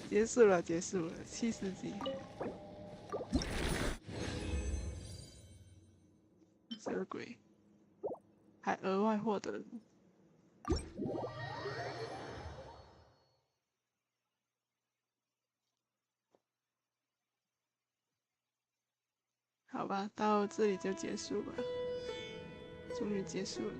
结束了70集。这个鬼，还额外获得。好吧，到这里就结束吧，终于结束了。